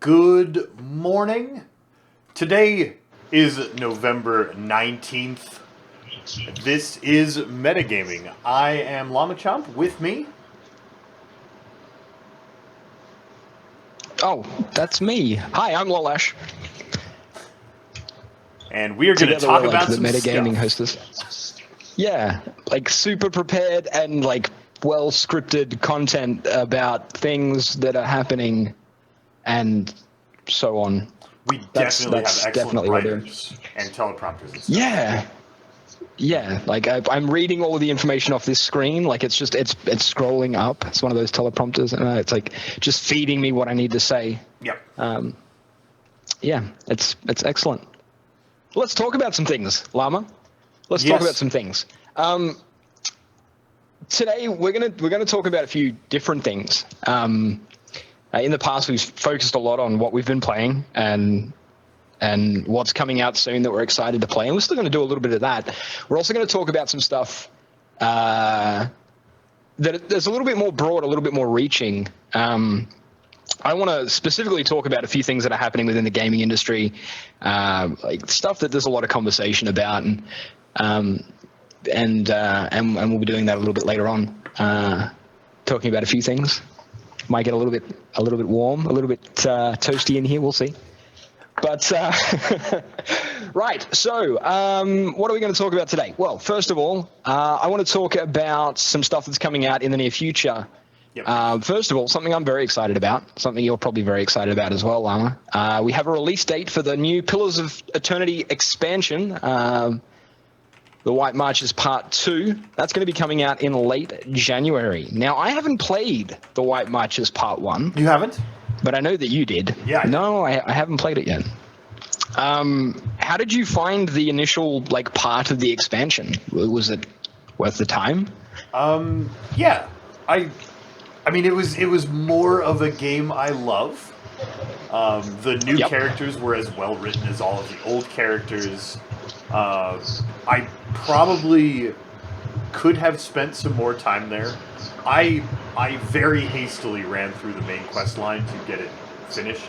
Good morning. Today is November 19th. This is Metagaming. I am Lamachamp. With me, Oh, that's me. Hi, I'm Lolash. and we are going to Together talk we're like about the some metagaming stuff. hostess. Yeah, like super prepared and like well scripted content about things that are happening and so on. We That's definitely have excellent definitely what we're doing. writers and teleprompters and stuff. Yeah. Like I'm reading all of the information off this screen. Like it's scrolling up. It's one of those teleprompters, and it's like just feeding me what I need to say. Yep. Yeah, it's excellent. Let's talk about some things, Llama. Let's Yes. talk about some things. Today we're gonna talk about a few different things. In the past, we've focused a lot on what we've been playing and what's coming out soon that we're excited to play, and we're still going to do a little bit of that. We're also going to talk about some stuff that is a little bit more broad, a little bit more reaching. I want to specifically talk about a few things that are happening within the gaming industry, like stuff that there's a lot of conversation about, and we'll be doing that a little bit later on, talking about a few things. Might get a little bit warm, a little bit toasty in here. We'll see. But right, so what are we going to talk about today? Well, first of all, I want to talk about some stuff that's coming out in the near future. Yep. First of all, something I'm very excited about, something you're probably very excited about as well, Llama. We have a release date for the new Pillars of Eternity expansion, The White Marches Part 2. That's going to be coming out in late January. Now, I haven't played The White Marches Part 1. You haven't? But I know that you did. Yeah. No, I haven't played it yet. How did you find the initial part of the expansion? Was it worth the time? Yeah. I mean, it was more of a game I love. The new characters were as well written as all of the old characters. I probably could have spent some more time there. I very hastily ran through the main quest line to get it finished,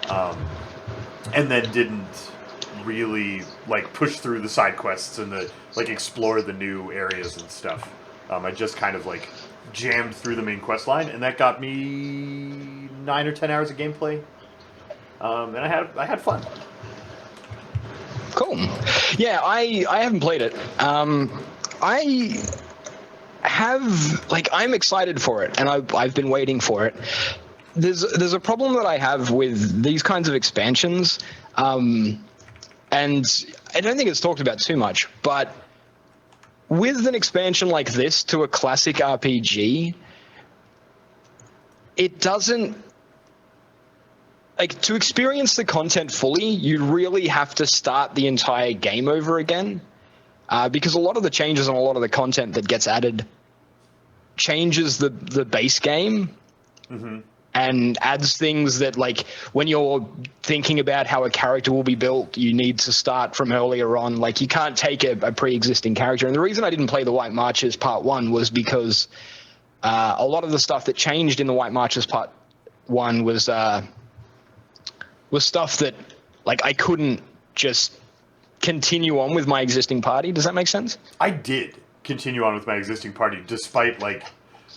and then didn't really push through the side quests and explore the new areas and stuff. I just kind of jammed through the main quest line, and that got me 9 or 10 hours of gameplay, and I had fun. Cool. Yeah, I haven't played it. I'm excited for it, and I've been waiting for it. There's a problem that I have with these kinds of expansions, and I don't think it's talked about too much, but with an expansion like this to a classic RPG, it doesn't... to experience the content fully, you really have to start the entire game over again, because a lot of the changes and a lot of the content that gets added changes the base game, and adds things that, when you're thinking about how a character will be built, you need to start from earlier on. You can't take a pre-existing character. And the reason I didn't play The White Marches Part 1 was because a lot of the stuff that changed in The White Marches Part 1 was stuff that I couldn't just continue on with my existing party. Does that make sense? I did continue on with my existing party despite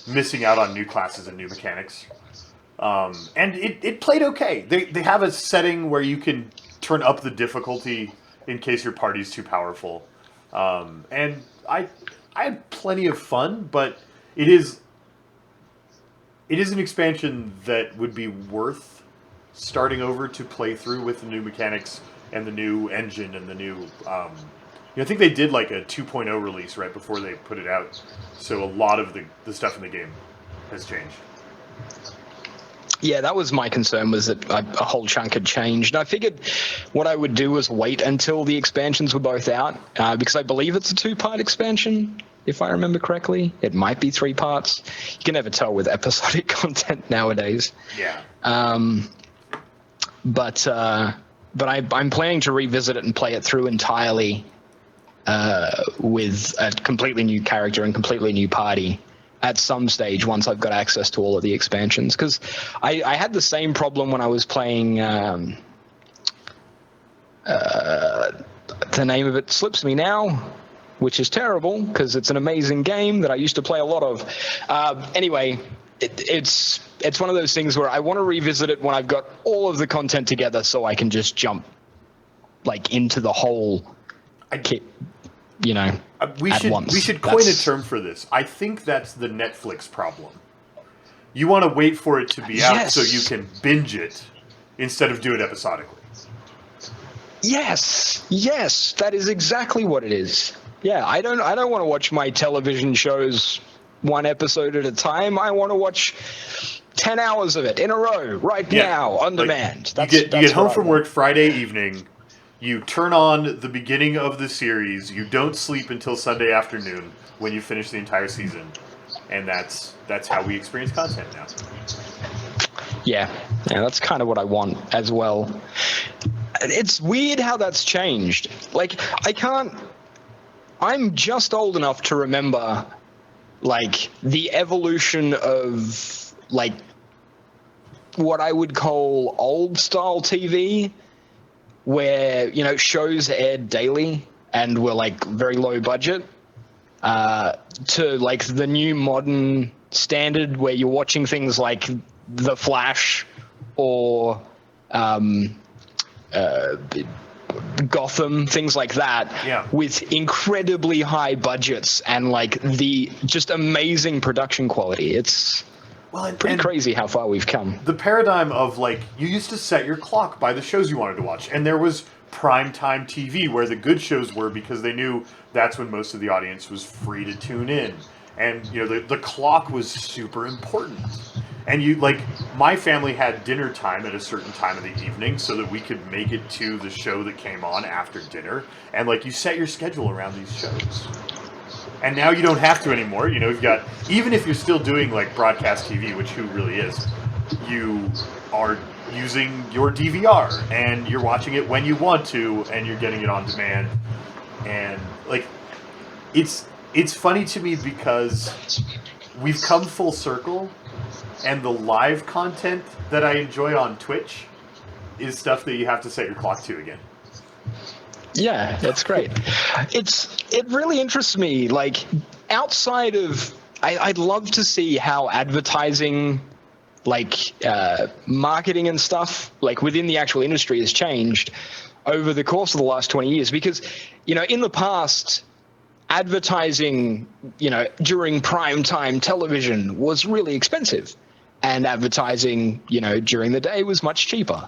missing out on new classes and new mechanics. And it played okay. They have a setting where you can turn up the difficulty in case your party's too powerful. And I had plenty of fun, but it is an expansion that would be worth starting over to play through with the new mechanics and the new engine and the new... I think they did a 2.0 release right before they put it out. So a lot of the stuff in the game has changed. Yeah, that was my concern, was that a whole chunk had changed. I figured what I would do was wait until the expansions were both out, because I believe it's a 2-part expansion, if I remember correctly. It might be 3 parts. You can never tell with episodic content nowadays. Yeah. But I'm planning to revisit it and play it through entirely with a completely new character and completely new party. at some stage once I've got access to all of the expansions. Because I had the same problem when I was playing. The name of it slips me now, which is terrible because it's an amazing game that I used to play a lot of. Anyway, it's one of those things where I want to revisit it when I've got all of the content together, so I can just jump like into the whole kit, you know. We should coin a term for this. I think that's the Netflix problem. You want to wait for it to be out so you can binge it instead of do it episodically. Yes, that is exactly what it is. Yeah, I don't want to watch my television shows one episode at a time. I want to watch 10 hours of it in a row now on demand. You get home from work Friday evening, you turn on the beginning of the series, you don't sleep until Sunday afternoon when you finish the entire season. And that's how we experience content now. Yeah, that's kind of what I want as well. It's weird how that's changed. Like, I'm just old enough to remember, like, the evolution of, like, what I would call old-style TV, where, you know, shows aired daily and were, like, very low budget, to, like, the new modern standard where you're watching things like The Flash or Gotham, things like that, with incredibly high budgets and like the just amazing production quality. It's pretty crazy how far we've come. The paradigm of like, you used to set your clock by the shows you wanted to watch, and there was primetime TV where the good shows were because they knew that's when most of the audience was free to tune in. And you know, the clock was super important. And you, like, my family had dinner time at a certain time of the evening so that we could make it to the show that came on after dinner. And, like, you set your schedule around these shows. And now you don't have to anymore. You know, you've got, even if you're still doing, like, broadcast TV, which who really is, you are using your DVR and you're watching it when you want to and you're getting it on demand. And, like, it's funny to me because we've come full circle. And the live content that I enjoy on Twitch is stuff that you have to set your clock to again. Yeah, that's great. It really interests me. Like, outside of, I'd love to see how advertising, like marketing and stuff, like within the actual industry has changed over the course of the last 20 years. Because, you know, in the past, advertising, you know, during primetime television was really expensive. And advertising, you know, during the day was much cheaper.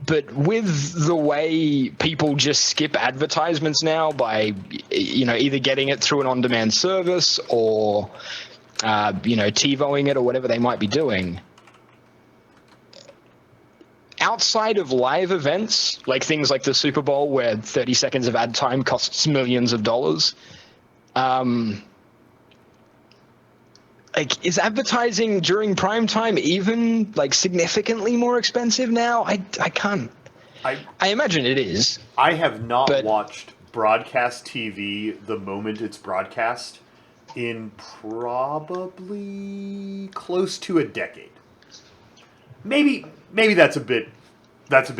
But with the way people just skip advertisements now by, you know, either getting it through an on-demand service or, you know, TiVoing it or whatever they might be doing, outside of live events, like things like the Super Bowl where 30 seconds of ad time costs millions of dollars, like, is advertising during prime time even like significantly more expensive now? I can't. I imagine it is. I have not watched broadcast TV the moment it's broadcast in probably close to a decade. Maybe that's a bit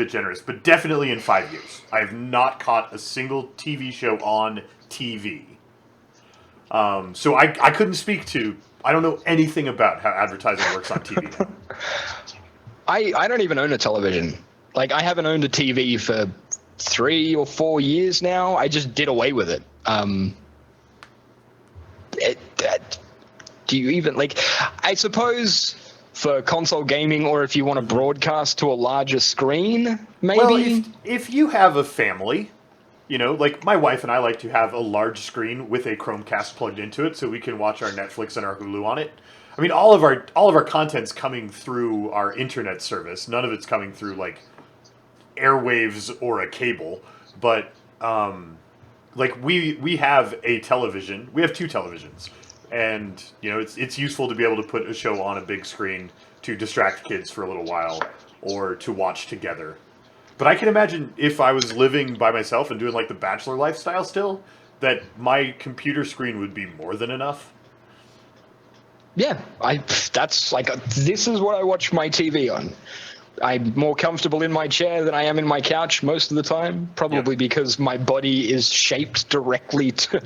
generous, but definitely in 5 years. I have not caught a single TV show on TV. So I couldn't speak to. I don't know anything about how advertising works on TV now. I don't even own a television. Like, I haven't owned a TV for 3 or 4 years now. I just did away with it. Do you even, like, I suppose for console gaming, or if you want to broadcast to a larger screen, maybe? Well, if you have a family, you know, like my wife and I like to have a large screen with a Chromecast plugged into it so we can watch our Netflix and our Hulu on it. I mean, all of our content's coming through our internet service. None of it's coming through like airwaves or a cable. But like we have a television. We have 2 televisions, and you know it's useful to be able to put a show on a big screen to distract kids for a little while or to watch together. But I can imagine if I was living by myself and doing like the bachelor lifestyle still, that my computer screen would be more than enough. Yeah, that's like this is what I watch my TV on. I'm more comfortable in my chair than I am in my couch most of the time, probably Yep. because my body is shaped directly to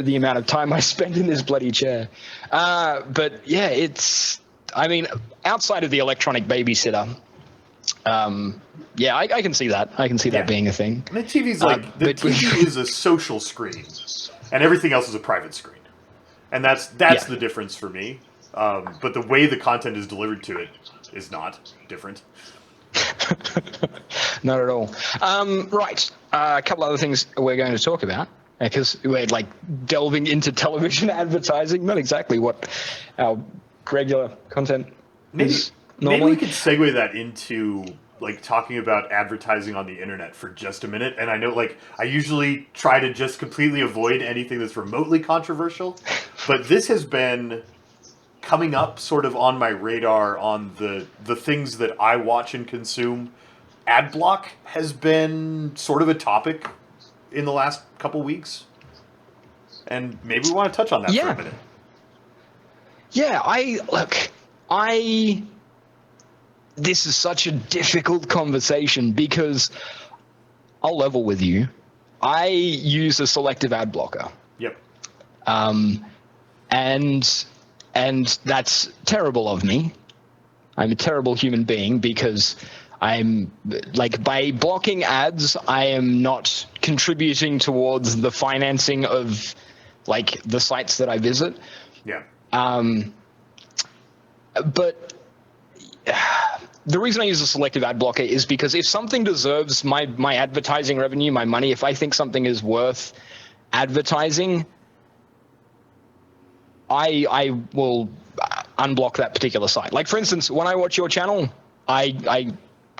the amount of time I spend in this bloody chair. But yeah, I mean, outside of the electronic babysitter, yeah, I can see that. I can see that Yeah. being a thing. And the But TV is a social screen, and everything else is a private screen, and that's yeah. the difference for me. But the way the content is delivered to it is not different. Not at all. Right. A couple other things we're going to talk about because we're like delving into television advertising, not exactly what our regular content Maybe is maybe we normally. could segue that into like talking about advertising on the internet for just a minute. And I know like I usually try to just completely avoid anything that's remotely controversial, but this has been coming up sort of on my radar on the things that I watch and consume. Ad block has been sort of a topic in the last couple weeks, and maybe we want to touch on that for a Yeah. minute. Yeah. I. This is such a difficult conversation because I'll level with you. I use a selective ad blocker. Yep. And that's terrible of me. I'm a terrible human being because I'm like by blocking ads, I am not contributing towards the financing of like the sites that I visit. Yeah. But the reason I use a selective ad blocker is because if something deserves my advertising revenue, my money, if I think something is worth advertising, I will unblock that particular site. Like for instance, when I watch your channel, I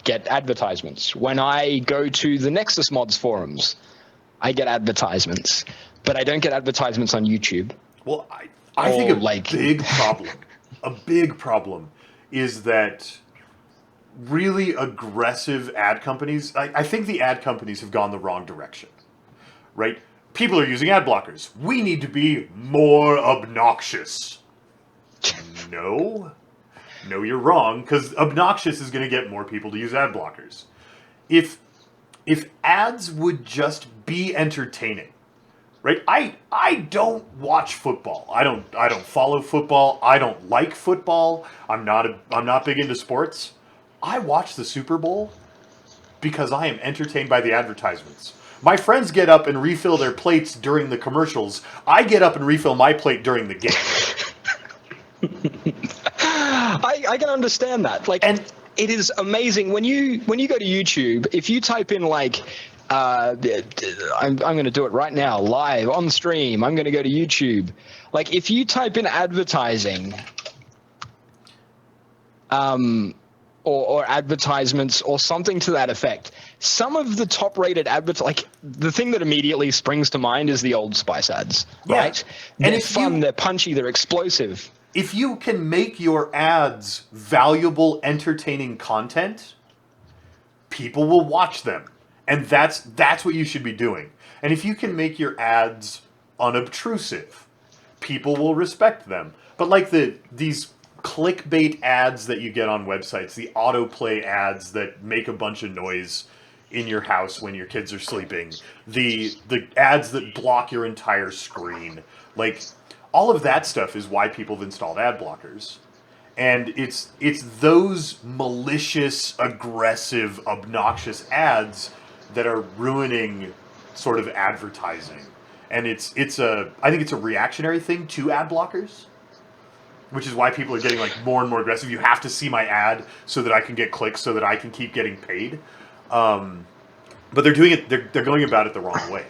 get advertisements. When I go to the Nexus Mods forums, I get advertisements, but I don't get advertisements on YouTube. Well, I think Like a big problem is that really aggressive ad companies, I think the ad companies have gone the wrong direction, right? People are using ad blockers. We need to be more obnoxious. No. No, you're wrong, because obnoxious is going to get more people to use ad blockers. If ads would just be entertaining, right? I don't watch football. I don't follow football. I don't like football. I'm not big into sports. I watch the Super Bowl because I am entertained by the advertisements. My friends get up and refill their plates during the commercials. I get up and refill my plate during the game. I can understand that. Like, And it is amazing when you go to YouTube. If you type in like, I'm going to do it right now, live on stream. I'm going to go to YouTube. Like, if you type in advertising, or advertisements or something to that effect, some of the top-rated like the thing that immediately springs to mind is the Old Spice ads, right? And They're fun, they're punchy, they're explosive. If you can make your ads valuable, entertaining content, people will watch them. And that's what you should be doing. And if you can make your ads unobtrusive, people will respect them. But like these clickbait ads that you get on websites, the autoplay ads that make a bunch of noise in your house when your kids are sleeping, the ads that block your entire screen, like all of that stuff is why people have installed ad blockers. And it's those malicious, aggressive, obnoxious ads that are ruining sort of advertising. And I think it's a reactionary thing to ad blockers, which is why people are getting like more and more aggressive. You have to see my ad so that I can get clicks, so that I can keep getting paid. But they're doing it. They're going about it the wrong way.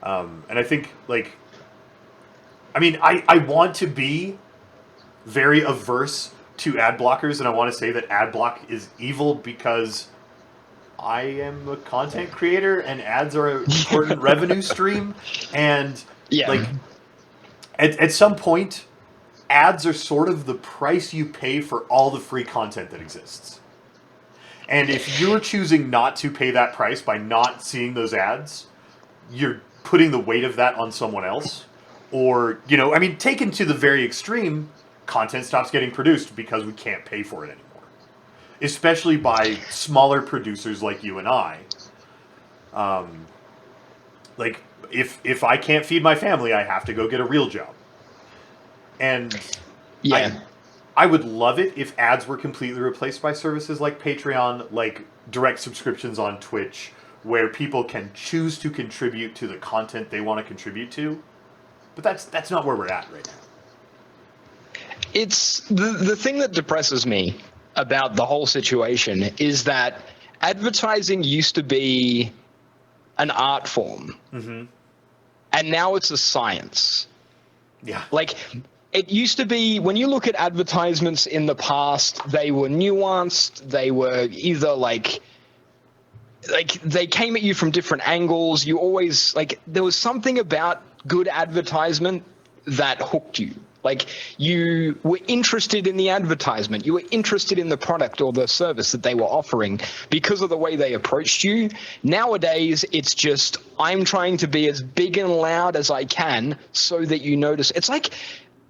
And I think like, I mean, I want to be very averse to ad blockers, and I want to say that ad block is evil because I am a content creator and ads are an important revenue stream. And Yeah. like at some point, ads are sort of the price you pay for all the free content that exists. And if you're choosing not to pay that price by not seeing those ads, you're putting the weight of that on someone else. Or, I mean, taken to the very extreme, content stops getting produced because we can't pay for it anymore. Especially by smaller producers like you and I. Like, if I can't feed my family, I have to go get a real job. And Yeah. I would love it if ads were completely replaced by services like Patreon, like direct subscriptions on Twitch, where people can choose to contribute to the content they want to contribute to. But that's not where we're at right now. It's the thing that depresses me about the whole situation is that advertising used to be an art form, and now it's a science. Yeah. Like, it used to be, when you look at advertisements in the past, they were nuanced. They were either like they came at you from different angles. You always, like, there was something about good advertisement that hooked you. Like, you were interested in the advertisement. You were interested in the product or the service that they were offering because of the way they approached you. Nowadays, it's just, I'm trying to be as big and loud as I can so that you notice. It's like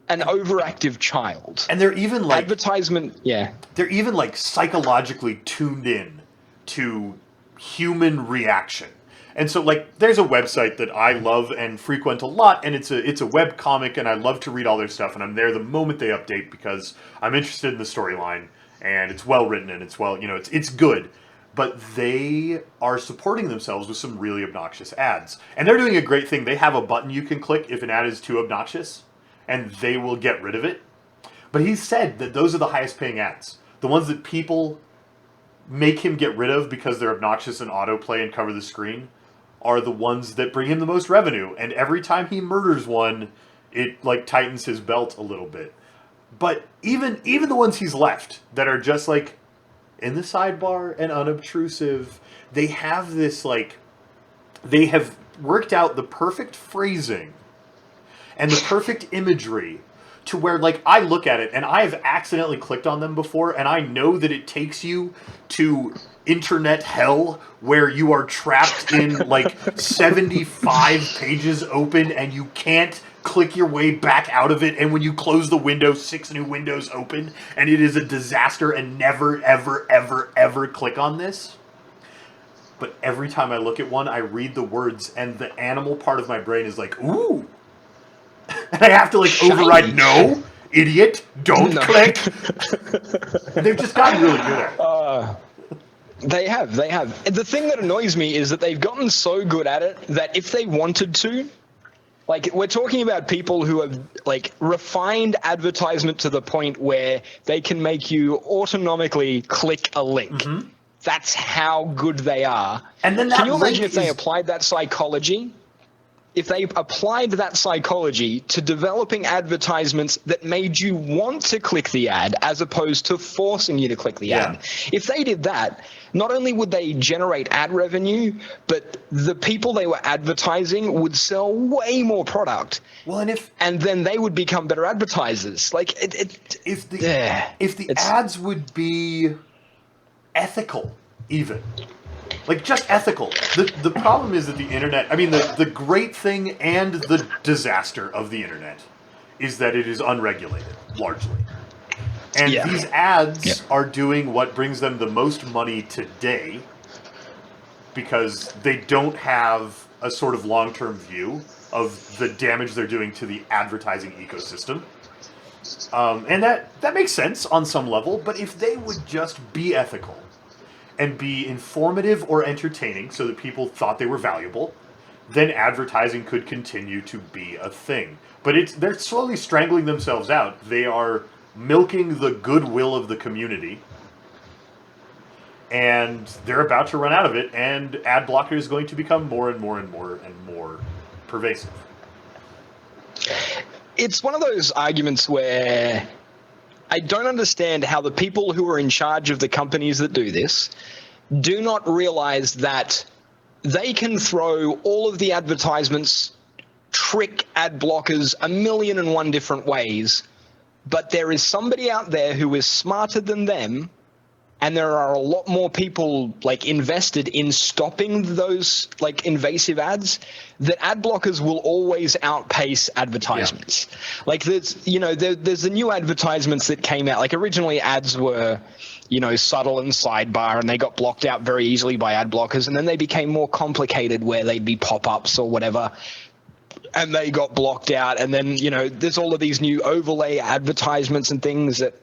an overactive child. And they're even like... Advertisement, yeah. They're even like psychologically tuned in to human reaction. And so, like, there's a website that I love and frequent a lot, and it's a web comic, and I love to read all their stuff, and I'm there the moment they update because I'm interested in the storyline, and it's well written, and it's well, it's good. But they are supporting themselves with some really obnoxious ads. And they're doing a great thing. They have a button you can click if an ad is too obnoxious, and they will get rid of it. But he said that those are the highest paying ads. The ones that people make him get rid of because they're obnoxious and autoplay and cover the screen are the ones that bring him the most revenue. And every time he murders one, it like tightens his belt a little bit. But even the ones he's left that are just like in the sidebar and unobtrusive, they have this like, they have worked out the perfect phrasing and the perfect imagery to where, like, I look at it and I have accidentally clicked on them before, and I know that it takes you to internet hell where you are trapped in like 75 pages open and you can't click your way back out of it, and when you close the window, 6 new windows open, and it is a disaster, and never, ever, ever, ever click on this. But every time I look at one, I read the words, and the animal part of my brain is like, ooh. And I have to like override, no, idiot, don't click. They've just gotten really good at it. They have. And the thing that annoys me is that they've gotten so good at it that if they wanted to, like, we're talking about people who have like refined advertisement to the point where they can make you autonomically click a link. That's how good they are. And then that can you imagine link if they applied that psychology? If they applied that psychology to developing advertisements that made you want to click the ad as opposed to forcing you to click the ad. If they did that, not only would they generate ad revenue, but the people they were advertising would sell way more product. Well, and then they would become better advertisers. Like if the ads would be ethical, even. Like, just ethical. The problem is that the internet, I mean, the great thing and the disaster of the internet is that it is unregulated, largely. And these ads are doing what brings them the most money today because they don't have a sort of long-term view of the damage they're doing to the advertising ecosystem. And that makes sense on some level, but if they would just be ethical and be informative or entertaining so that people thought they were valuable, then advertising could continue to be a thing. But they're slowly strangling themselves out. They are milking the goodwill of the community, and they're about to run out of it, and ad blocker is going to become more and more and more and more pervasive. It's one of those arguments where I don't understand how the people who are in charge of the companies that do this do not realize that they can throw all of the advertisements, trick ad blockers 1,000,001 different ways, but there is somebody out there who is smarter than them and there are a lot more people like invested in stopping those like invasive ads, that ad blockers will always outpace advertisements. Like there's the new advertisements that came out. Like originally ads were, subtle and sidebar, and they got blocked out very easily by ad blockers, and then they became more complicated where they'd be pop-ups or whatever, and they got blocked out. And then there's all of these new overlay advertisements and things that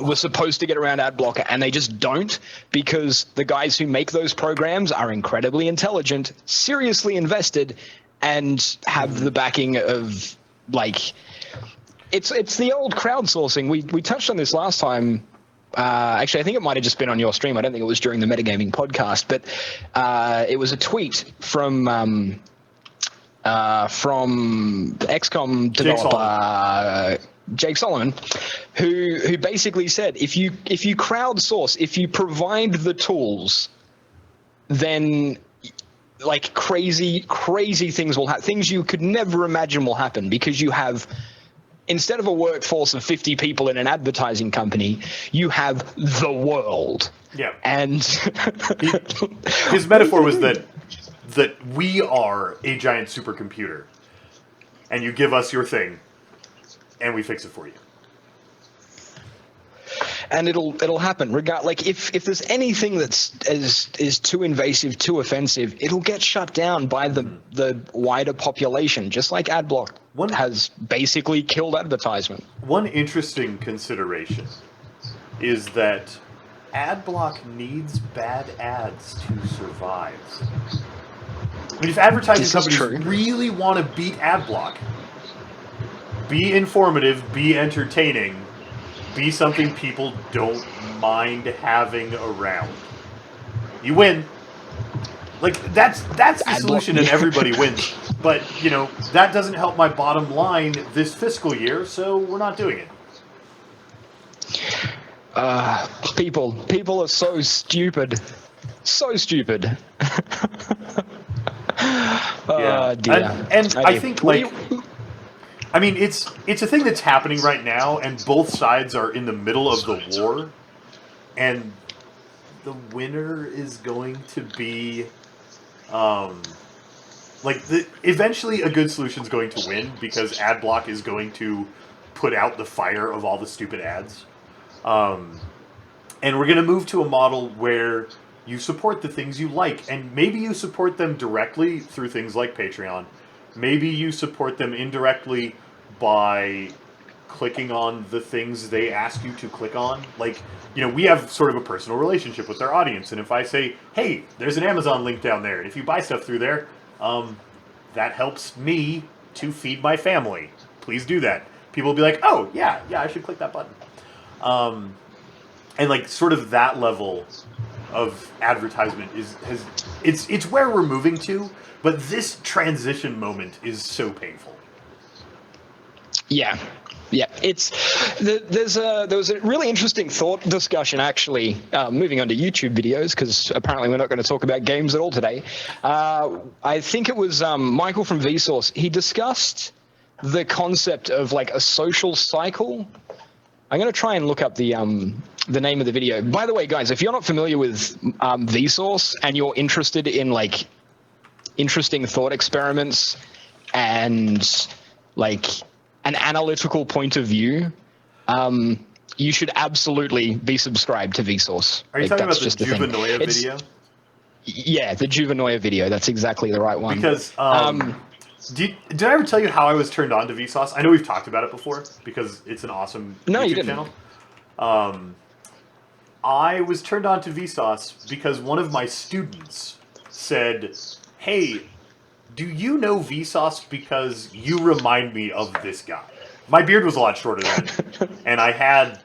were supposed to get around ad blocker, and they just don't, because the guys who make those programs are incredibly intelligent, seriously invested, and have the backing of like it's the old crowdsourcing. We touched on this last time. Actually, I think it might have just been on your stream. I don't think it was during the Metagaming podcast, but it was a tweet from XCOM developer Jake Solomon, who basically said, if you crowdsource, if you provide the tools, then like crazy things will happen. Things you could never imagine will happen, because you have, instead of a workforce of 50 people in an advertising company, you have the world. Yeah. And his metaphor was that we are a giant supercomputer, and you give us your thing, and we fix it for you. And it'll happen. Like if there's anything that's is too invasive, too offensive, it'll get shut down by the wider population, just like AdBlock has basically killed advertisement. One interesting consideration is that AdBlock needs bad ads to survive. I mean, if advertising companies really want to beat AdBlock, be informative, be entertaining, be something people don't mind having around, you win. Like, that's the solution, and everybody wins. But, that doesn't help my bottom line this fiscal year, so we're not doing it. People are so stupid. So stupid. Yeah. Dear. And I think, like, I mean, it's a thing that's happening right now, and both sides are in the middle of the war, and the winner is going to be, eventually a good solution is going to win, because AdBlock is going to put out the fire of all the stupid ads. And we're going to move to a model where you support the things you like, and maybe you support them directly through things like Patreon. Maybe you support them indirectly by clicking on the things they ask you to click on. Like, we have sort of a personal relationship with our audience, and if I say, hey, there's an Amazon link down there, and if you buy stuff through there, that helps me to feed my family. Please do that. People will be like, oh, yeah, I should click that button. And like sort of that level of advertisement it's where we're moving to, but this transition moment is so painful. Yeah. There was a really interesting thought discussion, actually, moving on to YouTube videos, because apparently we're not going to talk about games at all today. I think it was Michael from Vsauce. He discussed the concept of like a social cycle. I'm going to try and look up the name of the video. By the way, guys, if you're not familiar with Vsauce and you're interested in like interesting thought experiments and like an analytical point of view, you should absolutely be subscribed to Vsauce. Are you talking about the Juvenoia video? Yeah, the Juvenoia video. That's exactly the right one. Because did I ever tell you how I was turned on to Vsauce? I know we've talked about it before, because it's an awesome YouTube channel. I was turned on to Vsauce because one of my students said, hey, do you know Vsauce because you remind me of this guy? My beard was a lot shorter then, and I had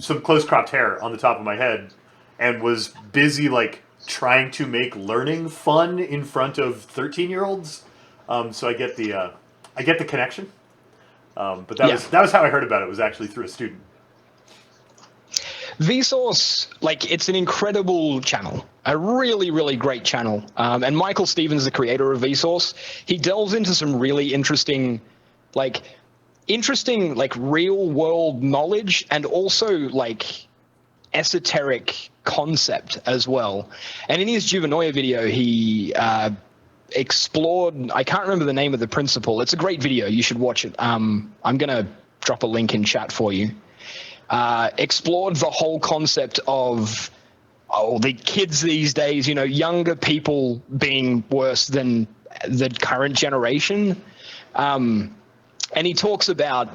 some close-cropped hair on the top of my head, and was busy like trying to make learning fun in front of 13-year-olds. So I get the connection. But that was how I heard about it. Was actually through a student. Vsauce, like, it's an incredible channel, a really, really great channel. And Michael Stevens, the creator of Vsauce, he delves into some really interesting real world knowledge, and also like esoteric concept as well. And in his Juvenoia video, he explored, I can't remember the name of the principle. It's a great video. You should watch it. I'm going to drop a link in chat for you. Explored the whole concept of the kids these days, younger people being worse than the current generation. And he talks about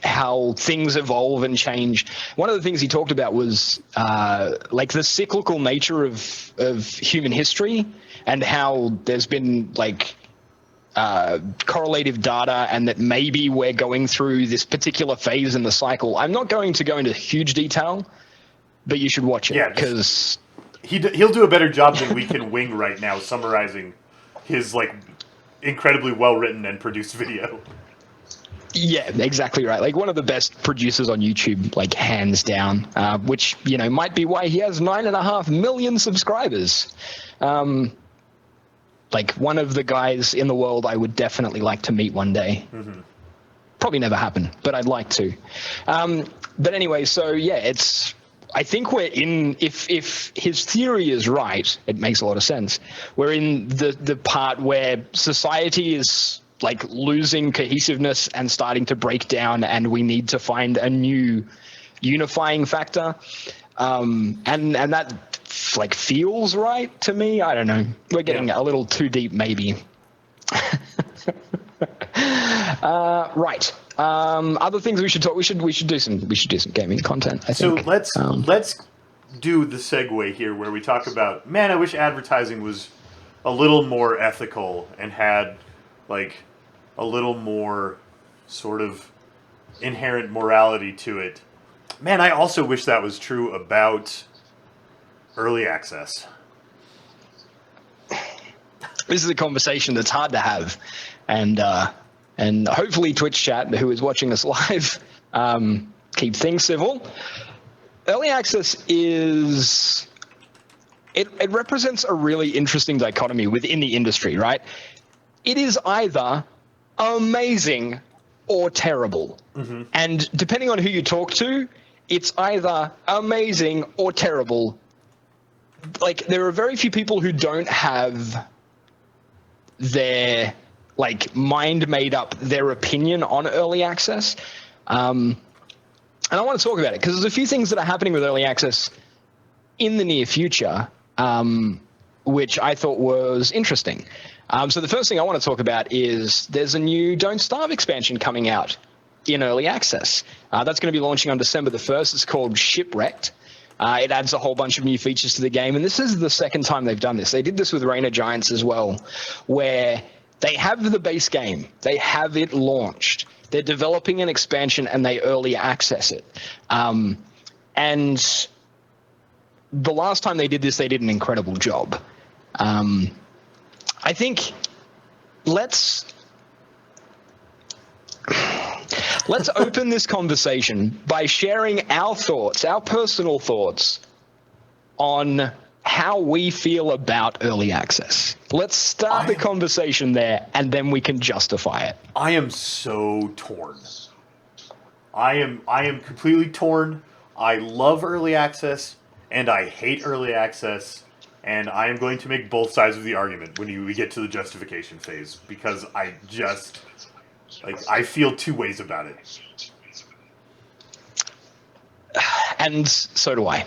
how things evolve and change. One of the things he talked about was the cyclical nature of human history, and how there's been correlative data, and that maybe we're going through this particular phase in the cycle. I'm not going to go into huge detail, but you should watch it, because he'll do a better job than we can wing right now summarizing his incredibly well written and produced video. Yeah, exactly right. One of the best producers on YouTube, hands down, which, might be why he has 9.5 million subscribers. One of the guys in the world I would definitely like to meet one day. Mm-hmm. Probably never happen, but I'd like to. But anyway, so yeah, I think we're in, if his theory is right, it makes a lot of sense. We're in the part where society is losing cohesiveness and starting to break down, and we need to find a new unifying factor. And that feels right to me. I don't know. We're getting a little too deep, maybe. Right. Other things we should talk. We should do some gaming content, I think. So let's do the segue here where we talk about, man, I wish advertising was a little more ethical and had a little more sort of inherent morality to it. Man, I also wish that was true about early access. This is a conversation that's hard to have, and hopefully Twitch chat, who is watching us live, keep things civil. Early access is it represents a really interesting dichotomy within the industry, right? It is either amazing or terrible. Mm-hmm. And depending on who you talk to, it's either amazing or terrible. There are very few people who don't have their mind made up, their opinion on early access. And I want to talk about it because there's a few things that are happening with early access in the near future, which I thought was interesting. So the first thing I want to talk about is there's a new Don't Starve expansion coming out in early access. That's going to be launching on December the 1st. It's called Shipwrecked. It adds a whole bunch of new features to the game, and this is the second time they've done this. They did this with Reign of Giants as well, where they have the base game. They have it launched. They're developing an expansion, and they early access it. And the last time they did this, they did an incredible job. I think let's open this conversation by sharing our thoughts, our personal thoughts on how we feel about early access. Let's start the conversation there, and then we can justify it. I am so torn. I am completely torn. I love early access, and I hate early access. And I am going to make both sides of the argument when we get to the justification phase, because I just, I feel two ways about it. And so do I.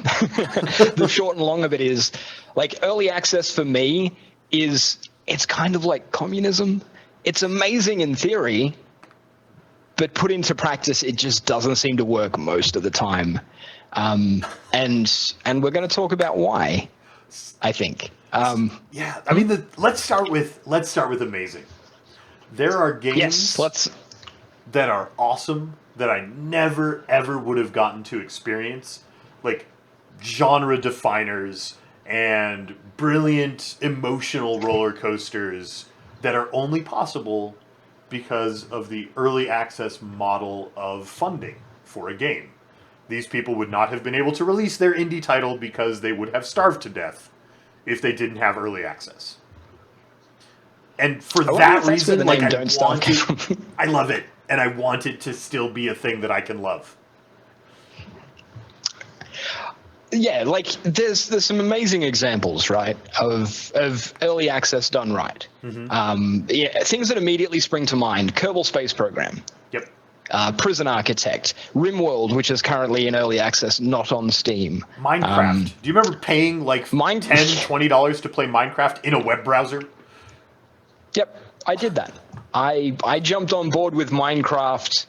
The short and long of it is, early access for me it's kind of like communism. It's amazing in theory, but put into practice, it just doesn't seem to work most of the time. And we're going to talk about why. I think. Yeah, I mean, let's start with amazing. There are games that are awesome that I never ever would have gotten to experience, genre definers and brilliant emotional roller coasters that are only possible because of the early access model of funding for a game. These people would not have been able to release their indie title because they would have starved to death if they didn't have early access. And for that reason, I love it, and I want it to still be a thing that I can love. yeah, like there's some amazing examples, right, of early access done right. Yeah, things that immediately spring to mind: Kerbal Space Program, Yep. Prison Architect, RimWorld, which is currently in early access, not on Steam. Minecraft. Do you remember paying like $10-$20 to play Minecraft in a web browser? Yep, I did that. I jumped on board with Minecraft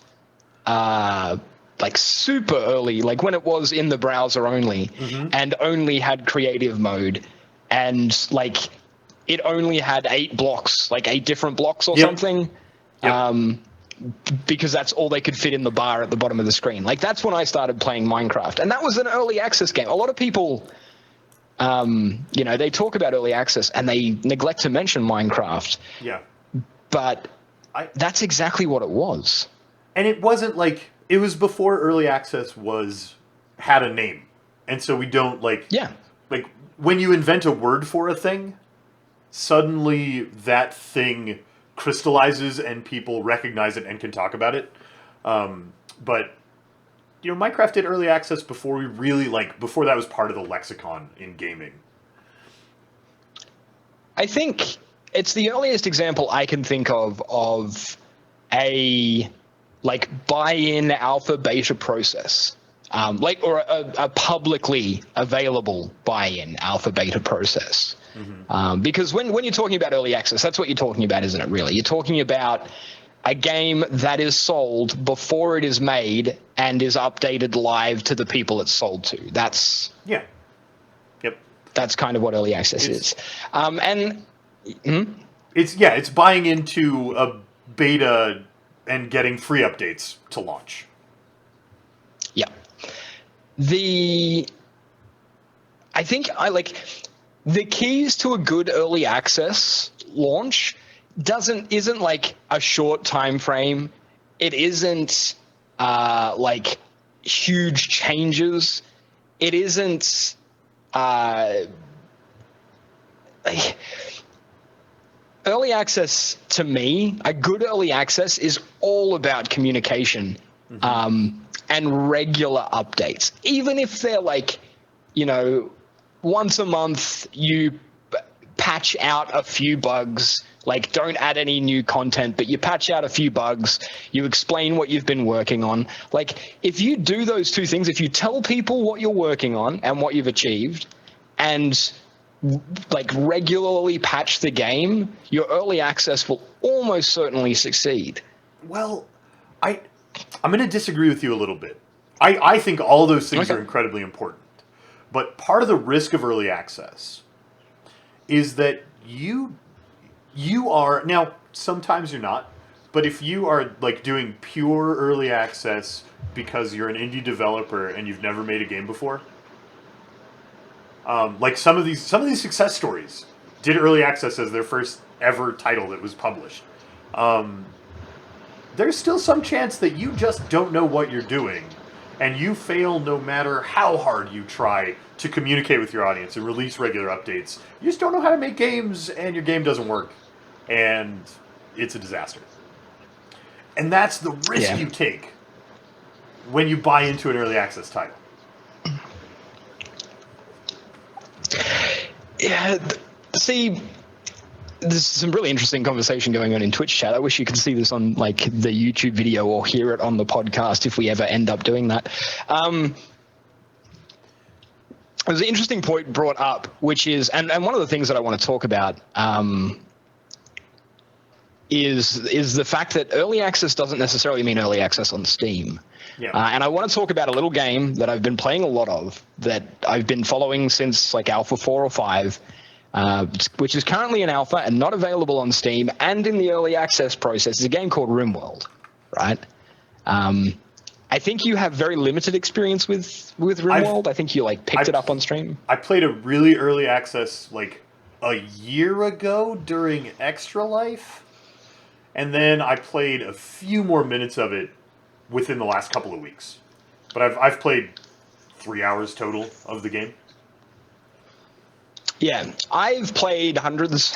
like super early, like when it was in the browser only, and only had creative mode, and like it only had 8 blocks, like 8 different blocks or something. Yep. Because that's all they could fit in the bar at the bottom of the screen. Like that's when I started playing Minecraft, and that was an early access game. A lot of people, they talk about early access and they neglect to mention Minecraft. Yeah. But that's exactly what it was. And it wasn't like, it was before early access had a name. And so we don't like when you invent a word for a thing, suddenly that thing crystallizes and people recognize it and can talk about it. But Minecraft did early access before we really before that was part of the lexicon in gaming. I think it's the earliest example I can think of a buy-in alpha beta process, or a publicly available buy-in alpha beta process. Because when you're talking about early access, that's what you're talking about, isn't it? Really, you're talking about a game that is sold before it is made and is updated live to the people it's sold to. That's That's kind of what early access is. It's buying into a beta and getting free updates to launch. Yeah. I think the keys to a good early access launch isn't like a short time frame. It isn't huge changes. It isn't early access. To me, a good early access is all about communication and regular updates. Even if they're once a month you patch out a few bugs, don't add any new content, but you patch out a few bugs, you explain what you've been working on. If you do those two things, if you tell people what you're working on and what you've achieved, and regularly patch the game, your early access will almost certainly succeed. Well, I'm going to disagree with you a little bit. I think all those things are incredibly important. But part of the risk of early access is that you are, now sometimes you're not, but if you are doing pure early access because you're an indie developer and you've never made a game before, some of these success stories did early access as their first ever title that was published. There's still some chance that you just don't know what you're doing, and you fail no matter how hard you try to communicate with your audience and release regular updates. You just don't know how to make games, and your game doesn't work, and it's a disaster. And that's the risk you take when you buy into an early access title. Yeah, see, there's some really interesting conversation going on in Twitch chat. I wish you could see this on the YouTube video or hear it on the podcast if we ever end up doing that. There's an interesting point brought up, which is, and one of the things that I want to talk about is the fact that early access doesn't necessarily mean early access on Steam. Yeah. And I want to talk about a little game that I've been playing a lot of, that I've been following since Alpha 4 or 5, which is currently in Alpha and not available on Steam and in the early access process. It's a game called RimWorld, right? I think you have very limited experience with RimWorld. I think you picked it up on stream. I played a really early access a year ago during Extra Life, and then I played a few more minutes of it within the last couple of weeks. But I've played 3 hours total of the game. Yeah, I've played hundreds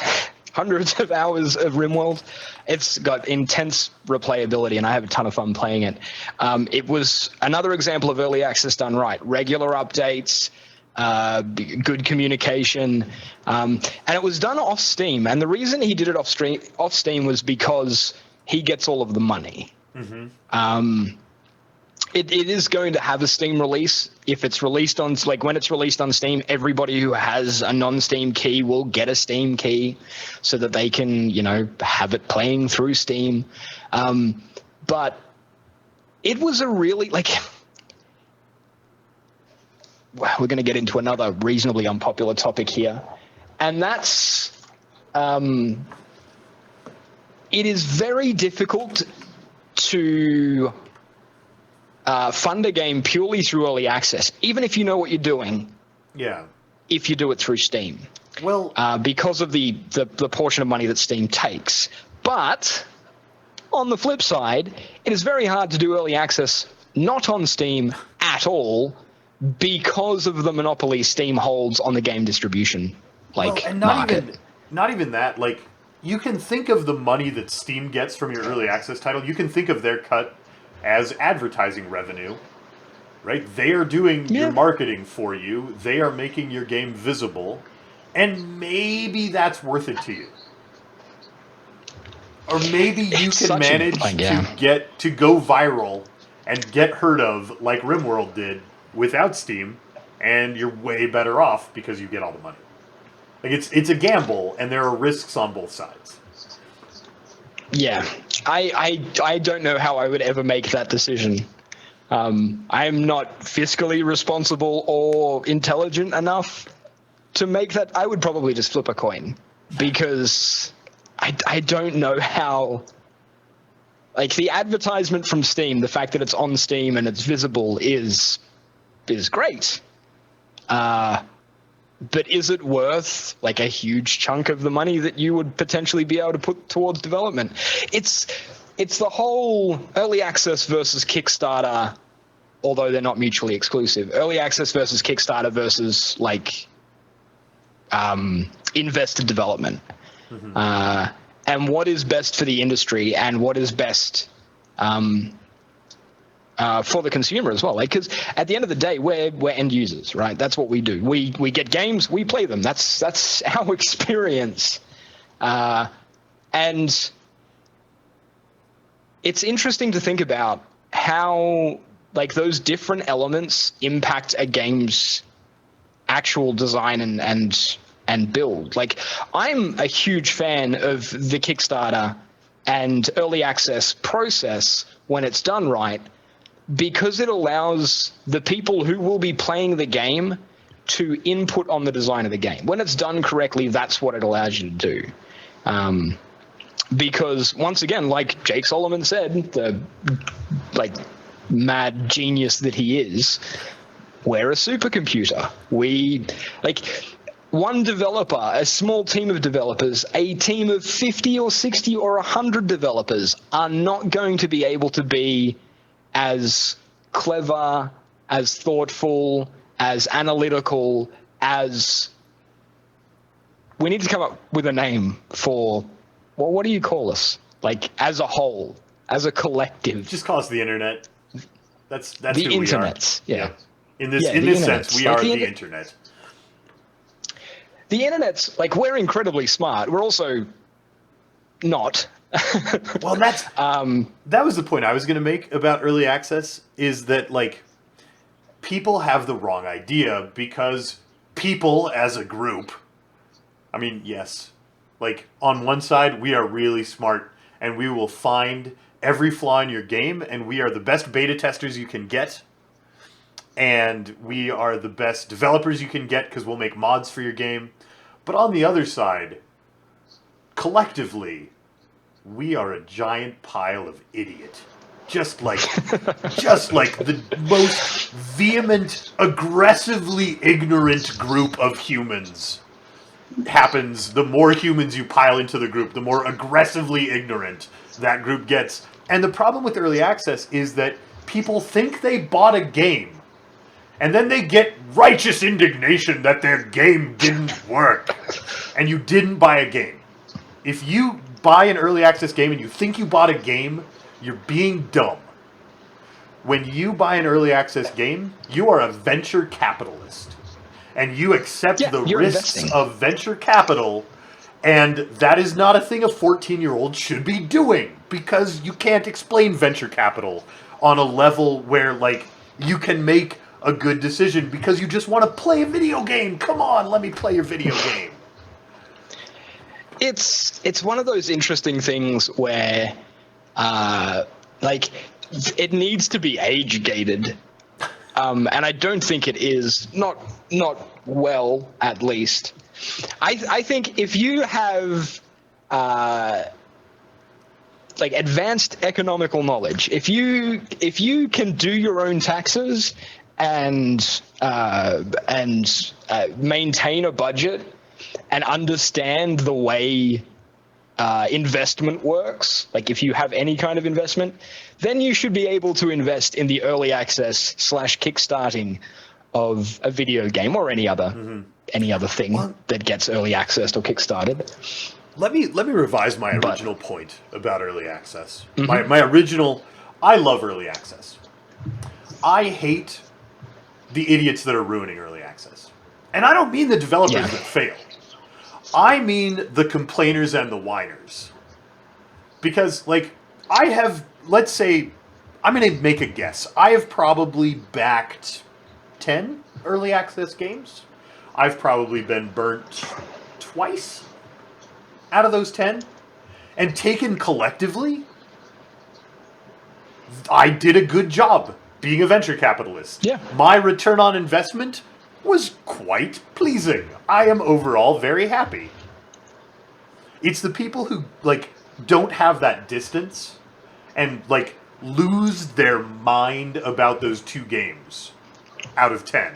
of hours of RimWorld. It's got intense replayability, and I have a ton of fun playing it. It was another example of early access done right. Regular updates, good communication, and it was done off Steam. And the reason he did it off Steam was because he gets all of the money. It is going to have a Steam release. If it's released on, like when it's released on Steam, everybody who has a non-Steam key will get a Steam key so that they can, have it playing through Steam. But it was a really, we're going to get into another reasonably unpopular topic here. And that's, it is very difficult to fund a game purely through early access, even if you know what you're doing. Yeah. If you do it through Steam. Well, because of the portion of money that Steam takes. But on the flip side, it is very hard to do early access not on Steam at all because of the monopoly Steam holds on the game distribution and market. Not even that. You can think of the money that Steam gets from your early access title. You can think of their cut as advertising revenue, right? They are doing your marketing for you. They are making your game visible, and maybe that's worth it to you. Or maybe you can manage to go viral and get heard of like RimWorld did without Steam, and you're way better off because you get all the money. It's a gamble, and there are risks on both sides. Yeah, I don't know how I would ever make that decision. I am not fiscally responsible or intelligent enough to make that. I would probably just flip a coin because I don't know how. The advertisement from Steam, the fact that it's on Steam and it's visible is great. But is it worth a huge chunk of the money that you would potentially be able to put towards development? It's the whole early access versus Kickstarter, although they're not mutually exclusive. Early access versus Kickstarter versus invested development. Mm-hmm. And what is best for the industry and what is best for the consumer as well, because at the end of the day, we're end users, right? That's what we do. We get games, we play them. That's our experience, and it's interesting to think about how those different elements impact a game's actual design and build. I'm a huge fan of the Kickstarter and early access process when it's done right, because it allows the people who will be playing the game to input on the design of the game. When it's done correctly, that's what it allows you to do. Because once again, like Jake Solomon said, the mad genius that he is, we're a supercomputer. We one developer, a small team of developers, a team of 50 or 60 or 100 developers are not going to be able to be as clever, as thoughtful, as analytical, as... We need to come up with a name for... Well, what do you call us? As a whole, as a collective. Just call us the internet. That's the who internet. We are. Yeah. In this sense, we are the internet. The internet's we're incredibly smart. We're also not. Well, that was the point I was going to make about early access, is that people have the wrong idea, because people as a group, I mean, yes, on one side we are really smart and we will find every flaw in your game, and we are the best beta testers you can get, and we are the best developers you can get because we'll make mods for your game. But on the other side, collectively, we are a giant pile of idiot. Just like the most vehement, aggressively ignorant group of humans happens. The more humans you pile into the group, the more aggressively ignorant that group gets. And the problem with early access is that people think they bought a game, and then they get righteous indignation that their game didn't work. And you didn't buy a game. If you buy an early access game and you think you bought a game, you're being dumb. When you buy an early access game, you are a venture capitalist. and you accept Yeah, the you're risks investing. of venture capital, and that is not a thing a 14-year-old should be doing, because you can't explain venture capital on a level where, like, you can make a good decision because you just want to play a video game. Come on, let me play your video game. It's one of those interesting things where, like, it needs to be age gated, and I don't think it is. Not well, at least. I think if you have like advanced economical knowledge, if you can do your own taxes and maintain a budget and understand the way investment works, like if you have any kind of investment, then you should be able to invest in the early access / kickstarting of a video game or any other thing that gets early accessed or kickstarted. Let me revise my original point about early access. My original, I love early access. I hate the idiots that are ruining early access. And I don't mean the developers that fail. I mean the complainers and the whiners. Because, like, I have, let's say, I'm going to make a guess. I have probably backed 10 early access games. I've probably been burnt twice out of those 10. And taken collectively, I did a good job being a venture capitalist. Yeah. My return on investment was quite pleasing. I am overall very happy. It's the people who, like, don't have that distance and, like, lose their mind about those 2 games out of 10.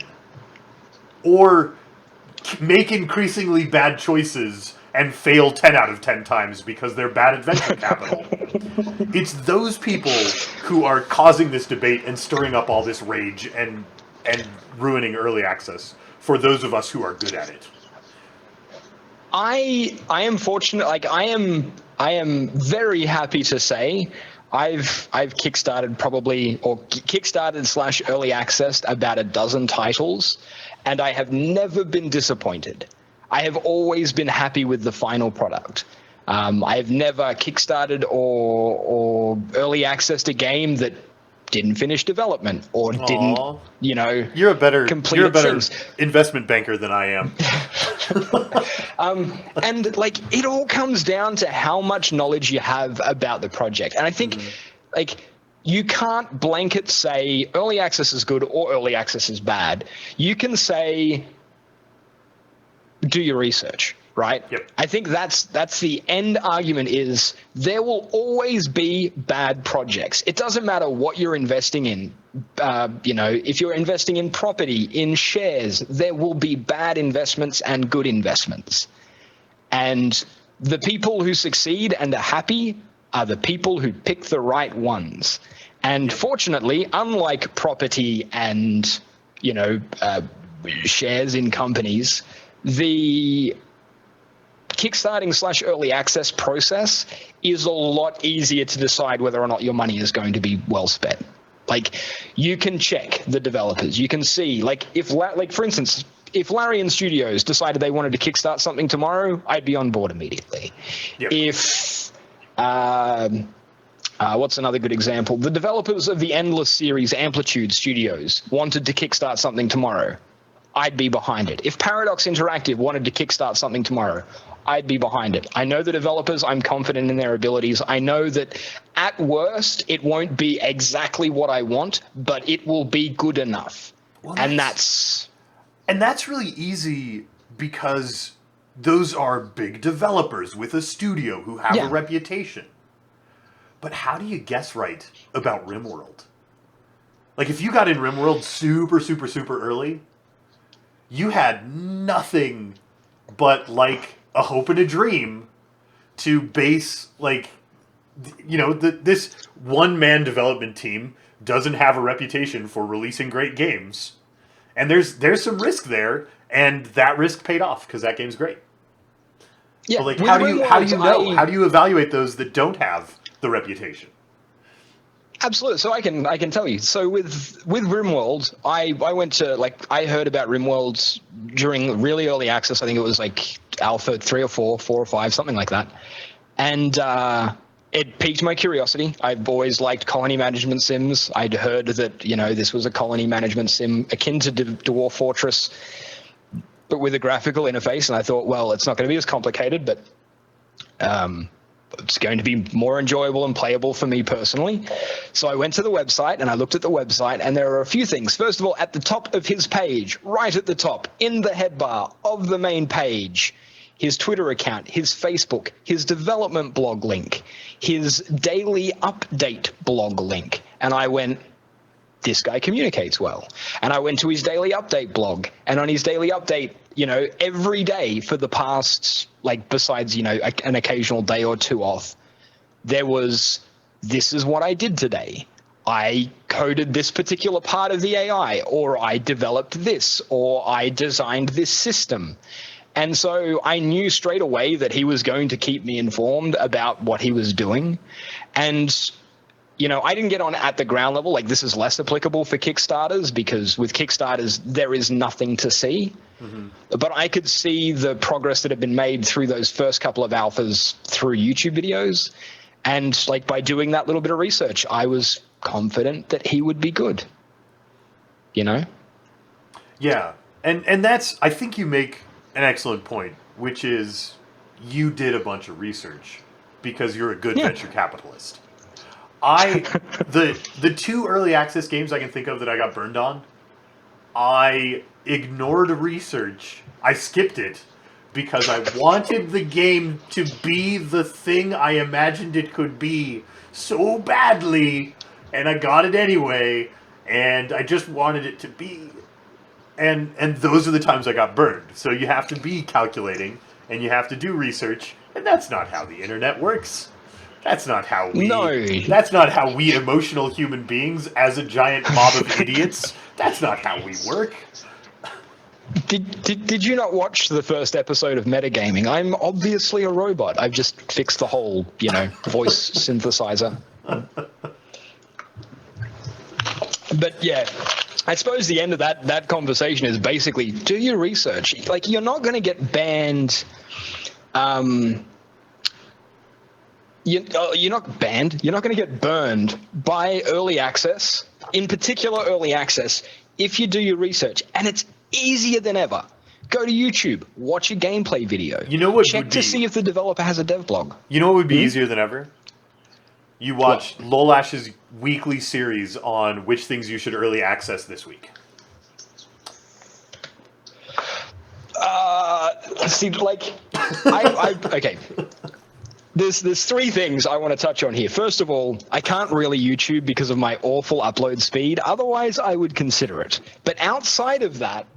Or make increasingly bad choices and fail 10 out of 10 times because they're bad at venture capital. It's those people who are causing this debate and stirring up all this rage and ruining early access for those of us who are good at it. I am fortunate. Like, I am very happy to say I've kickstarted / early accessed about a dozen titles, and I have never been disappointed. I have always been happy with the final product. I have never kickstarted or early accessed a game that didn't finish development or didn't, You're a better things. investment banker than I am. And, like, it all comes down to how much knowledge you have about the project. And I think, like, you can't blanket say early access is good or early access is bad. You can say, do your research, right? Yep. I think that's the end argument is there will always be bad projects. It doesn't matter what you're investing in. If you're investing in property, in shares, there will be bad investments and good investments. And the people who succeed and are happy are the people who pick the right ones. And fortunately, unlike property and, shares in companies, the kickstarting / early access process is a lot easier to decide whether or not your money is going to be well spent. Like, you can check the developers. You can see, like, for instance, if Larian Studios decided they wanted to kickstart something tomorrow, I'd be on board immediately. Yep. If what's another good example? The developers of the Endless series, Amplitude Studios, wanted to kickstart something tomorrow, I'd be behind it. If Paradox Interactive wanted to kickstart something tomorrow, I'd be behind it. I know the developers. I'm confident in their abilities. I know that at worst, it won't be exactly what I want, but it will be good enough. Well, and that's really easy because those are big developers with a studio who have a reputation. But how do you guess right about RimWorld? Like, if you got in RimWorld super, super, super early, you had nothing but, like, a hope and a dream to base, like, this one-man development team doesn't have a reputation for releasing great games. And there's some risk there, and that risk paid off because that game's great. Yeah, but, like, how do you know? How do you evaluate those that don't have the reputation? Absolutely. So I can tell you. So with RimWorld, I went to I heard about RimWorld during really early access. I think it was like Alpha 3 or 4, 4 or 5, something like that. And it piqued my curiosity. I've always liked colony management sims. I'd heard that this was a colony management sim akin to Dwarf Fortress, but with a graphical interface. And I thought, well, it's not going to be as complicated, but it's going to be more enjoyable and playable for me personally. So I went to the website and I looked at the website, and there are a few things. First of all, at the top of his page, right at the top, in the headbar of the main page, his Twitter account, his Facebook, his development blog link, his daily update blog link. And I went, this guy communicates well. And I went to his daily update blog, and on his daily update, every day for the past, besides, an occasional day or two off, there was, this is what I did today. I coded this particular part of the AI, or I developed this, or I designed this system. And so I knew straight away that he was going to keep me informed about what he was doing. And I didn't get on at the ground level. This is less applicable for Kickstarters, because with Kickstarters, there is nothing to see. Mm-hmm. But I could see the progress that had been made through those first couple of alphas through YouTube videos. And by doing that little bit of research, I was confident that he would be good. Yeah. And that's, I think you make an excellent point, which is you did a bunch of research because you're a good venture capitalist. The 2 early access games I can think of that I got burned on, I ignored research. I skipped it because I wanted the game to be the thing I imagined it could be so badly, and I got it anyway, and I just wanted it to be. And those are the times I got burned. So you have to be calculating, and you have to do research, and that's not how the internet works. That's not how we. No. That's not how we emotional human beings, as a giant mob of idiots. That's not how we work. Did you not watch the first episode of Metagaming? I'm obviously a robot. I've just fixed the whole, voice synthesizer. But yeah, I suppose the end of that conversation is basically, do your research. You're not going to get banned. You're not banned. You're not going to get burned by early access, in particular early access, if you do your research. And it's easier than ever. Go to YouTube, watch a gameplay video. Check to see if the developer has a dev blog. You know what would be easier than ever? You watch Lolash's weekly series on which things you should early access this week. Okay. There's 3 things I want to touch on here. First of all, I can't really YouTube because of my awful upload speed. Otherwise, I would consider it. But outside of that,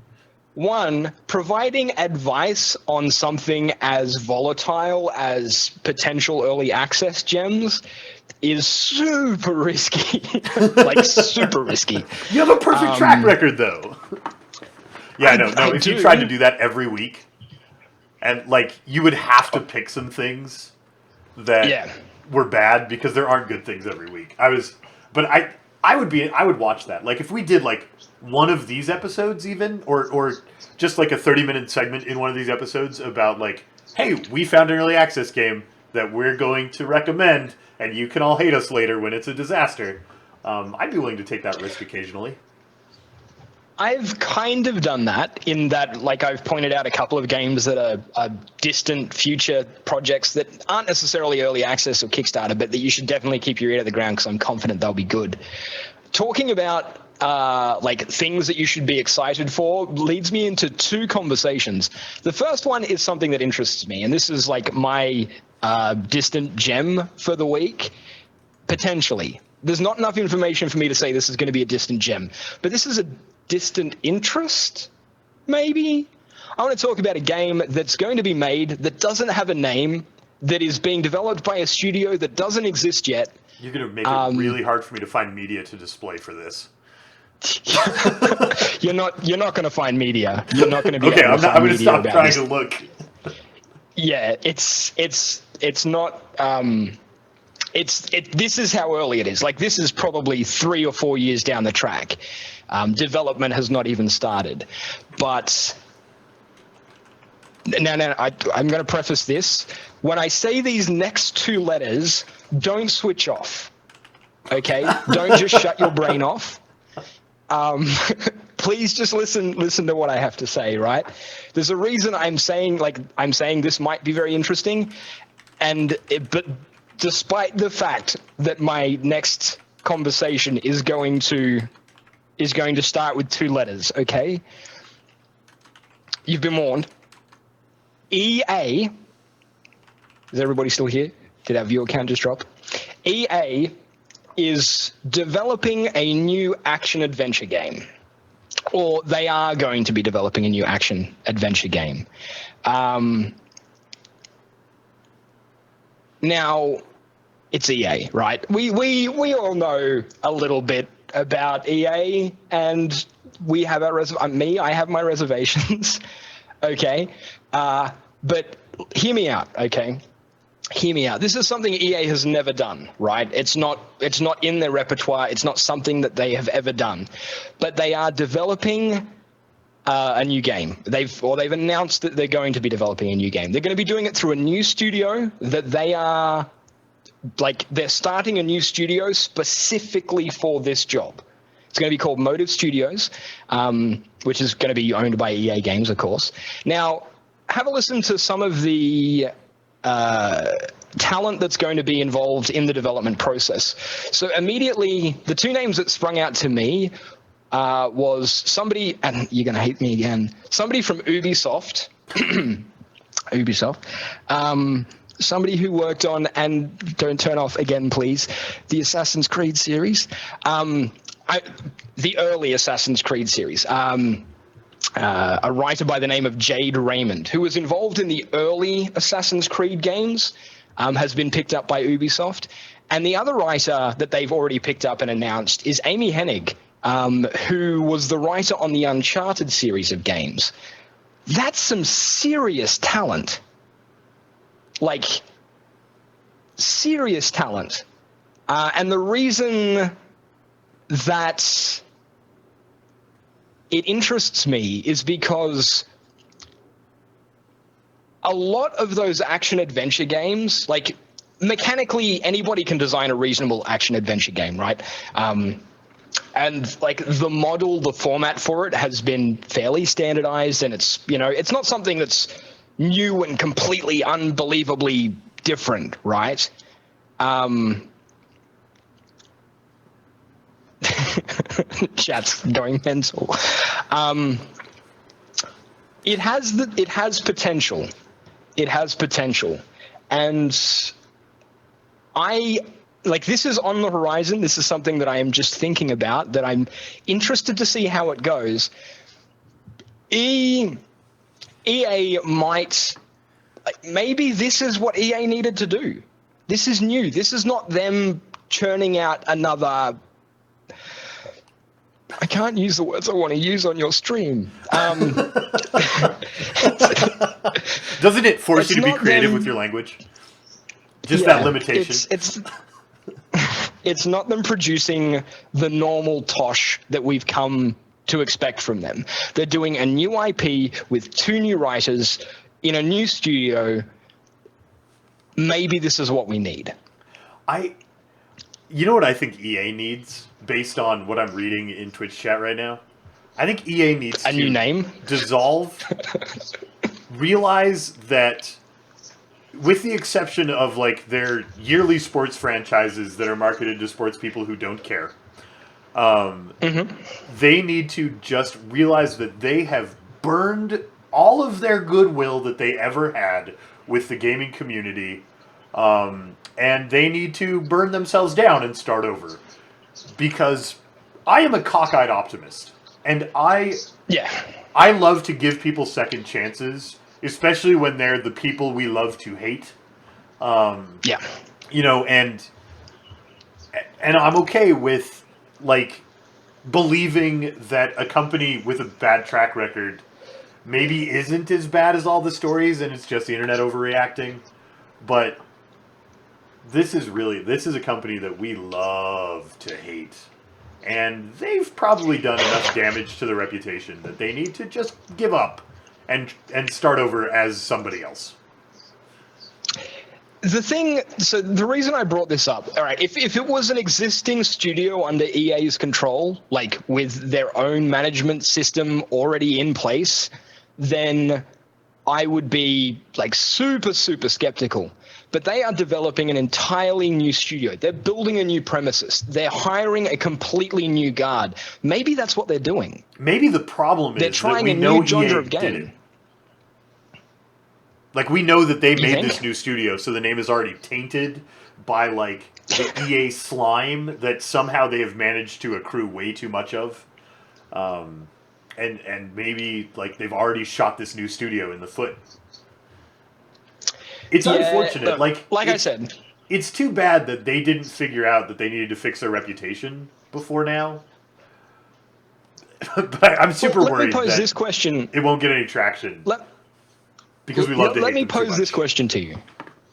1, providing advice on something as volatile as potential early access gems is super risky. Super risky. You have a perfect track record, though. Yeah, no. If you tried to do that every week, and you would have to pick some things that were bad, because there aren't good things every week. I would watch that. If we did one of these episodes even, or just a 30-minute segment in one of these episodes about hey, we found an early access game that we're going to recommend, and you can all hate us later when it's a disaster. I'd be willing to take that risk occasionally. I've kind of done that, in that I've pointed out a couple of games that are distant future projects that aren't necessarily early access or Kickstarter, but that you should definitely keep your ear to the ground, because I'm confident they'll be good. Talking about things that you should be excited for leads me into 2 conversations. The first one is something that interests me, and this is my distant gem for the week, potentially. There's not enough information for me to say this is going to be a distant gem, but this is a distant interest, maybe? I want to talk about a game that's going to be made that doesn't have a name, that is being developed by a studio that doesn't exist yet. You're going to make it really hard for me to find media to display for this. You're not going to find media. You're not going to be okay, able to find I'm going to stop trying this. to look. Yeah, it's not This is how early it is. Like, this is probably 3 or 4 years down the track. Development has not even started. But now, I'm going to preface this. When I say these next 2 letters, don't switch off. Okay? Don't just shut your brain off. Please just listen to what I have to say, right? There's a reason I'm saying this might be very interesting, but despite the fact that my next conversation is going to start with 2 letters, okay? You've been warned. EA, is everybody still here? Did our viewer count just drop? EA is developing a new action-adventure game. Or they are going to be developing a new action-adventure game. Now, it's EA, right? We all know a little bit about EA, and we have our I have my reservations, okay? But hear me out, okay? Hear me out. This is something EA has never done, right? It's not in their repertoire. It's not something that they have ever done. But they are developing a new game. They've announced that they're going to be developing a new game. They're going to be doing it through a new studio that they're starting a new studio specifically for this job. It's going to be called Motive Studios, which is going to be owned by EA Games, of course. Now, have a listen to some of the talent that's going to be involved in the development process. So immediately, the 2 names that sprung out to me was somebody, and you're going to hate me again, somebody from Ubisoft, somebody who worked on, and don't turn off again, please, the Assassin's Creed series, the early Assassin's Creed series. A writer by the name of Jade Raymond, who was involved in the early Assassin's Creed games, has been picked up by Ubisoft. And the other writer that they've already picked up and announced is Amy Hennig, who was the writer on the Uncharted series of games. That's some serious talent. Like, serious talent. And the reason that it interests me is because a lot of those action-adventure games, like, mechanically, anybody can design a reasonable action-adventure game, right? And, like, the model, the format for it has been fairly standardized, and it's, it's not something that's new and completely unbelievably different, right? Chat's going mental. It has potential. It has potential. And this is on the horizon. This is something that I am just thinking about, that I'm interested to see how it goes. EA might, maybe this is what EA needed to do. This is new. This is not them churning out another, I can't use the words I want to use on your stream. Doesn't it force you to be creative with your language? Just that limitation. It's not them producing the normal tosh that we've come to expect from them. They're doing a new IP with 2 new writers in a new studio. Maybe this is what we need. You know what I think EA needs, based on what I'm reading in Twitch chat right now? I think EA needs a new name. Dissolve, realize that, with the exception of like their yearly sports franchises that are marketed to sports people who don't care, they need to just realize that they have burned all of their goodwill that they ever had with the gaming community. And they need to burn themselves down and start over. Because I am a cockeyed optimist. And I love to give people second chances, especially when they're the people we love to hate. You know, and I'm okay with, like, believing that a company with a bad track record maybe isn't as bad as all the stories and it's just the internet overreacting. But this is a company that we love to hate. And they've probably done enough damage to their reputation that they need to just give up and start over as somebody else. So the reason I brought this up, all right, if it was an existing studio under EA's control, like with their own management system already in place, then I would be like super, super skeptical. But they are developing an entirely new studio. They're building a new premises. They're hiring a completely new guard. Maybe that's what they're doing. Maybe the problem is they're trying that we a know new genre EA of game. did it. Like, we know that they made think? this new studio, so the name is already tainted by, like, the EA slime that somehow they have managed to accrue way too much of. And maybe, like, they've already shot this new studio in the foot. It's unfortunate. Look, I said, it's too bad that they didn't figure out that they needed to fix their reputation before now. But I'm super worried let me pose that this question. it won't get any traction. Because we love to Let hate me them too pose this much. question to you.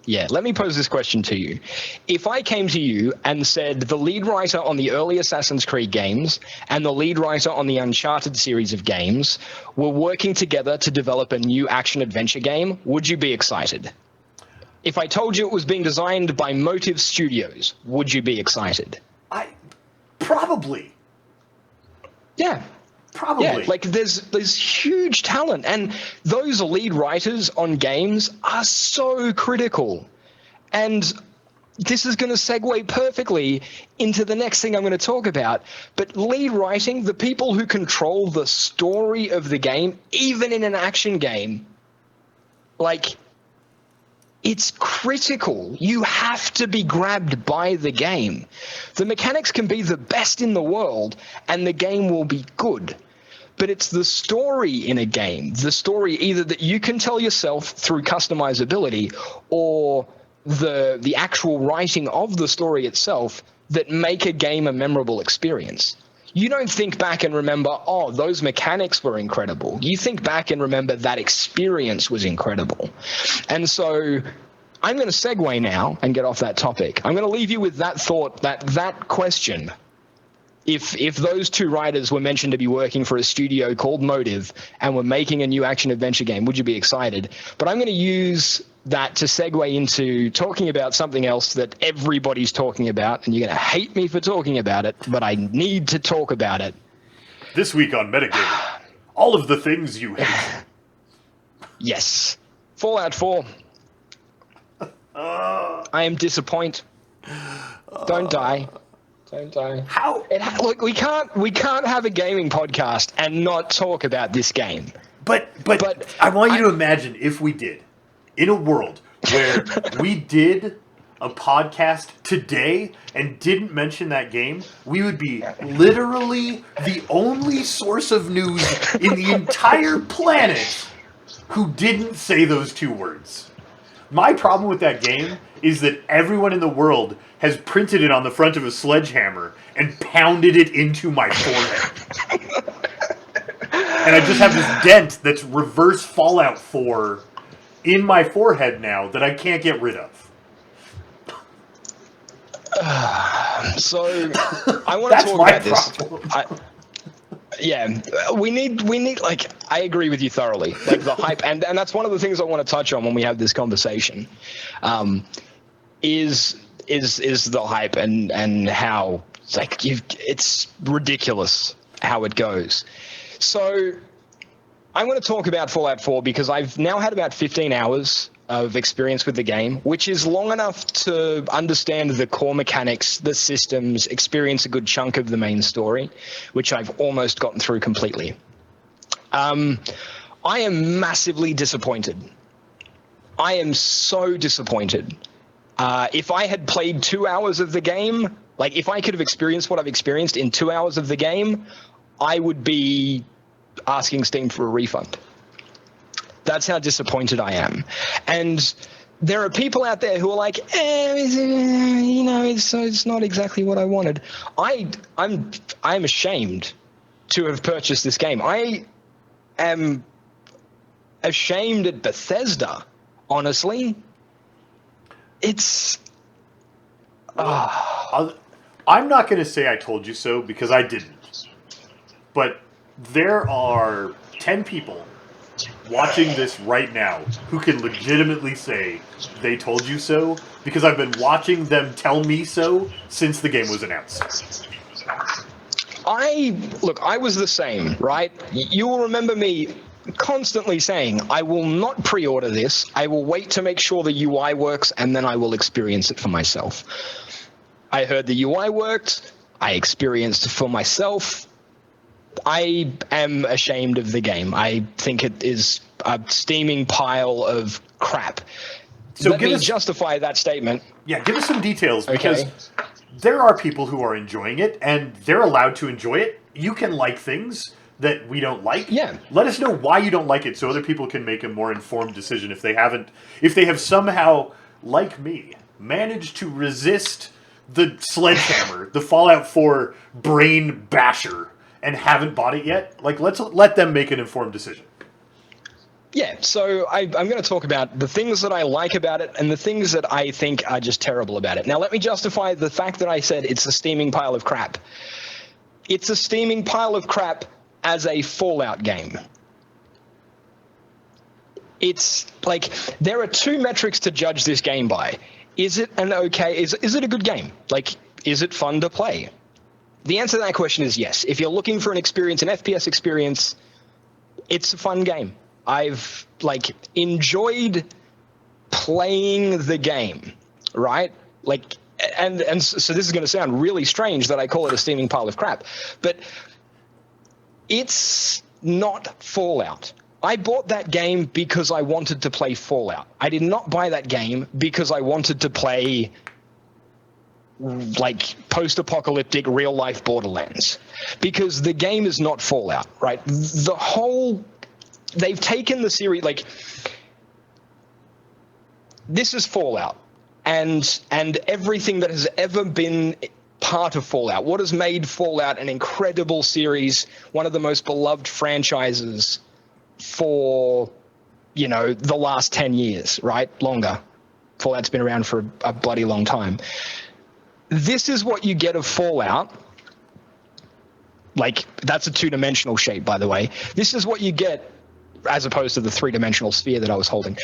Yeah, let me pose this question to you. If I came to you and said the lead writer on the early Assassin's Creed games and the lead writer on the Uncharted series of games were working together to develop a new action-adventure game, would you be excited? If I told you it was being designed by Motive Studios, would you be excited? Probably. Yeah. Probably. Yeah, like there's huge talent, and those lead writers on games are so critical. And this is going to segue perfectly into the next thing I'm going to talk about. But lead writing, the people who control the story of the game, even in an action game, like, it's critical. You have to be grabbed by the game. The mechanics can be the best in the world, and the game will be good. But it's the story in a game, the story either that you can tell yourself through customizability or the actual writing of the story itself that make a game a memorable experience. You don't think back and remember, oh, those mechanics were incredible. You think back and remember that experience was incredible. And so I'm going to segue now and get off that topic. I'm going to leave you with that thought, that question. If those two writers were mentioned to be working for a studio called Motive and were making a new action-adventure game, would you be excited? But I'm going to use that to segue into talking about something else that everybody's talking about, and you're going to hate me for talking about it, but I need to talk about it. This week on Metagame, all of the things you hate. Yes. Fallout 4. I am disappointed. Don't die. Don't die. How? Look, we can't have a gaming podcast and not talk about this game. But I want you to imagine if we did, in a world where we did a podcast today and didn't mention that game, we would be literally the only source of news in the entire planet who didn't say those two words. My problem with that game is that everyone in the world has printed it on the front of a sledgehammer and pounded it into my forehead. And I just have this dent that's reverse Fallout 4 in my forehead now that I can't get rid of. So I want to talk about this. Yeah, we need like, I agree with you thoroughly. Like the hype, and that's one of the things I want to touch on when we have this conversation, is the hype and how like it's ridiculous how it goes. So I want to talk about Fallout 4 because I've now had about 15 hours of experience with the game, which is long enough to understand the core mechanics, the systems, experience a good chunk of the main story, which I've almost gotten through completely. I am massively disappointed. I am so disappointed. If I had played 2 hours of the game, like if I could have experienced what I've experienced in 2 hours of the game, I would be asking Steam for a refund. That's how disappointed I am. And there are people out there who are like, it's not exactly what I wanted. I'm ashamed to have purchased this game. I am ashamed at Bethesda, honestly. It's I'm not going to say I told you so because I didn't. But there are 10 people watching this right now who can legitimately say they told you so because I've been watching them tell me so since the game was announced. I was the same, right? You will remember me constantly saying, I will not pre-order this. I will wait to make sure the UI works, and then I will experience it for myself. I heard the UI worked. I experienced it for myself. I am ashamed of the game. I think it is a steaming pile of crap. So let me justify that statement. Yeah, give us some details, because there are people who are enjoying it, and they're allowed to enjoy it. You can like things that we don't like. Yeah. Let us know why you don't like it so other people can make a more informed decision if they have somehow, like me, managed to resist the sledgehammer, the Fallout 4 brain basher, and haven't bought it yet. Like, let's let them make an informed decision. Yeah, so I'm going to talk about the things that I like about it and the things that I think are just terrible about it. Now, let me justify the fact that I said it's a steaming pile of crap. It's a steaming pile of crap as a Fallout game. It's like, there are two metrics to judge this game by. Is it is it a good game? Like, is it fun to play? The answer to that question is yes. If you're looking for an experience, an FPS experience, it's a fun game. I've enjoyed playing the game, right? And so this is going to sound really strange that I call it a steaming pile of crap, but it's not Fallout. I bought that game because I wanted to play Fallout. I did not buy that game because I wanted to play post-apocalyptic real-life Borderlands, because the game is not Fallout, right? They've taken the series, this is Fallout, and everything that has ever been part of Fallout. What has made Fallout an incredible series, one of the most beloved franchises for, the last 10 years, right? Longer. Fallout's been around for a bloody long time. This is what you get of Fallout. That's a two-dimensional shape, by the way. This is what you get, as opposed to the three-dimensional sphere that I was holding.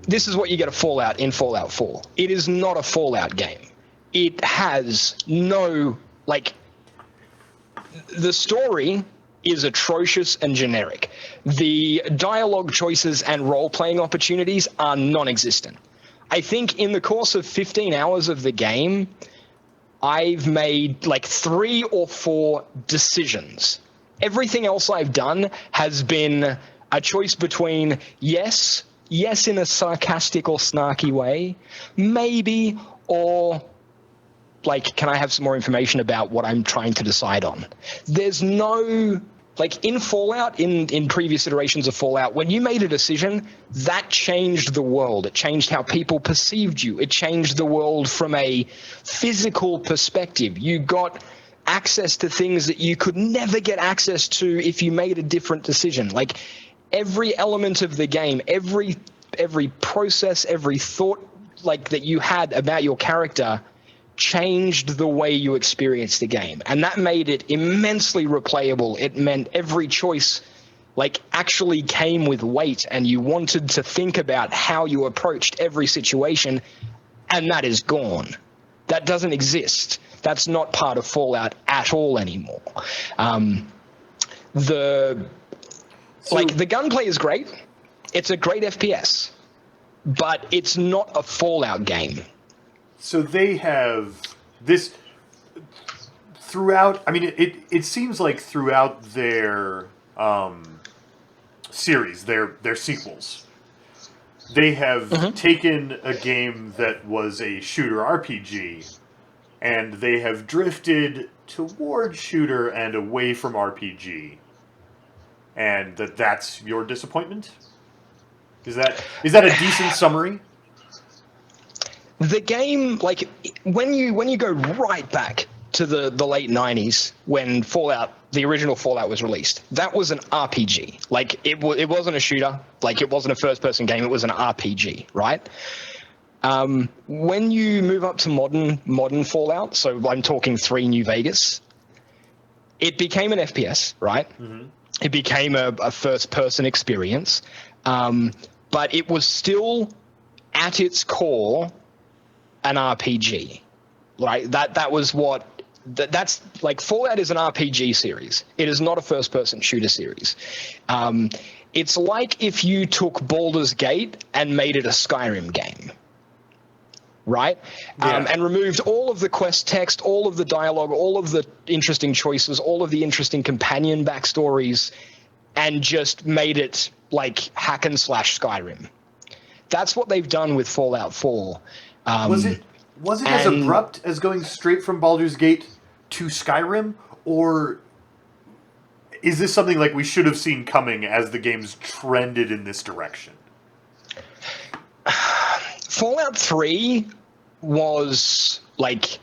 This is what you get of Fallout in Fallout 4. It is not a Fallout game. It has no, the story is atrocious and generic. The dialogue choices and role-playing opportunities are non-existent. I think in the course of 15 hours of the game, I've made 3 or 4 decisions. Everything else I've done has been a choice between yes in a sarcastic or snarky way, maybe, or can I have some more information about what I'm trying to decide on? There's no, in Fallout, in previous iterations of Fallout, when you made a decision, that changed the world. It changed how people perceived you. It changed the world from a physical perspective. You got access to things that you could never get access to if you made a different decision. Every element of the game, every process, every thought that you had about your character changed the way you experienced the game, and that made it immensely replayable. It meant every choice actually came with weight, and you wanted to think about how you approached every situation, and that is gone. That doesn't exist. That's not part of Fallout at all anymore. The gunplay is great. It's a great FPS, but it's not a Fallout game. So they have this throughout. I mean, it seems like throughout their series, their sequels, they have taken a game that was a shooter RPG, and they have drifted toward shooter and away from RPG. And that's your disappointment? Is that a decent summary? The game, when you go right back to the late 90s when the original Fallout was released, that was an RPG. It wasn't a shooter. It wasn't a first-person game. It was an RPG, right? When you move up to modern Fallout, so I'm talking 3 New Vegas, it became an FPS, right? Mm-hmm. It became a first-person experience, but it was still, at its core, an RPG. Right? That was what. That's like Fallout is an RPG series. It is not a first-person shooter series. It's like if you took Baldur's Gate and made it a Skyrim game. Right? Yeah. And removed all of the quest text, all of the dialogue, all of the interesting choices, all of the interesting companion backstories, and just made it like hack and slash Skyrim. That's what they've done with Fallout 4. Was it as abrupt as going straight from Baldur's Gate to Skyrim, or is this something like we should have seen coming as the game's trended in this direction? Fallout 3 was like,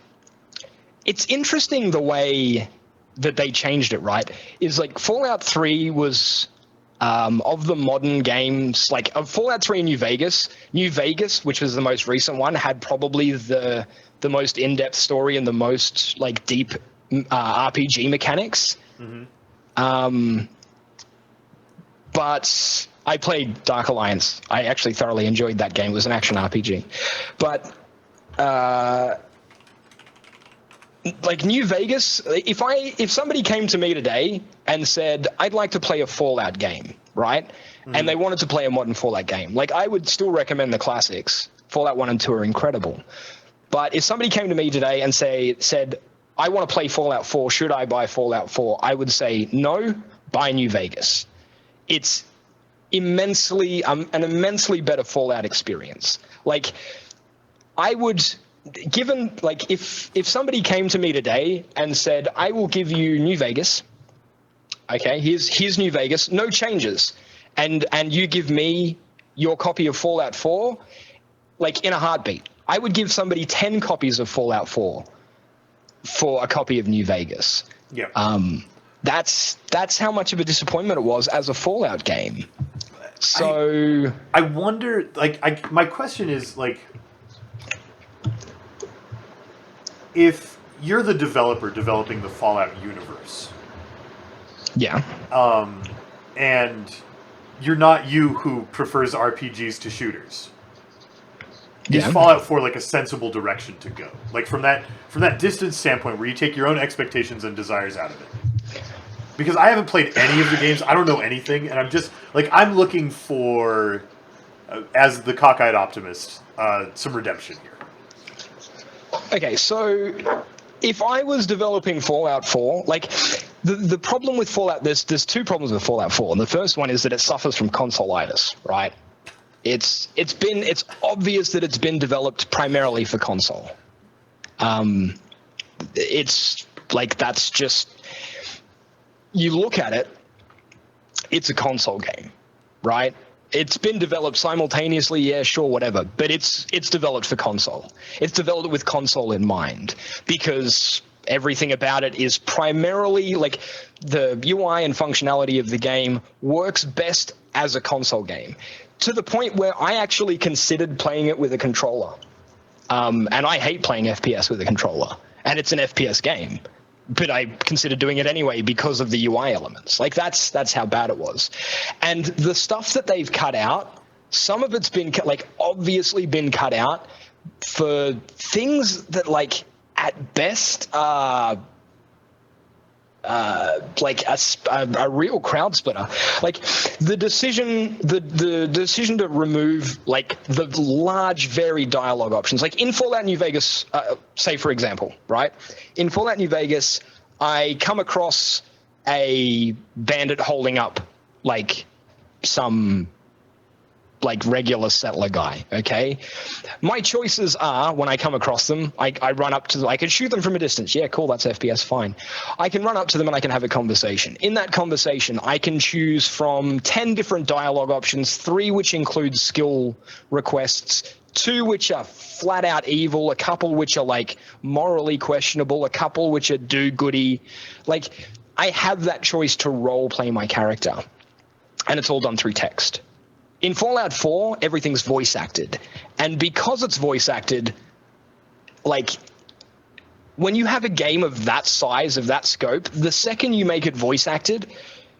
it's interesting the way that they changed it, right? Is like Fallout 3 was of the modern games, like of Fallout 3 and New Vegas, which was the most recent one, had probably the most in-depth story and the most like deep RPG mechanics. Mm-hmm. But I played Dark Alliance. I actually thoroughly enjoyed that game. It was an action RPG. But like New Vegas, if somebody came to me today and said, I'd like to play a Fallout game, right? Mm-hmm. And they wanted to play a modern Fallout game, like I would still recommend the classics. Fallout 1 and 2 are incredible. But if somebody came to me today and said, I want to play Fallout 4, should I buy Fallout 4? I would say, no, buy New Vegas. It's immensely an immensely better Fallout experience. Like, I would, given, like, if somebody came to me today and said, I will give you New Vegas, okay, here's New Vegas, no changes, and you give me your copy of Fallout 4, like, in a heartbeat. I would give somebody 10 copies of Fallout 4 for a copy of New Vegas. Yeah. That's how much of a disappointment it was as a Fallout game. So I wonder, like, my question is, like, if you're the developer developing the Fallout universe, yeah, and you're not you who prefers RPGs to shooters, is Fallout 4 like a sensible direction to go? Like from that distance standpoint, where you take your own expectations and desires out of it. Because I haven't played any of the games, I don't know anything, and I'm just like I'm looking for, as the cockeyed optimist, some redemption here. Okay, so if I was developing Fallout 4, like the problem with Fallout, there's 2 problems with Fallout 4, and the first one is that it suffers from console-itis, right? It's obvious that it's been developed primarily for console. It's like that's just, you look at it, it's a console game, right? It's been developed simultaneously, yeah, sure, whatever, but it's developed for console. It's developed with console in mind because everything about it is primarily, like, the UI and functionality of the game works best as a console game, to the point where I actually considered playing it with a controller. And I hate playing FPS with a controller, and it's an FPS game. But I considered doing it anyway because of the UI elements. Like, that's how bad it was. And the stuff that they've cut out, some of it's been, like, obviously been cut out for things that, like, at best are like a real crowd splitter. Like the decision to remove, like, the large varied dialogue options, like in Fallout New Vegas, say for example, right? In Fallout New Vegas, I come across a bandit holding up, like, some, like, regular settler guy, okay? My choices are, when I come across them, I run up to them. I can shoot them from a distance. Yeah, cool, that's FPS, fine. I can run up to them and I can have a conversation. In that conversation, I can choose from 10 different dialogue options, 3 which include skill requests, 2 which are flat out evil, a couple which are, like, morally questionable, a couple which are do-goody. Like, I have that choice to role play my character, and it's all done through text. in Fallout 4, everything's voice acted. And because it's voice acted, like, when you have a game of that size, of that scope, the second you make it voice acted,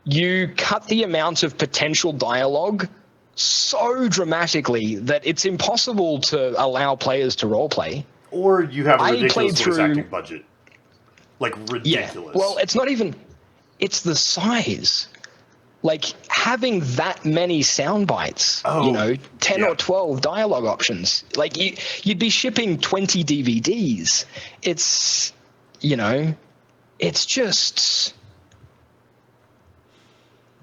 you cut the amount of potential dialogue so dramatically that it's impossible to allow players to roleplay. Or you have a I ridiculous played voice through- acting budget. Like, ridiculous. Yeah. Well, it's not even... It's the size. Like, having that many sound bites, 10 or 12 dialogue options. Like, you'd be shipping 20 DVDs. It's, it's just...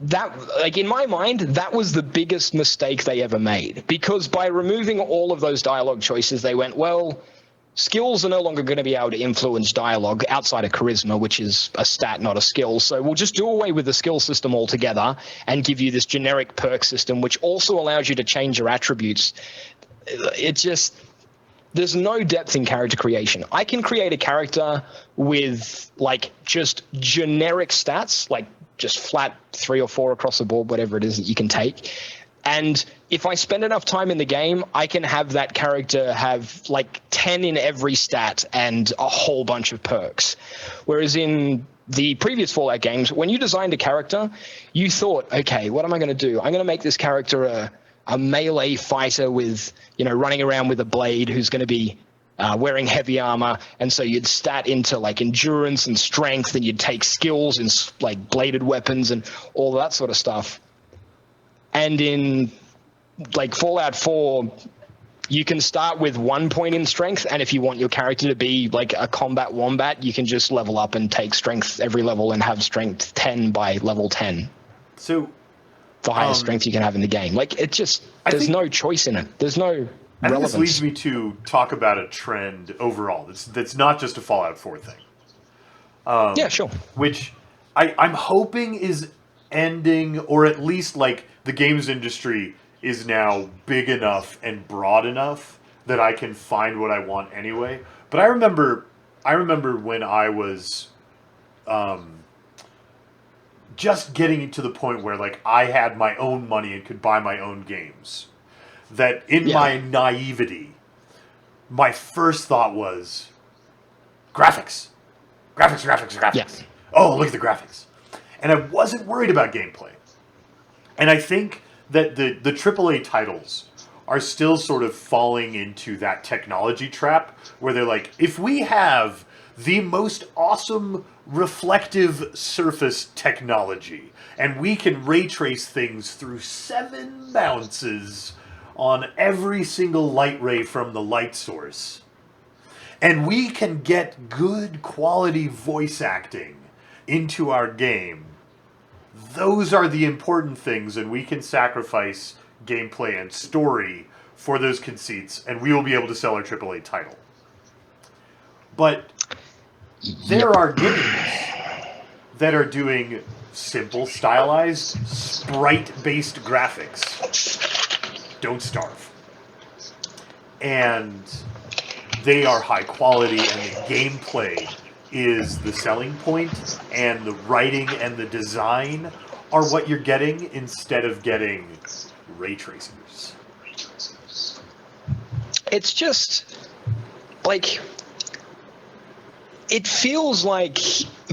That, like, in my mind, that was the biggest mistake they ever made. Because by removing all of those dialogue choices, they went, well, skills are no longer going to be able to influence dialogue outside of charisma, which is a stat, not a skill. So we'll just do away with the skill system altogether and give you this generic perk system, which also allows you to change your attributes. It just... There's no depth in character creation. I can create a character with, like, just generic stats, like just flat 3 or 4 across the board, whatever it is that you can take. And if I spend enough time in the game, I can have that character have like 10 in every stat and a whole bunch of perks. Whereas in the previous Fallout games, when you designed a character, you thought, okay, what am I going to do? I'm going to make this character a melee fighter with, running around with a blade who's going to be wearing heavy armor. And so you'd stat into like endurance and strength, and you'd take skills in like bladed weapons and all that sort of stuff. And in like Fallout 4, you can start with 1 point in strength, and if you want your character to be like a combat wombat, you can just level up and take strength every level and have strength 10 by level 10. So the highest strength you can have in the game. Like, it just, there's no choice in it. There's no relevance. I think this leads me to talk about a trend overall that's not just a Fallout 4 thing. Yeah, sure. Which I'm hoping is ending, or at least like the games industry is now big enough and broad enough that I can find what I want anyway. But I remember when I was just getting to the point where like I had my own money and could buy my own games, that in my naivety, my first thought was graphics. Yeah. Oh, look at the graphics. And I wasn't worried about gameplay. And I think that the AAA titles are still sort of falling into that technology trap where they're like, if we have the most awesome reflective surface technology and we can ray trace things through 7 bounces on every single light ray from the light source, and we can get good quality voice acting into our game, those are the important things, and we can sacrifice gameplay and story for those conceits, and we will be able to sell our AAA title. But there are games that are doing simple, stylized, sprite-based graphics. Don't starve. And they are high quality, and the gameplay is the selling point, and the writing and the design are what you're getting instead of getting ray tracers. It's just like, it feels like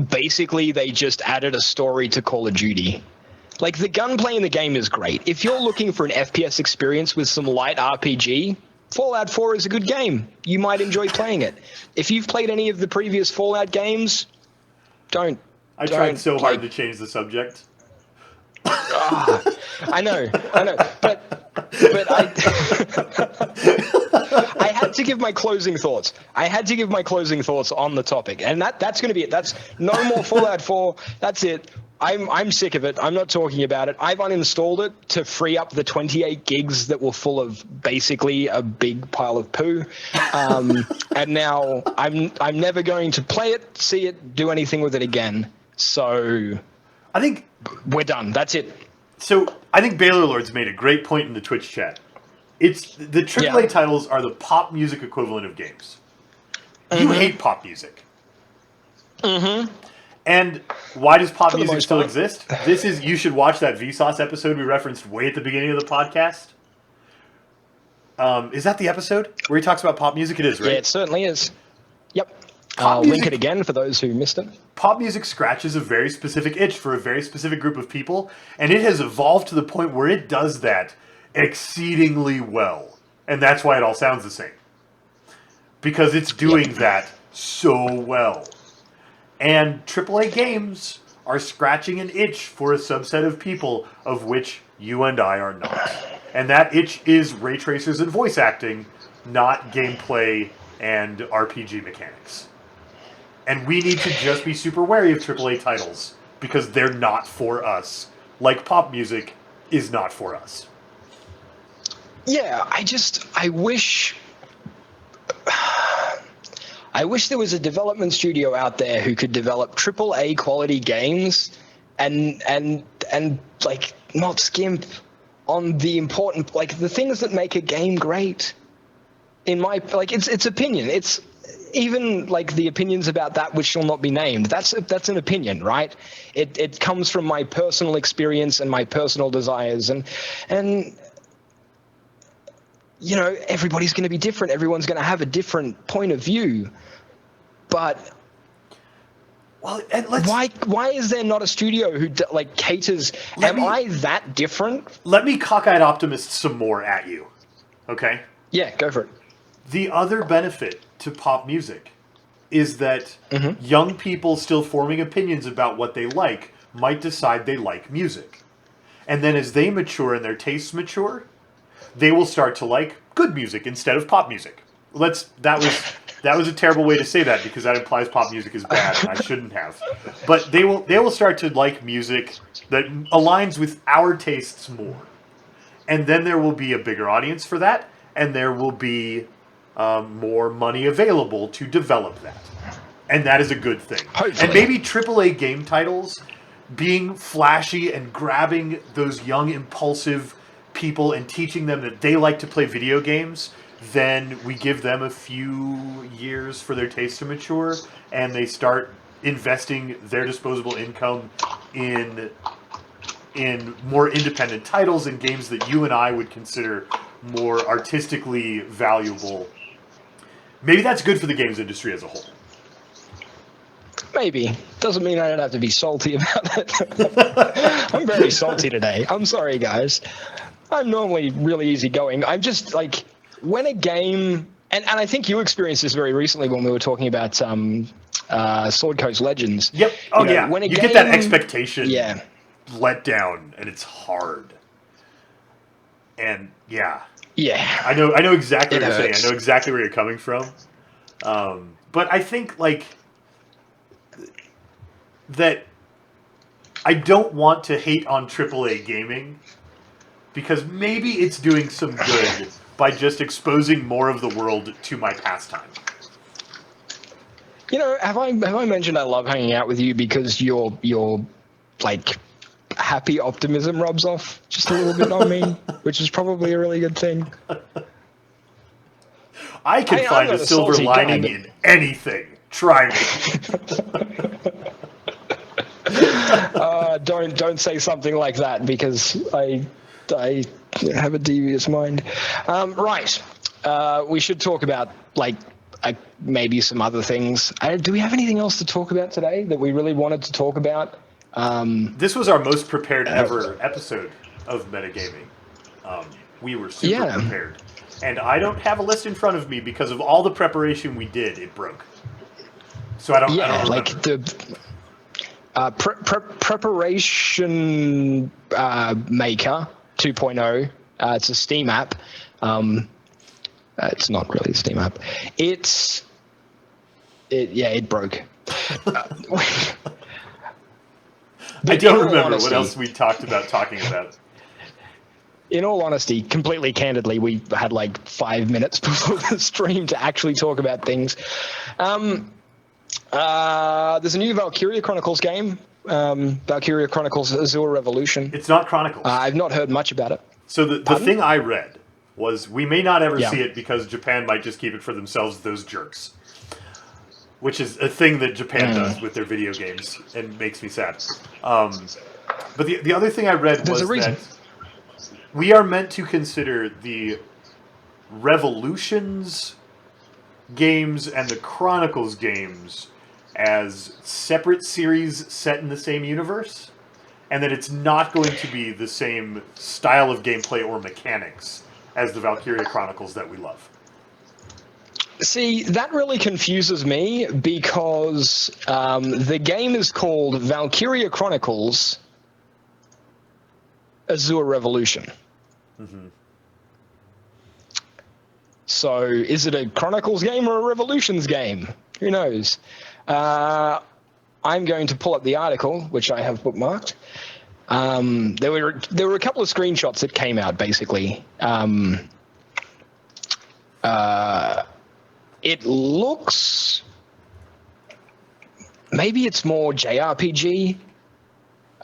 basically they just added a story to Call of Duty. Like, the gunplay in the game is great. If you're looking for an FPS experience with some light RPG, Fallout 4 is a good game. You might enjoy playing it. If you've played any of the previous Fallout games, don't. I tried so hard to change the subject. I know, but I had to give my closing thoughts. I had to give my closing thoughts on the topic, and that's going to be it. That's no more Fallout 4. That's it. I'm sick of it. I'm not talking about it. I've uninstalled it to free up the 28 gigs that were full of basically a big pile of poo. And now I'm never going to play it, see it, do anything with it again. So I think we're done. That's it. So I think Baylor Lords made a great point in the Twitch chat. It's the AAA titles are the pop music equivalent of games. You hate pop music. Mm-hmm. And why does pop For the music most still part. exist? You should watch that Vsauce episode we referenced way at the beginning of the podcast. Is that the episode where he talks about pop music? It is, right? Yeah, it certainly is. Yep. Pop I'll link music- it again for those who missed it. Pop music scratches a very specific itch for a very specific group of people, and it has evolved to the point where it does that exceedingly well. And that's why it all sounds the same. Because it's doing that so well. And AAA games are scratching an itch for a subset of people, of which you and I are not. And that itch is ray tracers and voice acting, not gameplay and RPG mechanics. And we need to just be super wary of AAA titles, because they're not for us. Like pop music is not for us. Yeah, I wish there was a development studio out there who could develop AAA quality games and like not skimp on the important, like the things that make a game great. In my, like, it's opinion. It's even like the opinions about that which shall not be named. That's an opinion, right? It comes from my personal experience and my personal desires, and you know, everybody's going to be different. Everyone's going to have a different point of view. But Well, and let's, why is there not a studio who like caters? I that different? let me cockeyed optimist some more at you. Okay? Yeah, go for it. The other benefit to pop music is that young people still forming opinions about what they like might decide they like music. And then as they mature and their tastes mature, they will start to like good music instead of pop music. That was a terrible way to say that, because that implies pop music is bad and I shouldn't have. But they will start to like music that aligns with our tastes more. And then there will be a bigger audience for that, and there will be more money available to develop that. And that is a good thing. Hopefully. And maybe AAA game titles being flashy and grabbing those young, impulsive people and teaching them that they like to play video games, then we give them a few years for their taste to mature, and they start investing their disposable income in more independent titles and games that you and I would consider more artistically valuable. Maybe that's good for the games industry as a whole. Maybe. Doesn't mean I don't have to be salty about it. I'm very salty today. I'm sorry, guys. I'm normally really easygoing. I'm just like, when a game, and I think you experienced this very recently when we were talking about Sword Coast Legends. Yep. Oh, yeah. When you get that expectation yeah. let down, and it's hard. And yeah. Yeah. I know exactly what you're saying. hurts. I know exactly where you're coming from. But I think, like, that I don't want to hate on AAA gaming, because maybe it's doing some good by just exposing more of the world to my pastime. You know, have I mentioned I love hanging out with you because your like happy optimism rubs off just a little bit on me, which is probably a really good thing. I can find I'm a not silver salty guy, lining but- in anything. Try me. Don't say something like that, because I have a devious mind. Right. We should talk about like maybe some other things. Do we have anything else to talk about today that we really wanted to talk about? This was our most prepared ever episode of Metagaming. We were super prepared. And I don't have a list in front of me because of all the preparation we did. It broke. So I don't remember. Like the preparation maker 2.0. It's a Steam app. It's not really a Steam app. It broke. I don't remember what else we talked about talking about. In all honesty, completely candidly, we had like 5 minutes before the stream to actually talk about things. There's a new Valkyria Chronicles game, Valkyria Chronicles Azure Revolution. It's not Chronicles. I've not heard much about it. So the thing I read was we may not ever Yeah. see it because Japan might just keep it for themselves, those jerks. which is a thing that Japan does with their video games and makes me sad. But the other thing I read was that we are meant to consider the Revolutions games and the Chronicles games as separate series set in the same universe, and that it's not going to be the same style of gameplay or mechanics as the Valkyria Chronicles that we love. See, that really confuses me because the game is called Valkyria Chronicles Azure Revolution. Mm-hmm. So, is it a Chronicles game or a Revolutions game? Who knows? I'm going to pull up the article, which I have bookmarked. There were a couple of screenshots that came out, basically. It looks... Maybe it's more JRPG.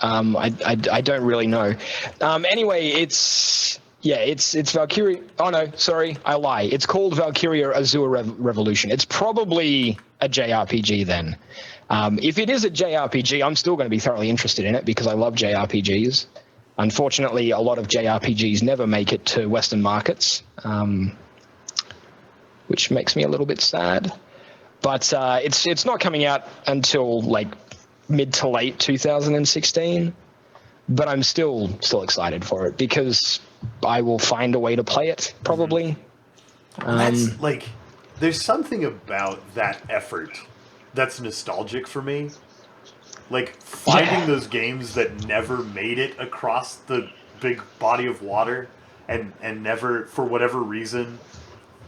I don't really know. Anyway, it's Valkyria. Oh no, sorry, I lie. It's called Valkyria Azure Revolution. It's probably a JRPG then. If it is a JRPG, I'm still going to be thoroughly interested in it because I love JRPGs. Unfortunately, a lot of JRPGs never make it to Western markets, which makes me a little bit sad. But it's not coming out until like mid to late 2016. But I'm still excited for it because I will find a way to play it probably. That's like, there's something about that effort that's nostalgic for me. Like finding those games that never made it across the big body of water and never, for whatever reason,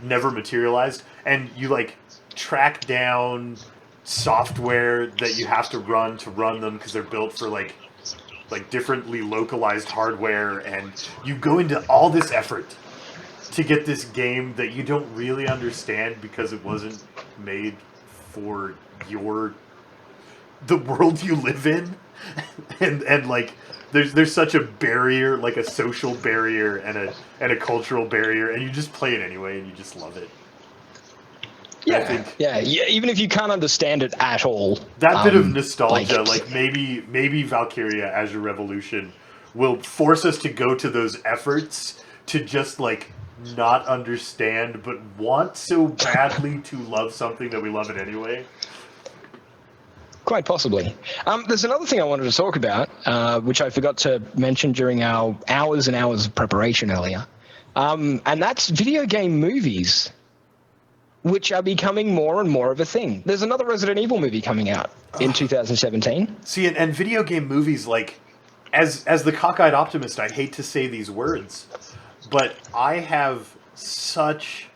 never materialized. And you like track down software that you have to run them because they're built for like differently localized hardware, and you go into all this effort to get this game that you don't really understand because it wasn't made for the world you live in. and like there's such a barrier, like a social barrier and a cultural barrier, and you just play it anyway and you just love it. Yeah, even if you can't understand it at all. That bit of nostalgia, like maybe Valkyria Azure Revolution will force us to go to those efforts to just like not understand, but want so badly to love something that we love it anyway. Quite possibly. There's another thing I wanted to talk about, which I forgot to mention during our hours and hours of preparation earlier, and that's video game movies, which are becoming more and more of a thing. There's another Resident Evil movie coming out in 2017. See, and video game movies, like, as the cockeyed optimist, I hate to say these words, but I have such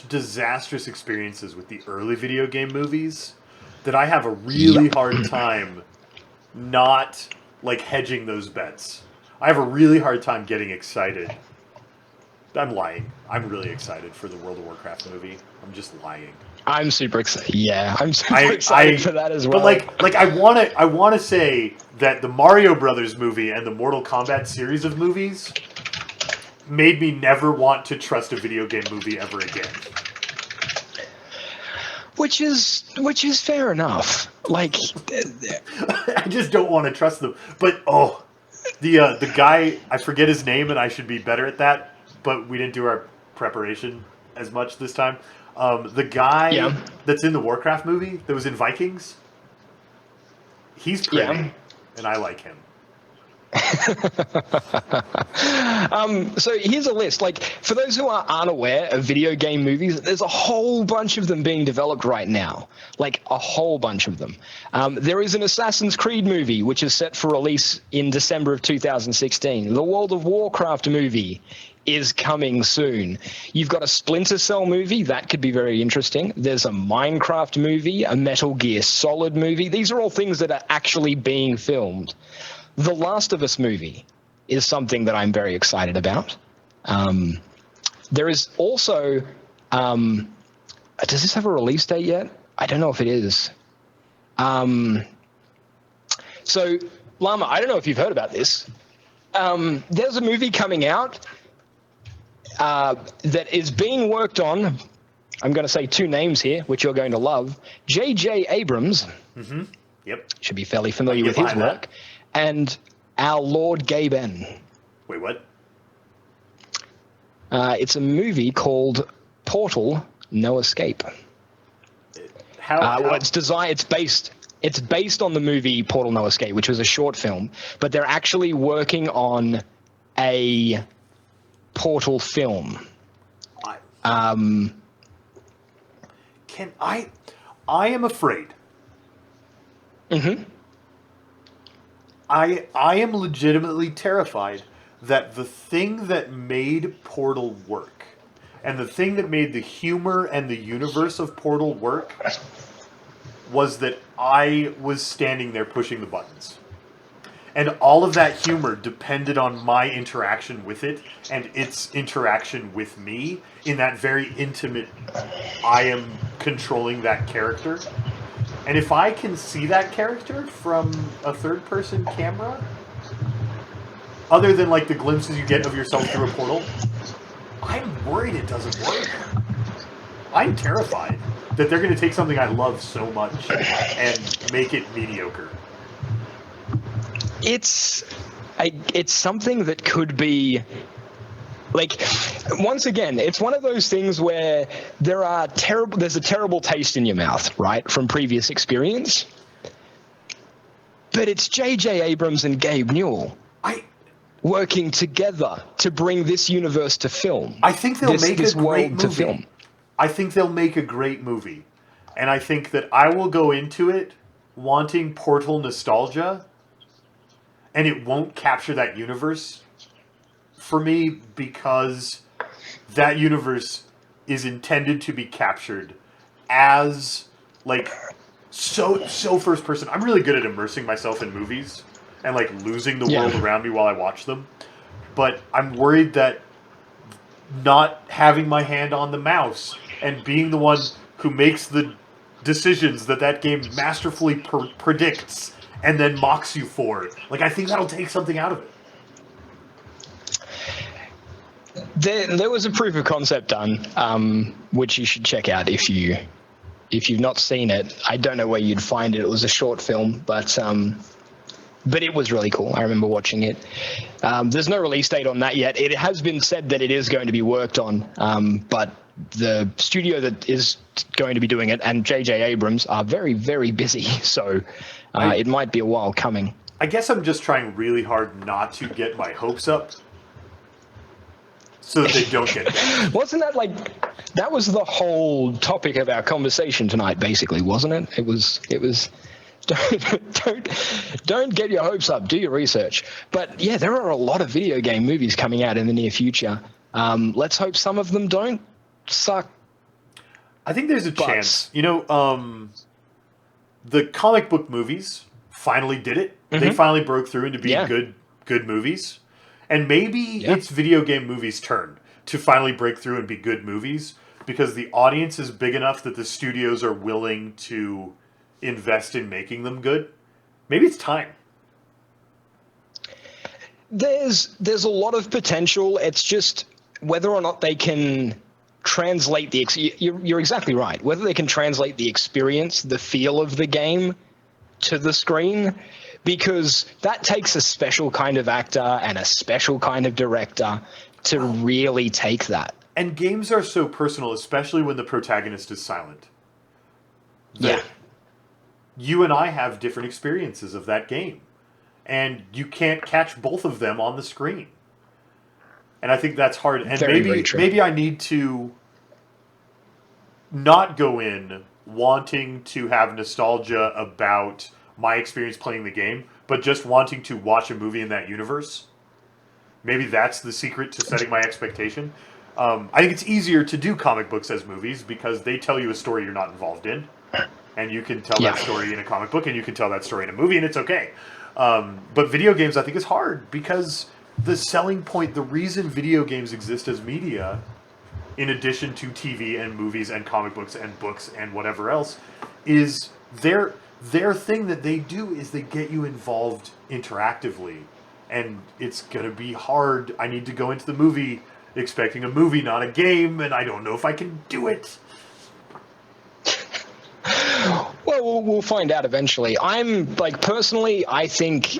disastrous experiences with the early video game movies that I have a really hard time not, like, hedging those bets. I have a really hard time getting excited. I'm lying. I'm really excited for the World of Warcraft movie. I'm just lying. I'm super excited. Yeah, I'm super excited for that as well. But I want to say that the Mario Brothers movie and the Mortal Kombat series of movies made me never want to trust a video game movie ever again. Which is fair enough. Like, I just don't want to trust them. But the guy, I forget his name, and I should be better at that. But we didn't do our preparation as much this time. The guy that's in the Warcraft movie that was in Vikings, he's pretty, and I like him. So here's a list. Like, for those who are unaware of video game movies, there's a whole bunch of them being developed right now. Like, a whole bunch of them. There is an Assassin's Creed movie, which is set for release in December of 2016. The World of Warcraft movie is coming soon. You've got a Splinter Cell movie. That could be very interesting. There's a Minecraft movie, a Metal Gear Solid movie. These are all things that are actually being filmed. The Last of Us movie is something that I'm very excited about. There is also... does this have a release date yet? I don't know if it is. So, Llama, I don't know if you've heard about this. There's a movie coming out that is being worked on I'm going to say two names here, which you're going to love. J.J. Abrams. Mm-hmm. Yep. Should be fairly familiar get with his behind work. that. And our Lord Gaben. Wait, what? It's a movie called Portal: No Escape. Well, it's based on the movie Portal: No Escape, which was a short film, but they're actually working on a Portal film. I am afraid. Mm-hmm. I am legitimately terrified that the thing that made Portal work, and the thing that made the humor and the universe of Portal work, was that I was standing there pushing the buttons. And all of that humor depended on my interaction with it and its interaction with me in that very intimate, I am controlling that character. And if I can see that character from a third-person camera, other than like the glimpses you get of yourself through a portal, I'm worried it doesn't work. I'm terrified that they're going to take something I love so much and make it mediocre. It's something that could be, like, once again, it's one of those things where there's a terrible taste in your mouth, right, from previous experience. But it's J.J. Abrams and Gabe Newell working together to bring this universe to film. I think they'll make a great movie. To film. I think they'll make a great movie. And I think that I will go into it wanting Portal nostalgia, and it won't capture that universe for me because that universe is intended to be captured as, like, so first person. I'm really good at immersing myself in movies and, like, losing the world around me while I watch them. But I'm worried that not having my hand on the mouse and being the one who makes the decisions that game masterfully predicts and then mocks you for it. Like, I think that'll take something out of it. There was a proof of concept done, which you should check out if you've not seen it. I don't know where you'd find it. It was a short film, but it was really cool. I remember watching it. There's no release date on that yet. It has been said that it is going to be worked on, but the studio that is going to be doing it and J.J. Abrams are very, very busy, so it might be a while coming. I guess I'm just trying really hard not to get my hopes up so that they don't get there. Wasn't that was the whole topic of our conversation tonight, basically, wasn't it? It was don't get your hopes up, do your research. But yeah, there are a lot of video game movies coming out in the near future. Let's hope some of them don't suck. I think there's a chance. You know, the comic book movies finally did it. Mm-hmm. They finally broke through into being good movies. And maybe it's video game movies' turn to finally break through and be good movies because the audience is big enough that the studios are willing to invest in making them good. Maybe it's time. There's a lot of potential. It's just whether or not they can translate you're exactly right. Whether they can translate the experience, the feel of the game to the screen, because that takes a special kind of actor and a special kind of director to really take that. And games are so personal, especially when the protagonist is silent. You and I have different experiences of that game. And you can't catch both of them on the screen. And I think that's hard. And maybe I need to not go in wanting to have nostalgia about my experience playing the game, but just wanting to watch a movie in that universe. Maybe that's the secret to setting my expectation. I think it's easier to do comic books as movies because they tell you a story you're not involved in. And you can tell that story in a comic book, and you can tell that story in a movie, and it's okay. But video games, I think, is hard because the selling point, the reason video games exist as media, in addition to TV and movies and comic books and whatever else, is their thing that they do is they get you involved interactively. And it's going to be hard. I need to go into the movie expecting a movie, not a game, and I don't know if I can do it. we'll find out eventually. I'm like personally, I think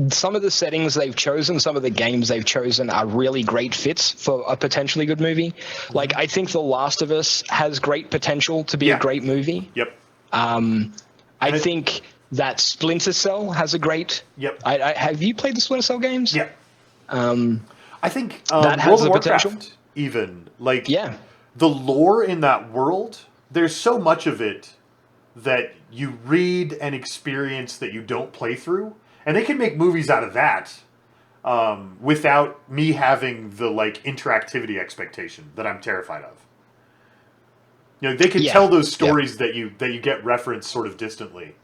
some of the settings they've chosen, some of the games they've chosen are really great fits for a potentially good movie. Like I think The Last of Us has great potential to be a great movie. Yep. I think that Splinter Cell has a great. Yep. Have you played the Splinter Cell games? Yeah. I think that has World of the Warcraft, potential. even like Yeah. the lore in that world. There's so much of it that you read and experience that you don't play through, and they can make movies out of that without me having the like interactivity expectation that I'm terrified of. You know, they can tell those stories that you get referenced sort of distantly,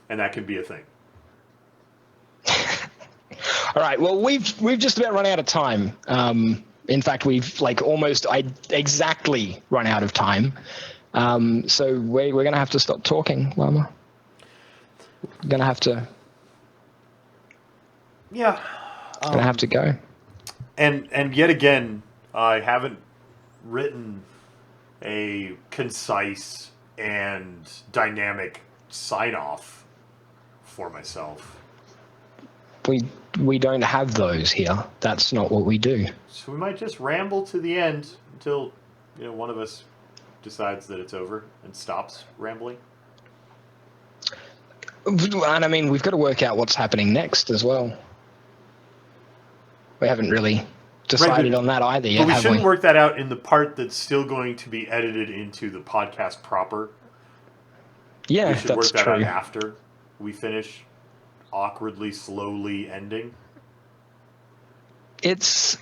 and that can be a thing. All right. Well, we've just about run out of time. In fact, we've like almost exactly run out of time. So we're going to have to stop talking, Llama. We're going to have to. Yeah. Going to have to go. And yet again, I haven't written a concise and dynamic sign-off for myself. We don't have those here. That's not what we do. So we might just ramble to the end until one of us decides that it's over and stops rambling. And I mean, we've got to work out what's happening next as well. We haven't really decided on that either yet, but we have shouldn't work that out in the part that's still going to be edited into the podcast proper. Yeah, we should that's work that true. out after we finish awkwardly, slowly ending. It's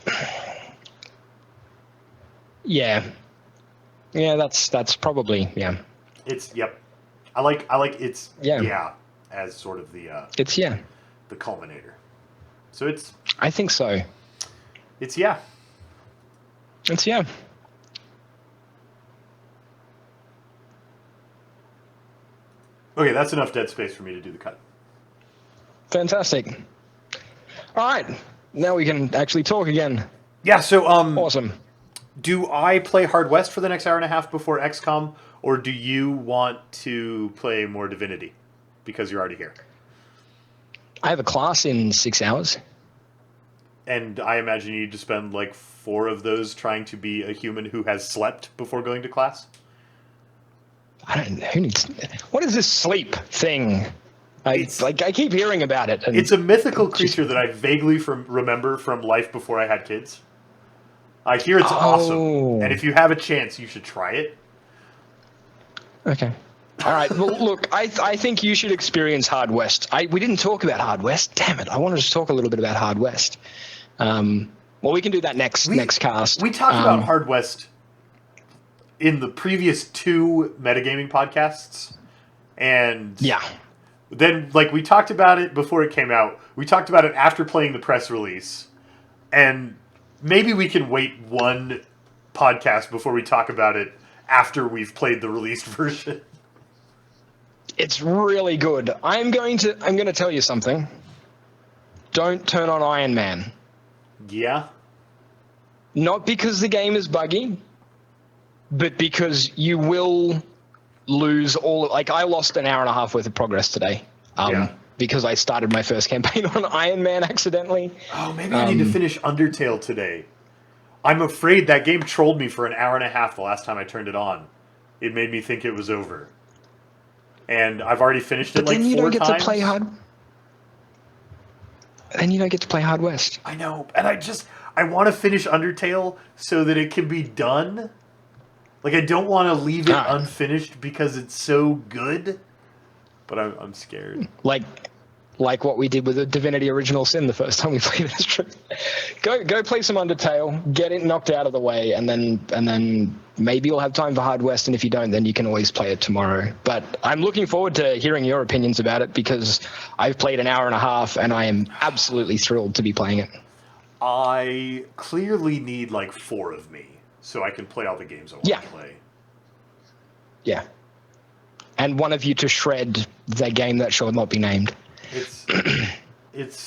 yeah, that's probably It's I like it's as sort of the it's the culminator. So it's I think so. It's It's yeah. Okay, that's enough dead space for me to do the cut. Fantastic. All right, now we can actually talk again. Yeah, so awesome. Do I play Hard West for the next hour and a half before XCOM, or do you want to play more Divinity because you're already here? I have a class in 6 hours. And I imagine you need to spend like 4 of those trying to be a human who has slept before going to class? I don't know. Who needs... What is this sleep thing? I keep hearing about it. It's a mythical creature that I vaguely remember from life before I had kids. I hear it's awesome. And if you have a chance, you should try it. Okay. All right. Well, look, I think you should experience Hard West. We didn't talk about Hard West. Damn it. I wanted to talk a little bit about Hard West. Well, we can do that next cast. We talked about Hard West in the previous 2 metagaming podcasts. And then we talked about it before it came out. We talked about it after playing the press release. And maybe we can wait 1 podcast before we talk about it after we've played the released version. It's really good. I'm going to tell you something. Don't turn on Iron Man. Yeah? Not because the game is buggy, but because you will lose all... Like, I lost an hour and a half worth of progress today. Because I started my first campaign on Iron Man accidentally. Oh, maybe I need to finish Undertale today. I'm afraid that game trolled me for an hour and a half the last time I turned it on. It made me think it was over. And I've already finished it 4 times. Then you don't get to play Hard... Then you don't get to play Hard West. I know. And I want to finish Undertale so that it can be done. Like, I don't want to leave it unfinished because it's so good. But I'm scared. Like what we did with the Divinity Original Sin the first time we played it. That's true. Go play some Undertale, get it knocked out of the way, and then maybe you'll have time for Hard West. And if you don't, then you can always play it tomorrow. But I'm looking forward to hearing your opinions about it because I've played an hour and a half, and I am absolutely thrilled to be playing it. I clearly need 4 of me so I can play all the games I want to play. Yeah. And one of you to shred the game that shall not be named. It's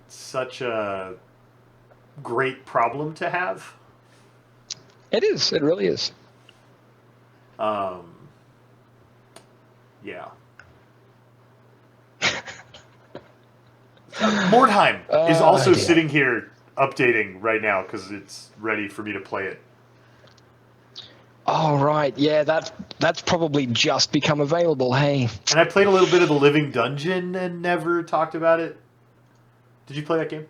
such a great problem to have. It is. It really is. Yeah. Mordheim is also dear. sitting here updating right now because it's ready for me to play it. Oh, right. Yeah, that's probably just become available, hey. And I played a little bit of the Living Dungeon and never talked about it. Did you play that game?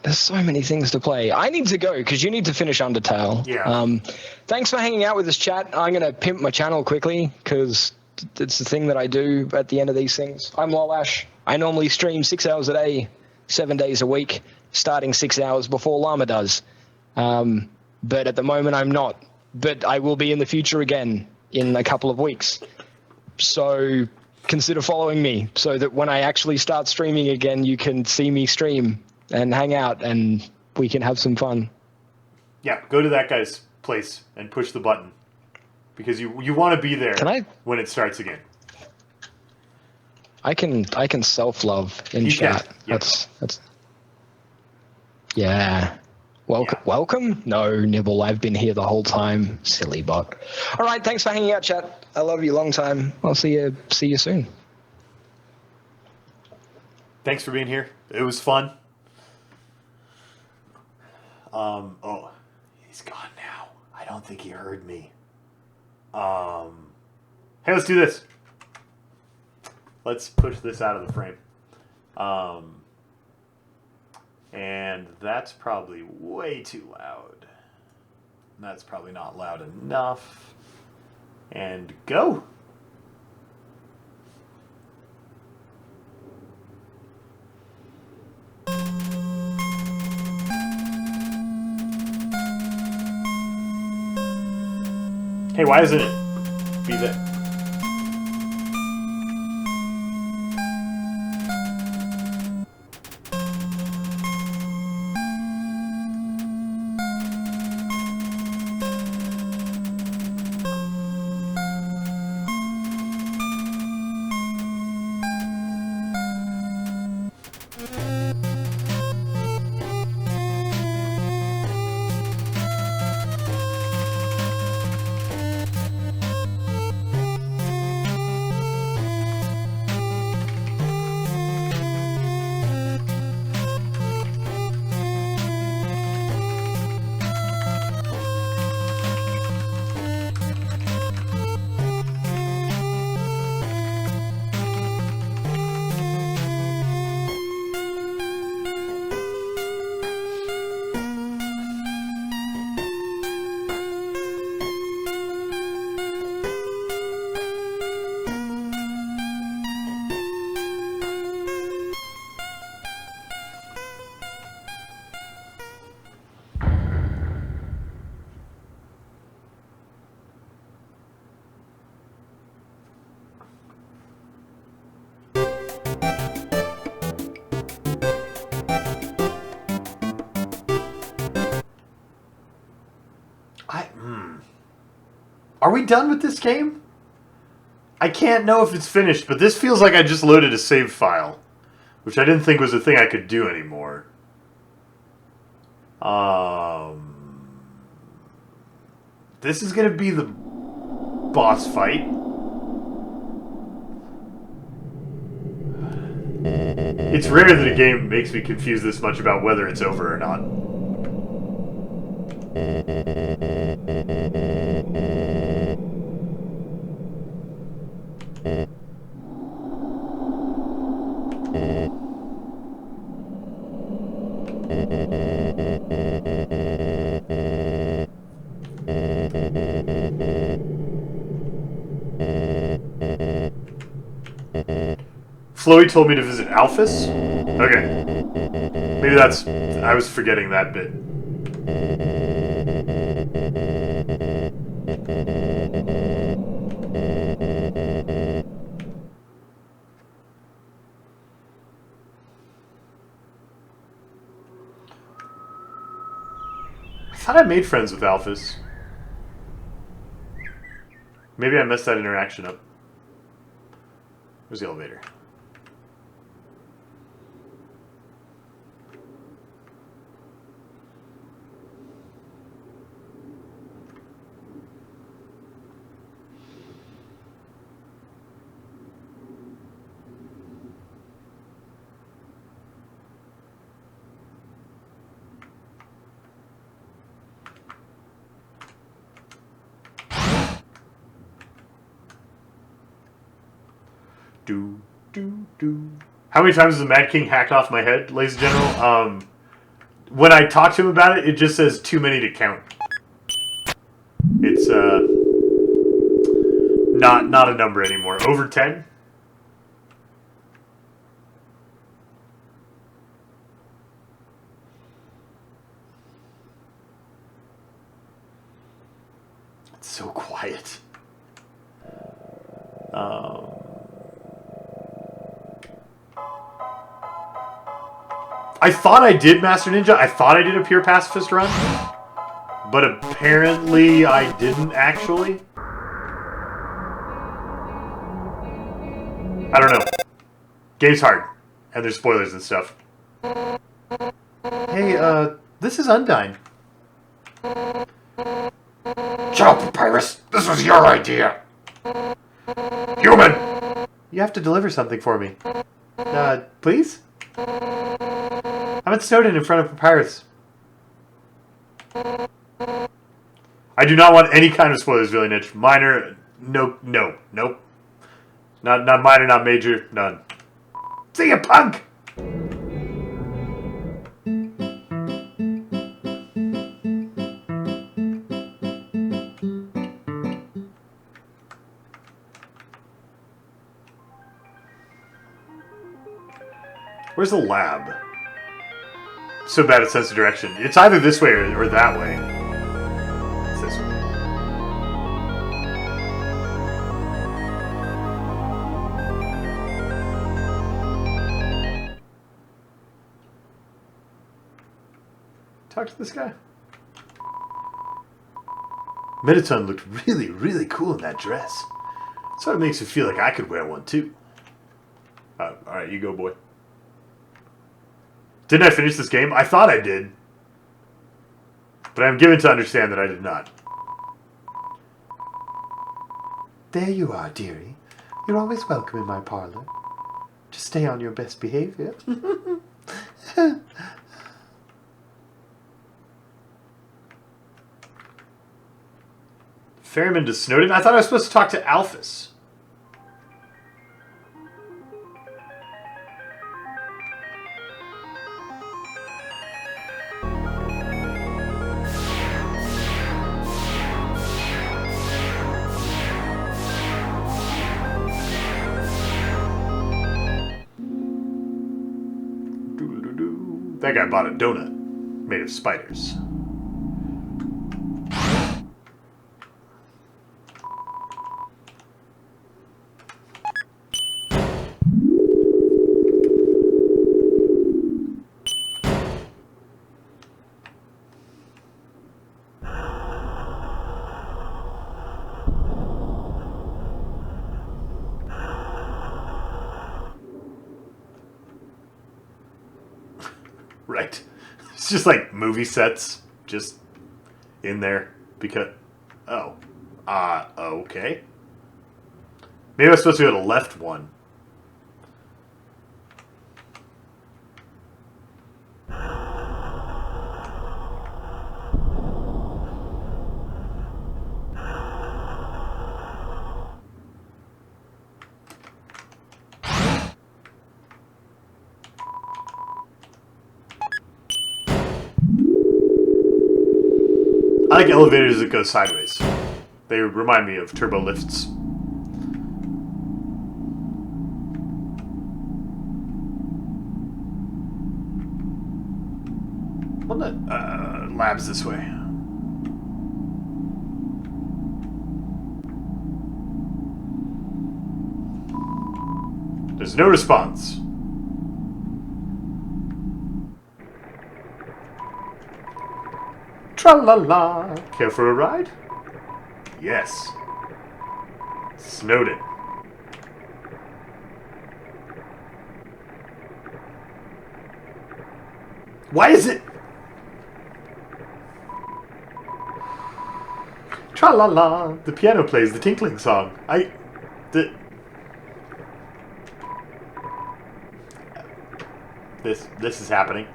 There's so many things to play. I need to go because you need to finish Undertale. Yeah. Thanks for hanging out with us, chat. I'm going to pimp my channel quickly because it's the thing that I do at the end of these things. I'm Lolash. I normally stream 6 hours a day, 7 days a week, starting 6 hours before Llama does. But at the moment, I'm not. But I will be in the future again in a couple of weeks. So consider following me so that when I actually start streaming again, you can see me stream and hang out and we can have some fun. Yeah, go to that guy's place and push the button because you want to be there when it starts again. I can self-love in chat. Yep. That's yeah. Welcome? No, Nibble, I've been here the whole time. Silly bot. All right, thanks for hanging out, chat. I love you long time. I'll see you soon. Thanks for being here. It was fun. Oh, he's gone now. I don't think he heard me. Hey, let's do this. Let's push this out of the frame. And that's probably way too loud. That's probably not loud enough. And go. Hey, why isn't it be there? Are we done with this game? I can't know if it's finished, but this feels like I just loaded a save file, which I didn't think was a thing I could do anymore. This is going to be the boss fight. It's rare that a game makes me confused this much about whether it's over or not. Floey told me to visit Alphys? Okay. Maybe that's... I was forgetting that bit. I thought I made friends with Alphys. Maybe I messed that interaction up. Where's the elevator? Do, do, do. How many times has the Mad King hacked off my head, ladies and gentlemen? When I talk to him about it, it just says too many to count. It's not a number anymore. Over 10? It's so quiet. I thought I did Master Ninja. I thought I did a pure pacifist run. But apparently I didn't actually. I don't know. Game's hard. And there's spoilers and stuff. Hey, this is Undyne. Shut up, Papyrus! This was your idea! Human! You have to deliver something for me. Please? I'm at Snowden in front of Papyrus. I do not want any kind of spoilers, really, Niche. Minor, nope. Not minor, not major, none. See ya, punk! Where's the lab? So bad at sense of direction. It's either this way or that way. It's this way. Talk to this guy. Mettaton looked really, really cool in that dress. So it makes me feel like I could wear one too. Alright, you go, boy. Didn't I finish this game? I thought I did. But I'm given to understand that I did not. There you are, dearie. You're always welcome in my parlor. Just stay on your best behavior. Ferryman to Snowden? I thought I was supposed to talk to Alphys. That guy bought a donut made of spiders. Right. It's just like movie sets just in there because... Oh. Okay. Maybe I was supposed to go to left one. I like elevators that go sideways. They remind me of turbo lifts. Well, the lab's this way. There's no response. Tra-la-la. Care for a ride? Yes. Snowden. Why is it? Tra-la-la. The piano plays the tinkling song. This is happening.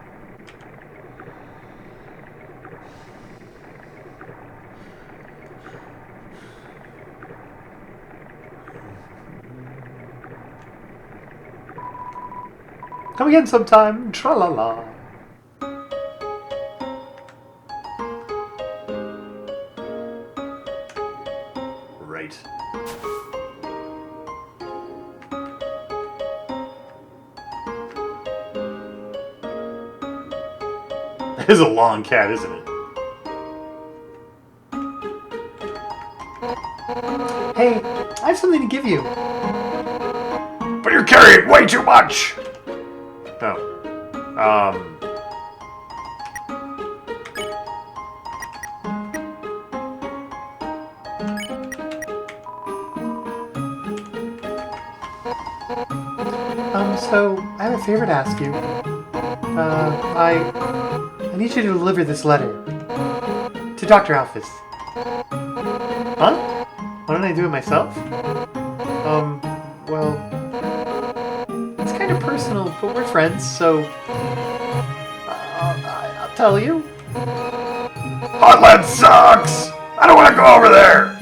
Come again sometime. Tra-la-la. Right. That is a long cat, isn't it? Hey, I have something to give you. But you're carrying way too much! Oh. So, I have a favor to ask you. I need you to deliver this letter. To Dr. Alphys. Huh? Why don't I do it myself? Well... It's kind of personal, but we're friends, so... I'll tell you. Hotland sucks! I don't want to go over there!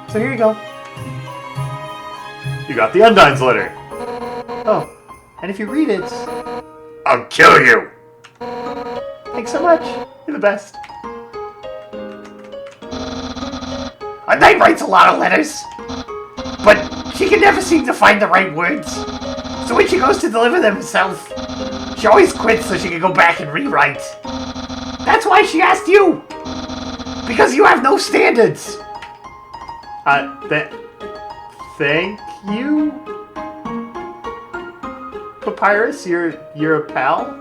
So here you go. You got the Undyne's letter. Oh, and if you read it... I'll kill you! Thanks so much. You're the best. Undyne writes a lot of letters, but she can never seem to find the right words. So when she goes to deliver them herself, she always quits so she can go back and rewrite. That's why she asked you! Because you have no standards! Thank you? Papyrus, you're a pal?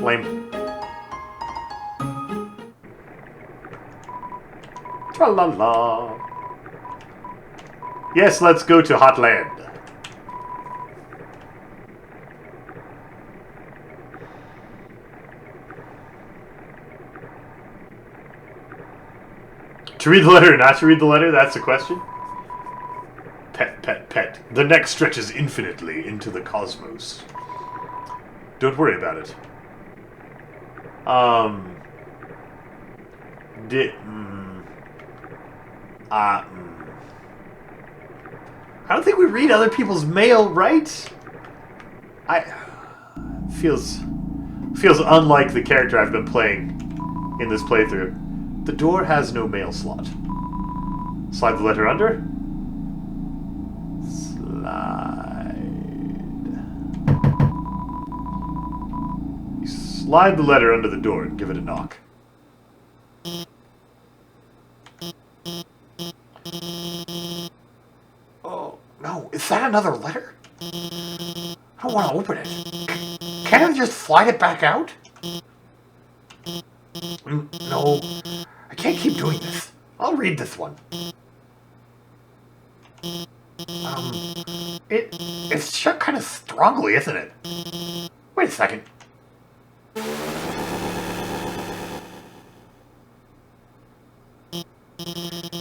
Lame. Tra-la-la. Yes, let's go to Hotland. To read the letter or not to read the letter, that's the question. Pet, pet, pet. The neck stretches infinitely into the cosmos. Don't worry about it. I don't think we read other people's mail, right? Feels unlike the character I've been playing in this playthrough. The door has no mail slot. Slide the letter under. Slide. You slide the letter under the door and give it a knock. Oh, no. Is that another letter? I don't want to open it. Can't I just slide it back out? No. I can't keep doing this. I'll read this one. It's shut kind of strongly, isn't it? Wait a second.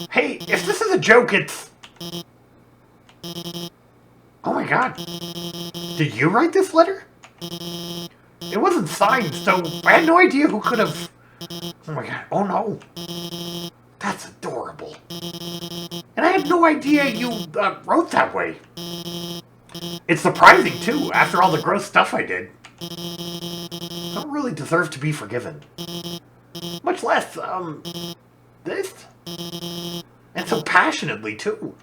Hey, if this is a joke, it's... Oh my god. Did you write this letter? It wasn't signed, so I had no idea who could have... Oh my god, oh no. That's adorable. And I had no idea you wrote that way. It's surprising, too, after all the gross stuff I did. I don't really deserve to be forgiven. Much less, this? And so passionately, too.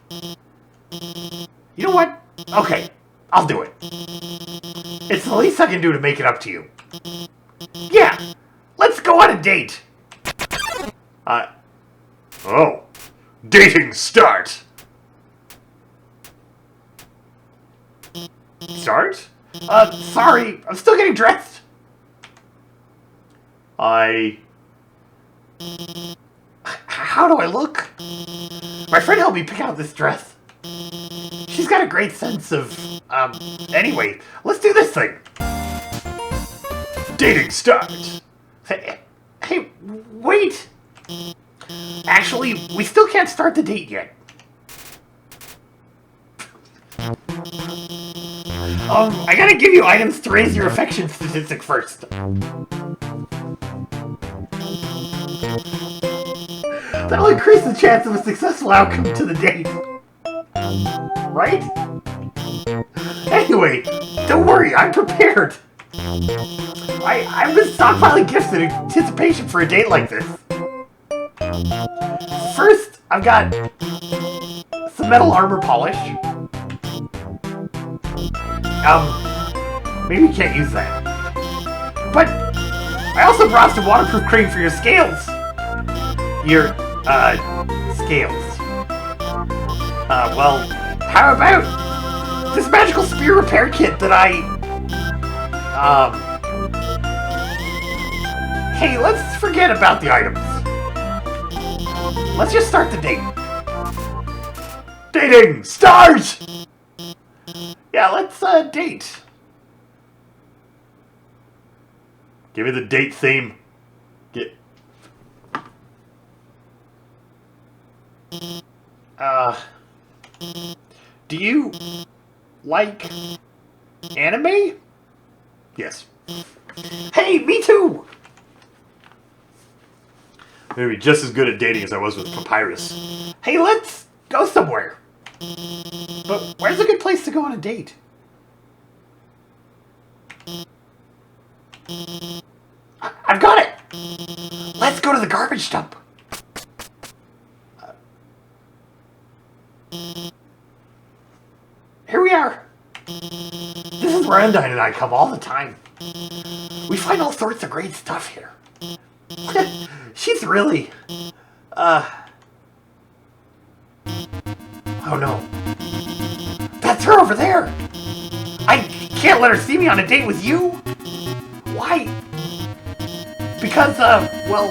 You know what? Okay, I'll do it. It's the least I can do to make it up to you. Yeah, let's go on a date. Oh. Dating start. Start? Sorry, I'm still getting dressed. How do I look? My friend helped me pick out this dress. She's got a great sense of, anyway, let's do this thing. Dating start. Hey, wait. Actually, we still can't start the date yet. I gotta give you items to raise your affection statistic first. That'll increase the chance of a successful outcome to the date. Right? Anyway, don't worry, I'm prepared. I've been stockpiling gifts in anticipation for a date like this. First, I've got some metal armor polish. Maybe you can't use that. But I also brought some waterproof cream for your scales. Your, scales. Well, how about this magical spear repair kit that hey, let's forget about the items. Let's just start the date. Dating! Start! Yeah, let's, date. Give me the date theme. Get. Do you like anime? Yes. Hey, me too! Maybe just as good at dating as I was with Papyrus. Hey, let's go somewhere. But where's a good place to go on a date? I've got it! Let's go to the garbage dump. Here we are. This is where Undyne and I come all the time. We find all sorts of great stuff here. She's really... Oh no. That's her over there! I can't let her see me on a date with you! Why? Because, well...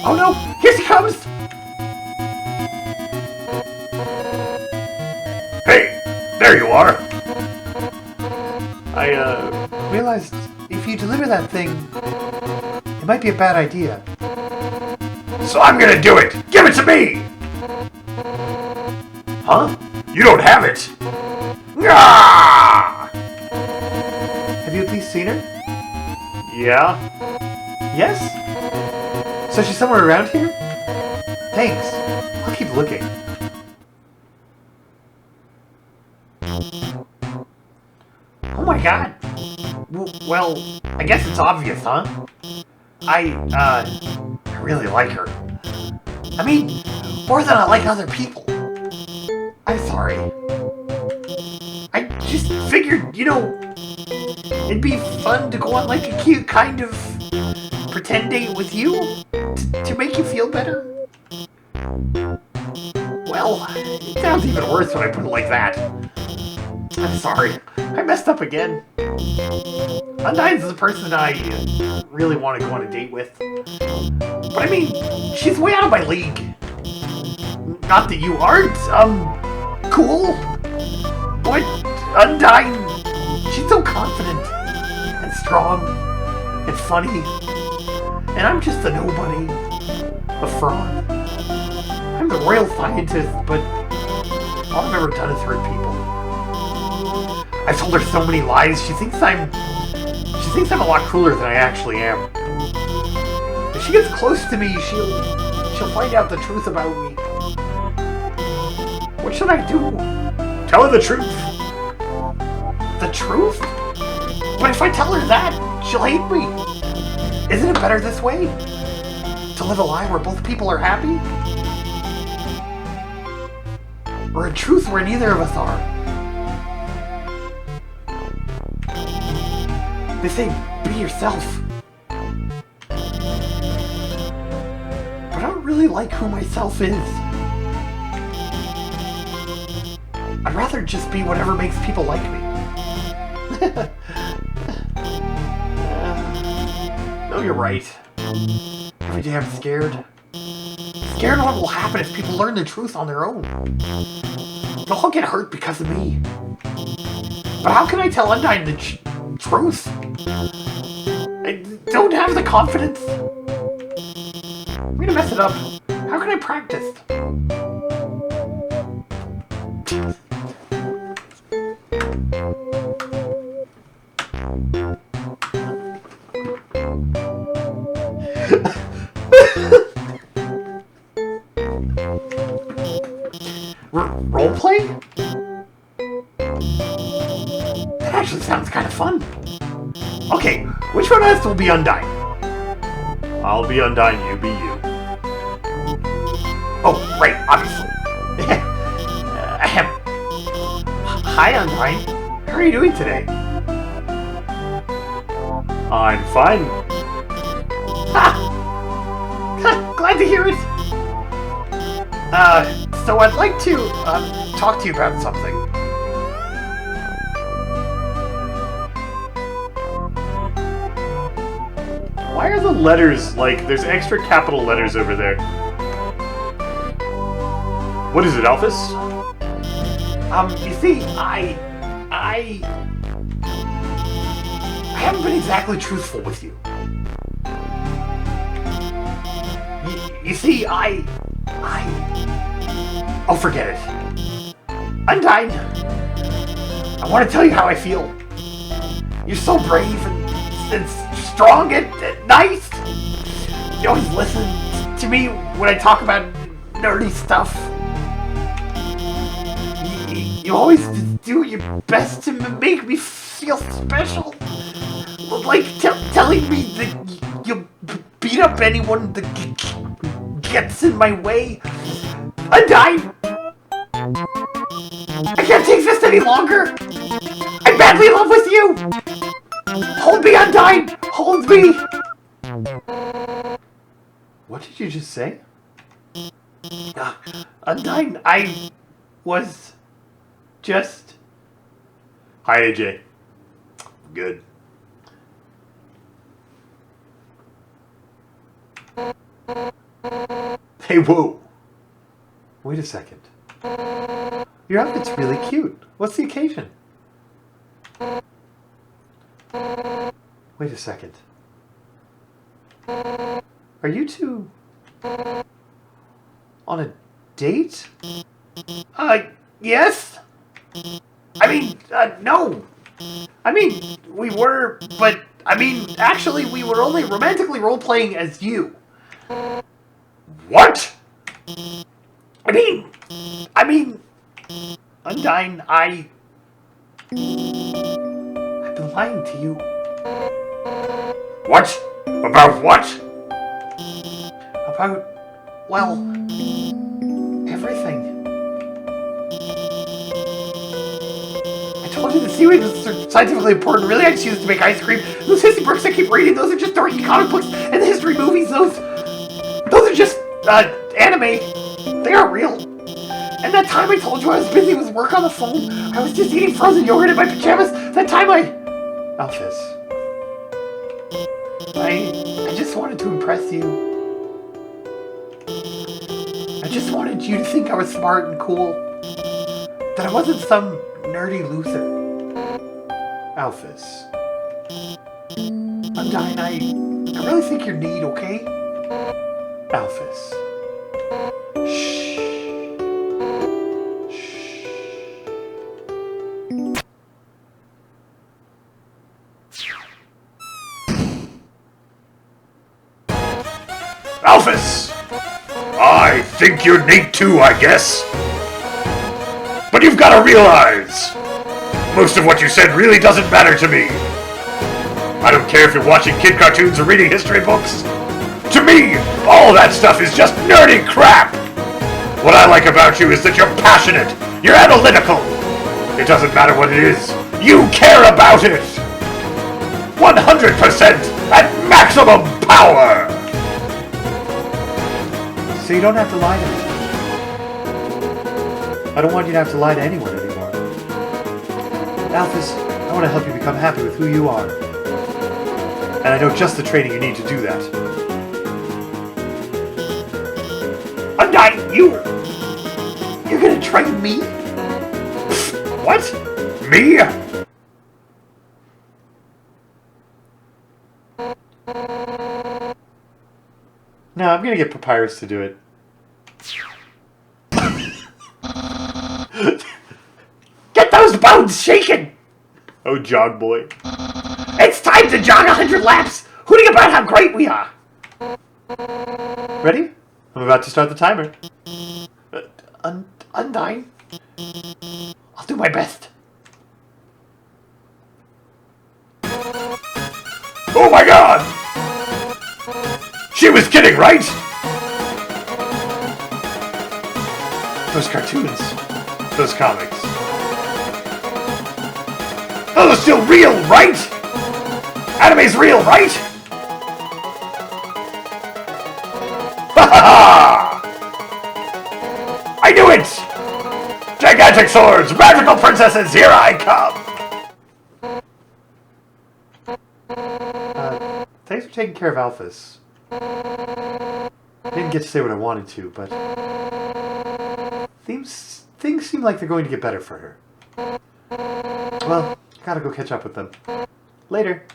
Oh no! Here she comes! Hey! There you are! I, realized if you deliver that thing, it might be a bad idea. So I'm gonna do it! Give it to me! Huh? You don't have it! Ah! Have you at least seen her? Yeah? Yes? So she's somewhere around here? Thanks. I'll keep looking. Oh my god. Well, I guess it's obvious, huh? I really like her. I mean, more than I like other people. I'm sorry. I just figured, you know, it'd be fun to go on like a cute kind of pretend date with you to make you feel better. Well, it sounds even worse when I put it like that. I'm sorry. I messed up again. Undyne's the person I really want to go on a date with. But I mean, she's way out of my league. Not that you aren't, cool. But Undyne, she's so confident and strong and funny. And I'm just a nobody, a fraud. I'm the royal scientist, but all I've ever done is hurt people. I've told her so many lies. She thinks I'm a lot cooler than I actually am. If she gets close to me, she'll find out the truth about me. What should I do? Tell her the truth! The truth? But if I tell her that, she'll hate me. Isn't it better this way? To live a lie where both people are happy? Or a truth where neither of us are? They say, be yourself. But I don't really like who myself is. I'd rather just be whatever makes people like me. No, you're right. Every day I'm scared. Scared of what will happen if people learn the truth on their own. They'll all get hurt because of me. But how can I tell Undyne the truth? I don't have the confidence. I'm gonna mess it up. How can I practice? Which one of us will be Undyne? I'll be Undyne, you be you. Oh, right, obviously. Ahem. Hi, Undyne. How are you doing today? I'm fine. Ha! Glad to hear it. So I'd like to, talk to you about something. Why are the letters, like, there's extra capital letters over there? What is it, Alphys? You see, I haven't been exactly truthful with you. You see, oh, forget it. Undyne, I want to tell you how I feel. You're so brave and strong and nice. You always listen to me when I talk about nerdy stuff. You always do your best to make me feel special. Like telling me that you'll beat up anyone that gets in my way. Undyne! I can't take this any longer! I'm madly in love with you! Hold me, Undyne! Hold me! What did you just say? Undyne, I was just... Hi, AJ. Good. Hey, whoa. Wait a second. Your outfit's really cute. What's the occasion? Wait a second. Are you two on a date? Yes? I mean, no. I mean, we were, but, I mean, actually, we were only romantically role-playing as you. What? I mean, Undyne, I've been lying to you. What? About what? About, well, everything. I told you the seaweed was scientifically important. Really, I just use it to make ice cream. Those history books I keep reading, those are just dorky comic books. And the history movies, those are just, anime. They aren't real. And that time I told you I was busy with work on the phone, I was just eating frozen yogurt in my pajamas. That time Alphys. I just wanted to impress you. I just wanted you to think I was smart and cool. That I wasn't some nerdy loser. Alphys. Undyne, I really think you're neat, okay? Alphys. Shh. Alphys! I think you're neat too, I guess. But you've got to realize, most of what you said really doesn't matter to me. I don't care if you're watching kid cartoons or reading history books. To me, all that stuff is just nerdy crap. What I like about you is that you're passionate, you're analytical. It doesn't matter what it is, you care about it. 100% at maximum power. So you don't have to lie to me. I don't want you to have to lie to anyone anymore. Alphys, I want to help you become happy with who you are. And I know just the training you need to do that. Undyne, you're gonna train me? What? Me? No, I'm gonna get Papyrus to do it. Get those bones shaking! Oh, jog boy. It's time to jog 100 laps, hooting about how great we are. Ready? I'm about to start the timer. Undyne, I'll do my best. Oh my god! She was kidding, right? Those cartoons. Those comics. Those are still real, right? Anime's real, right? Ha ha ha! I knew it! Gigantic swords, magical princesses, here I come! Thanks for taking care of Alphys. I didn't get to say what I wanted to, but things seem like they're going to get better for her. Well, gotta go catch up with them. Later.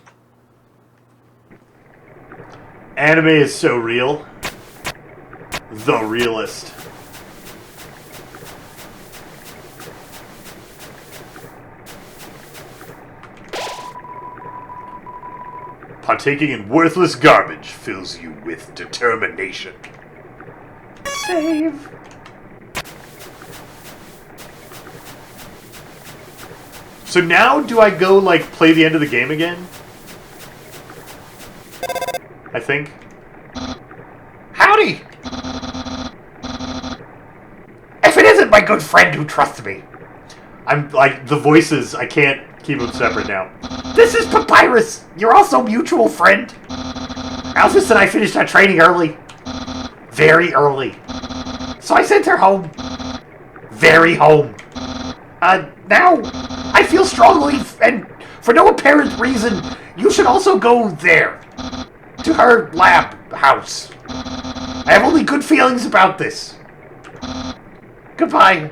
Anime is so real. The realist. Partaking in worthless garbage fills you with determination. Save. So now do I go, like, play the end of the game again? I think. Howdy! If it isn't my good friend who trusts me. I'm, like, the voices, I can't keep them separate now. This is Papyrus, your also mutual friend. Alphys and I finished our training early. Very early. So I sent her home. Very home. Now, I feel strongly, and for no apparent reason, you should also go there. To her lab house. I have only good feelings about this. Goodbye.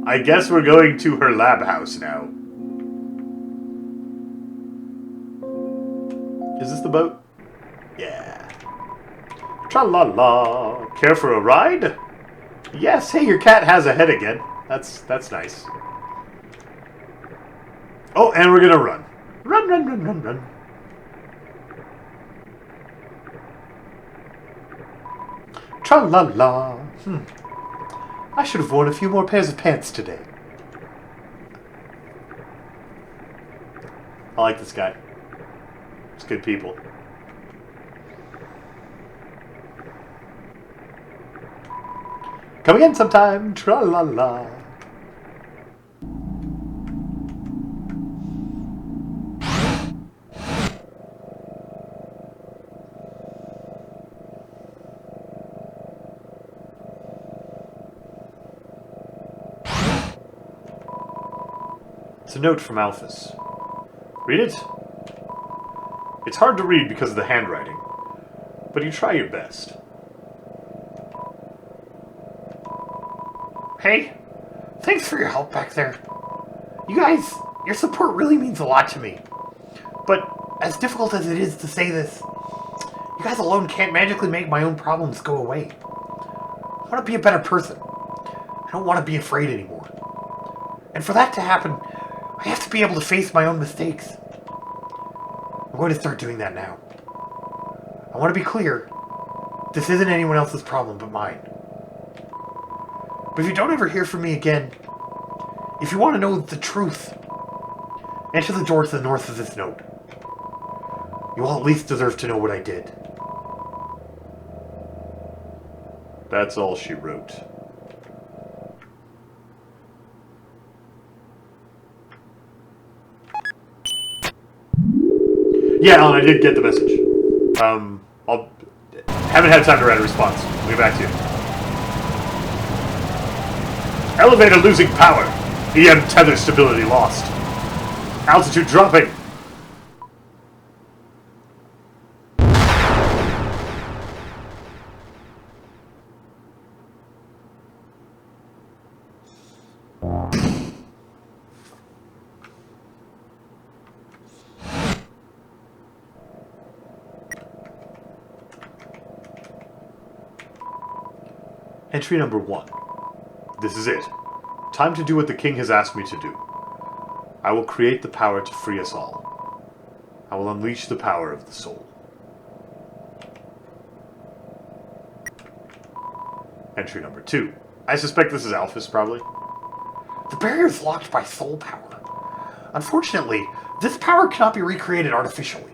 I guess we're going to her lab house now. Is this the boat? Yeah. Tra-la-la. Care for a ride? Yes, hey, your cat has a head again. That's nice. Oh, and we're gonna run. Run, run, run, run, run. Tra-la-la. I should have worn a few more pairs of pants today. I like this guy. It's good people. Come again sometime. Tra-la-la. It's a note from Alphys. Read it? It's hard to read because of the handwriting, but you try your best. Hey, thanks for your help back there. You guys, your support really means a lot to me. But as difficult as it is to say this, you guys alone can't magically make my own problems go away. I want to be a better person. I don't want to be afraid anymore. And for that to happen, I have to be able to face my own mistakes. I'm going to start doing that now. I want to be clear. This isn't anyone else's problem but mine. But if you don't ever hear from me again, if you want to know the truth, enter the door to the north of this note. You all at least deserve to know what I did. That's all she wrote. Yeah, Alan, I did get the message. Haven't had time to write a response. I'll get back to you. Elevator losing power. EM tether stability lost. Altitude dropping. Entry number 1. This is it. Time to do what the king has asked me to do. I will create the power to free us all. I will unleash the power of the soul. Entry number 2. I suspect this is Alphys, probably. The barrier's locked by soul power. Unfortunately, this power cannot be recreated artificially.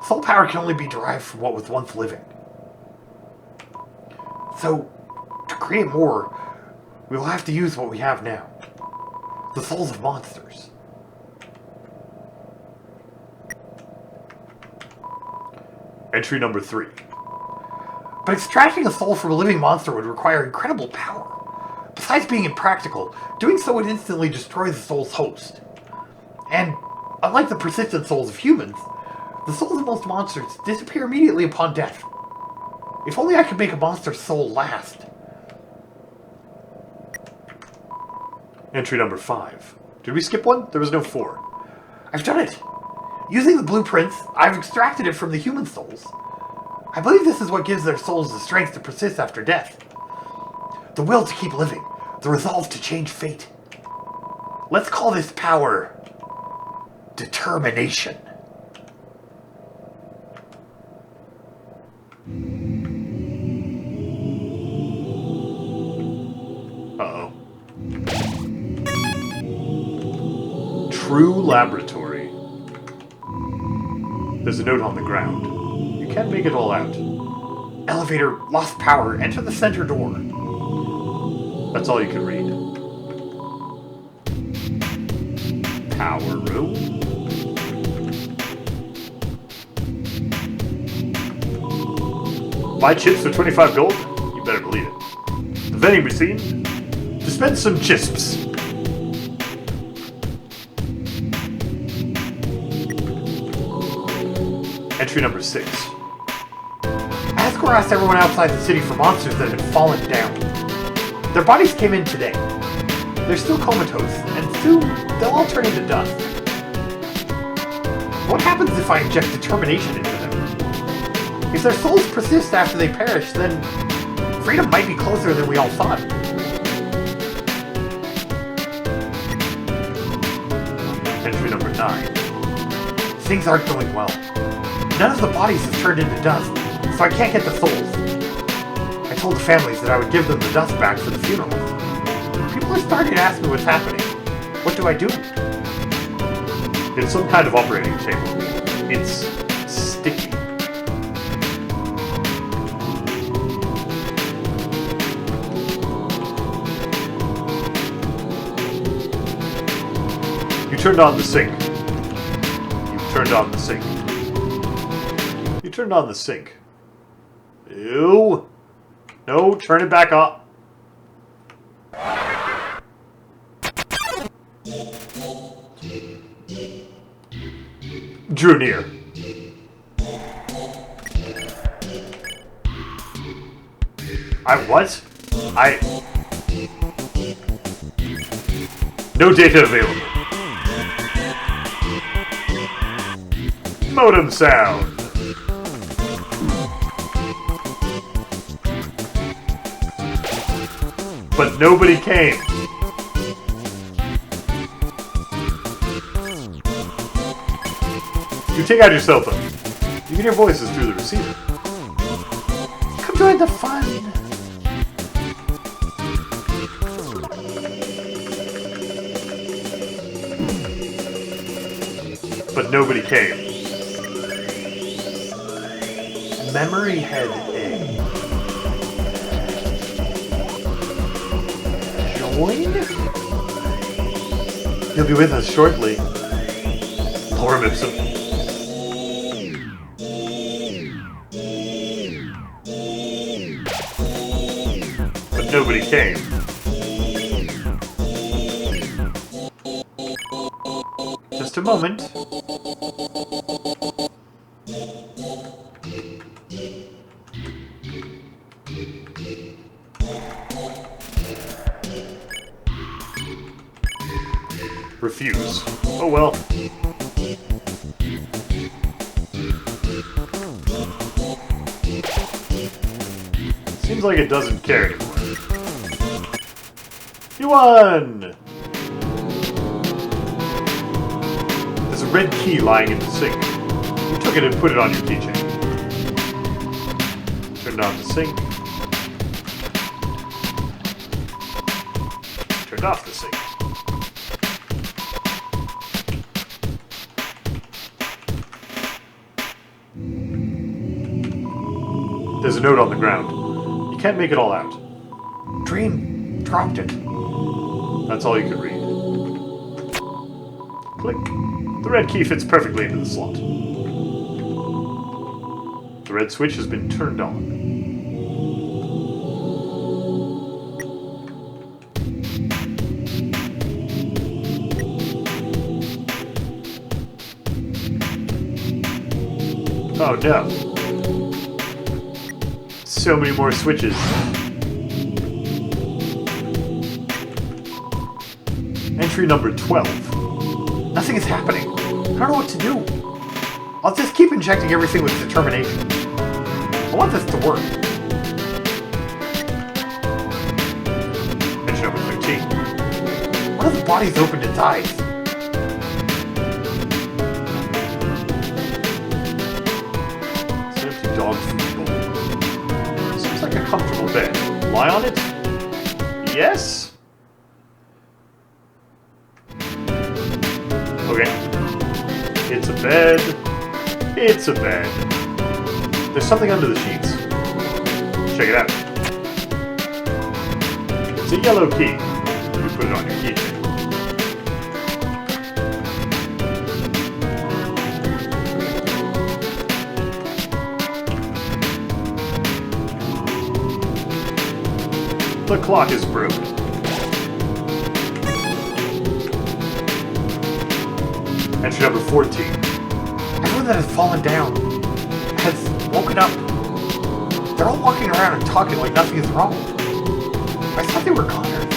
Soul power can only be derived from what was once living. So, to create more, we will have to use what we have now. The souls of monsters. Entry number 3. But extracting a soul from a living monster would require incredible power. Besides being impractical, doing so would instantly destroy the soul's host. And, unlike the persistent souls of humans, the souls of most monsters disappear immediately upon death. If only I could make a monster's soul last. Entry number 5. Did we skip one? There was no 4. I've done it! Using the blueprints, I've extracted it from the human souls. I believe this is what gives their souls the strength to persist after death. The will to keep living, the resolve to change fate. Let's call this power determination. Uh-oh. True laboratory. There's a note on the ground. You can't make it all out. Elevator lost power. Enter the center door. That's all you can read. Power room. Buy chips for 25 gold? You better believe it. The vending machine. Dispense some chisps. Entry number 6. Asgore asked everyone outside the city for monsters that had fallen down. Their bodies came in today. They're still comatose, and soon they'll all turn into dust. What happens if I inject determination into them? If their souls persist after they perish, then freedom might be closer than we all thought. Entry number 9. Things aren't going well. None of the bodies have turned into dust, so I can't get the souls. I told the families that I would give them the dust back for the funeral. People are starting to ask me what's happening. What do I do? It's some kind of operating table. It's sticky. You turned on the sink. You turned on the sink. You turned on the sink. Ew. No, turn it back up. Drew near. What? No data available. Modem sound. But nobody came. You take out your cell phone. You can hear voices through the receiver. Come join the fun. But nobody came. Memory head A. Join? He'll be with us shortly. Lorem ipsum. But nobody came. Just a moment. Refuse. Oh well. Seems like it doesn't care anymore. You won! There's a red key lying in the sink. You took it and put it on your keychain. Turned on the sink. Turned off the sink. There's a note on the ground. You can't make it all out. Dream dropped it. That's all you can read. Click. The red key fits perfectly into the slot. The red switch has been turned on. Oh no. So many more switches. Entry number 12. Nothing is happening. I don't know what to do. I'll just keep injecting everything with determination. I want this to work. Entry number 13. One of the bodies opened its eyes. It's an empty dog food bowl. Seems like a comfortable bed. Lie on it? Yes? Okay. It's a bed. It's a bed. There's something under the sheets. Check it out. It's a yellow key. You put it on your keychain. The clock is broken. Entry number 14. Everyone that has fallen down has woken up. They're all walking around and talking like nothing is wrong. I thought they were goners.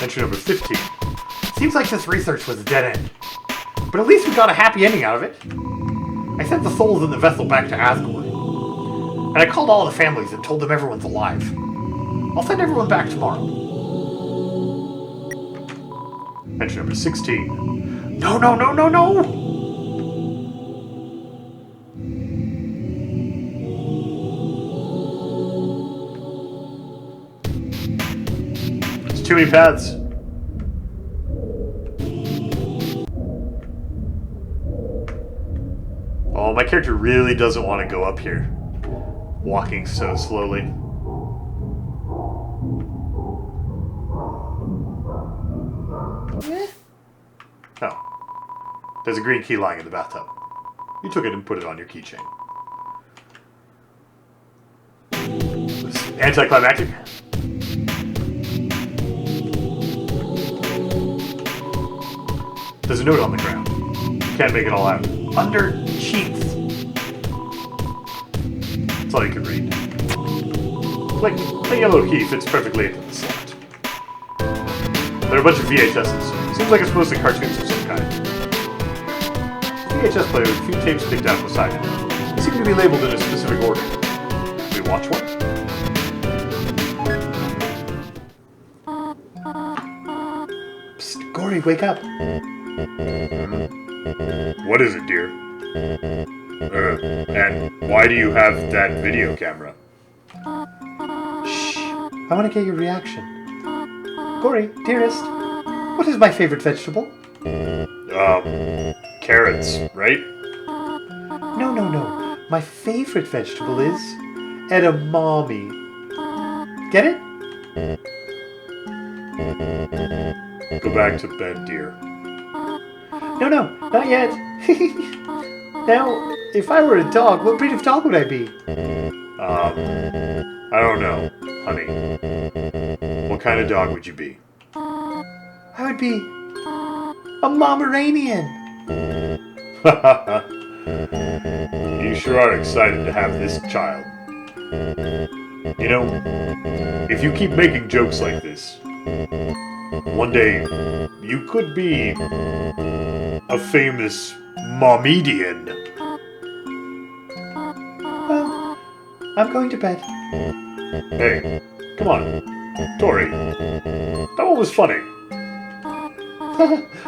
Entry number 15. Seems like this research was a dead end. But at least we got a happy ending out of it. I sent the souls in the vessel back to Asgore. And I called all the families and told them everyone's alive. I'll send everyone back tomorrow. Entry number 16. No, no, no, no, no! There's too many paths. Oh, my character really doesn't want to go up here. Walking so slowly. Oh. There's a green key lying in the bathtub. You took it and put it on your keychain. Anticlimactic? There's a note on the ground. Can't make it all out. Under sheets. That's all you can read. Click. The yellow key fits perfectly into the slot. There are a bunch of VHSs. Seems like it's mostly cartoons of some kind. VHS player with a few tapes picked out beside it. They seem to be labeled in a specific order. Can we watch one? Psst, Gory, wake up. What is it, dear? And why do you have that video camera? Shh. I want to get your reaction. Gory, dearest, what is my favorite vegetable? Carrots, right? No, no, no. My favorite vegetable is edamame. Get it? Go back to bed, dear. No, no, not yet. Now, if I were a dog, what breed of dog would I be? I don't know, honey. What kind of dog would you be? I would be a Pomeranian. You sure are excited to have this child. You know, if you keep making jokes like this, one day you could be a famous momedian. Well, I'm going to bed. Hey, come on, Tori. That one was funny.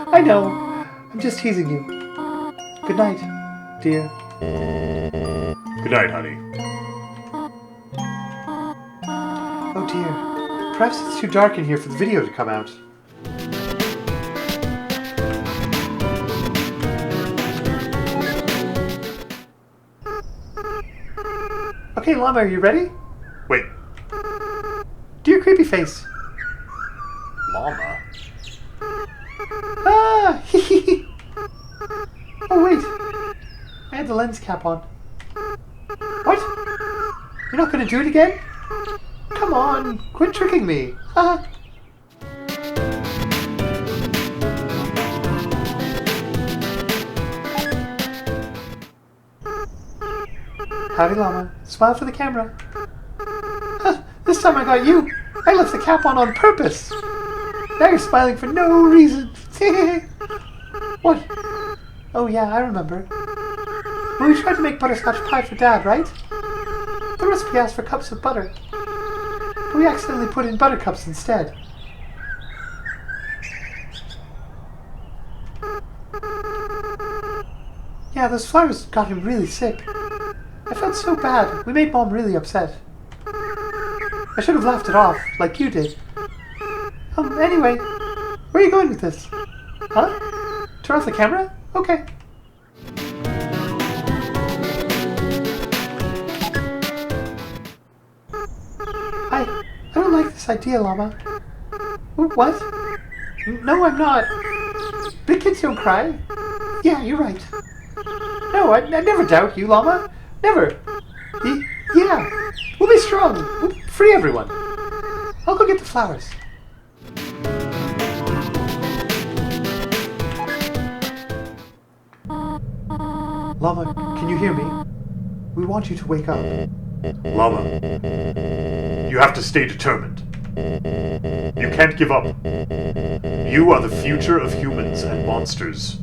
I know. I'm just teasing you. Good night, dear. Good night, honey. Oh dear. Perhaps it's too dark in here for the video to come out. Okay, Llama, are you ready? Wait, Do your creepy face. llama? Ah! Oh, wait. I had the lens cap on. What? You're not gonna do it again? Come on, quit tricking me. Haha. Howdy, Llama. Smile for the camera. Huh, this time I got you. I left the cap on purpose. Now you're smiling for no reason. What? Oh yeah, I remember. When we tried to make butterscotch pie for Dad, right? The recipe asked for cups of butter. But we accidentally put in buttercups instead. Yeah, those flowers got him really sick. I felt so bad. We made Mom really upset. I should have laughed it off, like you did. Anyway, where are you going with this? Huh? Turn off the camera? Okay. I don't like this idea, Llama. What? No, I'm not. Big kids don't cry. Yeah, you're right. No, I never doubt you, Llama. Never. Yeah. We'll be strong. We'll free everyone. I'll go get the flowers. Llama, can you hear me? We want you to wake up. Llama, you have to stay determined. You can't give up. You are the future of humans and monsters.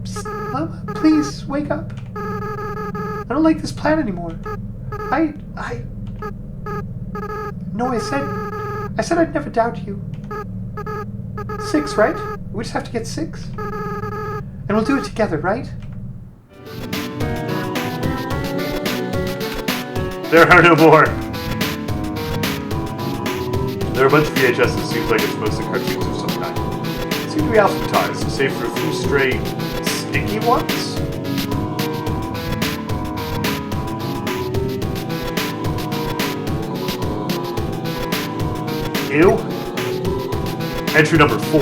Psst, Llama, please wake up. I don't like this plan anymore. No, I said I'd never doubt you. 6, right? We just have to get 6. And we'll do it together, right? There are no more. There are a bunch of VHSs. It seems like it's mostly cartoons of some kind. They seem to be alphabetized, save for a few stray, sticky ones. Ew. Entry number 4.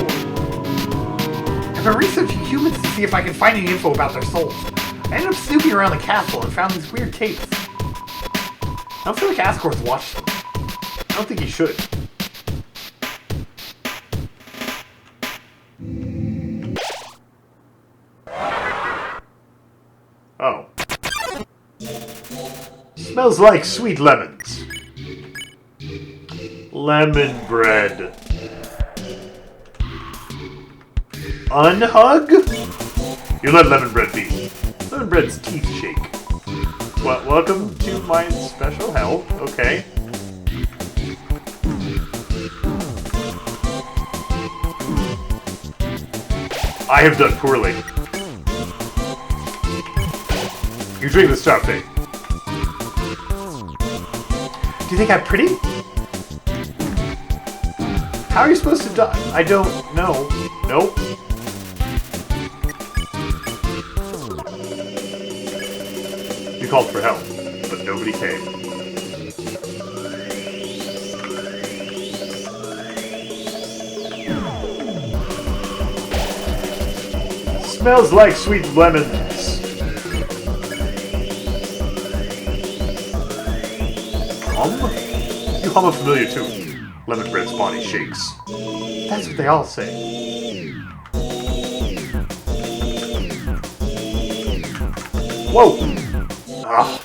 I've been researching humans to see if I can find any info about their souls. I ended up snooping around the castle and found these weird tapes. I don't feel like Ascorth watched them. I don't think he should. Oh. Smells like sweet lemons. Lemon bread. Unhug? You let lemon bread be. Lemon bread's teeth shake. Well, welcome to my special hell. Okay. I have done poorly. You drink this stuff, eh? Do you think I'm pretty? How are you supposed to die? I don't know. Nope. You called for help, but nobody came. Smells like sweet lemons. Hum? You hum a familiar tune. Lemon bread's body shakes. That's what they all say. Whoa! Ah.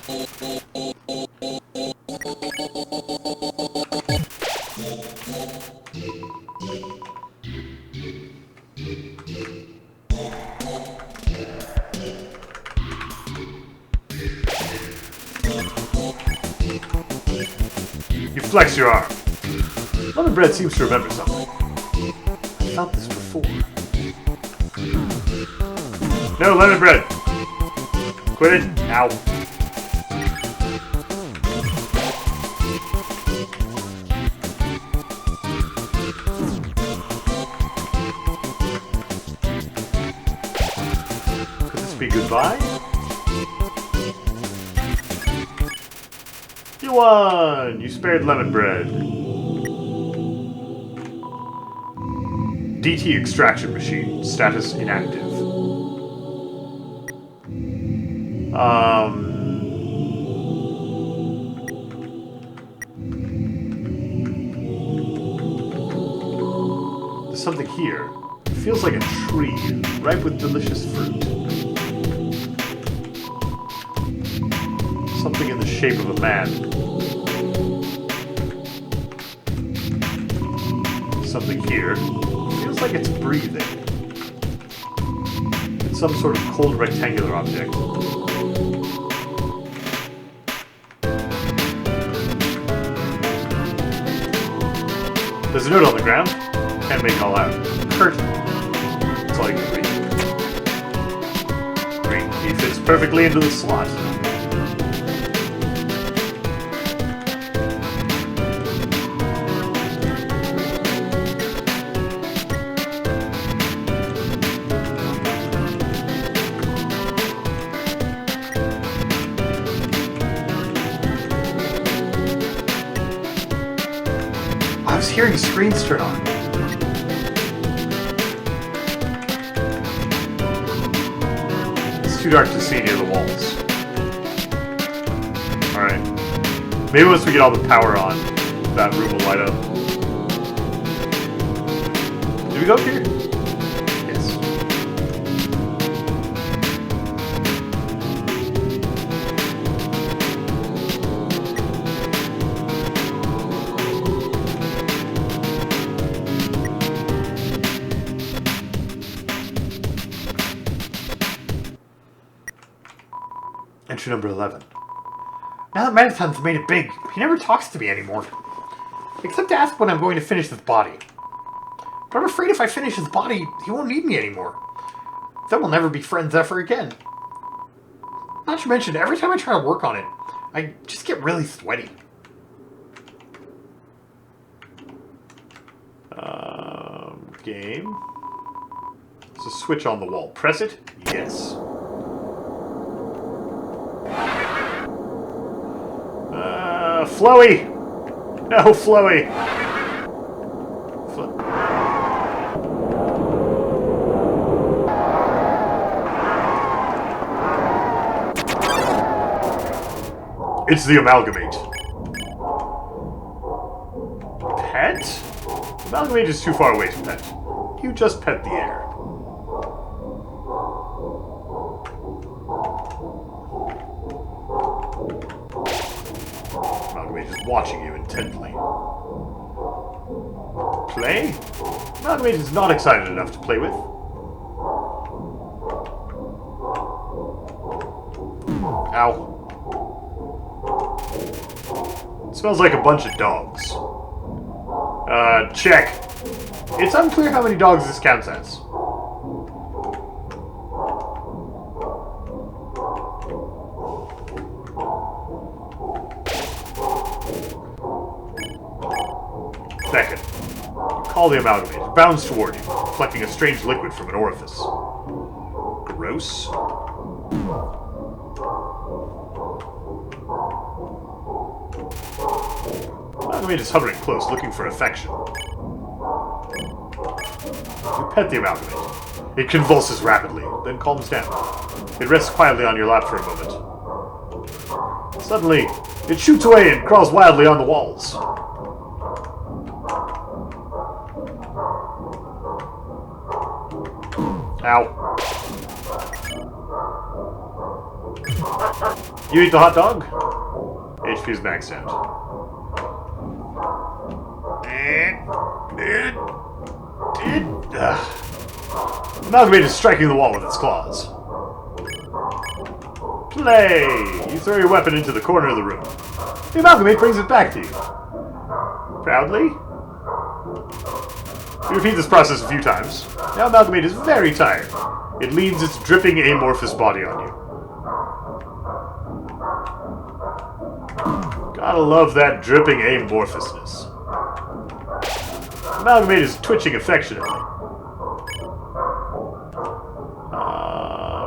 You flex your arm. Lemon bread seems to remember something. I felt this before. No, lemon bread. Quit it. Ow. Could this be goodbye? You won! You spared lemon bread. DT extraction machine. Status inactive. There's something here. It feels like a tree, ripe with delicious fruit. Something in the shape of a man. Something here. Feels like it's breathing. It's some sort of cold rectangular object. There's a note on the ground. Can't make it all out. Curtain. That's all you can read. Green key fits perfectly into the slot. I was hearing screens turn on. It's too dark to see near the walls. Alright. Maybe once we get all the power on, that room will light up. Did we go up here? Yes. Entry number 11. Now that Marathon's made it big, he never talks to me anymore. Except to ask when I'm going to finish his body. But I'm afraid if I finish his body, he won't need me anymore. Then we'll never be friends ever again. Not to mention, every time I try to work on it, I just get really sweaty. Game. There's a switch on the wall. Press it? Yes. Floey! No, Floey! It's the Amalgamate. Pet? Amalgamate is too far away to pet. You just pet the air. Amalgamate is watching you intently. Play? Amalgamate is not excited enough to play with. Ow. It smells like a bunch of dogs. Check. It's unclear how many dogs this counts as. Second. Call the Amalgamate. It bounds toward you, reflecting a strange liquid from an orifice. Gross. Amalgamate is hovering close, looking for affection. You pet the Amalgamate. It convulses rapidly, then calms down. It rests quietly on your lap for a moment. Suddenly, it shoots away and crawls wildly on the walls. Ow. You eat the hot dog? HP is maxed out. Amalgamate is striking the wall with its claws. Play! You throw your weapon into the corner of the room. The Amalgamate brings it back to you. Proudly? You repeat this process a few times. Now Amalgamate is very tired. It leans its dripping amorphous body on you. Gotta love that dripping amorphousness. Amalgamate is twitching affectionately.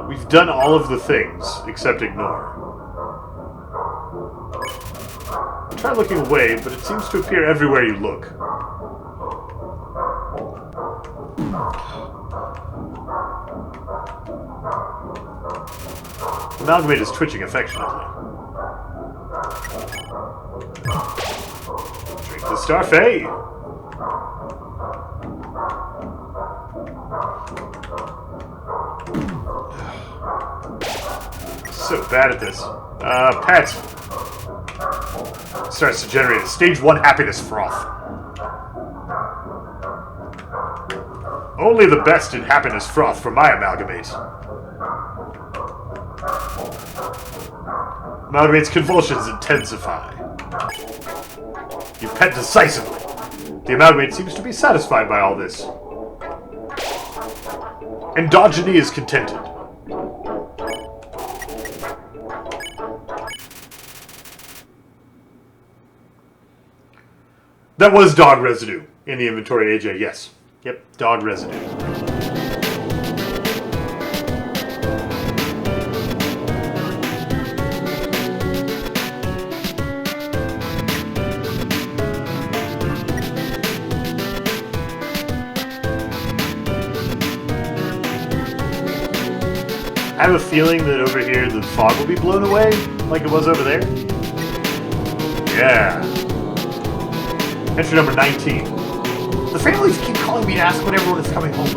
We've done all of the things, except ignore. Try looking away, but it seems to appear everywhere you look. Amalgamate is twitching affectionately. Drink the Starfey! So bad at this. Pet! Starts to generate a stage 1 happiness froth. Only the best in happiness froth for my Amalgamate. Amalgamate's convulsions intensify. You pet decisively. The Amalgamate seems to be satisfied by all this. Endogeny is contented. That was dog residue in the inventory, AJ, yes. Yep, dog residue. I have a feeling that over here the fog will be blown away, like it was over there. Yeah. Entry number 19. The families keep calling me to ask when everyone is coming home.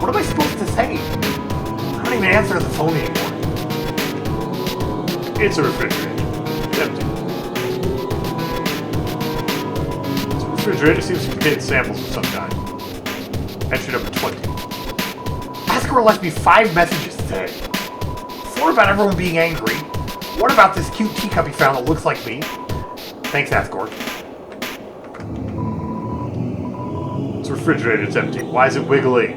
What am I supposed to say? I don't even answer the phone anymore. It's a refrigerator. It's empty. This refrigerator seems to contain samples of some kind. Entry number 20. Asgore left me 5 messages today. 4 about everyone being angry. 1 about this cute teacup he found that looks like me. Thanks, Asgore. This refrigerator is empty. Why is it wiggly?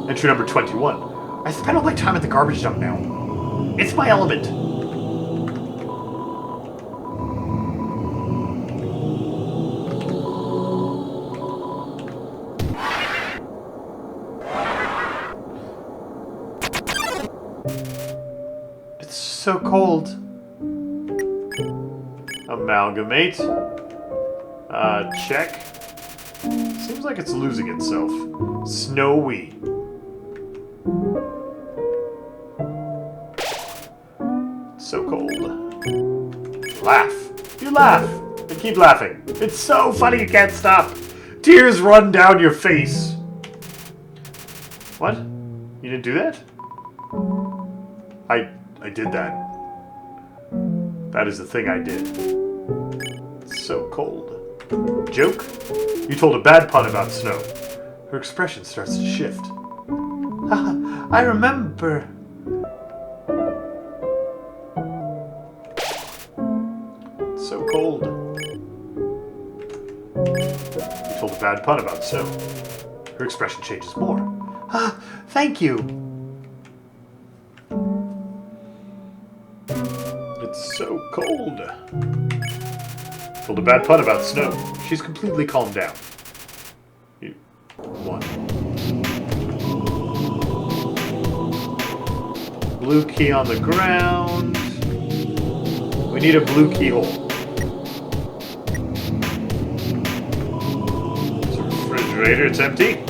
Entry number 21. I spend all my time at the garbage dump now. It's my element. It's so cold. Amalgamate. Check. Seems like it's losing itself. Snowy. So cold. Laugh. You laugh. And keep laughing. It's so funny you can't stop. Tears run down your face. What? You didn't do that? I did that. That is the thing I did. It's so cold. Joke? You told a bad pun about snow. Her expression starts to shift. I remember. It's so cold. You told a bad pun about snow. Her expression changes more. Thank you. It's so cold. Told a bad pun about snow. She's completely calmed down. You won. Blue key on the ground. We need a blue keyhole. It's a refrigerator, it's empty.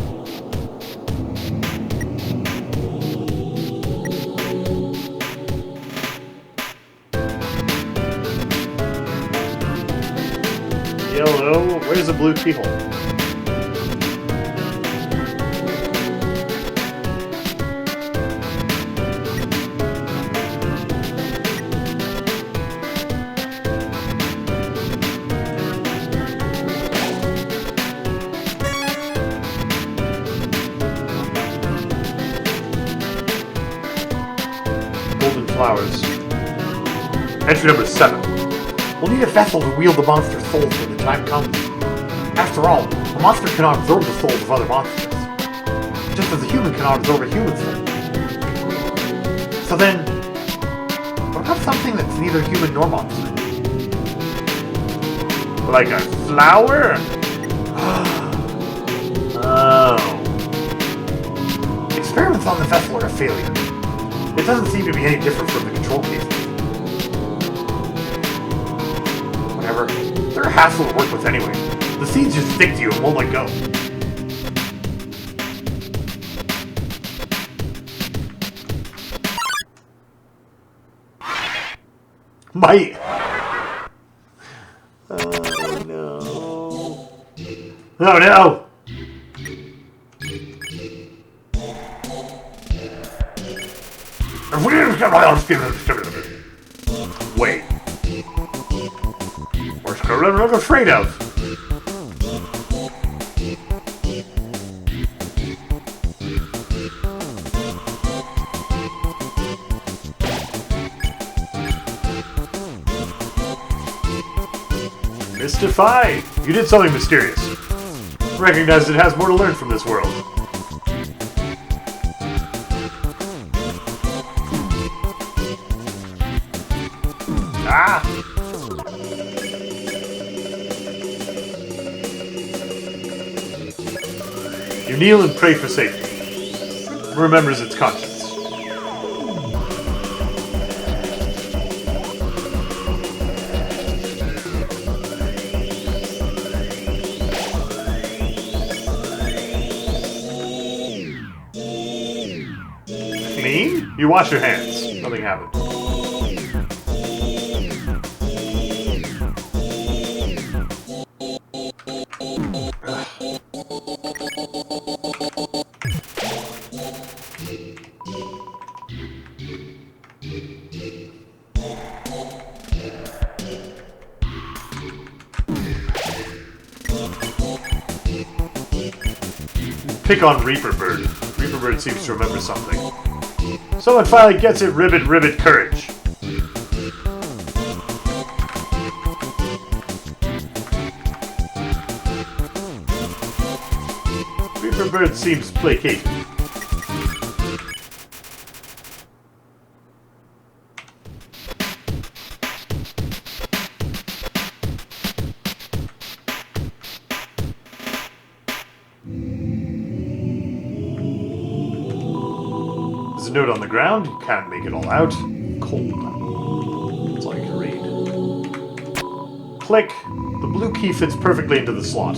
Yellow, where's the blue keyhole? Golden flowers. Entry number 7. We'll need a vessel to wield the monster's souls when the time comes. After all, a monster cannot absorb the souls of other monsters. Just as a human cannot absorb a human soul. So then, what about something that's neither human nor monster? Like a flower? Oh. Experiments on the vessel are a failure. It doesn't seem to be any different from the control cases. Whatever. They're a hassle to work with anyway. The seeds just stick to you and won't let go. My... Oh, no. Oh, no! Wait. What's I'm afraid of? Mystify! You did something mysterious. Recognize it has more to learn from this world. Ah! You kneel and pray for safety. Remembers its conscience. Clean? You wash your hands. Nothing happened. Pick on Reaper Bird. Reaper Bird seems to remember something. Someone finally gets it, ribbit, ribbit, courage. Reaper Bird seems placated. There's a note on the ground. You can't make it all out. Cold. That's all you can read. Click. The blue key fits perfectly into the slot.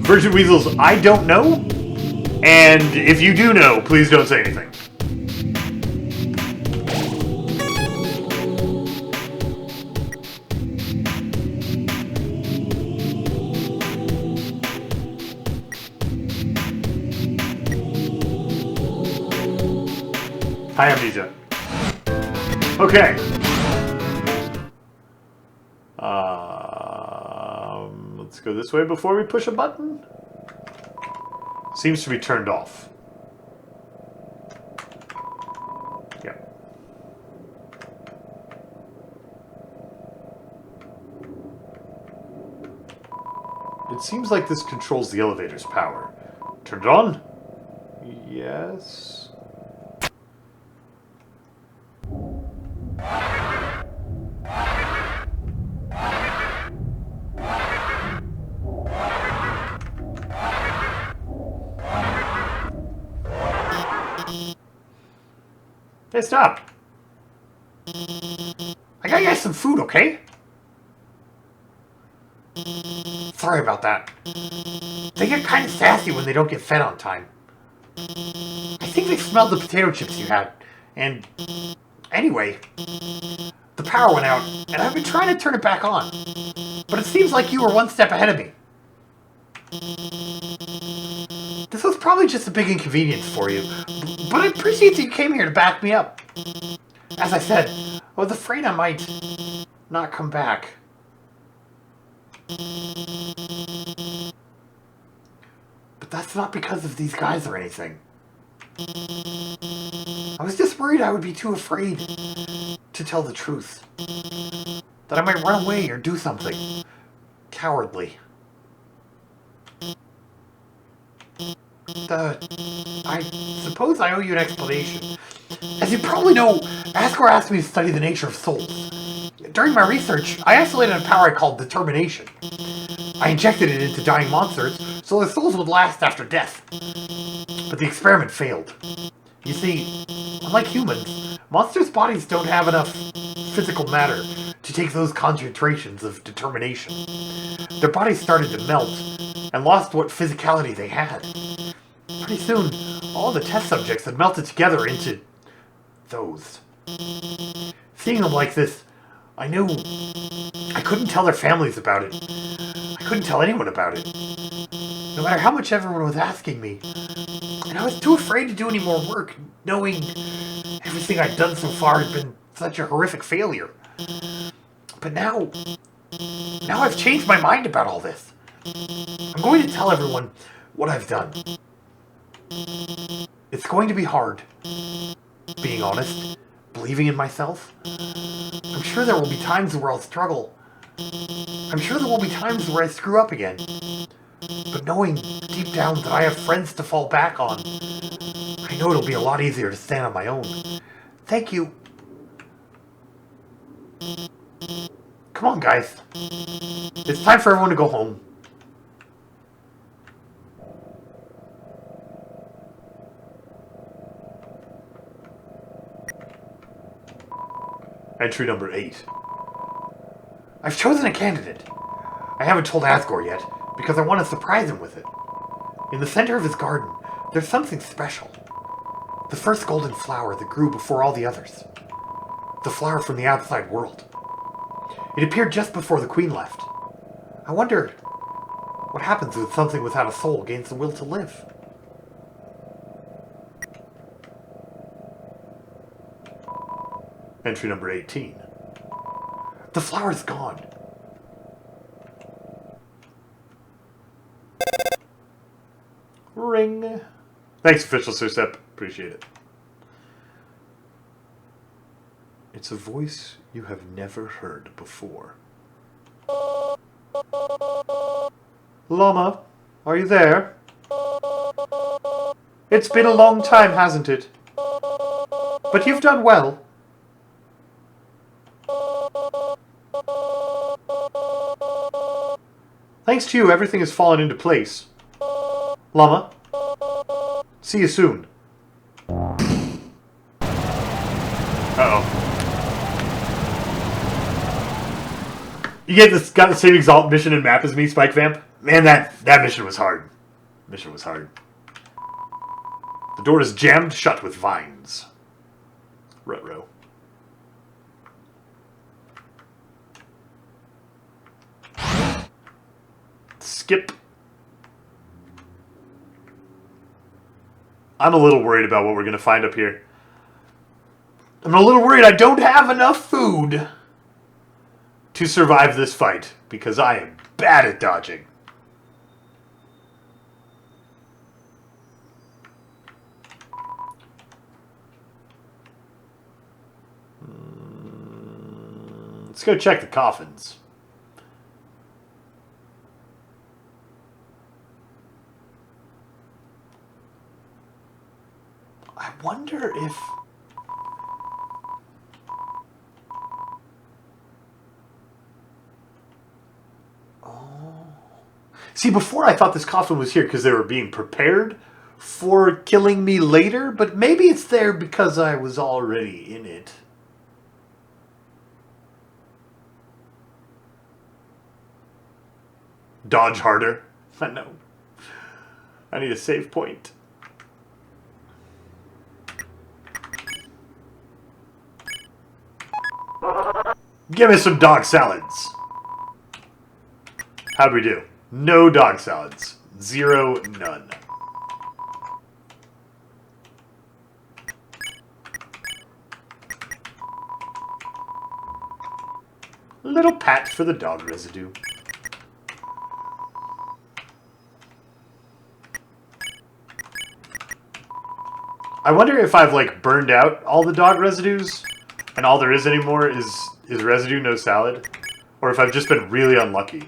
Virgin Weasels, I don't know. And if you do know, please don't say anything. Hi, Amnesia. Okay. Let's go this way before we push a button. Seems to be turned off. Yeah. It seems like this controls the elevator's power. Turn it on? Yes. Hey, stop! I got you guys some food, okay? Sorry about that. They get kind of sassy when they don't get fed on time. I think they smelled the potato chips you had. And anyway, the power went out, and I've been trying to turn it back on. But it seems like you were one step ahead of me. This was probably just a big inconvenience for you, but I appreciate that you came here to back me up. As I said, I was afraid I might not come back. But that's not because of these guys or anything. I was just worried I would be too afraid to tell the truth. That I might run away or do something cowardly. I suppose I owe you an explanation. As you probably know, Asgore asked me to study the nature of souls. During my research, I isolated a power I called determination. I injected it into dying monsters so their souls would last after death. But the experiment failed. You see, unlike humans, monsters' bodies don't have enough physical matter to take those concentrations of determination. Their bodies started to melt and lost what physicality they had. Pretty soon, all the test subjects had melted together into those. Seeing them like this, I knew I couldn't tell their families about it. I couldn't tell anyone about it. No matter how much everyone was asking me. And I was too afraid to do any more work, knowing everything I'd done so far had been such a horrific failure. But now I've changed my mind about all this. I'm going to tell everyone what I've done. It's going to be hard, being honest, believing in myself. I'm sure there will be times where I'll struggle. I'm sure there will be times where I screw up again. But knowing deep down that I have friends to fall back on, I know it'll be a lot easier to stand on my own. Thank you. Come on, guys. It's time for everyone to go home. Entry number 8. I've chosen a candidate. I haven't told Asgore yet, because I want to surprise him with it. In the center of his garden, there's something special. The first golden flower that grew before all the others. The flower from the outside world. It appeared just before the Queen left. I wonder what happens when something without a soul gains the will to live. Entry number 18. The flower's gone. Ring. Thanks, Official Sir-Step. Appreciate it. It's a voice you have never heard before. Llama, are you there? It's been a long time, hasn't it? But you've done well. Thanks to you, everything has fallen into place. Llama, see you soon. Uh-oh. You got the same exalt mission and map as me, Spike Vamp? Man, that mission was hard. Mission was hard. The door is jammed shut with vines. Ruh-roh. Skip. I'm a little worried about what we're going to find up here. I'm a little worried I don't have enough food to survive this fight, because I am bad at dodging. Let's go check the coffins. I wonder if... Oh. See, before I thought this coffin was here because they were being prepared for killing me later, but maybe it's there because I was already in it. Dodge harder. I know. I need a save point. Give me some dog salads. How'd we do? No dog salads. 0, none. Little pat for the dog residue. I wonder if I've like burned out all the dog residues and all there is anymore is residue, no salad, or if I've just been really unlucky.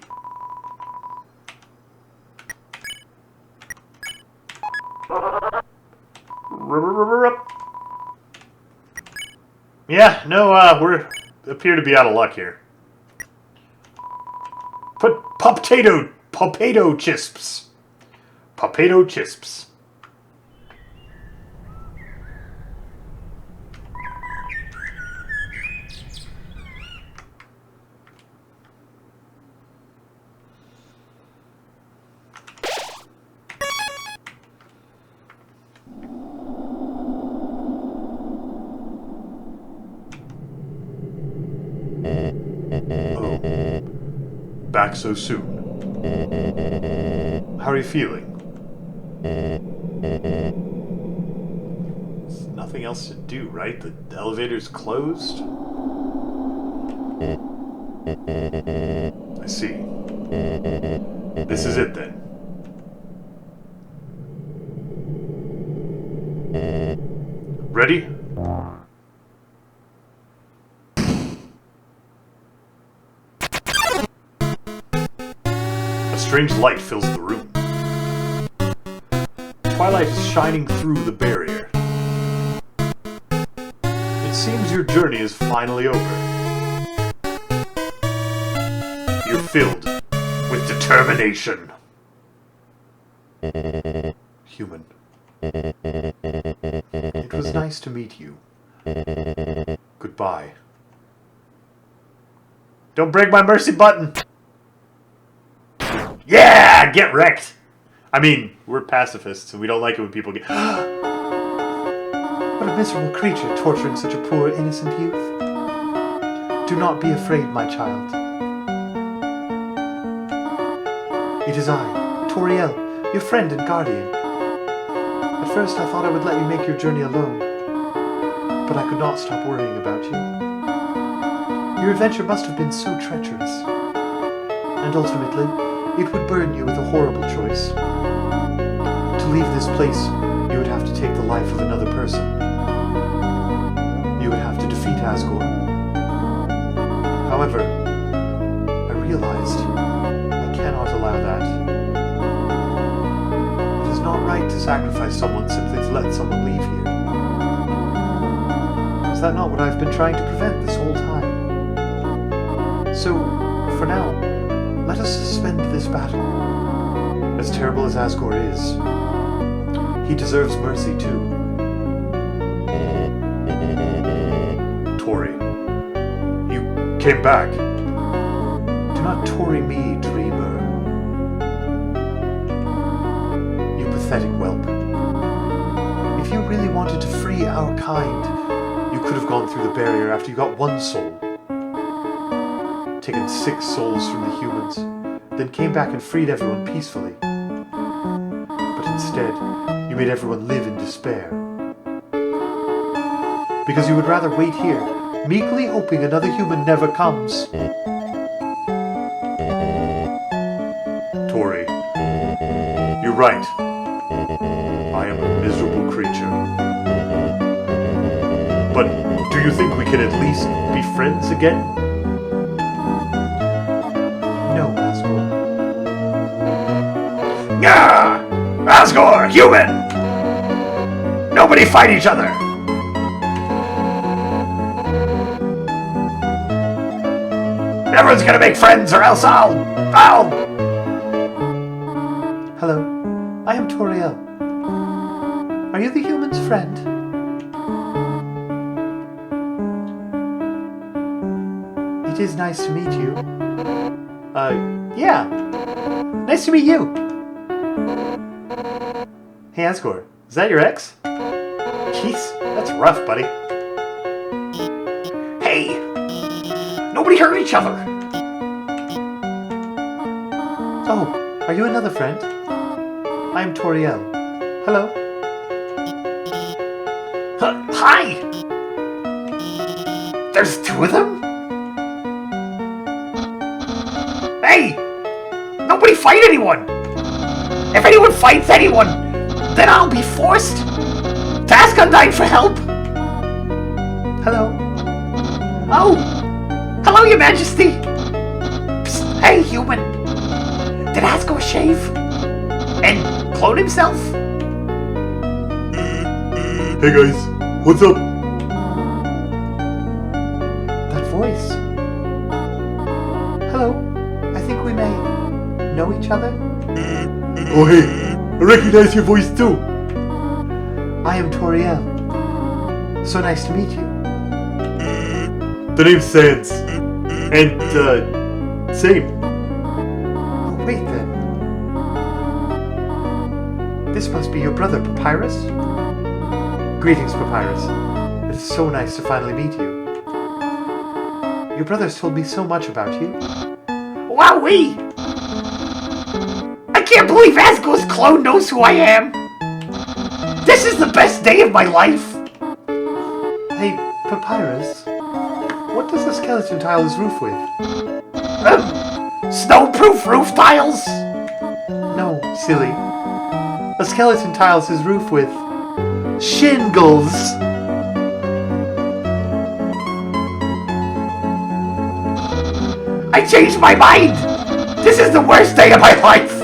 Yeah, no, appear to be out of luck here. Put potato chisps. Potato chisps. Oh, back so soon. How are you feeling? There's nothing else to do, right? The elevator's closed? I see. This is it then. Ready? A strange light fills the room. Twilight is shining through the barrier. It seems your journey is finally over. You're filled with determination. Human. It was nice to meet you. Goodbye. Don't break my mercy button! Yeah! Get wrecked! I mean, we're pacifists, and we don't like it when people get... What a miserable creature torturing such a poor, innocent youth. Do not be afraid, my child. It is I, Toriel, your friend and guardian. At first I thought I would let you make your journey alone, but I could not stop worrying about you. Your adventure must have been so treacherous, and ultimately, it would burden you with a horrible choice. To leave this place, you would have to take the life of another person. You would have to defeat Asgore. However, I realized I cannot allow that. It is not right to sacrifice someone simply to let someone leave here. Is that not what I've been trying to prevent this whole time? So, for now, let us suspend this battle. As terrible as Asgore is, he deserves mercy too. Tori, you came back. Do not Tori me, dreamer. You pathetic whelp. If you really wanted to free our kind, you could have gone through the barrier after you got one soul. Taken 6 souls from the humans, then came back and freed everyone peacefully. But instead, you made everyone live in despair. Because you would rather wait here, meekly hoping another human never comes. Tori, you're right. I am a miserable creature. But do you think we can at least be friends again? No, Asgore. Gah! Asgore, human! Nobody fight each other! Everyone's gonna make friends or else I'll... Hello, I am Toriel. Are you the human's friend? It is nice to meet you. Yeah. Nice to meet you. Hey, Asgore, is that your ex? Jeez, that's rough, buddy. Hey! Nobody hurt each other! Oh, are you another friend? I am Toriel. Hello. Hi! There's 2 of them? Hey! Nobody fight anyone! If anyone fights anyone, then I'll be forced to ask Undyne for help! Hello. Oh! Hello, Your Majesty! Psst, hey, human! Did Asgore shave? And clone himself? Hey guys, what's up? That voice. Hello. I think we may know each other. Oh hey, I recognize your voice too. I am Toriel. So nice to meet you. The name's Sans. And, same. Oh, wait then. This must be your brother, Papyrus? Greetings, Papyrus. It is so nice to finally meet you. Your brother's told me so much about you. Wowee! I can't believe Asgo's clone knows who I am! This is the best day of my life! Hey, Papyrus, what does the skeleton tile his roof with? Snowproof roof tiles? No, silly. A skeleton tiles his roof with shingles. I changed my mind! This is the worst day of my life!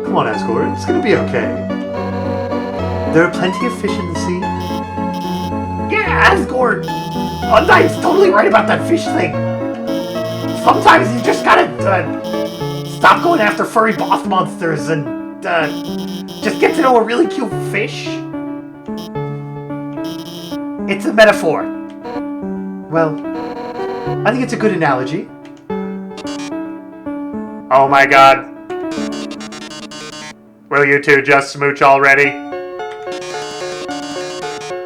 Come on, Asgore, it's gonna be okay. There are plenty of fish in the sea. Yeah, Asgore! Undyne's totally right about that fish thing. Sometimes you just gotta, stop going after furry boss monsters and, just get to know a really cute fish. It's a metaphor. Well, I think it's a good analogy. Oh my god. Will you two just smooch already?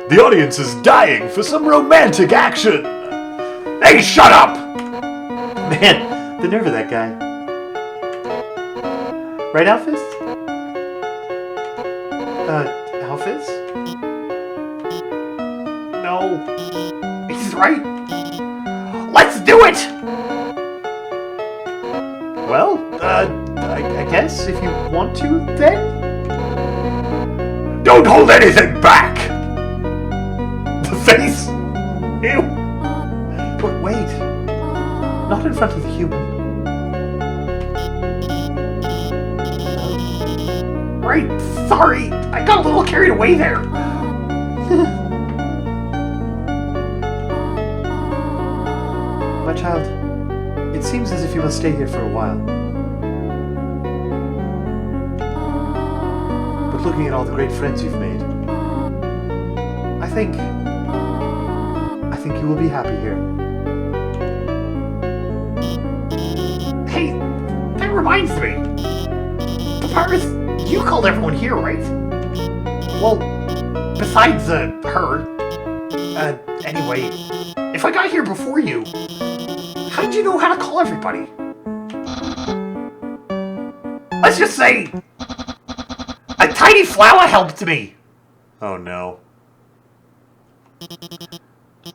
The audience is dying for some romantic action! Hey, shut up! Man, the nerve of that guy. Right, Alphys? Alphys? No. He's right. Let's do it! Well, I guess if you want to, then? Don't hold anything back! The face! Ew! But wait. Not in front of the human. Right, sorry. I got a little carried away there. My child, it seems as if you must stay here for a while. But looking at all the great friends you've made, I think you will be happy here. Hey, that reminds me. Papyrus, you called everyone here, right? Well, besides, her. Anyway, if I got here before you, how'd you know how to call everybody? Let's just say, a tiny flower helped me. Oh no.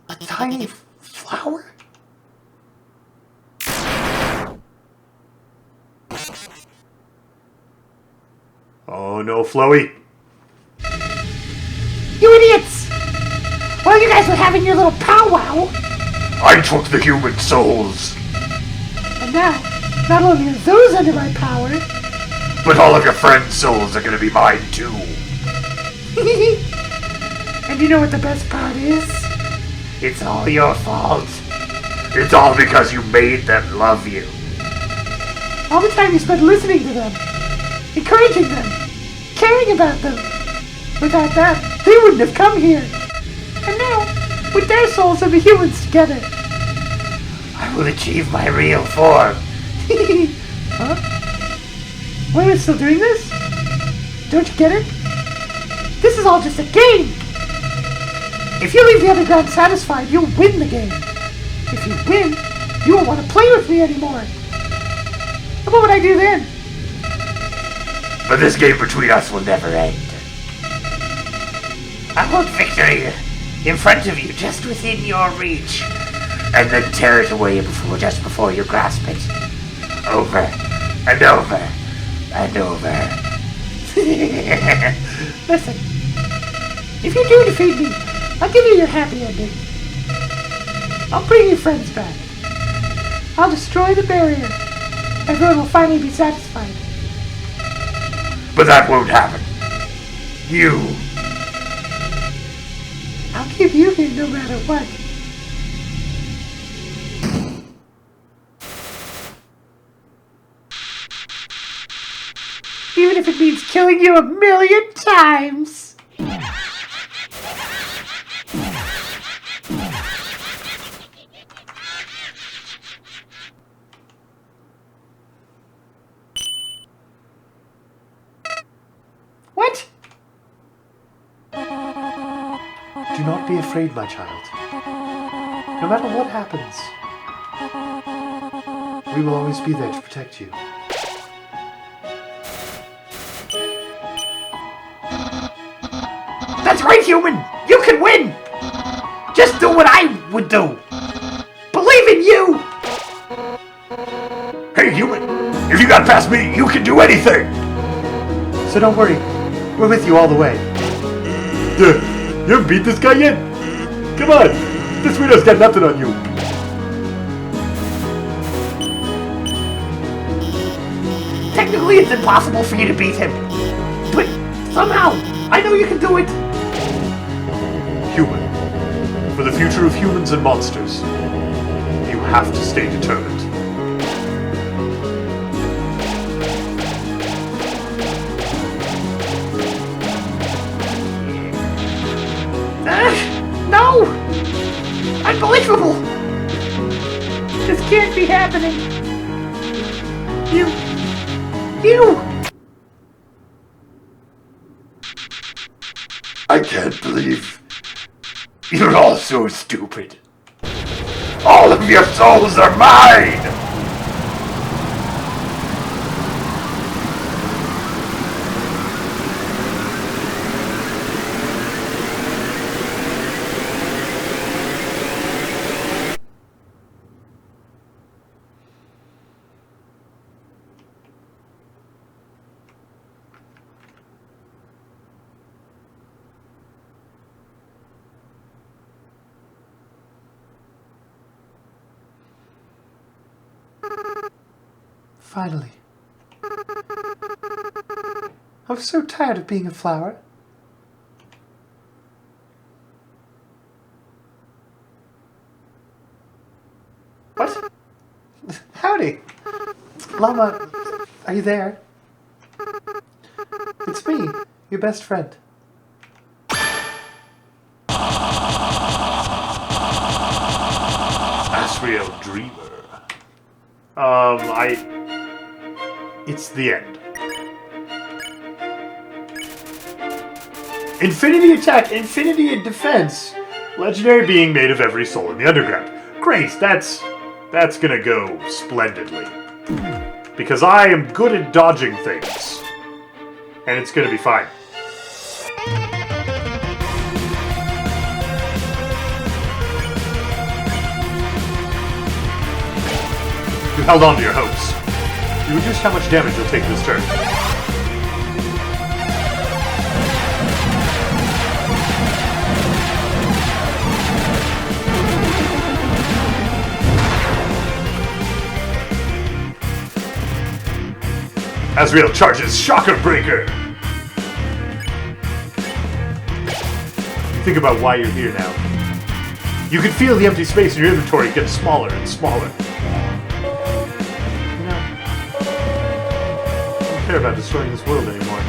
A tiny flower? Oh no, Flowey. You idiots! While you guys were having your little powwow, I took the human souls, and now, not only are those under my power, but all of your friends' souls are gonna be mine too. and you know what the best part is? It's all your fault. It's all because you made them love you. All the time you spent listening to them, encouraging them, caring about them. Without that, they wouldn't have come here. And now, with their souls and the humans together, I will achieve my real form. Huh? Why are we still doing this? Don't you get it? This is all just a game. If you leave the underground satisfied, you'll win the game. If you win, you won't want to play with me anymore. And what would I do then? But this game between us will never end. I hold victory in front of you, just within your reach, And then tear it away just before you grasp it. Over and over and over. Listen, if you do defeat me, I'll give you your happy ending. I'll bring your friends back. I'll destroy the barrier. Everyone will finally be satisfied. But that won't happen. You. I'll keep you here no matter what. Even if it means killing you 1,000,000 times. What? Do not be afraid, my child. No matter what happens, we will always be there to protect you. That's right, human! You can win! Just do what I would do! Believe in you! Hey, human! If you got past me, you can do anything! So don't worry, we're with you all the way. Duh, you haven't beat this guy yet? Come on, this widow's got nothing on you. Technically, it's impossible for you to beat him. But somehow, I know you can do it. Human. For the future of humans and monsters, you have to stay determined. No! Unbelievable! This can't be happening. You! I can't believe you're all so stupid. All of your souls are mine! Finally. I was so tired of being a flower. What? Howdy. Llama, are you there? It's me, your best friend. Asriel Dreamer. It's the end. Infinity attack, infinity in defense. Legendary being made of every soul in the underground. Great, that's gonna go splendidly. Because I am good at dodging things. And it's gonna be fine. You held on to your hopes. You reduced how much damage you'll take this turn. Asriel charges Shocker Breaker! You think about why you're here now. You can feel the empty space in your inventory get smaller and smaller. I don't care about destroying this world anymore.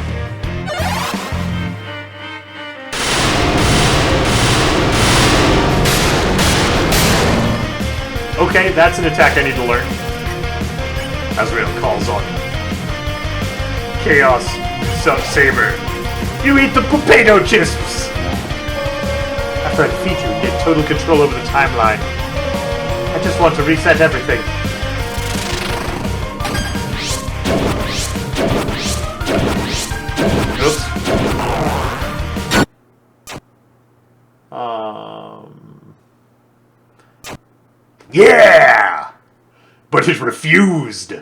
Okay, that's an attack I need to learn. Asriel calls on Chaos Sub-Saber. You eat the potato chips! After I defeat you and get total control over the timeline, I just want to reset everything. Oops. Yeah! But it refused.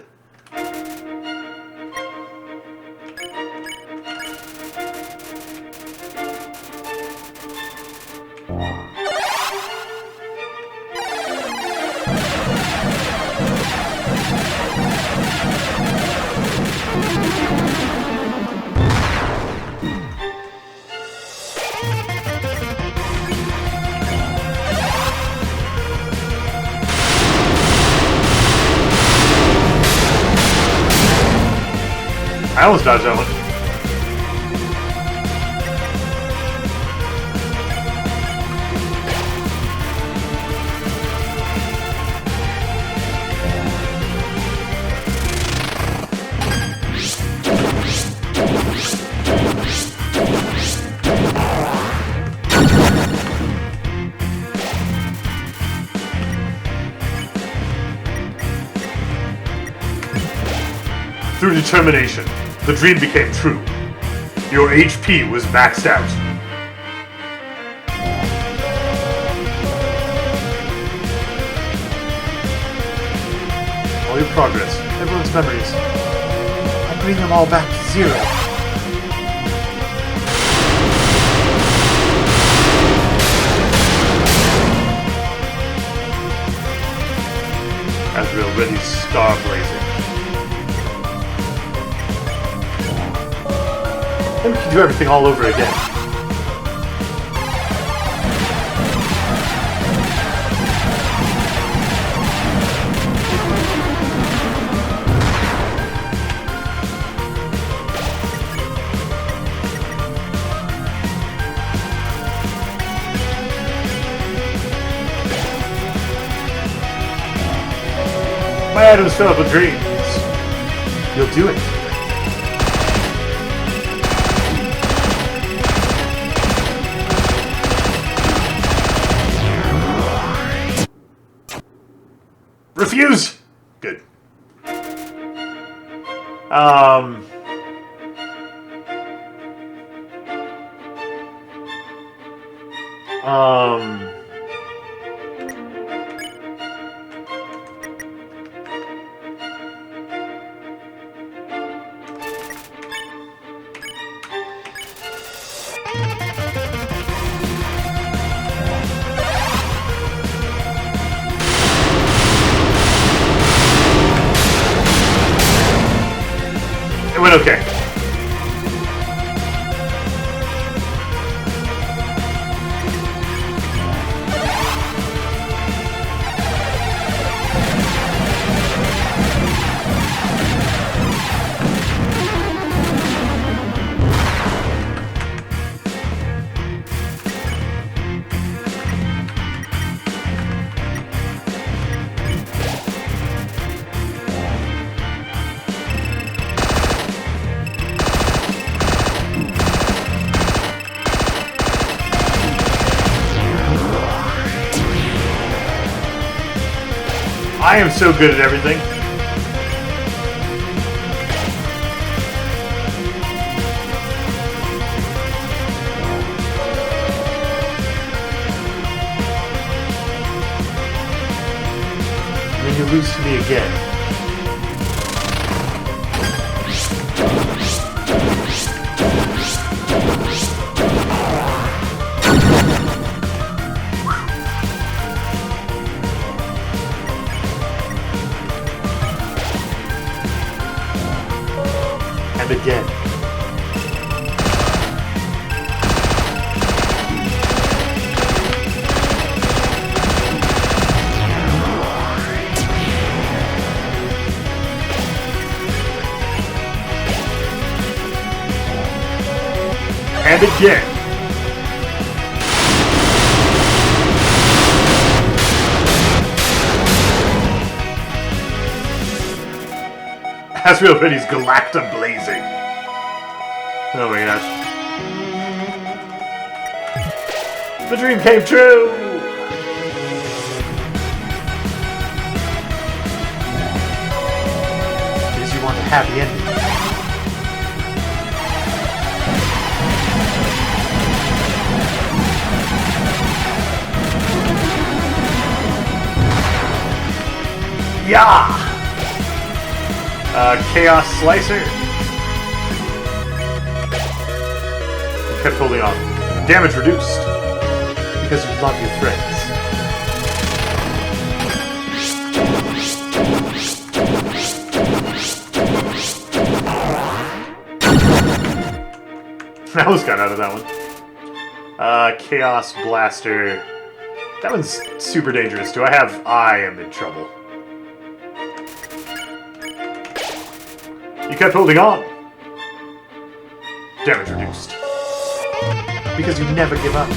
I almost dodged that one. Through determination, the dream became true. Your HP was maxed out. All your progress, everyone's memories, I bring them all back to zero. Azrael ready's star blazing. Then we can do everything all over again. My items fill up with dreams. You'll do it. Refuse! Good. It went okay. I am so good at everything. And then you lose to me again. Again. And again. Azrael Ready's Galacta blazing. Oh my gosh. The dream came true! Because you want a happy ending. Yeah! Chaos Slicer. Kept holding on. Damage reduced. Because you love your friends. I almost got out of that one. Chaos Blaster. That one's super dangerous. Do I have... I am in trouble. You kept holding on. Damage reduced. Because you never give up.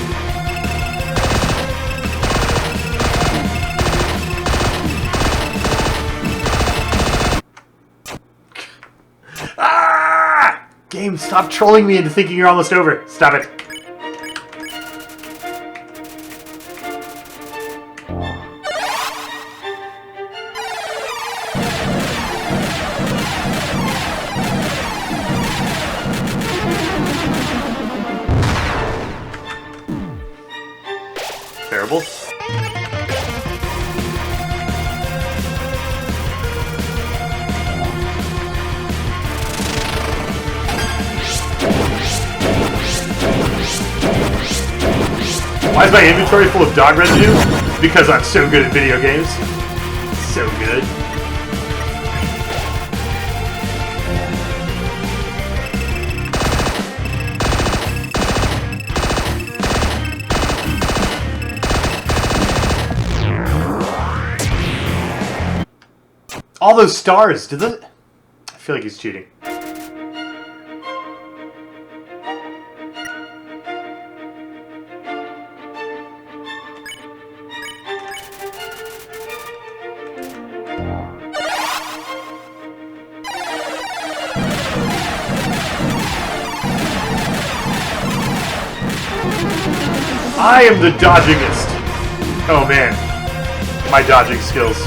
Ah! Game, stop trolling me into thinking you're almost over. Stop it. Terrible. Why is my inventory full of dog residue? Because I'm so good at video games. So good. All those stars, did that? I feel like he's cheating. I am the dodgingest. Oh man, my dodging skills.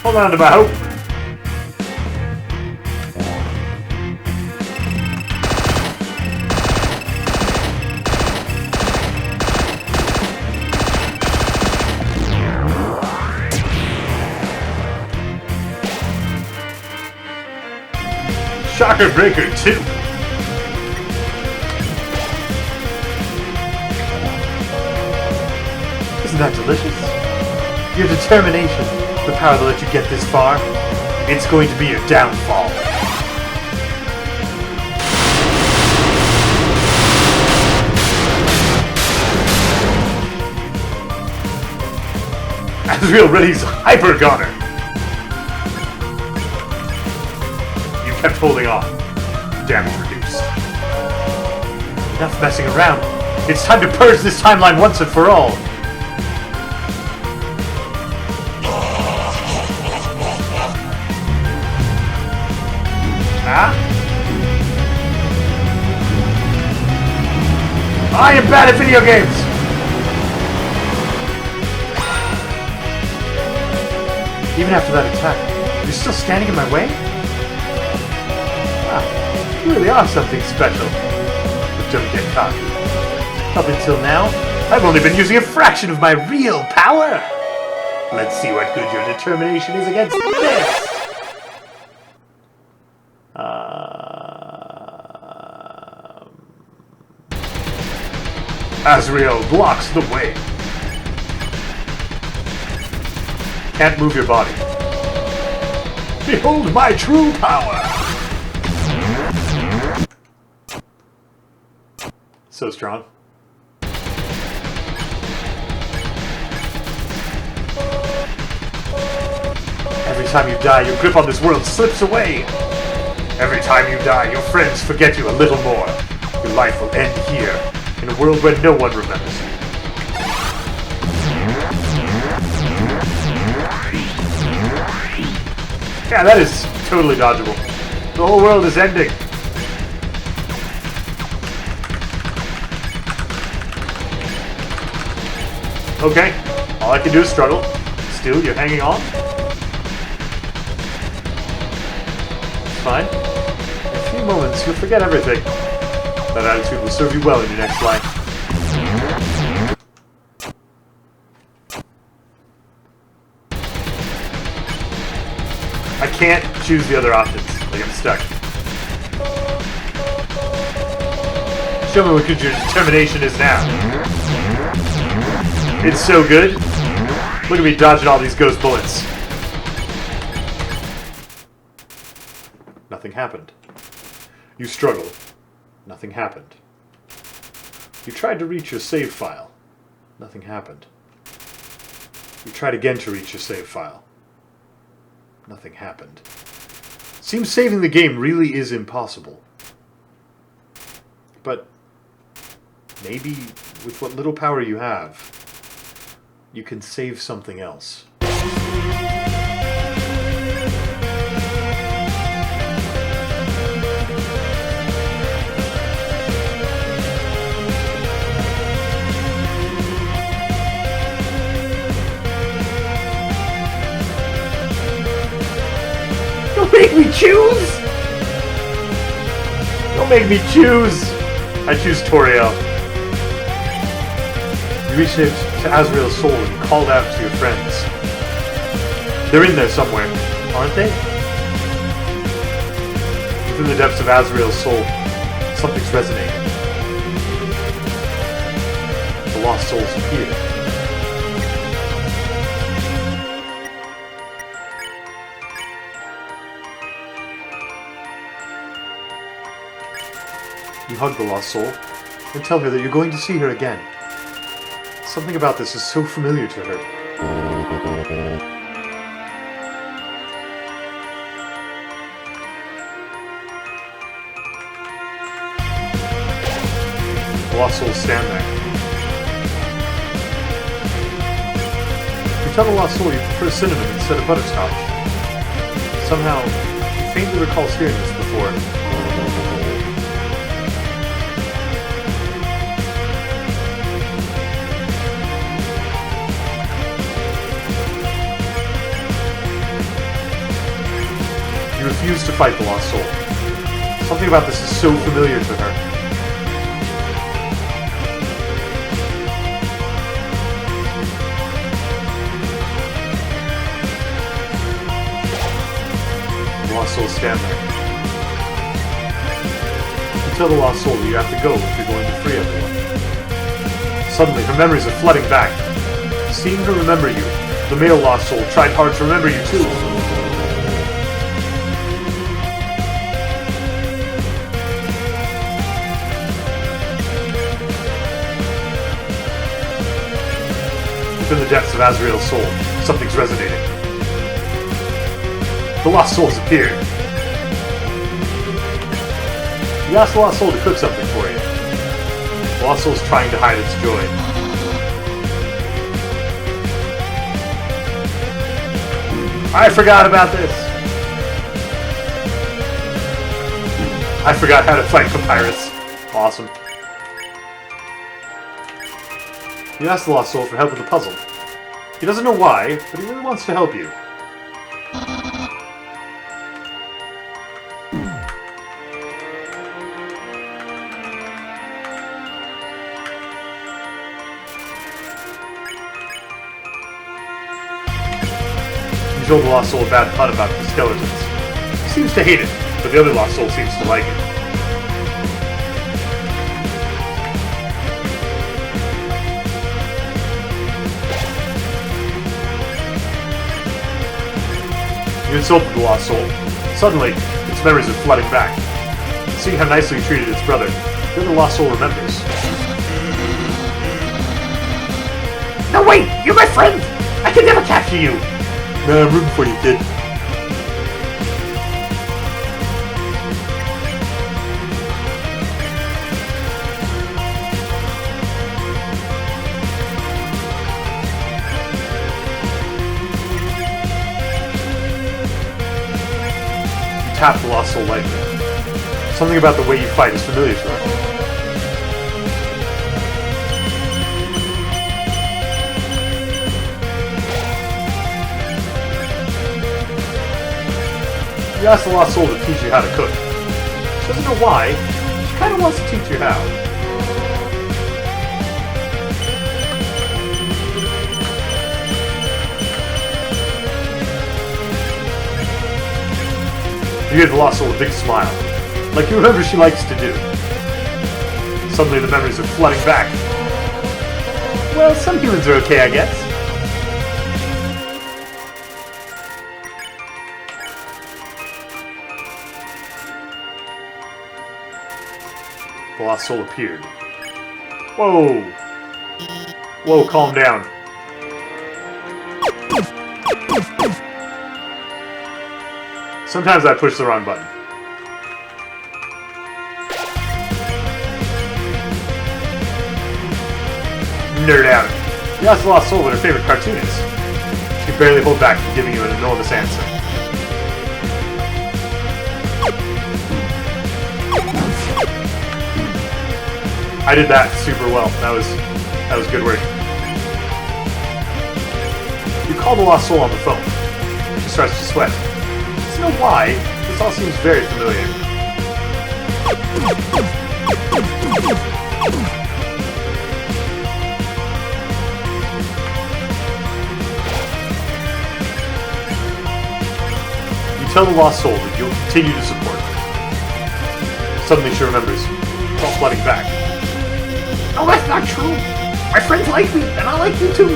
Hold on to my hope. Shocker Breaker 2. Isn't that delicious? Your determination, the power that let you get this far, it's going to be your downfall. Asriel Ready's Hyper Gunner. You kept holding on. Damage reduced. Enough messing around. It's time to purge this timeline once and for all. I am bad at video games! Even after that attack, you're still standing in my way? Wow, you really are something special. But don't get cocky. Up until now, I've only been using a fraction of my real power! Let's see what good your determination is against this! Asriel blocks the way. Can't move your body. Behold my true power! So strong. Every time you die, your grip on this world slips away. Every time you die, your friends forget you a little more. Your life will end here, in a world where no one remembers you. Yeah, that is totally dodgeable. The whole world is ending. Okay, all I can do is struggle. Still, you're hanging on? It's fine. In a few moments, you'll forget everything. That attitude will serve you well in your next life. I can't choose the other options. Like, I'm stuck. Show me what good your determination is now. It's so good. Look at me dodging all these ghost bullets. Nothing happened. You struggled. Nothing happened. You tried to reach your save file. Nothing happened. You tried again to reach your save file. Nothing happened. Seems saving the game really is impossible. But maybe with what little power you have, you can save something else. Don't make me choose! Don't make me choose! I choose Toriel. You reached out to Azrael's soul and called out to your friends. They're in there somewhere, aren't they? Within the depths of Azrael's soul, something's resonating. The lost souls appear. You hug the lost soul and tell her that you're going to see her again. Something about this is so familiar to her. The lost souls stand there. You tell the lost soul you prefer cinnamon instead of butterscotch. Somehow, she faintly recalls hearing this before. You refuse to fight the lost soul. Something about this is so familiar to her. The lost souls stand there. You tell the lost soul that you have to go if you're going to free everyone. Suddenly, her memories are flooding back. Seeing her remember you, the male lost soul tried hard to remember you too. Within the depths of Azrael's soul, something's resonating. The lost souls appeared. You ask the lost soul to cook something for you. The lost soul's trying to hide its joy. I forgot about this. I forgot how to fight Papyrus. Awesome. You ask the lost soul for help with the puzzle. He doesn't know why, but he really wants to help you. You told the lost soul a bad pun about the skeletons. He seems to hate it, but the other lost soul seems to like it. You insulted the lost soul. Suddenly, its memories are flooding back. Seeing how nicely you treated its brother, the other lost soul remembers. No, wait! You're my friend! I can never capture you! Man, I'm rooting for you, kid. tap the Lost Soul lightly. Something about the way you fight is familiar to her. You ask the Lost Soul to teach you how to cook. She doesn't know why, she kind of wants to teach you how. You give the Lost Soul a big smile, like you remember she likes to do. Suddenly the memories are flooding back. Well, some humans are okay, I guess. The Lost Soul appeared. Whoa! Whoa, calm down. Sometimes I push the wrong button. Nerd out. You asked the Lost Soul what her favorite cartoon is. She can barely hold back from giving you an enormous answer. I did that super well. That was good work. You call the Lost Soul on the phone. She starts to sweat. She doesn't know why. This all seems very familiar. You tell the Lost Soul that you'll continue to support her. Suddenly she remembers. It's all flooding back. Oh, that's not true. My friends like me, and I like you too.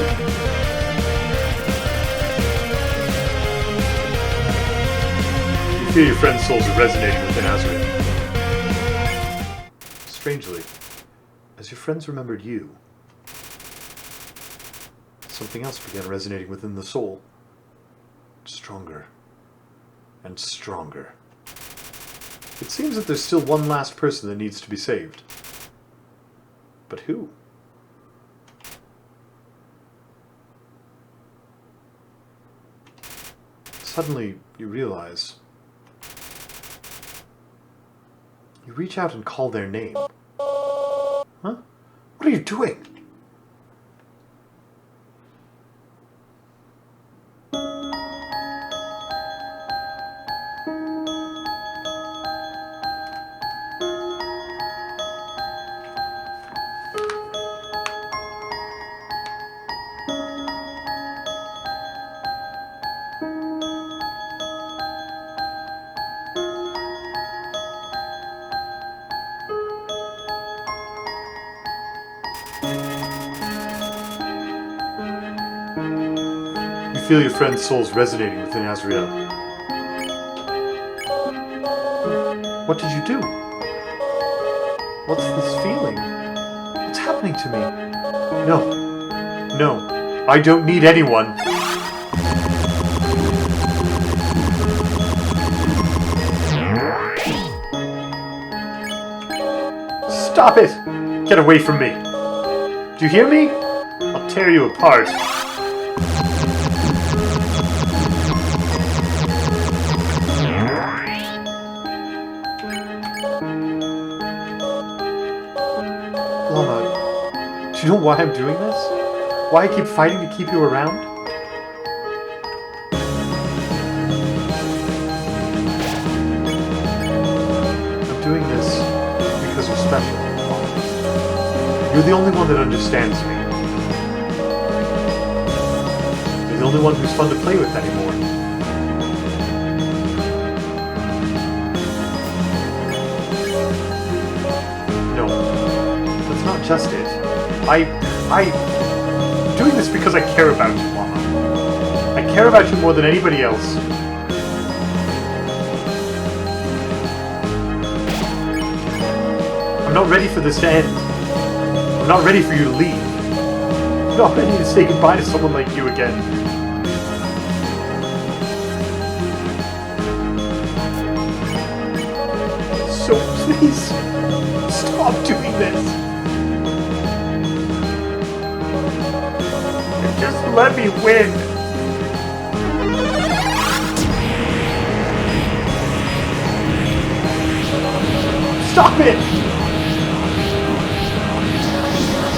You feel your friends' souls are resonating within Azrael. Strangely, as your friends remembered you, something else began resonating within the soul. Stronger and stronger. It seems that there's still one last person that needs to be saved. But who? Suddenly, you realize. You reach out and call their name. Huh? What are you doing? You feel your friend's souls resonating within Azrael. What did you do? What's this feeling? What's happening to me? No. No. I don't need anyone. Stop it! Get away from me. Do you hear me? I'll tear you apart. Do you know why I'm doing this? Why I keep fighting to keep you around? I'm doing this because you're special. You're the only one that understands me. You're the only one who's fun to play with anymore. No, that's not just it. I'm doing this because I care about you, Mama. I care about you more than anybody else. I'm not ready for this to end. I'm not ready for you to leave. I'm not ready to say goodbye to someone like you again. So please, stop doing this. Just let me win. Stop it!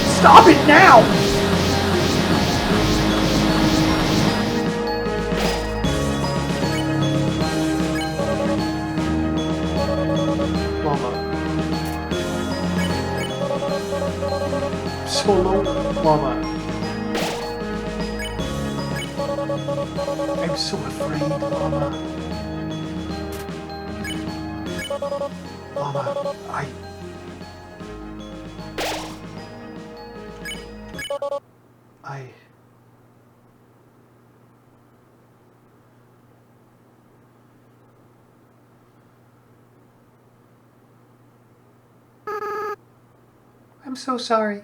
Stop it now! Llama. Solo llama. I'm so afraid, llama. Llama, I'm so sorry.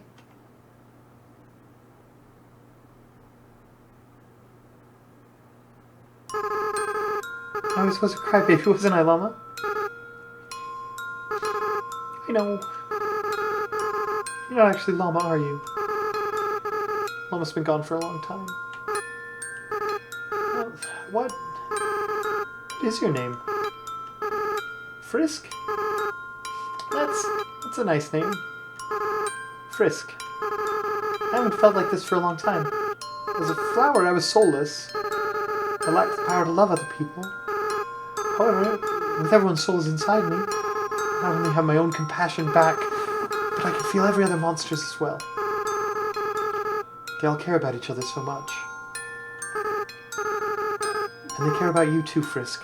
I was supposed to cry baby, wasn't I, llama? I know. You're not actually llama, are you? Llama's been gone for a long time. What is your name? Frisk? That's a nice name. Frisk. I haven't felt like this for a long time. As a flower, I was soulless. I lacked the power to love other people. However, with everyone's souls inside me, I not only have my own compassion back, but I can feel every other monster's as well. They all care about each other so much. And they care about you too, Frisk.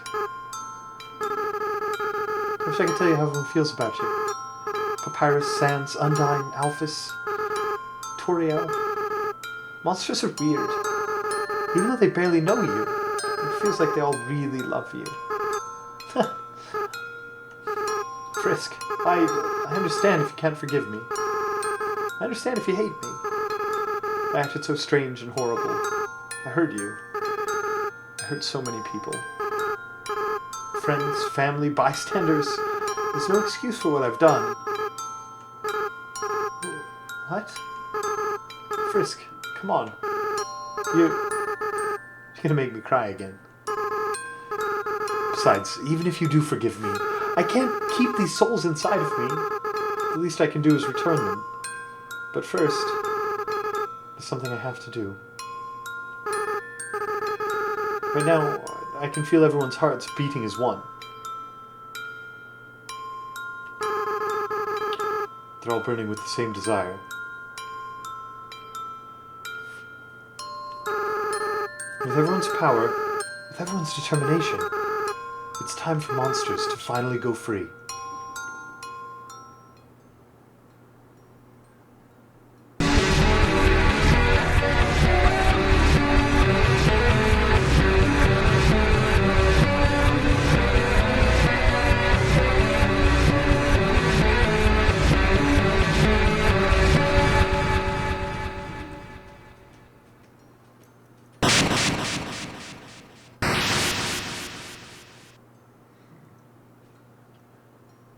I wish I could tell you how everyone feels about you. Papyrus, Sans, Undyne, Alphys, Toriel. Monsters are weird. Even though they barely know you, it feels like they all really love you. Frisk, I understand if you can't forgive me. I understand if you hate me. I acted so strange and horrible. I hurt you. I hurt so many people. Friends, family, bystanders. There's no excuse for what I've done. What? Frisk, come on. You're gonna make me cry again. Besides, even if you do forgive me, I can't keep these souls inside of me. The least I can do is return them. But first, there's something I have to do. Right now, I can feel everyone's hearts beating as one. They're all burning with the same desire. With everyone's power, with everyone's determination, it's time for monsters to finally go free.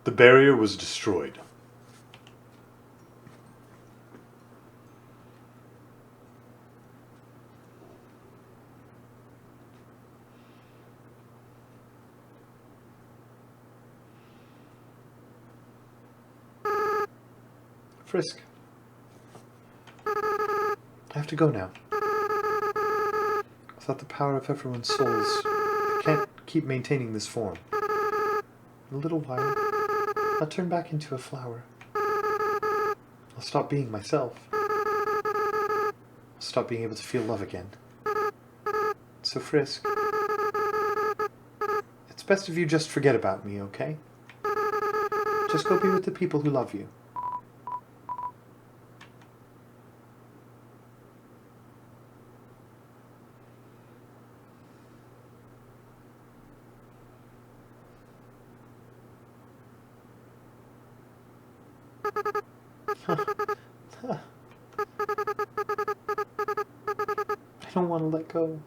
The barrier was destroyed. Frisk. I have to go now. Without the power of everyone's souls, I can't keep maintaining this form. In a little while, I'll turn back into a flower. I'll stop being myself. I'll stop being able to feel love again. So Frisk, it's best if you just forget about me, okay? Just go be with the people who love you. I don't want to let go.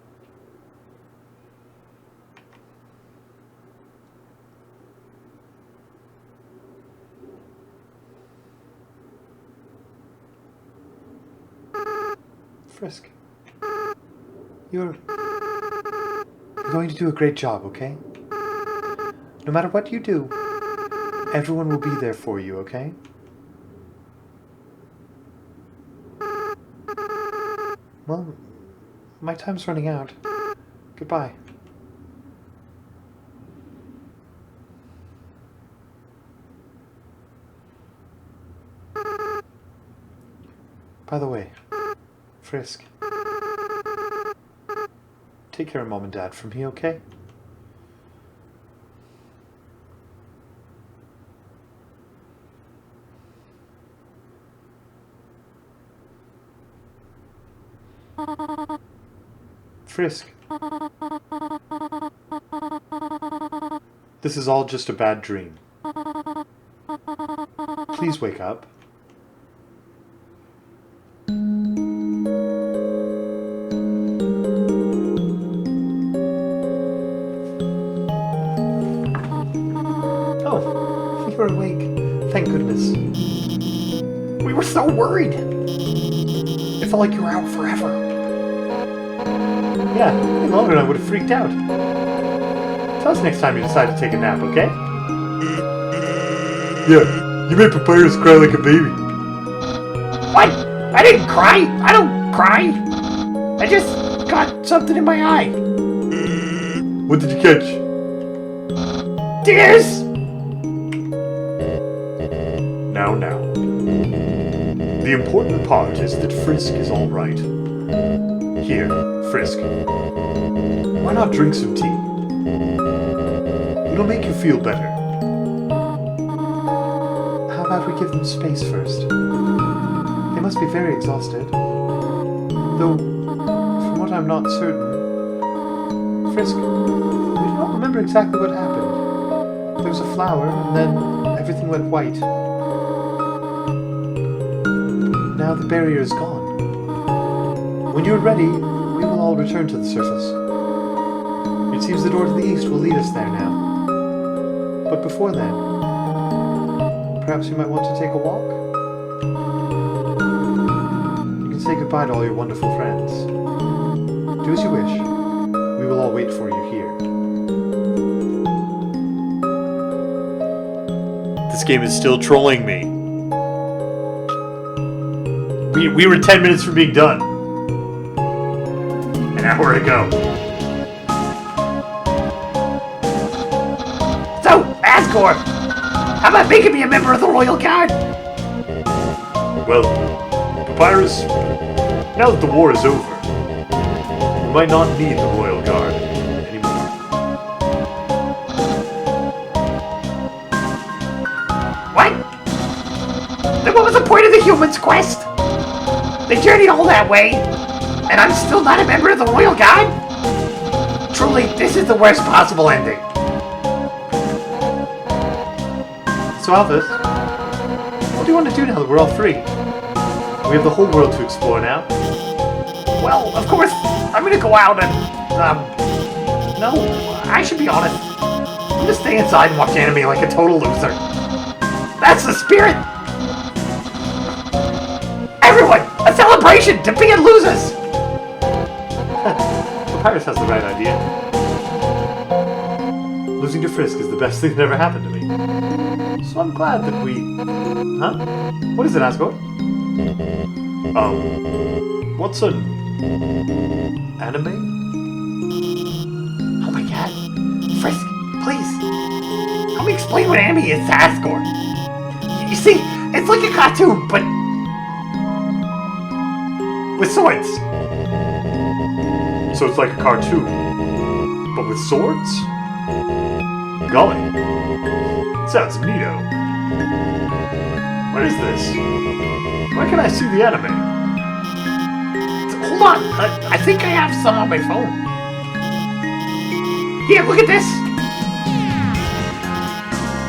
Frisk, you're going to do a great job, okay? No matter what you do, Everyone will be there for you, okay? Well, my time's running out. Goodbye. By the way, Frisk. Take care of Mom and Dad for me, okay? Frisk. This is all just a bad dream. Please wake up. Oh, you're awake. Thank goodness. We were so worried. It felt like you were out forever. Yeah, any longer and I would have freaked out. Tell us next time you decide to take a nap, okay? Yeah, you made Papyrus cry like a baby. What? I didn't cry. I don't cry. I just got something in my eye. What did you catch? Tears! Now. The important part is that Frisk is alright. Here, Frisk. Why not drink some tea? It'll make you feel better. How about we give them space first? They must be very exhausted. Though, from what I'm not certain, Frisk, we do not remember exactly what happened. There was a flower, and then everything went white. Now the barrier is gone. When you're ready, we will all return to the surface. It seems the door to the east will lead us there now. But before then, perhaps you might want to take a walk? You can say goodbye to all your wonderful friends. Do as you wish. We will all wait for you here. This game is still trolling me. We were 10 minutes from being done. An hour ago. So, Asgore, how about making me a member of the Royal Guard? Well, Papyrus, now that the war is over, we might not need the Royal Guard anymore. What? Then what was the point of the humans' quest? They journeyed all that way, and I'm still not a member of the Royal Guard? Truly, this is the worst possible ending. So Alphys, what do you want to do now that we're all free? We have the whole world to explore now. Well, of course, I'm gonna go out and, no, I should be honest. I'm gonna stay inside and watch anime like a total loser. That's the spirit! Everyone, a celebration! Defeat losers! Papyrus has the right idea. Losing to Frisk is the best thing that ever happened to me. So I'm glad that we... Huh? What is it, Asgore? What's an... anime? Oh my god. Frisk, please. Help me explain what anime is to Asgore. You see, it's like a cartoon, but... with swords. So it's like a cartoon, but with swords? Golly. Sounds neato. What is this? Where can I see the anime? Hold on, I think I have some on my phone. Here, look at this.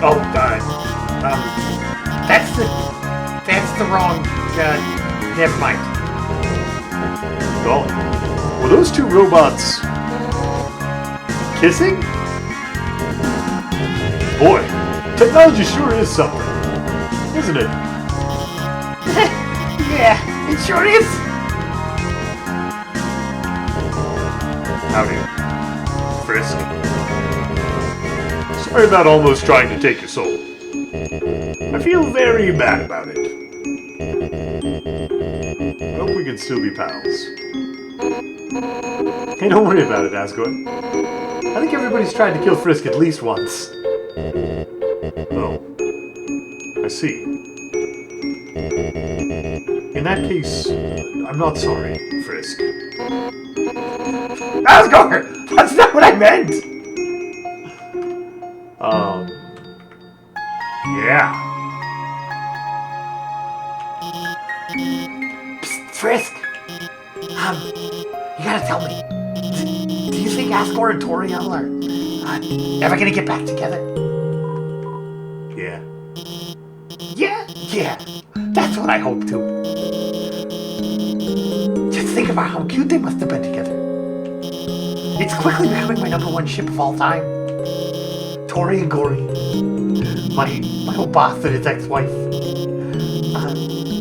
Oh, That's the wrong, never mind. golly. Were those two robots... kissing? Boy, technology sure is something, isn't it? Yeah, it sure is. Howdy, Frisk. Sorry about almost trying to take your soul. I feel very bad about it. I hope we can still be pals. Hey, don't worry about it, Asgore. I think everybody's tried to kill Frisk at least once. Oh. I see. In that case, I'm not sorry, Frisk. Asgore! That's not what I meant! Yeah. Psst, Frisk! You gotta tell me. Do you think Asgore and Toriel are ever gonna get back together? Yeah. Yeah. That's what I hope to. Just think about how cute they must have been together. It's quickly becoming my #1 ship of all time. Tori and Gory. My old boss and his ex-wife.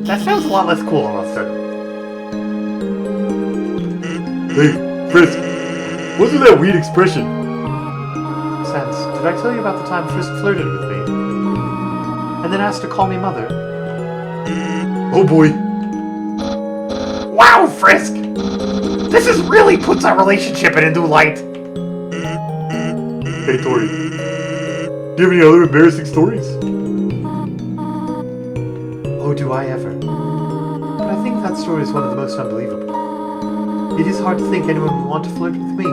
That sounds a lot less cool all of a sudden. Hey, Frisk. What's with that weird expression? Sans, did I tell you about the time Frisk flirted with me? And then asked to call me mother? Oh boy. Wow, Frisk! This is really puts our relationship in a new light. Hey, Tori. Do you have any other embarrassing stories? Oh, do I ever? But I think that story is one of the most unbelievable. It is hard to think anyone would want to flirt with me.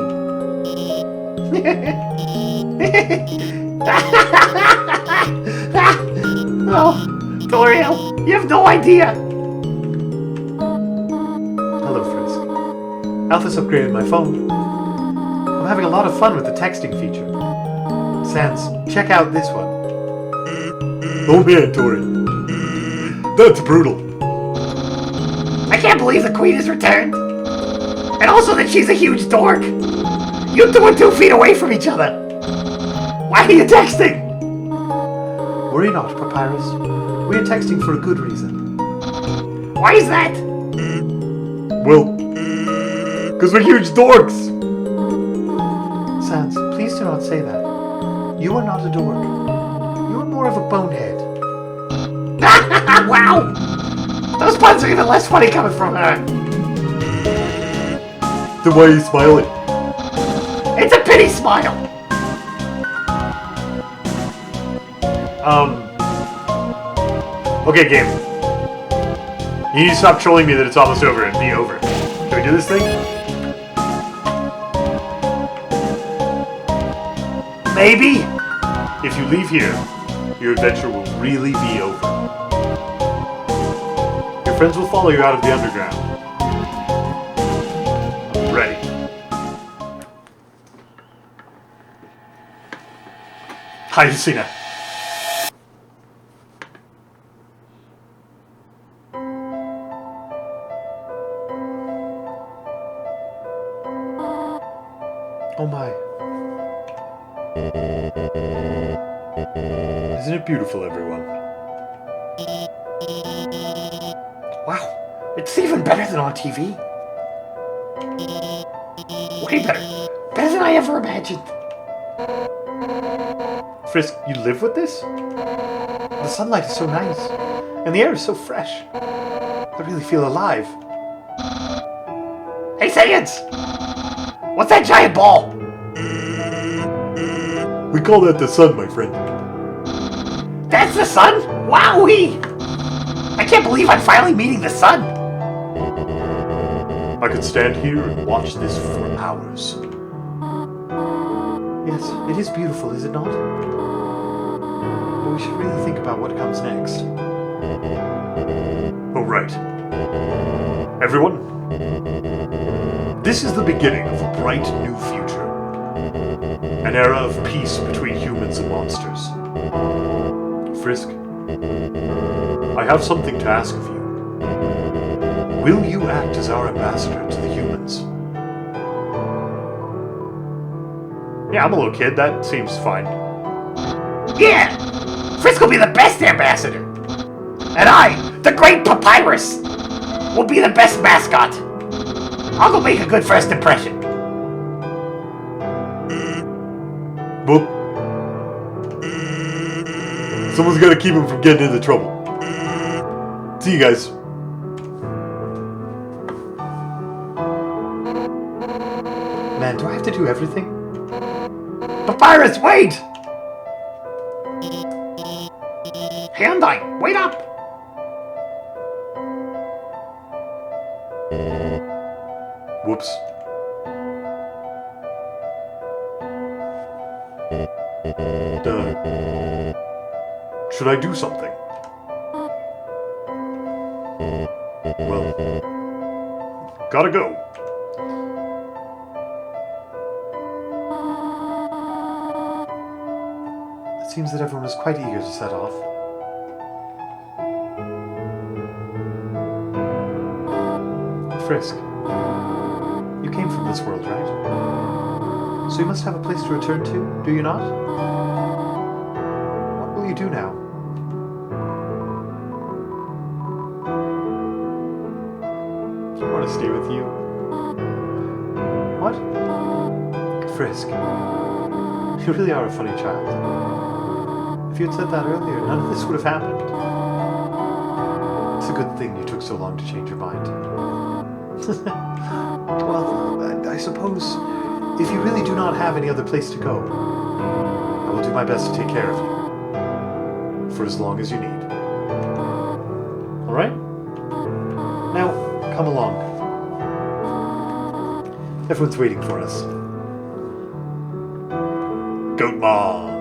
Oh, Toriel, you have no idea. Hello, Frisk. Alphys upgraded my phone. I'm having a lot of fun with the texting feature. Sans, check out this one. Oh man, Tori. That's brutal. I can't believe the Queen has returned. And also that she's a huge dork. You two are 2 feet away from each other. Why are you texting? Worry not, Papyrus. We are texting for a good reason. Why is that? Well, because we're huge dorks. Sans, please do not say that. You are not a dork. You are more of a bonehead. Wow! Those puns are even less funny coming from her. Then why are you smiling? It's a pity smile. Okay, game. You need to stop trolling me that it's almost over and be over. Can we do this thing? Maybe. If you leave here, your adventure will really be over. Your friends will follow you out of the underground. Ready. Hi, Lucina. Oh my. Isn't it beautiful, everyone? Wow. It's even better than on TV. Way better. Better than I ever imagined. Frisk, you live with this? The sunlight is so nice, and the air is so fresh. I really feel alive. Hey, Saiyans! What's that giant ball? We call that the sun, my friend. That's the sun? Wowee! I can't believe I'm finally meeting the sun. I could stand here and watch this for hours. Yes, it is beautiful, is it not? But we should really think about what comes next. Oh, right. Everyone, this is the beginning of a bright new future. An era of peace between humans and monsters. Frisk, I have something to ask of you. Will you act as our ambassador to the humans? Yeah, I'm a little kid. That seems fine. Yeah! Frisk will be the best ambassador. And I, the great Papyrus, will be the best mascot. I'll go make a good first impression. Well, Someone's gotta keep him from getting into trouble. See you guys. Man, do I have to do everything? Papyrus, wait! Hyundai, wait up! Whoops. Should I do something? Well, gotta go. It seems that everyone was quite eager to set off. Frisk, you came from this world, right? So you must have a place to return to, do you not? What will you do now? Do you want to stay with you? What? Frisk, you really are a funny child. If you had said that earlier, none of this would have happened. It's a good thing you took so long to change your mind. Well, I suppose if you really do not have any other place to go, I will do my best to take care of you for as long as you need. All right? Now, come along. Everyone's waiting for us. Goat Mom.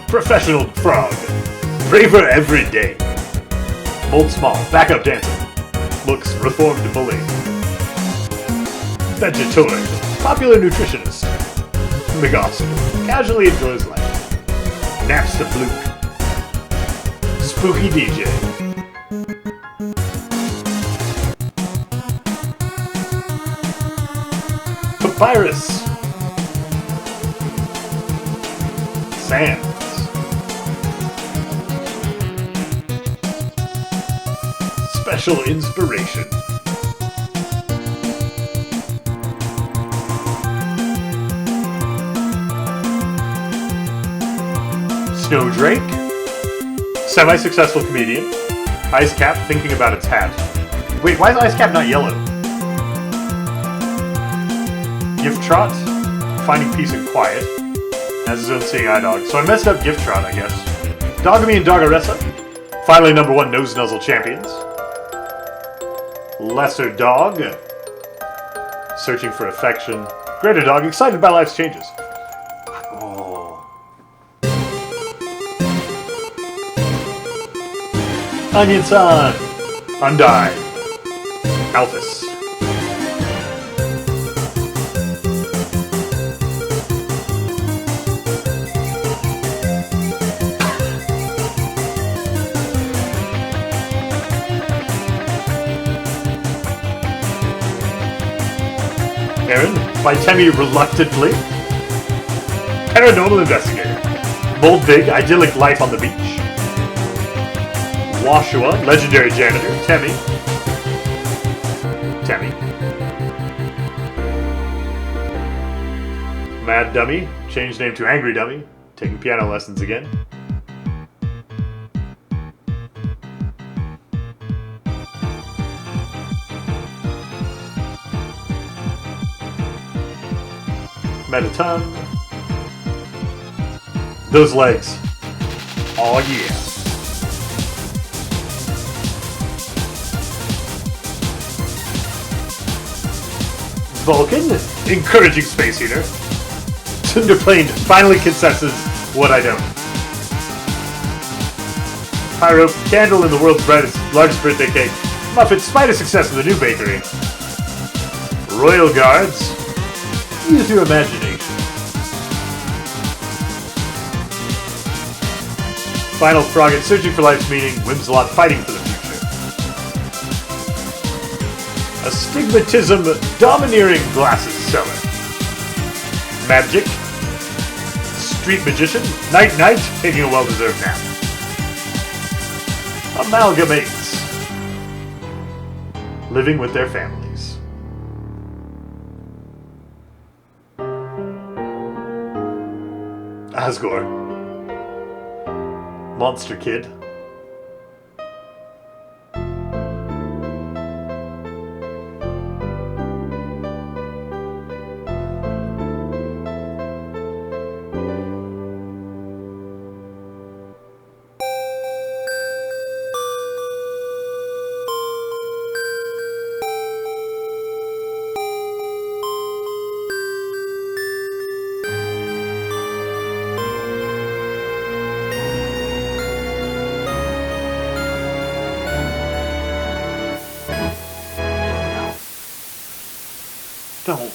Professional frog. Braver every day. Old small. Backup dancer. Looks reformed bully. Vegetoid. Popular nutritionist. McGossip. Casually enjoys life. Naps to fluke. Spooky DJ. Papyrus. Sands. Special inspiration. Snowdrake. Semi-successful comedian. Ice Cap thinking about its hat. Wait, why is Ice Cap not yellow? Gift Trot. Finding peace and quiet. Has his own seeing eye dog. So I messed up Gift Trot, I guess. Dogamy and Dogaressa. Finally #1 nose nuzzle champions. Lesser Dog. Searching for affection. Greater Dog. Excited by life's changes. Oh. Onion-san. Undyne. Alphys. Aaron, by Temmie reluctantly. Paranormal investigator. Bold big, idyllic life on the beach. Washua, legendary janitor. Temmie. Mad Dummy, changed name to Angry Dummy. Taking piano lessons again. Metaton. Those legs. Oh yeah. Vulcan, encouraging space heater. Cinderplane finally confesses what I don't. Pyro, candle in the world's brightest, largest birthday cake. Muffet, spider success in the new bakery. Royal Guards. Use your imagination. Final Frogget, searching for life's meaning. Whimsalot, fighting for the future. Astigmatism, domineering glasses seller. Magic. Street magician. Night night, taking a well-deserved nap. Amalgamates. Living with their families. Asgore. Monster Kid. Don't.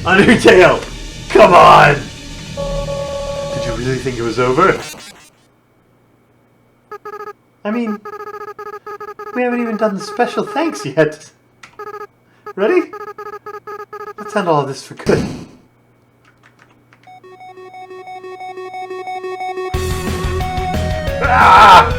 Undertale! Come on! Did you really think it was over? I mean, we haven't even done the special thanks yet. Ready? Let's end all of this for good. Ah!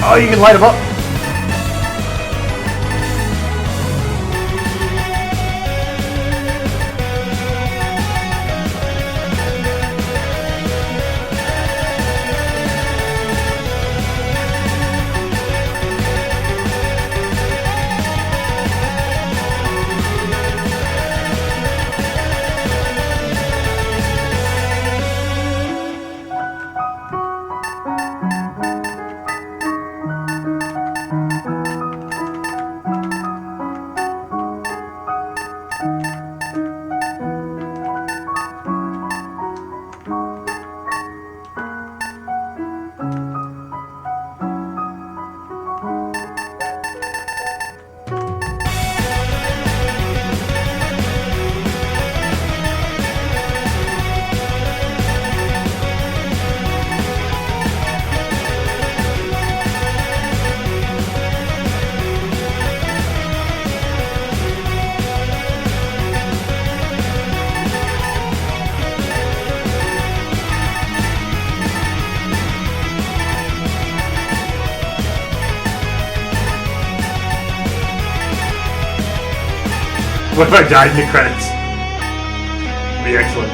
Oh, you can light them up. What if I died in the credits? It'd be excellent.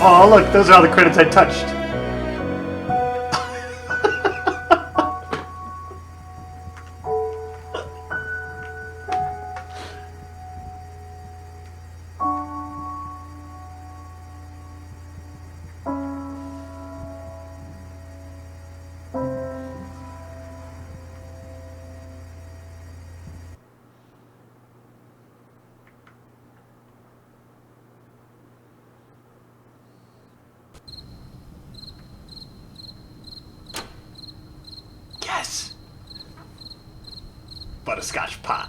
Oh, look, those are all the credits I touched. Yes! Butterscotch pie.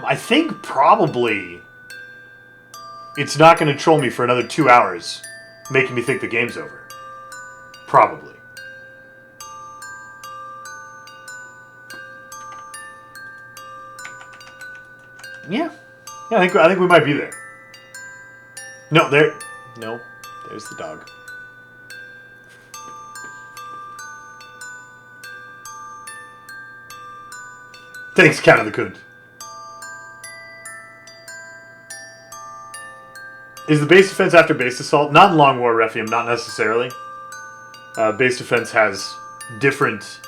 I think probably it's not going to troll me for another 2 hours, making me think the game's over. Probably. Yeah. Yeah, I think we might be there. No, there. No, there's the dog. Thanks, Count of the Coon. Is the base defense after base assault? Not in Long War Requiem, not necessarily. Base defense has different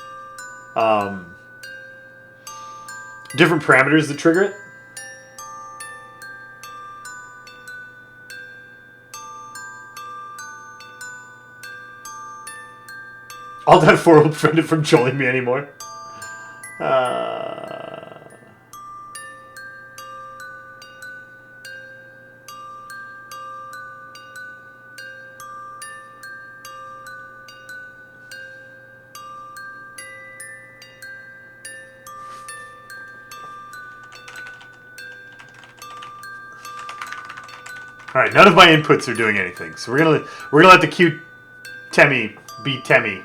different parameters that trigger it. All that 4 will prevent it from trolling me anymore. All right, none of my inputs are doing anything, so we're gonna let the cute Temmie be Temmie.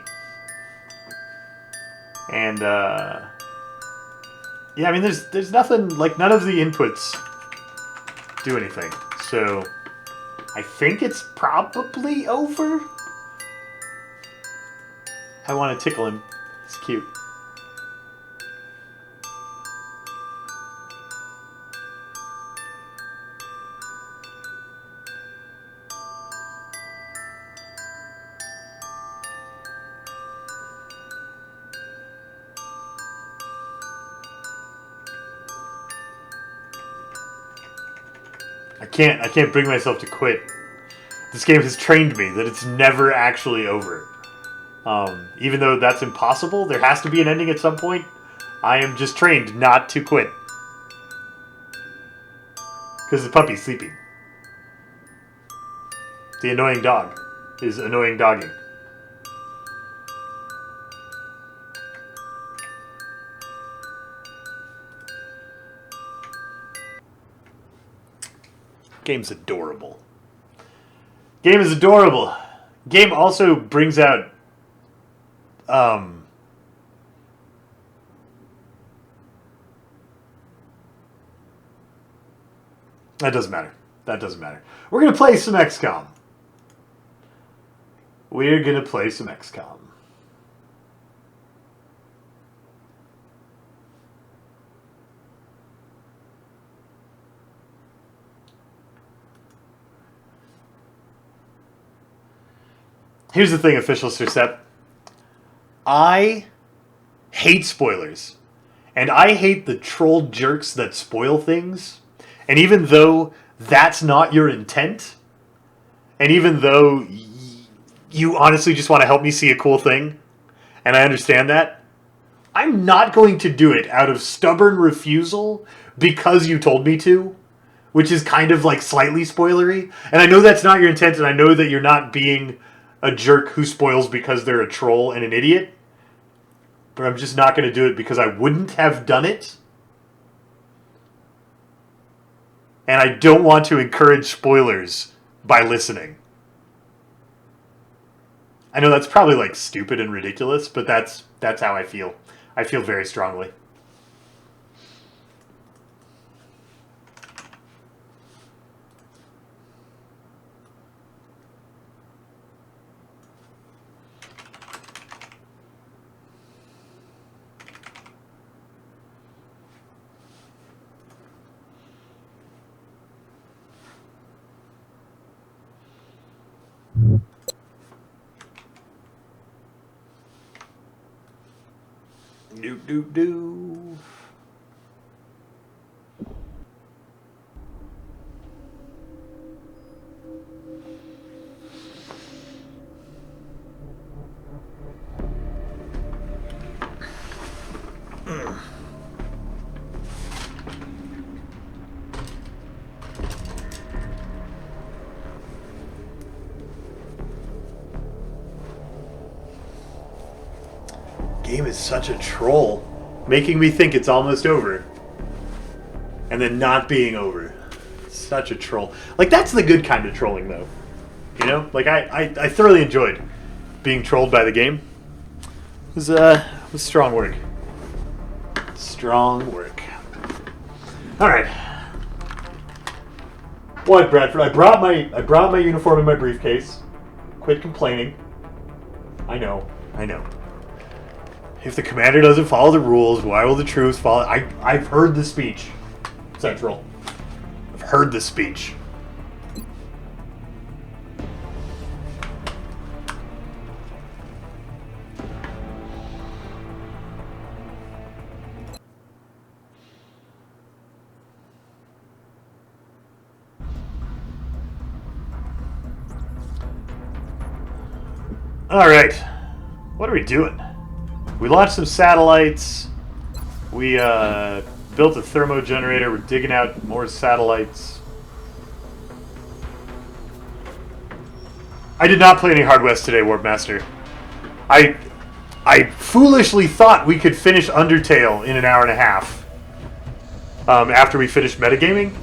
And yeah, I mean, there's nothing, like, none of the inputs do anything. So I think it's probably over. I want to tickle him. It's cute. I can't bring myself to quit. This game has trained me that it's never actually over. Even though that's impossible, there has to be an ending at some point. I am just trained not to quit. Because the puppy's sleeping. The annoying dog is annoying dogging. Game's adorable. Game is adorable. Game also brings out that doesn't matter. That doesn't matter. We're gonna play some XCOM. We're gonna play some XCOM. Here's the thing, Official Sir Sep. I hate spoilers. And I hate the troll jerks that spoil things. And even though that's not your intent, and even though you honestly just want to help me see a cool thing, and I understand that, I'm not going to do it out of stubborn refusal because you told me to, which is kind of like slightly spoilery. And I know that's not your intent, and I know that you're not being a jerk who spoils because they're a troll and an idiot. But I'm just not going to do it because I wouldn't have done it. And I don't want to encourage spoilers by listening. I know that's probably like stupid and ridiculous, but that's how I feel. I feel very strongly. Do. Game is such a troll, making me think it's almost over, and then not being over. Such a troll. Like, that's the good kind of trolling, though. You know, like I thoroughly enjoyed being trolled by the game. It was strong work. Strong work. All right. What, Bradford? I brought my uniform in my briefcase. Quit complaining. I know. If the commander doesn't follow the rules, why will the troops follow? I've heard the speech, Central. I've heard the speech. All right. What are we doing? We launched some satellites. We built a thermo generator. We're digging out more satellites. I did not play any Hard West today, Warp Master. I foolishly thought we could finish Undertale in an hour and a half. After we finished metagaming,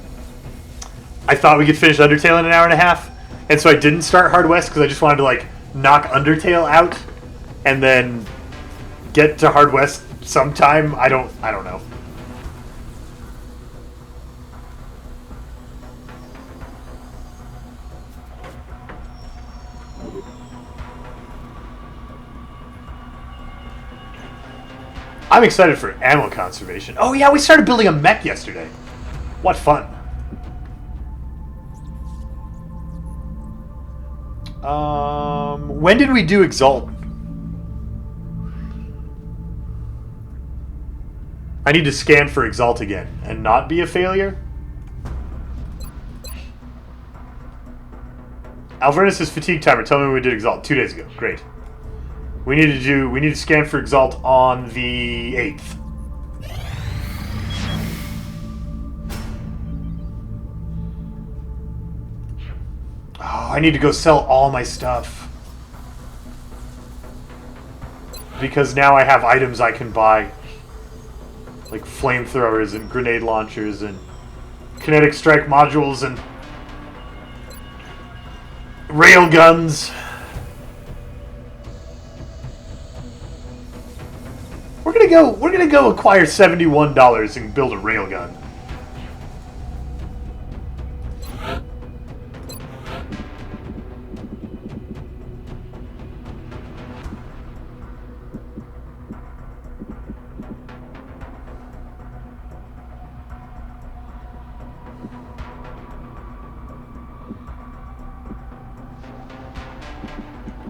I thought we could finish Undertale in an hour and a half, and so I didn't start Hard West because I just wanted to like knock Undertale out and then get to Hard West sometime. I don't know. I'm excited for ammo conservation. Oh yeah, we started building a mech yesterday. What fun. When did we do Exalt? I need to scan for Exalt again and not be a failure. Alvernus' fatigue timer. Tell me when we did Exalt. 2 days ago. Great. We need to scan for Exalt on the 8th. Oh, I need to go sell all my stuff. Because now I have items I can buy. Like flamethrowers and grenade launchers and kinetic strike modules and rail guns. We're gonna go acquire $71 and build a railgun.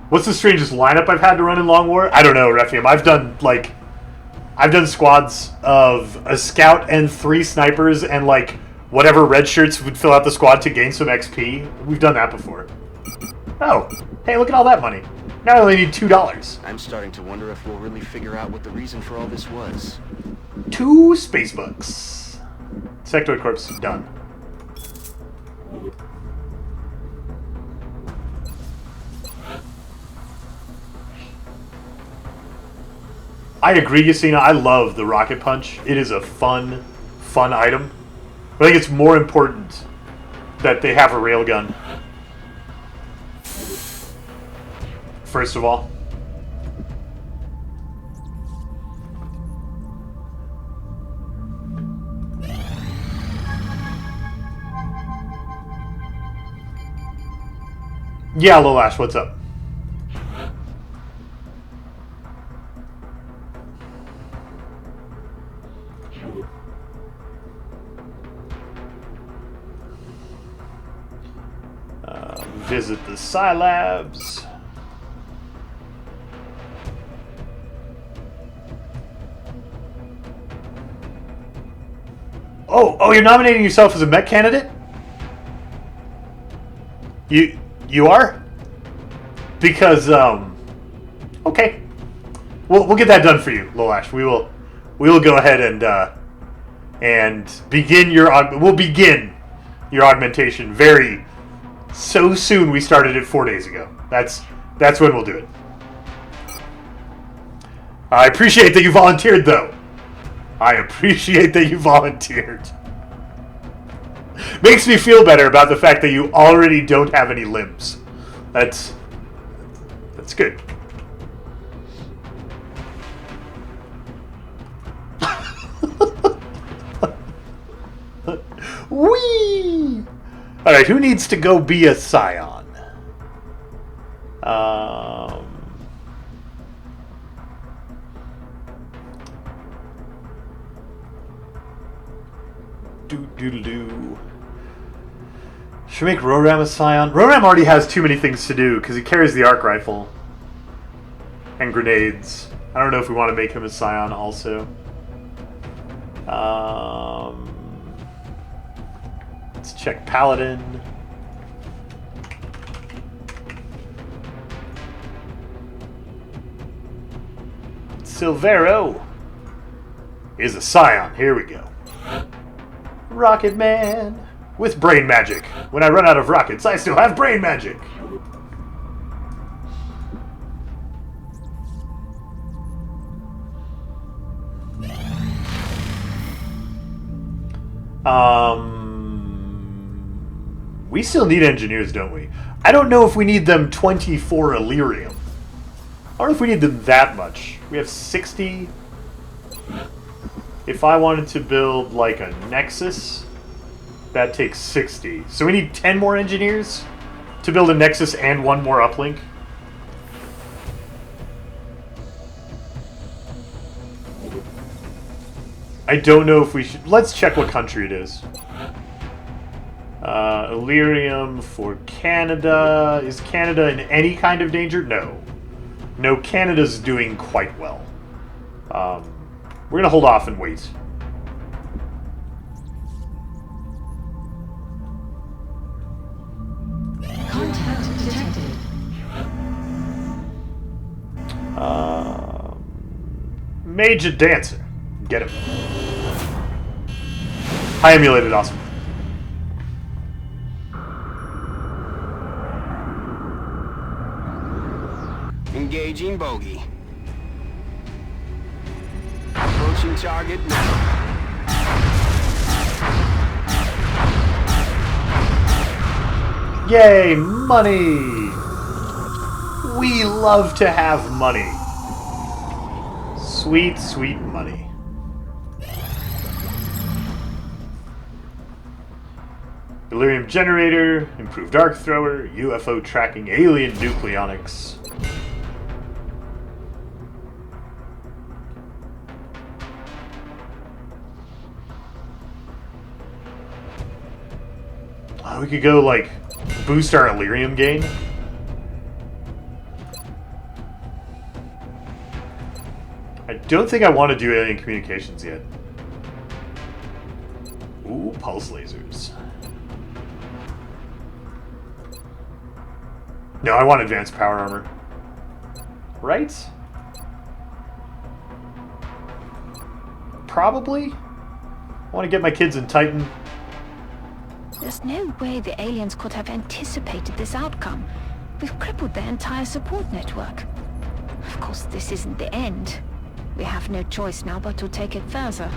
What's the strangest lineup I've had to run in Long War? I don't know, Refium. I've done squads of a scout and 3 snipers and like whatever red shirts would fill out the squad to gain some XP. We've done that before. Oh, hey, look at all that money. Now I only need $2. I'm starting to wonder if we'll really figure out what the reason for all this was. 2 space bucks. Sectoid Corpse done. I agree, Yasina. I love the rocket punch. It is a fun item. I think it's more important that they have a railgun. First of all. Yeah, Lolash, what's up? Visit the Scilabs. Oh, you're nominating yourself as a mech candidate? You are? Because okay. We'll get that done for you, Lolash. We will go ahead and begin we'll begin your augmentation so soon. We started it 4 days ago. That's when we'll do it. I appreciate that you volunteered, though. I appreciate that you volunteered. Makes me feel better about the fact that you already don't have any limbs. That's good. Whee! Alright, who needs to go be a scion? Do. Should we make Roram a scion? Roram already has too many things to do because he carries the arc rifle and grenades. I don't know if we want to make him a scion also. Let's check Paladin. Silvero is a scion. Here we go. Rocket Man with brain magic. When I run out of rockets, I still have brain magic. We still need engineers, don't we? I don't know if we need them 24 Illyrium. I don't know if we need them that much. We have 60. If I wanted to build like a Nexus, that takes 60. So we need 10 more engineers to build a Nexus and one more uplink. I don't know if we should... Let's check what country it is. Illyrium for Canada. Is Canada in any kind of danger? No. No, Canada's doing quite well. We're going to hold off and wait. Contact detected. Major Dancer. Get him. High emulated, awesome. Engaging bogey. Approaching target now. Yay, money! We love to have money. Sweet, sweet money. Delirium generator, improved arc thrower, UFO tracking, alien nucleonics. We could go, like, boost our Illyrium gain. I don't think I want to do alien communications yet. Ooh, pulse lasers. No, I want advanced power armor. Right? Probably. I want to get my kids in Titan. There's no way the aliens could have anticipated this outcome. We've crippled their entire support network. Of course, this isn't the end. We have no choice now but to take it further.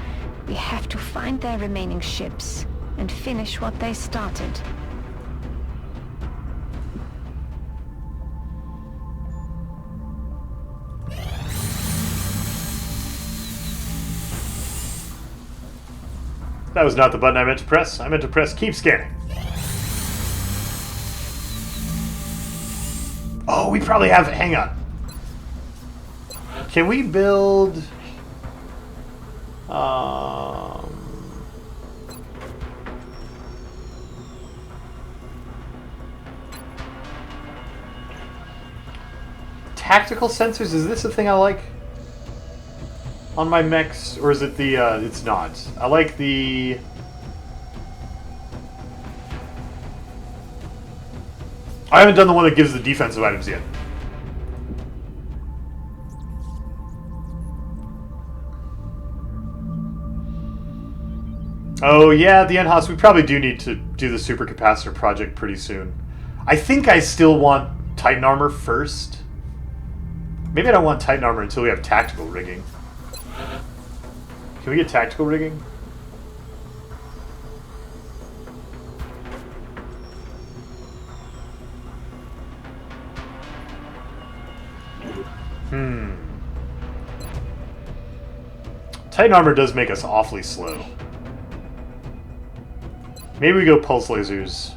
We have to find their remaining ships and finish what they started. That was not the button I meant to press. I meant to press keep scanning. Oh, we probably have... Hang on. Can we build... Tactical sensors? Is this a thing I like? On my mechs, or is it the, it's not. I like the... I haven't done the one that gives the defensive items yet. Oh yeah, the NHOS, we probably do need to do the supercapacitor project pretty soon. I think I still want Titan armor first. Maybe I don't want Titan armor until we have tactical rigging. Can we get tactical rigging? Titan armor does make us awfully slow. Maybe we go pulse lasers.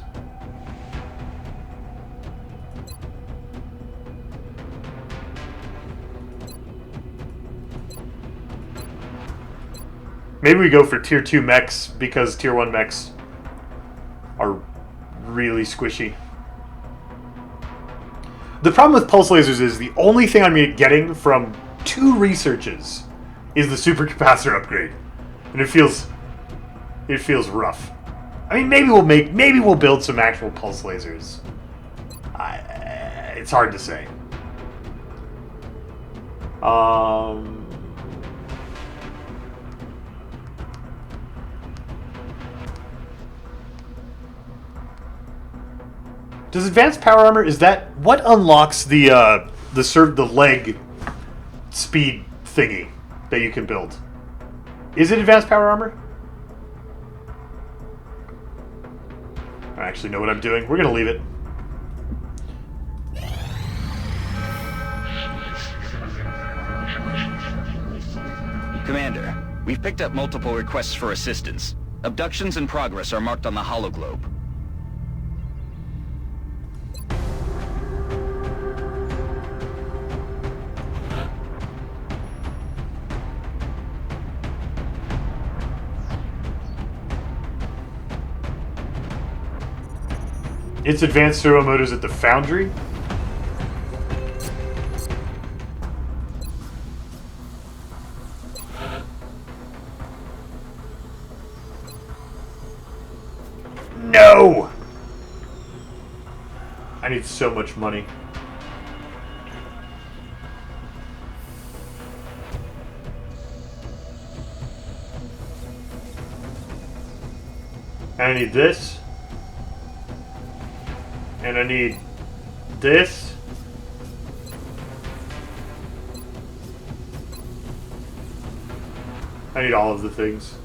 Maybe we go for tier 2 mechs because tier 1 mechs are really squishy. The problem with pulse lasers is the only thing I'm getting from 2 researches is the supercapacitor upgrade. And it feels rough. I mean, maybe we'll build some actual pulse lasers. It's hard to say. Does advanced power armor, is that what unlocks the leg speed thingy that you can build? Is it advanced power armor? I actually know what I'm doing. We're gonna leave it. Commander, we've picked up multiple requests for assistance. Abductions in progress are marked on the hologlobe. It's advanced servo motors at the foundry. No! I need so much money. And I need this. And I need this. I need all of the things.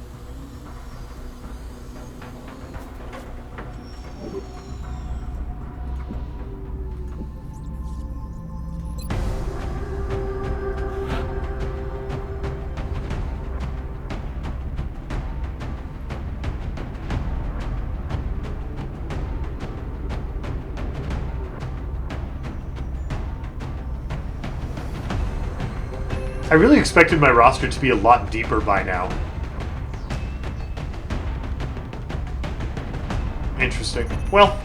I really expected my roster to be a lot deeper by now. Interesting. Well,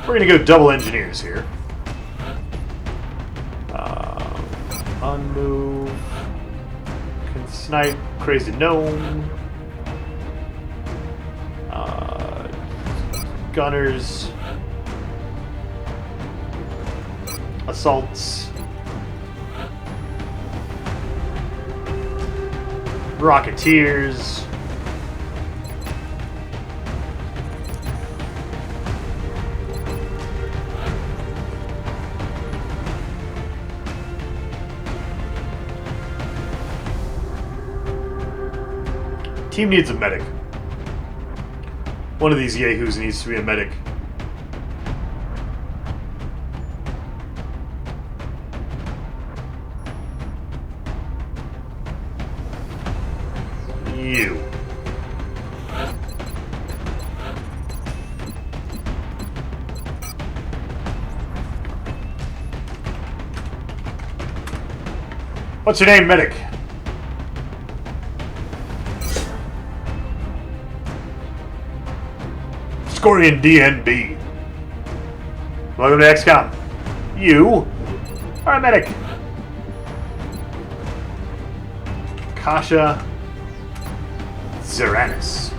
we're gonna go double engineers here. Unmove. Can snipe. Crazy gnome. Gunners. Assaults. Rocketeers. Team needs a medic. One of these yahoos needs to be a medic. You. What's your name, medic? Scorian DNB. Welcome to XCOM. You are a medic. Kasha Zeranus.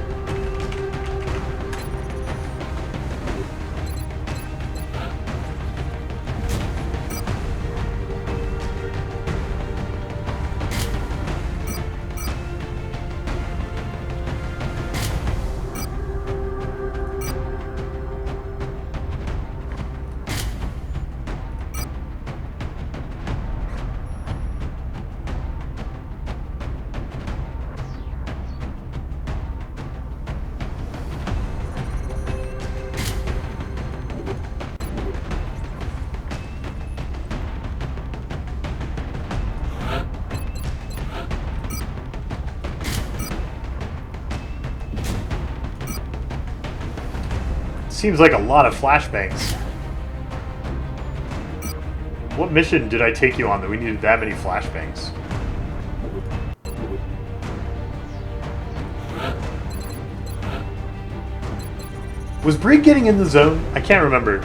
Seems like a lot of flashbangs. What mission did I take you on that we needed that many flashbangs? Was Brig getting in the zone? I can't remember.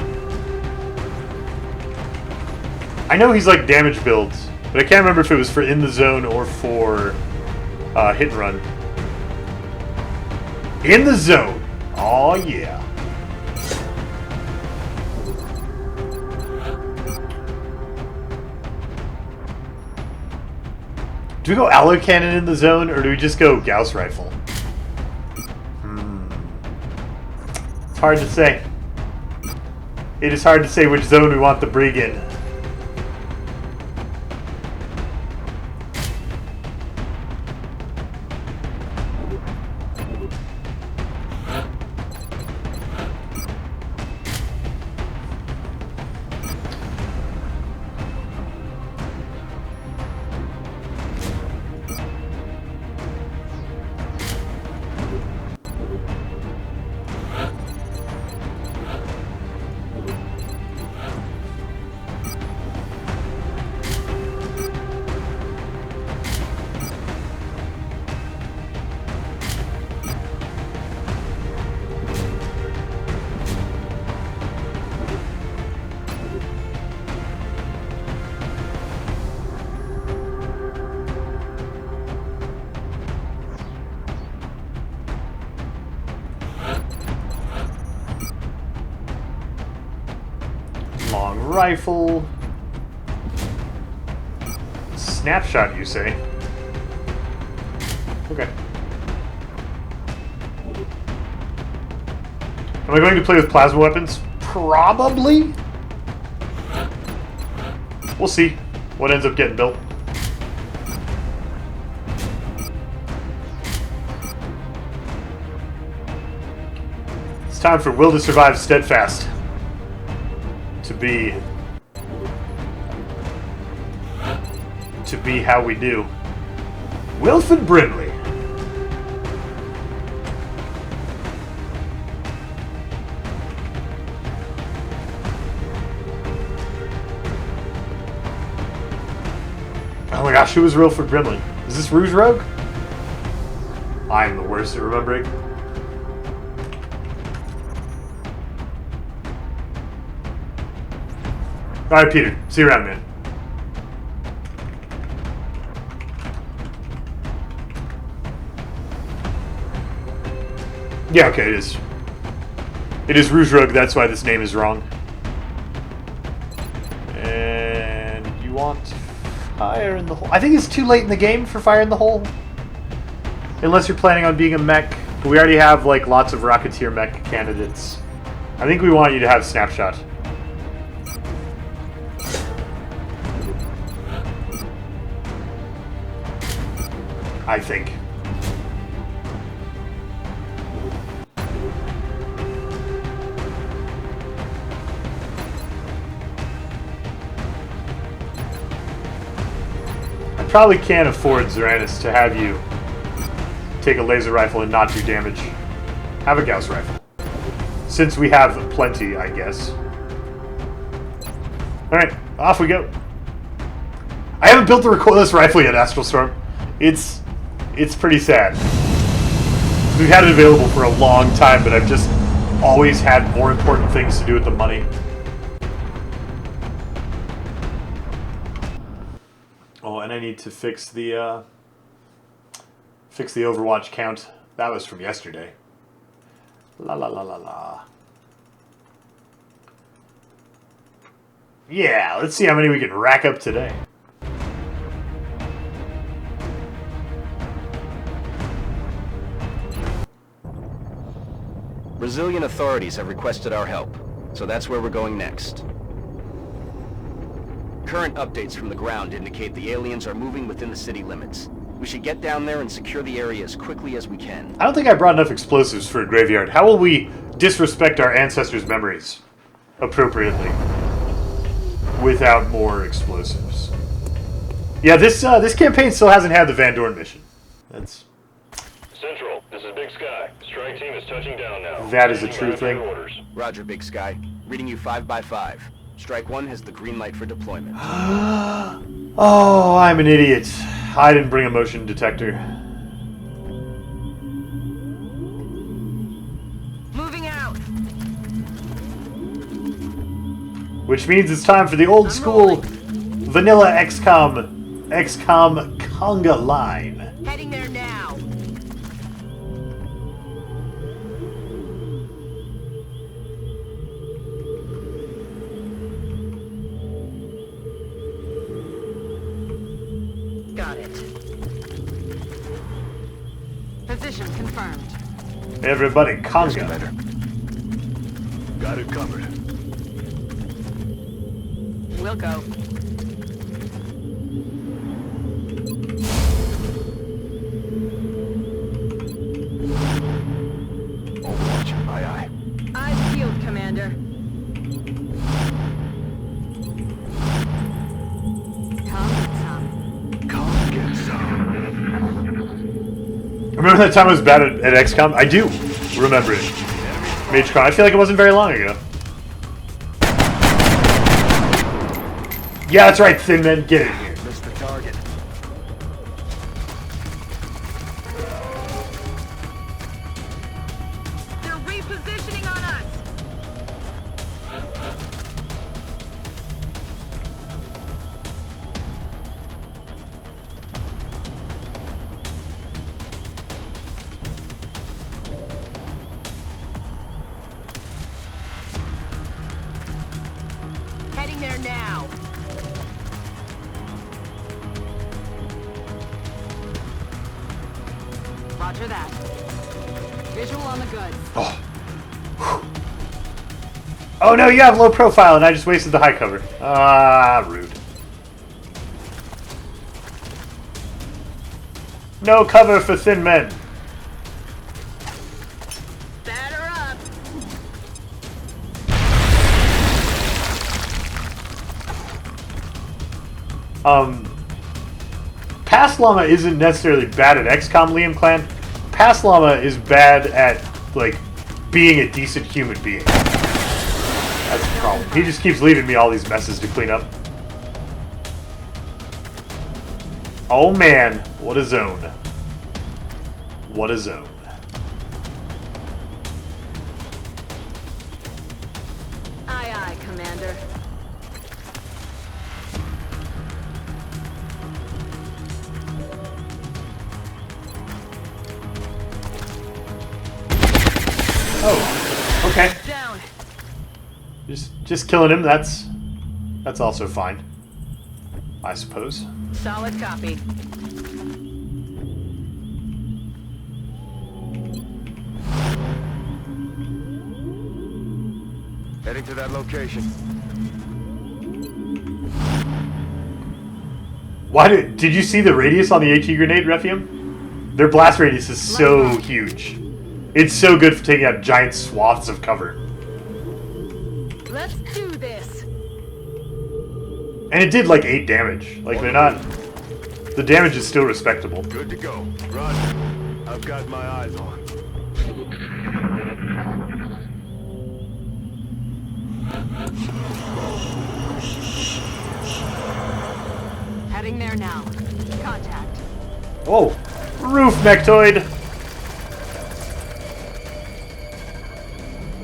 I know he's like damage builds, but I can't remember if it was for in the zone or for hit and run. In the zone. Oh yeah. Do we go allo cannon in the zone, or do we just go Gauss rifle? It's hard to say. It is hard to say which zone we want the Brig in. Long rifle. Snapshot, you say? Okay. Am I going to play with plasma weapons? Probably. We'll see what ends up getting built. It's time for Will to Survive Steadfast to be how we do. Wilfred Brimley. Oh my gosh, who was Wilfred Brimley? Is this Rouge Rogue? I'm the worst at remembering. Alright, Peter. See you around, man. Yeah, okay, it is. It is Rouge Rogue, that's why this name is wrong. And you want fire in the hole. I think it's too late in the game for fire in the hole. Unless you're planning on being a mech. But we already have like lots of Rocketeer mech candidates. I think we want you to have Snapshot. I think. I probably can't afford, Zeranis, to have you take a laser rifle and not do damage. Have a Gauss rifle. Since we have plenty, I guess. Alright, off we go. I haven't built the recoilless rifle yet, Astral Storm. It's pretty sad. We've had it available for a long time, but I've just always had more important things to do with the money. Oh, and I need to fix the Overwatch count. That was from yesterday. La la la la la. Yeah, let's see how many we can rack up today. Brazilian authorities have requested our help, so that's where we're going next. Current updates from the ground indicate the aliens are moving within the city limits. We should get down there and secure the area as quickly as we can. I don't think I brought enough explosives for a graveyard. How will we disrespect our ancestors' memories appropriately without more explosives? Yeah, this campaign still hasn't had the Van Dorn mission. That's... Central, this This is Big Sky. Strike team is touching down now. That is a true thing. Orders. Roger, Big Sky. Reading you 5 by 5. Strike 1 has the green light for deployment. Oh, I'm an idiot. I didn't bring a motion detector. Moving out. Which means it's time for the old school vanilla XCOM conga line. Heading there now. Got it. Position confirmed. Everybody conga. Got it covered. We'll go. Overwatch. Aye, aye. Eyes peeled, Commander. Come get some. Remember that time I was bad at XCOM? I do remember it. MageCon. I feel like it wasn't very long ago. Yeah, that's right, Thin Man. Get it here. Missed the target. They're repositioning on us. Heading there now. Roger that. Visual on the goods. Oh no, you have low profile and I just wasted the high cover. Ah, rude. No cover for thin men. Batter up. Past Llama isn't necessarily bad at XCOM, Liam Clan. Past Llama is bad at, like, being a decent human being. That's the problem. He just keeps leaving me all these messes to clean up. Oh man, what a zone. What a zone. Aye, aye, Commander. Oh, okay. Down. Just killing him, that's also fine. I suppose. Solid copy. Heading to that location. Why did you see the radius on the HE grenade, Refium? Their blast radius is so huge. It's so good for taking out giant swaths of cover. Let's do this. And it did like 8 damage. Like they're not. The damage is still respectable. Good to go. Roger. I've got my eyes on. Heading there now. Contact. Oh, roof nectoid.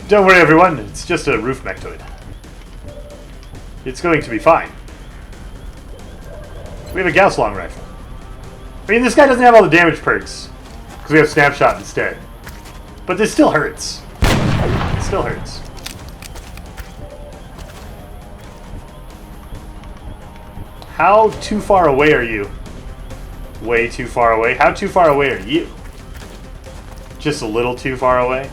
Don't worry, everyone. It's just a roof nectoid. It's going to be fine. We have a Gauss long rifle. I mean, this guy doesn't have all the damage perks because we have snapshot instead. But this still hurts. It still hurts. How too far away are you? Way too far away. How too far away are you? Just a little too far away?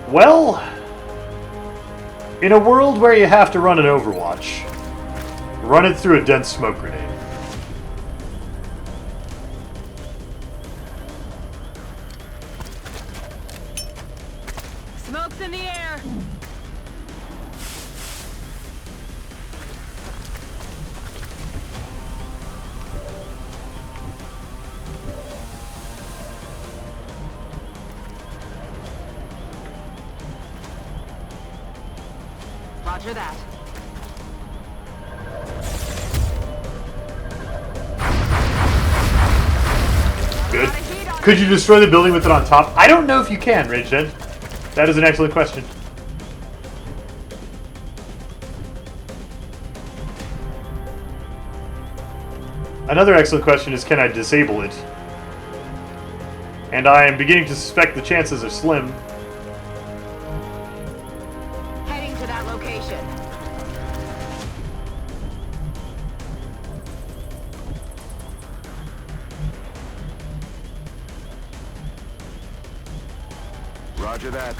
Well, in a world where you have to run an Overwatch, run it through a dense smoke grenade. Roger that. Good. Could you destroy the building with it on top? I don't know if you can, Raged. That is an excellent question. Another excellent question is, can I disable it? And I am beginning to suspect the chances are slim. Heading to that location. Roger that.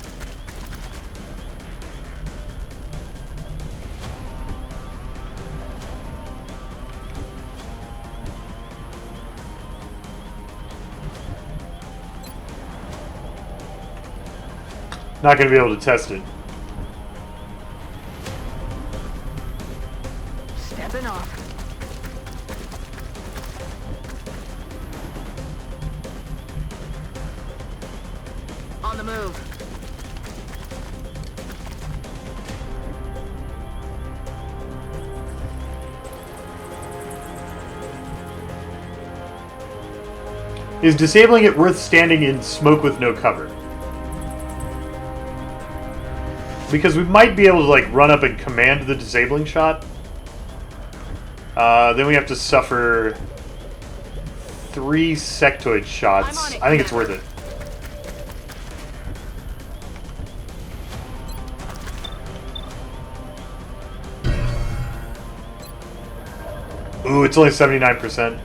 Not going to be able to test it. Stepping off. On the move. Is disabling it worth standing in smoke with no cover? Because we might be able to like run up and command the disabling shot. Then we have to suffer 3 sectoid shots. I think it's worth it. Ooh, it's only 79%.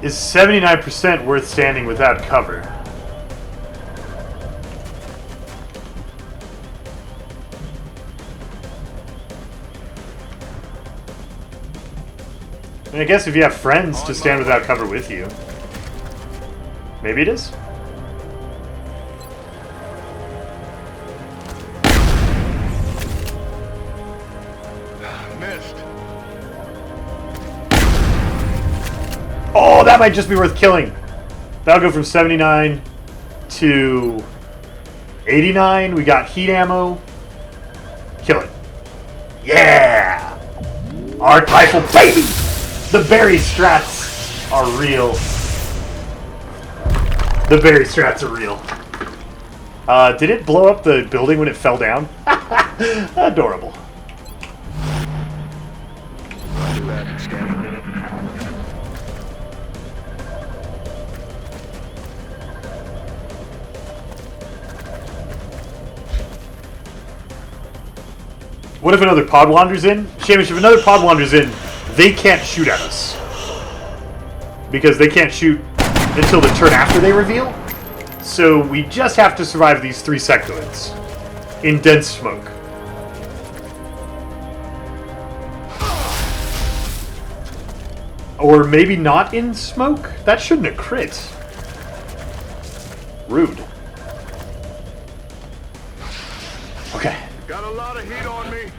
Is 79% worth standing without cover? I mean, I guess if you have friends to stand without cover with you. Maybe it is? Missed. Oh, that might just be worth killing. That'll go from 79 to 89. We got heat ammo. Kill it. Yeah! Arc rifle, baby! The berry strats are real. The berry strats are real. Did it blow up the building when it fell down? Adorable. Roger that. Scanning. What if another pod wanders in? Shamish, if another pod wanders in, they can't shoot at us. Because they can't shoot until the turn after they reveal. So we just have to survive these 3 sectoids in dense smoke. Or maybe not in smoke? That shouldn't have crit. Rude. Okay. Got a lot of heat on me.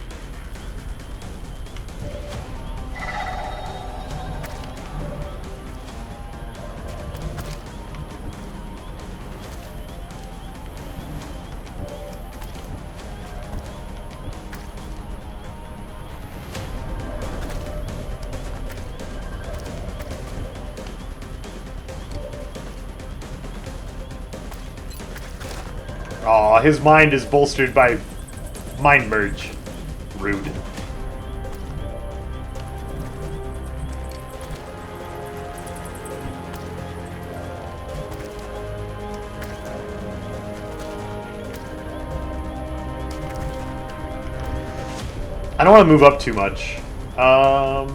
Aw, his mind is bolstered by mind merge. Rude. I don't want to move up too much. How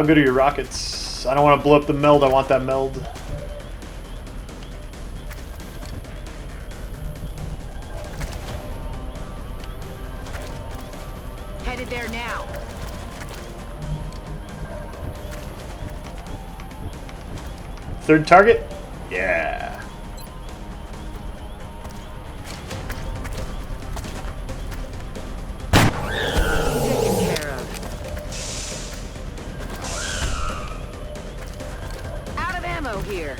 good are your rockets? I don't want to blow up the meld. I want that meld. Headed there now. Third target? Yeah. Taken care of. Out of ammo here.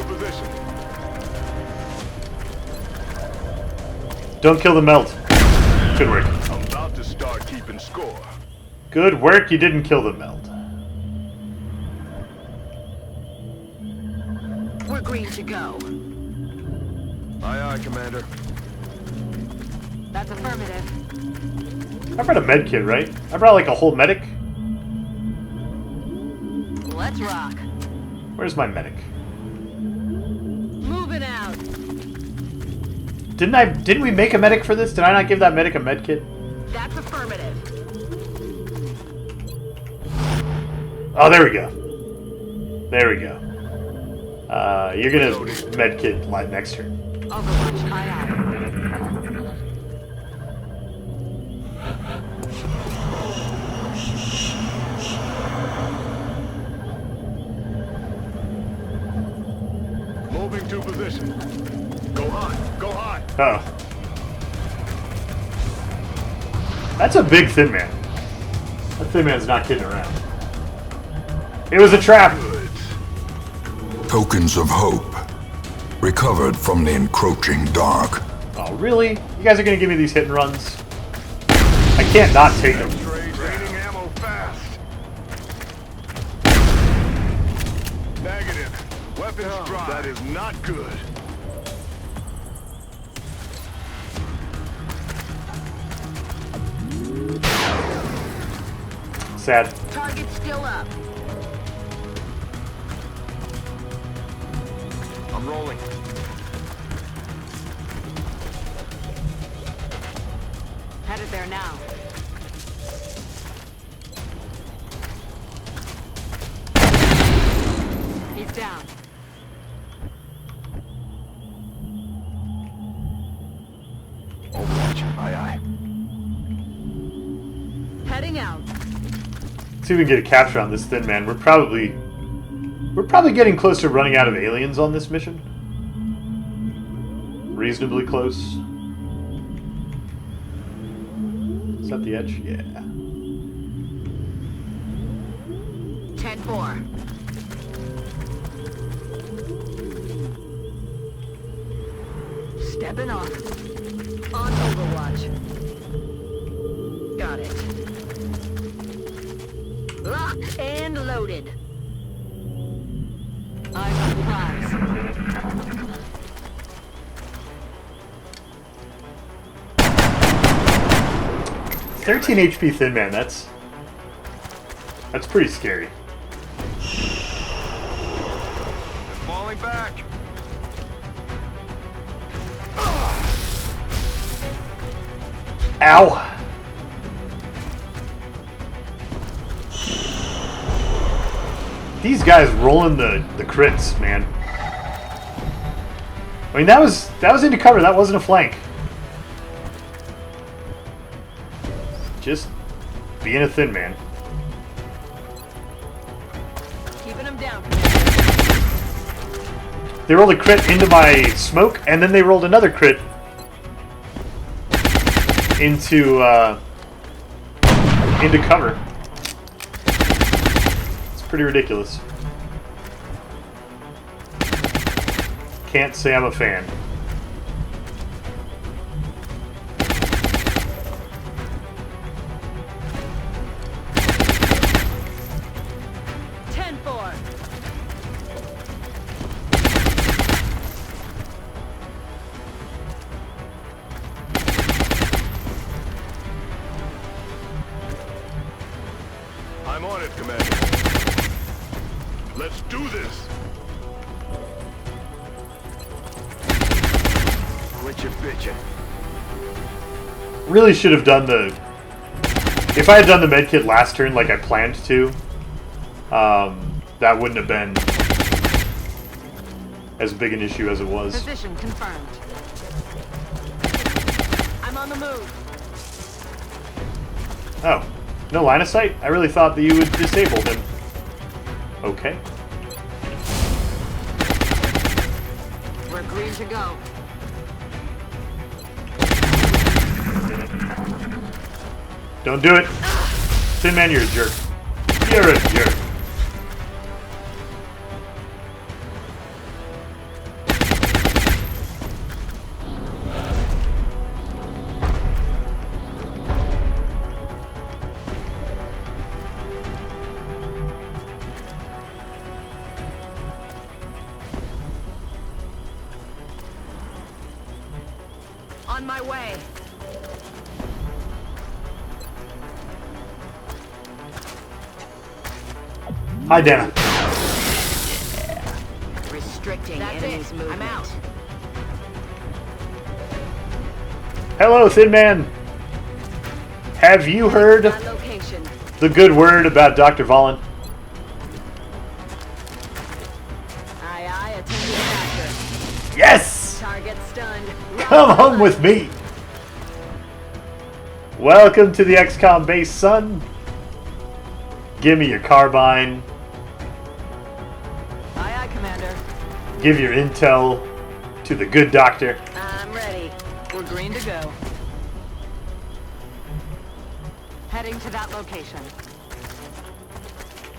to position. Don't kill the meld. Good work. I'm about to start keeping score. Good work, you didn't kill the meld. We're green to go. Aye, aye, Commander. That's affirmative. I brought a med kit, right? I brought like a whole medic. Let's rock. Where's my medic? Moving out. Didn't we make a medic for this? Did I not give that medic a med kit? That's affirmative. Oh, there we go. There we go. You're gonna med kit live next turn. Overwatch, aye aye. Moving to position. Go hot, go hot. Oh. That's a big thin man. That thin man's not kidding around. It was a trap. Tokens of hope. Recovered from the encroaching dark. Oh, really? You guys are gonna give me these hit and runs? I can't not take them. Draining ammo fast. Negative. Weapons dry. That is not good. Sad. Target still up. I'm rolling. Headed there now. He's down. Overwatch, aye, aye. Heading out. Let's see if we can get a capture on this thin man. We're probably getting close to running out of aliens on this mission. Reasonably close. Is that the edge? Yeah. 10-4. Stepping off. On Overwatch. Got it. Locked and loaded. Eyes on the prize. 13 HP thin man, that's pretty scary. Falling back. Ow! These guys rolling the crits, man. I mean, that was into cover. That wasn't a flank. Just being a thin man. Keeping him down. They rolled a crit into my smoke, and then they rolled another crit into cover. It's pretty ridiculous. Can't say I'm a fan. I'm on it, Commander. Let's do this. Quit your bitching. Really should have done the... If I had done the medkit last turn like I planned to, that wouldn't have been as big an issue as it was. Position confirmed. I'm on the move. Oh. No line of sight? I really thought that you would disable him. Okay. We're green to go. Don't do it. Tin Man, you're a jerk. You're a jerk. On my way. Hi, Dana. Restricting enemies' movement. I'm out. Hello, Thin Man. Have you heard Location. the good word about Dr. Valen? Aye, aye, attending after. Yes! Target stunned. Come home with me. Welcome to the XCOM base, son. Give me your carbine. Aye, aye, Commander. Give your intel to the good doctor. I'm ready. We're green to go. Heading to that location.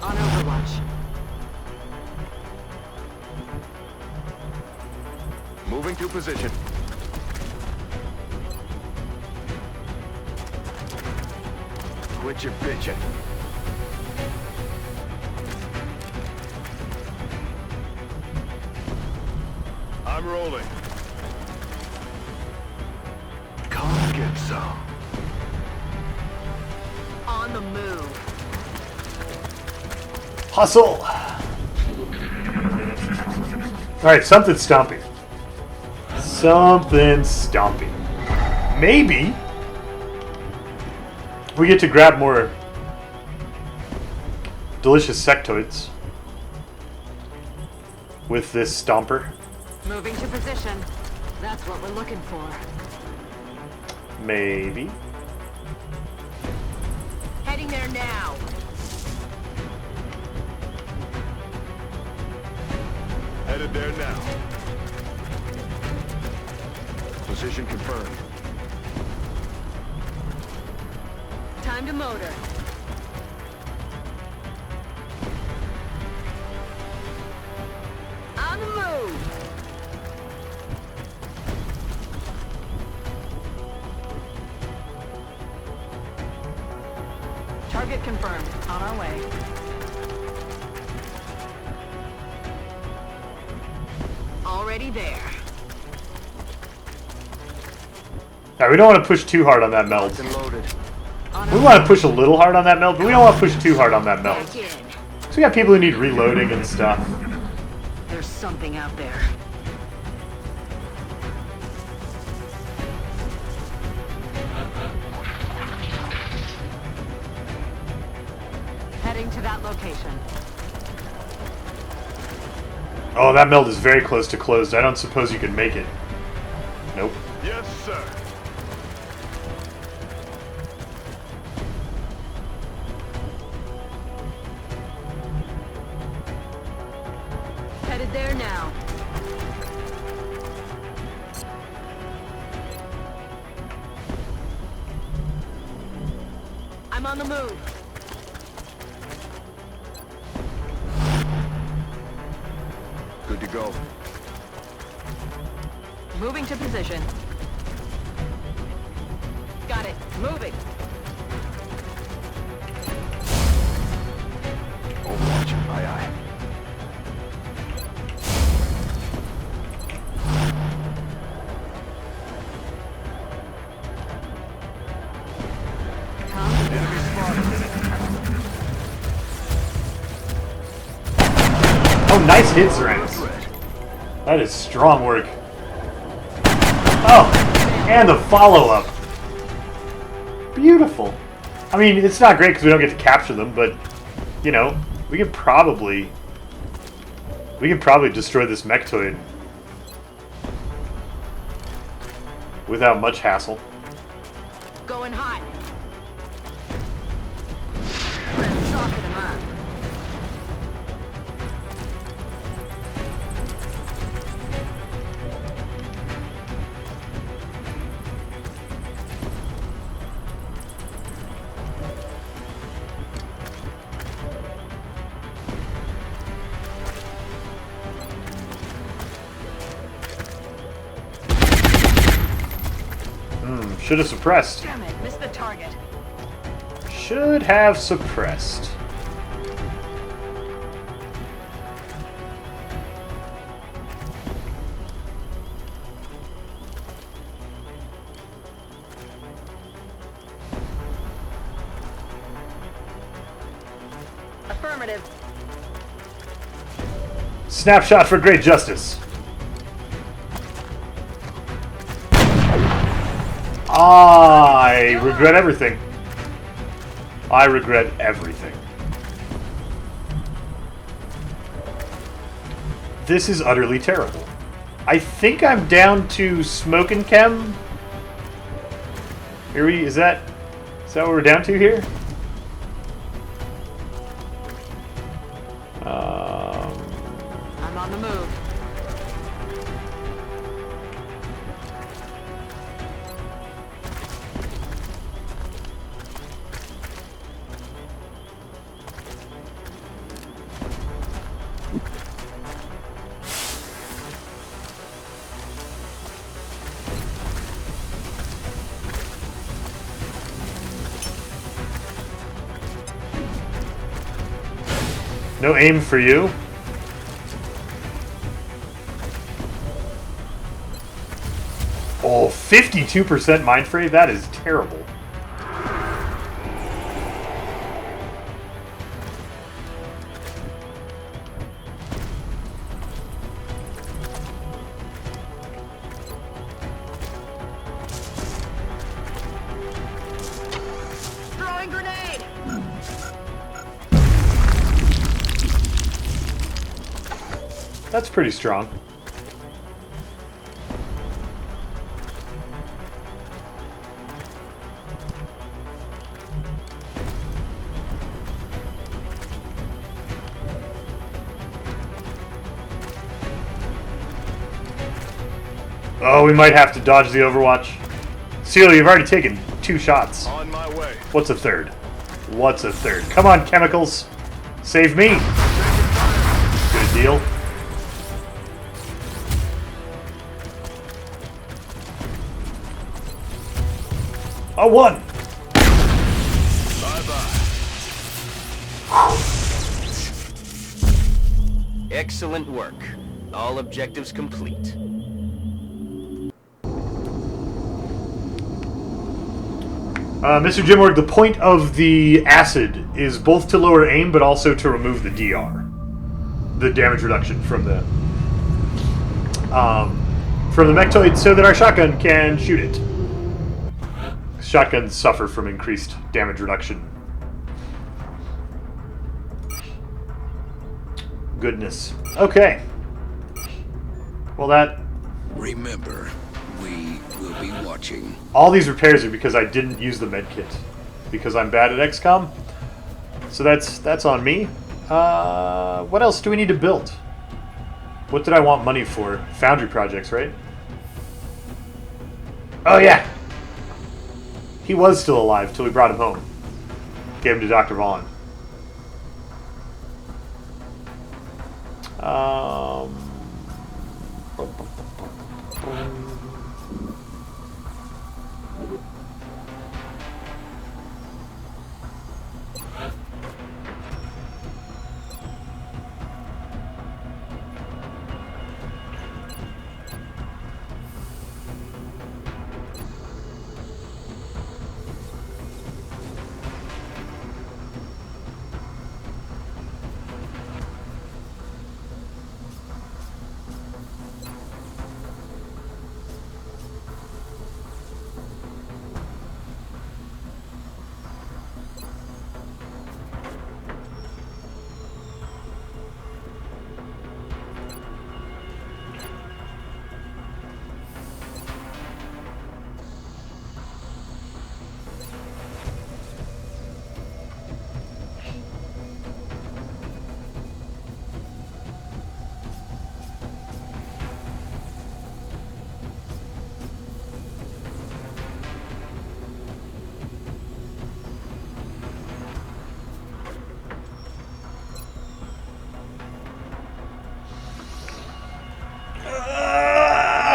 On Overwatch. Moving to position. Quit your bitching. I'm rolling. Come get some. On the move. Hustle. Alright, something's stomping. Something's stomping. Maybe we get to grab more delicious sectoids with this stomper. Moving to position. That's what we're looking for. Maybe. Heading there now. Headed there now. Position confirmed. Time to motor. On the move. Target confirmed. On our way. Already there. Now, we don't want to push too hard on that meld. Locked and loaded. We want to push a little hard on that meld, but we don't want to push too hard on that meld. Back in. So we got people who need reloading and stuff. There's something out there. Heading to that location. Oh, that meld is very close to closed. I don't suppose you can make it. Nope. Yes, sir. Headed there now. I'm on the move. Good to go. Moving to position. Got it. Moving. Overwatch. Aye, aye. Enemy spotted. Oh, nice hit, Zeranis. That is strong work. Oh, and the follow-up. Beautiful. I mean, it's not great because we don't get to capture them, but, you know, we could probably destroy this mechtoid without much hassle. Going hot. Let's soften him up. Should have suppressed. Damn it, missed the target. Should have suppressed. Affirmative. Snapshot for great justice. I regret everything. I regret everything. This is utterly terrible. I think I'm down to smoke and chem. Is that what we're down to here? I'm on the move. No aim for you. Oh, 52% mind fray? That is terrible. Throwing grenade. That's pretty strong. Oh, we might have to dodge the Overwatch. Seal, you've already taken 2 shots. On my way. What's a third? What's a third? Come on, chemicals. Save me. Good deal. A 1. Bye-bye. Excellent work. All objectives complete. Mr. Jimward, the point of the acid is both to lower aim, but also to remove the DR, the damage reduction from the mechtoid, so that our shotgun can shoot it. Shotguns suffer from increased damage reduction. Goodness. Okay. Well, that. Remember, we will be watching. All these repairs are because I didn't use the medkit, because I'm bad at XCOM. So that's on me. What else do we need to build? What did I want money for? Foundry projects, right? Oh yeah. He was still alive till we brought him home. Gave him to Dr. Vaughn.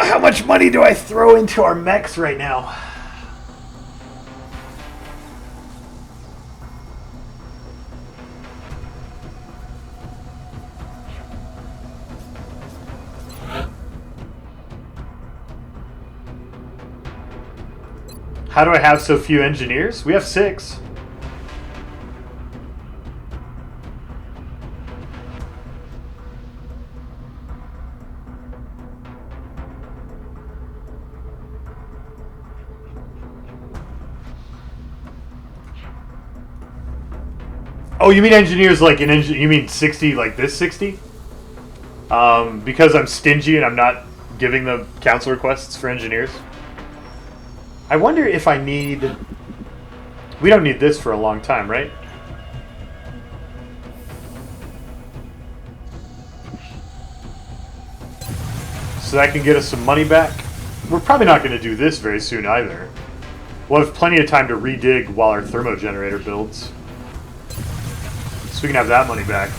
How much money do I throw into our mechs right now? How do I have so few engineers? We have 6. Oh, you mean engineers like an engineer? You mean 60 like this 60? Because I'm stingy and I'm not giving the council requests for engineers. I wonder if I need... We don't need this for a long time, right? So that can get us some money back. We're probably not going to do this very soon either. We'll have plenty of time to redig while our thermo generator builds. So we can have that money back.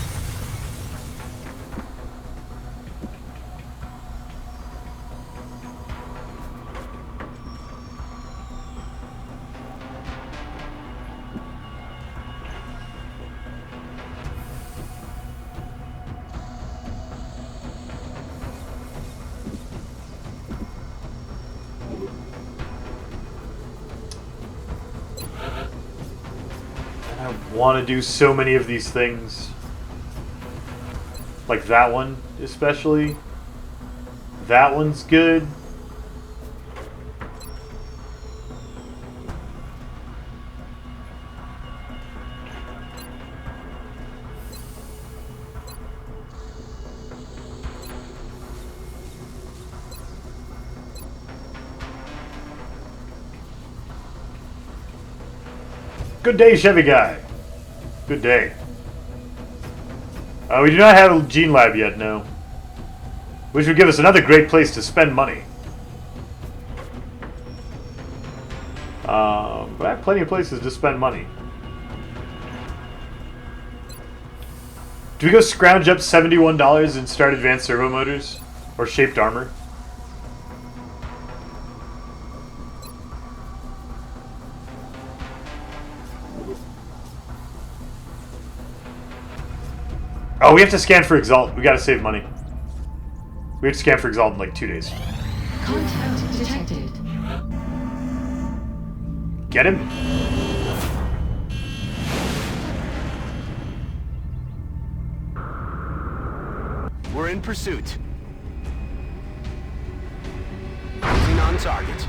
I want to do so many of these things. Like that one, especially. That one's good. Good day, Chevy guy. Good day. We do not have a gene lab yet, no. Which would give us another great place to spend money. But I have plenty of places to spend money. Do we go scrounge up $71 and start advanced servo motors? Or shaped armor? Oh, we have to scan for Exalt. We gotta save money. We have to scan for Exalt in like 2 days. Contact detected. Get him. We're in pursuit. Closing on target.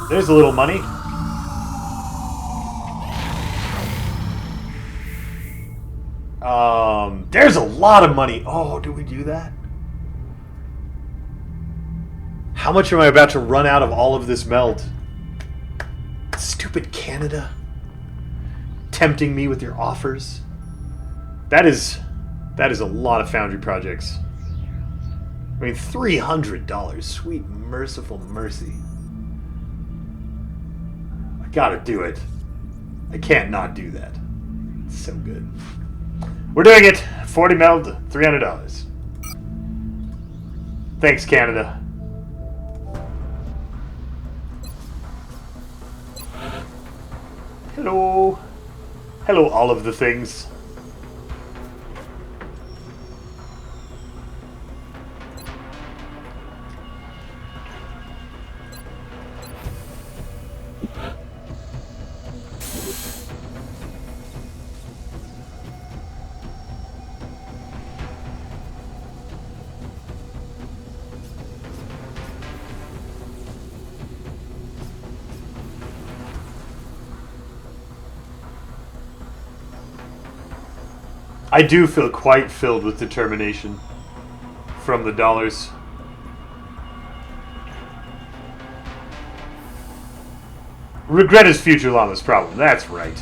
There's a little money. There's a lot of money. Oh, do we do that? How much am I about to run out of all of this meld? Stupid Canada. Tempting me with your offers. That is a lot of foundry projects. I mean, $300. Sweet merciful mercy. I gotta do it. I can't not do that. It's so good. We're doing it. 40 meld, $300. Thanks, Canada. Hello. Hello, all of the things. I do feel quite filled with determination from the dollars. Regret is future llama's problem. That's right.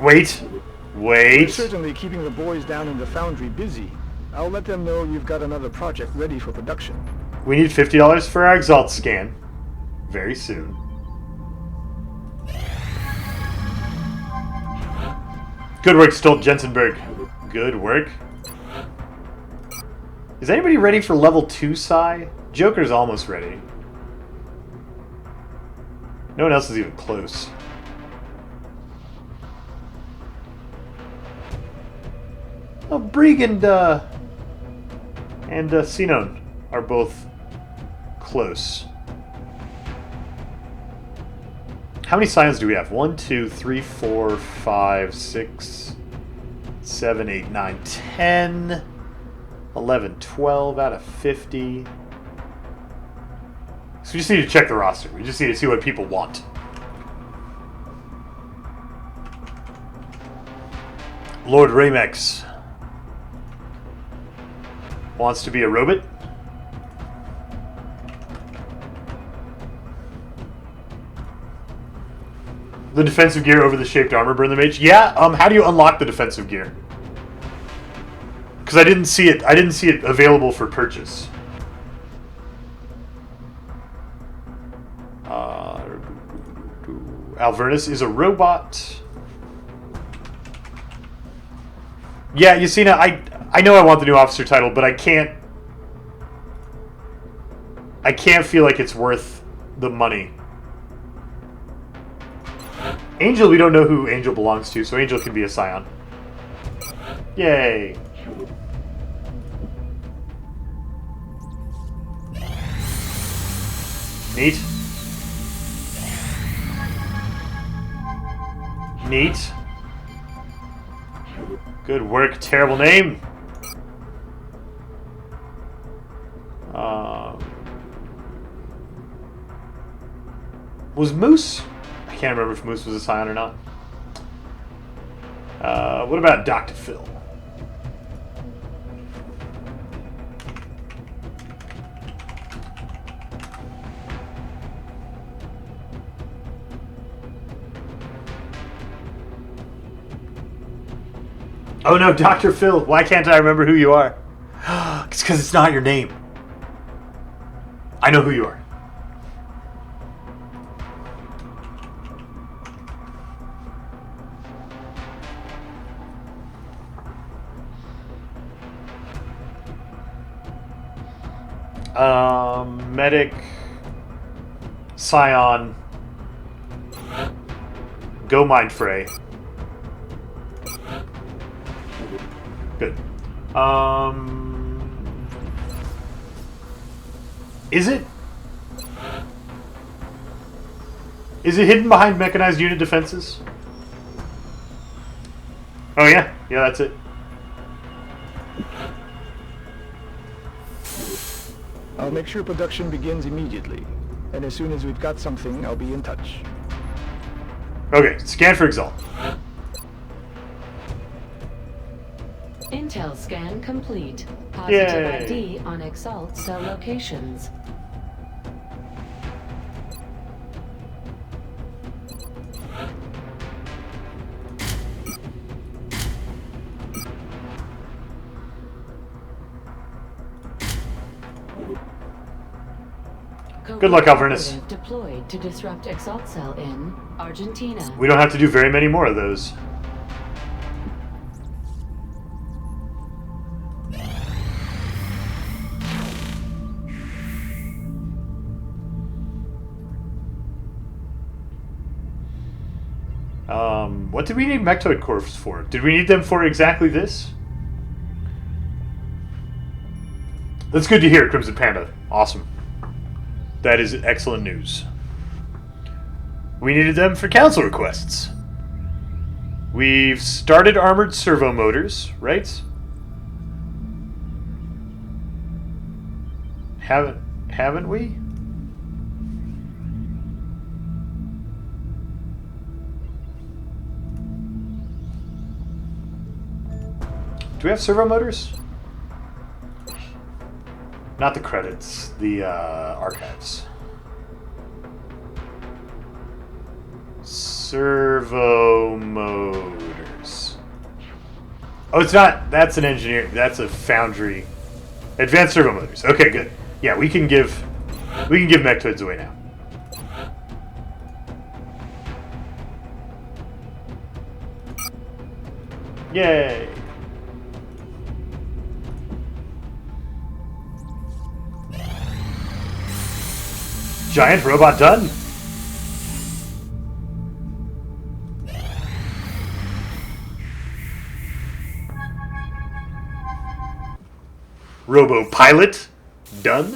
Wait. You're certainly keeping the boys down in the foundry busy. I'll let them know you've got another project ready for production. We need $50 for our Exalt scan. Very soon. Good work, Stolt Jensenberg. Good work. Is anybody ready for level 2 Psi? Joker's almost ready. No one else is even close. Oh, Brig and Sinon are both close. How many scions do we have? 1, 2, 3, 4, 5, 6, 7, 8, 9, 10, 11, 12 out of 50. So we just need to check the roster. We just need to see what people want. Lord Ramex wants to be a robot. The defensive gear over the shaped armor burn the mage. Yeah. How do you unlock the defensive gear? Because I didn't see it. I didn't see it available for purchase. Alvernus is a robot. Yeah, Yesina, I know I want the new officer title, but I can't feel like it's worth the money. Angel, we don't know who Angel belongs to, so Angel can be a scion. Yay. Neat. Neat. Good work, terrible name. Was Moose? I can't remember if Moose was a scion or not. What about Dr. Phil? Oh no, Dr. Phil, why can't I remember who you are? It's because it's not your name. I know who you are. Medic, Scion, Go Mind Fray. Good. Is it hidden behind mechanized unit defenses? Oh yeah, yeah, that's it. I'll make sure production begins immediately. And as soon as we've got something, I'll be in touch. Okay, scan for Exalt. Intel scan complete. Positive Yay. ID on Exalt cell locations. Good luck, Alvernus. Deployed to disrupt Exalt cell in Argentina. We don't have to do very many more of those. What did we need Mechtoid Corps for? Did we need them for exactly this? That's good to hear, Crimson Panda. Awesome. That is excellent news. We needed them for council requests. We've started armored servo motors, right? Haven't we? Do we have servo motors? Not the credits, the archives. Servo motors. Oh, it's not. That's an engineer. That's a foundry. Advanced servo motors. Okay, good. Yeah, we can give Mechtoids away now. Yay! Giant robot done. Robo-pilot. Done.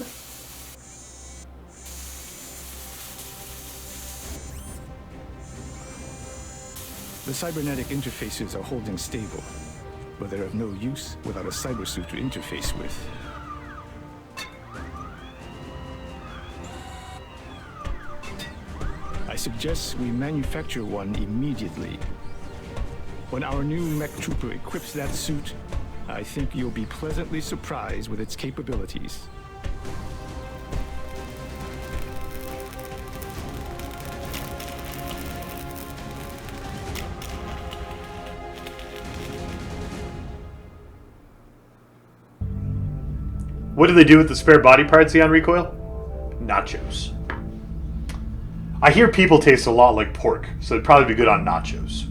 The cybernetic interfaces are holding stable, but they're of no use without a cybersuit to interface with. I suggest we manufacture one immediately. When our new mech trooper equips that suit, I think you'll be pleasantly surprised with its capabilities. What do they do with the spare body parts on recoil? Nachos. I hear people taste a lot like pork, so it'd probably be good on nachos.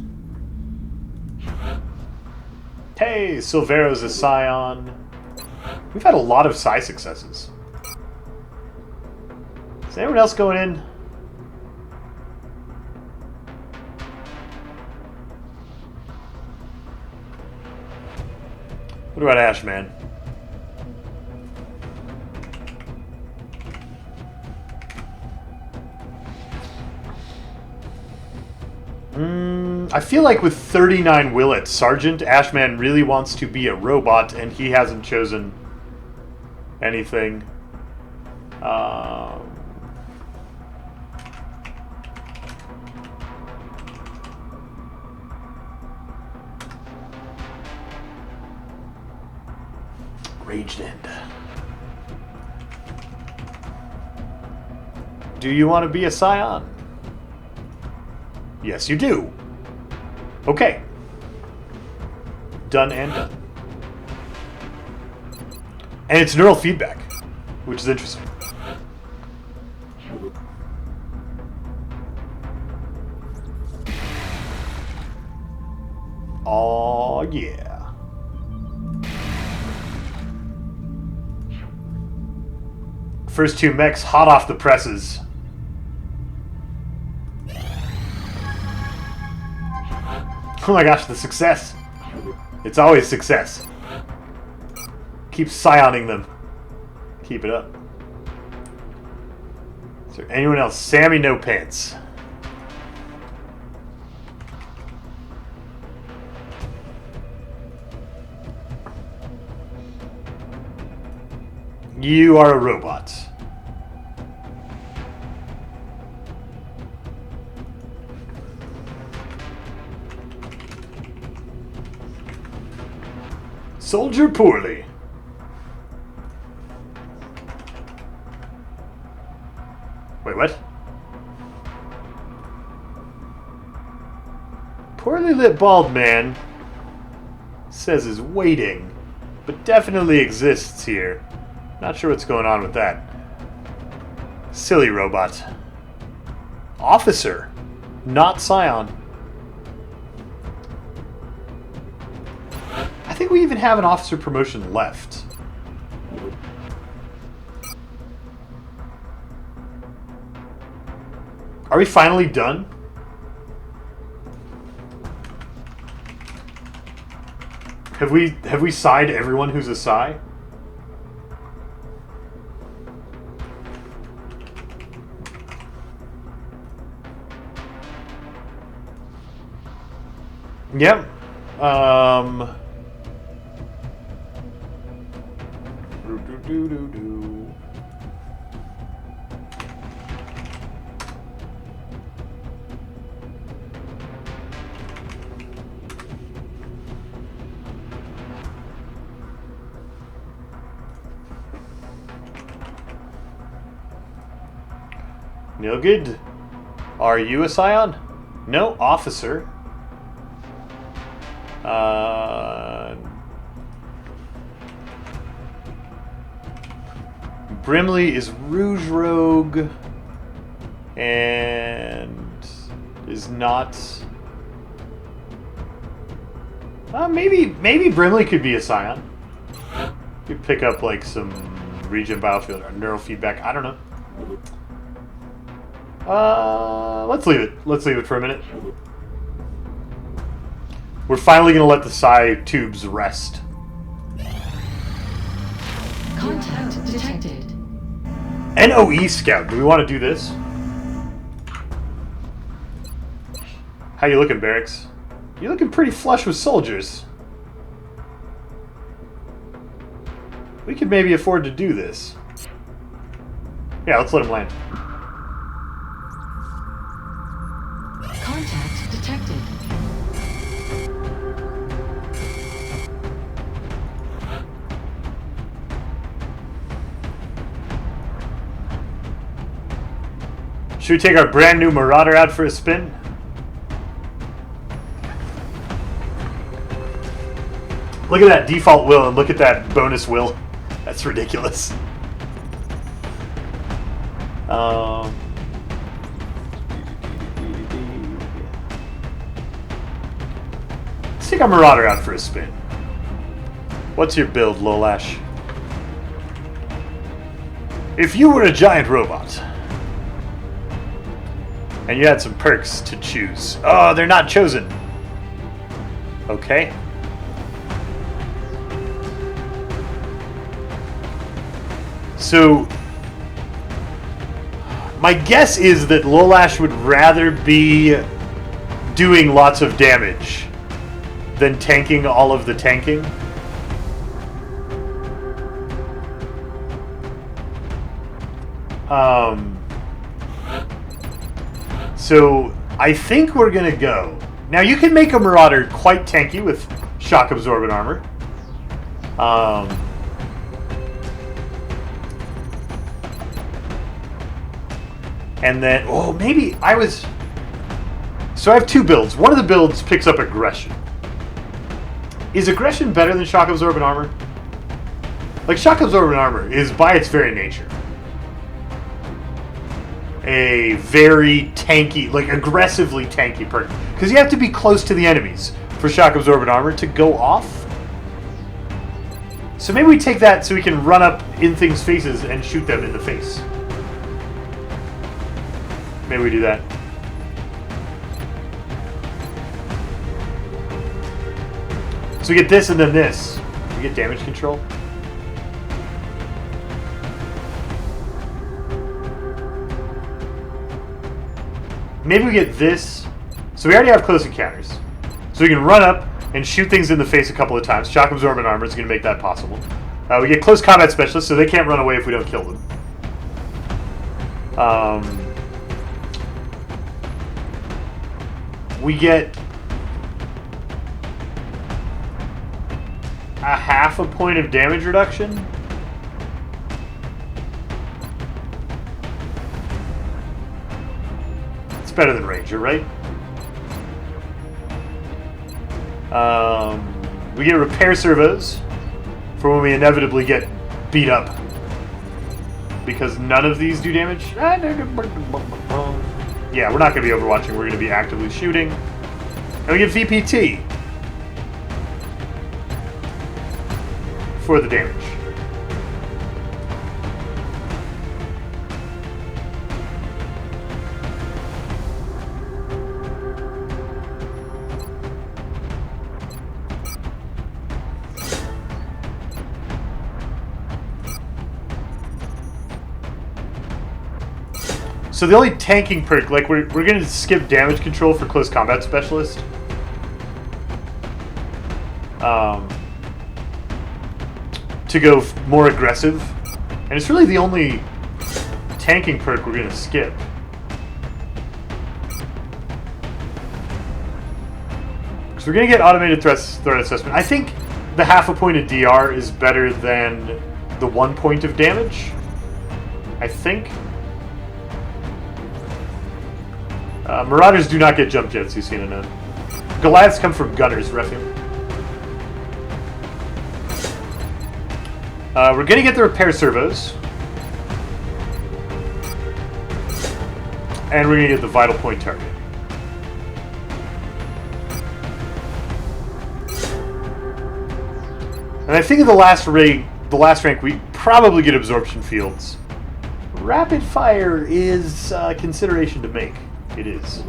Hey, Silvero's a Scion. We've had a lot of Psi successes. Is anyone else going in? What about Ashman? I feel like with 39 Willets, Sergeant Ashman really wants to be a robot, and he hasn't chosen anything. Raged End. Do you want to be a Scion? Yes, you do. Okay. Done and done. And it's neural feedback, which is interesting. Oh, yeah. First two mechs hot off the presses. Oh my gosh, the success. It's always success. Keep psioning them. Keep it up. Is there anyone else? Sammy No Pants. You are a robot. Soldier poorly. Wait, what? Poorly lit bald man says is waiting, but definitely exists here. Not sure what's going on with that. Silly robot. Officer, not Scion. I think we even have an officer promotion left. Are we finally done? Have we signed everyone who's a Psi? Yep. No good. Are you a Scion? No, officer. Brimley is Rouge Rogue and is not. Maybe Brimley could be a Scion. Could pick up like some region biofield or neural feedback. I don't know. Let's leave it. Let's leave it for a minute. We're finally gonna let the Psi tubes rest. Contact detected. NOE Scout. Do we want to do this? How you looking, Barracks? You're looking pretty flush with soldiers. We could maybe afford to do this. Yeah, let's let him land. Contact detected. Should we take our brand new Marauder out for a spin? Look at that default will and look at that bonus will. That's ridiculous. Let's take our Marauder out for a spin. What's your build, Lolash? If you were a giant robot and you had some perks to choose. Oh, they're not chosen. Okay. So, my guess is that Lolash would rather be doing lots of damage than tanking all of the tanking. So, I think we're going to go. Now, you can make a Marauder quite tanky with shock absorbent armor. And then, oh, maybe I was... So I have two builds. One of the builds picks up aggression. Is aggression better than shock absorbent armor? Like, shock absorbent armor is, by its very nature, a very tanky, like aggressively tanky perk. Because you have to be close to the enemies for shock absorbent armor to go off. So maybe we take that so we can run up in things' faces and shoot them in the face. Maybe we do that. So we get this and then this. We get damage control. Maybe we get this. So we already have close encounters. So we can run up and shoot things in the face a couple of times. Shock absorbent armor is going to make that possible. We get close combat specialists, so they can't run away if we don't kill them. We get a half a point of damage reduction. It's better than Ranger, right? We get repair servos for when we inevitably get beat up. Because none of these do damage. Yeah, we're not going to be overwatching. We're going to be actively shooting. And we get VPT for the damage. So the only tanking perk, like we're going to skip damage control for close combat specialist. To go more aggressive. And it's really the only tanking perk we're going to skip. Because we're going to get automated threat assessment. I think the half a point of DR is better than the 1 point of damage. I think. Marauders do not get jump jets, you've seen it now. Goliaths come from gunners, Refume. We're going to get the repair servos. And we're going to get the vital point target. And I think in the last rank, we probably get absorption fields. Rapid fire is a consideration to make. It is.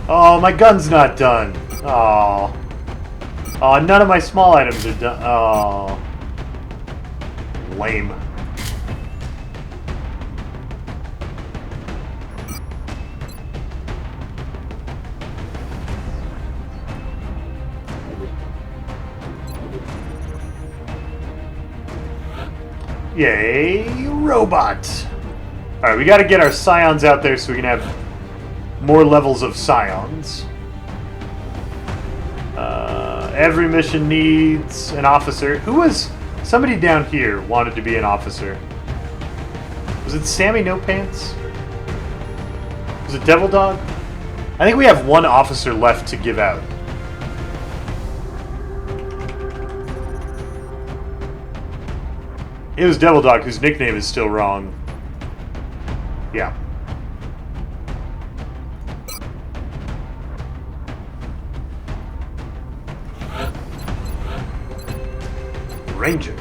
Oh, my gun's not done. Oh. Oh, none of my small items are done. Oh. Lame. Yay, robot! Alright, we gotta get our scions out there so we can have more levels of scions. Every mission needs an officer. Who was... Somebody down here wanted to be an officer. Was it Sammy No Pants? Was it Devil Dog? I think we have one officer left to give out. It was Devil Dog, whose nickname is still wrong. Yeah. Ranger.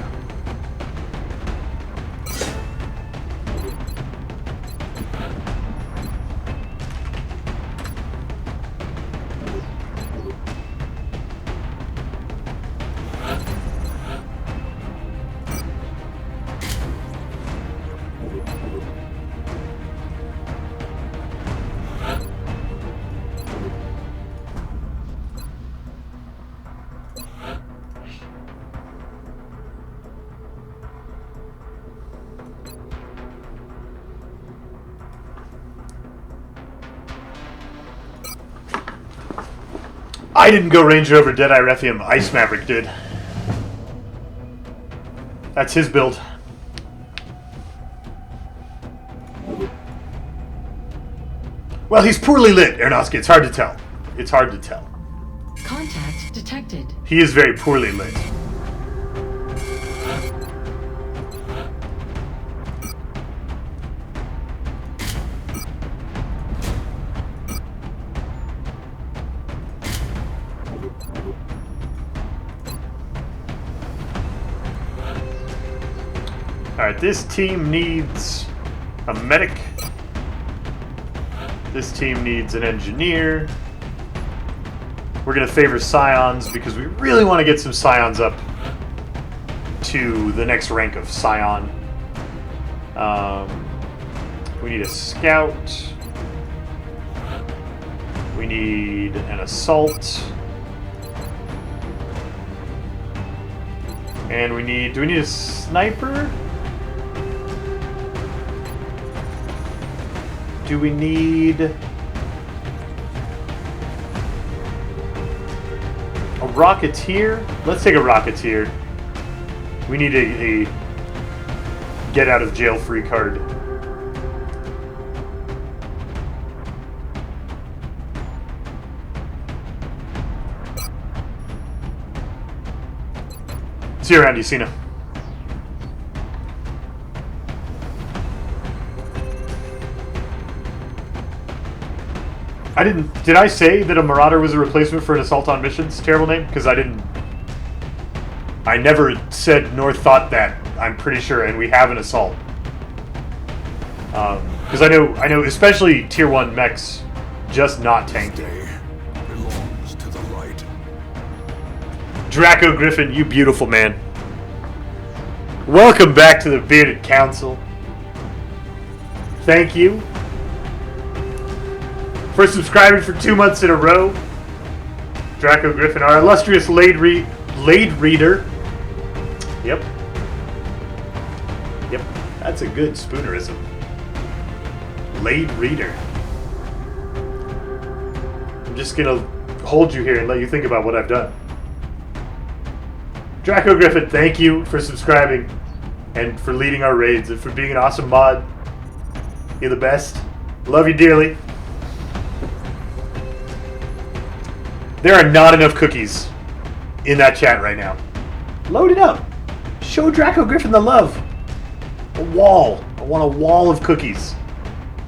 I didn't go Ranger over Deadeye Requiem. Ice Maverick did. That's his build. Well, he's poorly lit, Aronofsky. It's hard to tell. It's hard to tell. Contact detected. He is very poorly lit. Alright, this team needs a medic. This team needs an engineer. We're going to favor scions because we really want to get some scions up to the next rank of scion. We need a scout. We need an assault. And we need... Do we need a sniper? Do we need a rocketeer? Let's take a rocketeer. We need a get out of jail free card. See you around, Yusina. I didn't... Did I say that a Marauder was a replacement for an Assault on Missions? Terrible name? Because I didn't... I never said nor thought that, I'm pretty sure, and we have an Assault. Because I know especially Tier 1 mechs just not tanked. Belongs to the light. Draco Griffin, you beautiful man. Welcome back to the Bearded Council. Thank you for subscribing for 2 months in a row. Draco Griffin, our illustrious Laid Reader. Yep. Yep, that's a good spoonerism. Laid Reader. I'm just gonna hold you here and let you think about what I've done. Draco Griffin, thank you for subscribing and for leading our raids and for being an awesome mod. You're the best. Love you dearly. There are not enough cookies in that chat right now. Load it up. Show Draco Griffin the love. A wall. I want a wall of cookies.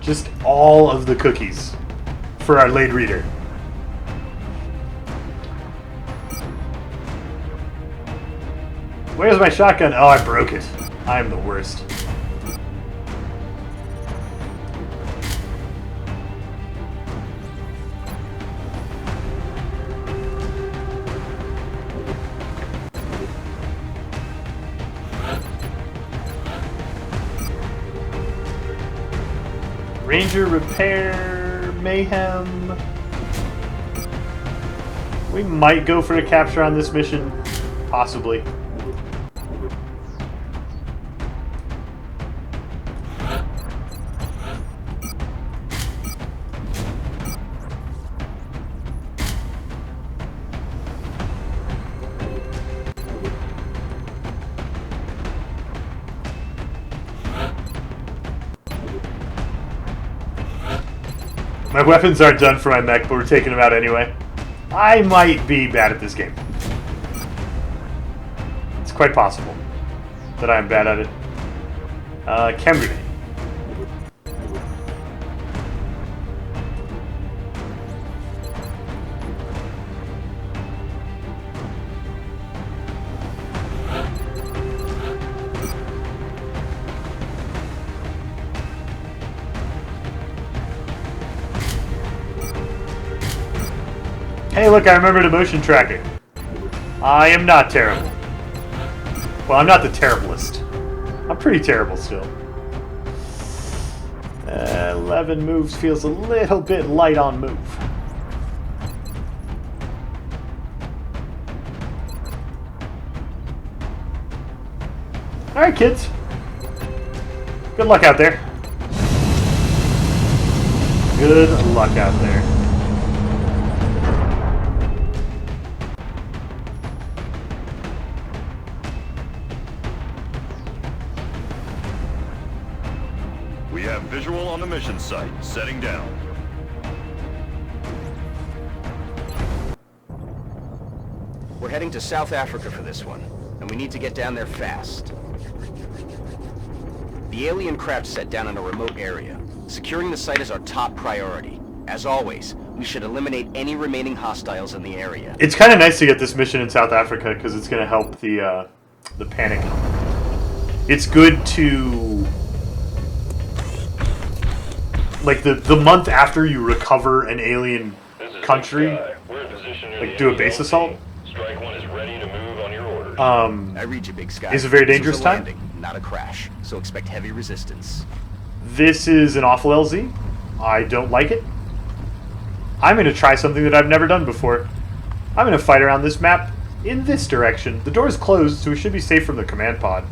Just all of the cookies for our Laid Reader. Where's my shotgun? Oh, I broke it. I'm the worst. Ranger repair mayhem. We might go for a capture on this mission, possibly. My weapons aren't done for my mech, but we're taking them out anyway. I might be bad at this game. It's quite possible that I'm bad at it. Chem grenade. Hey, look, I remembered emotion tracking. I am not terrible. Well, I'm not the terriblest. I'm pretty terrible still. 11 moves feels a little bit light on move. Alright, kids. Good luck out there. Good luck out there. We have visual on the mission site. Setting down. We're heading to South Africa for this one, and we need to get down there fast. The alien craft set down in a remote area. Securing the site is our top priority. As always, we should eliminate any remaining hostiles in the area. It's kind of nice to get this mission in South Africa because it's going to help the panic. It's good to... like the month after you recover an alien country, like do a base assault. Strike One is ready to move on your orders. I read you, Big Sky. Is a very This dangerous was a time. landing, not a crash. So expect heavy resistance. This is an awful LZ. I don't like it. I'm going to try something that I've never done before. I'm going to fight around this map in this direction. The door is closed, so we should be safe from the command pod.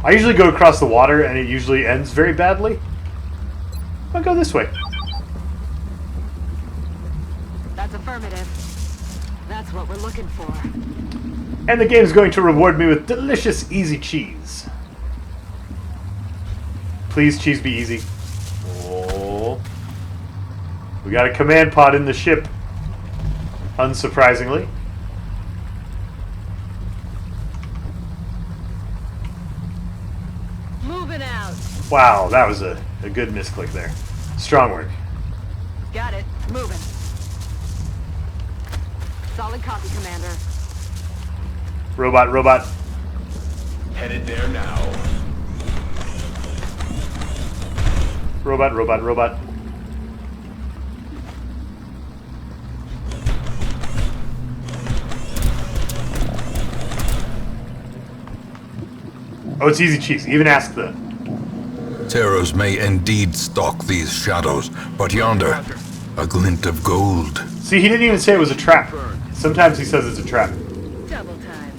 I usually go across the water, and it usually ends very badly. I'll go this way. That's affirmative. That's what we're looking for. And the game's going to reward me with delicious, easy cheese. Please, cheese be easy. Oh. We got a command pod in the ship. Unsurprisingly. Moving out. Wow, that was a good misclick there. Strong work. Got it. Moving. Solid copy, Commander. Robot, robot. Headed there now. Robot, robot, robot. Oh, it's easy cheese. Even ask the... Terrors may indeed stalk these shadows, but yonder, a glint of gold. See, he didn't even say it was a trap. Sometimes he says it's a trap. Double time.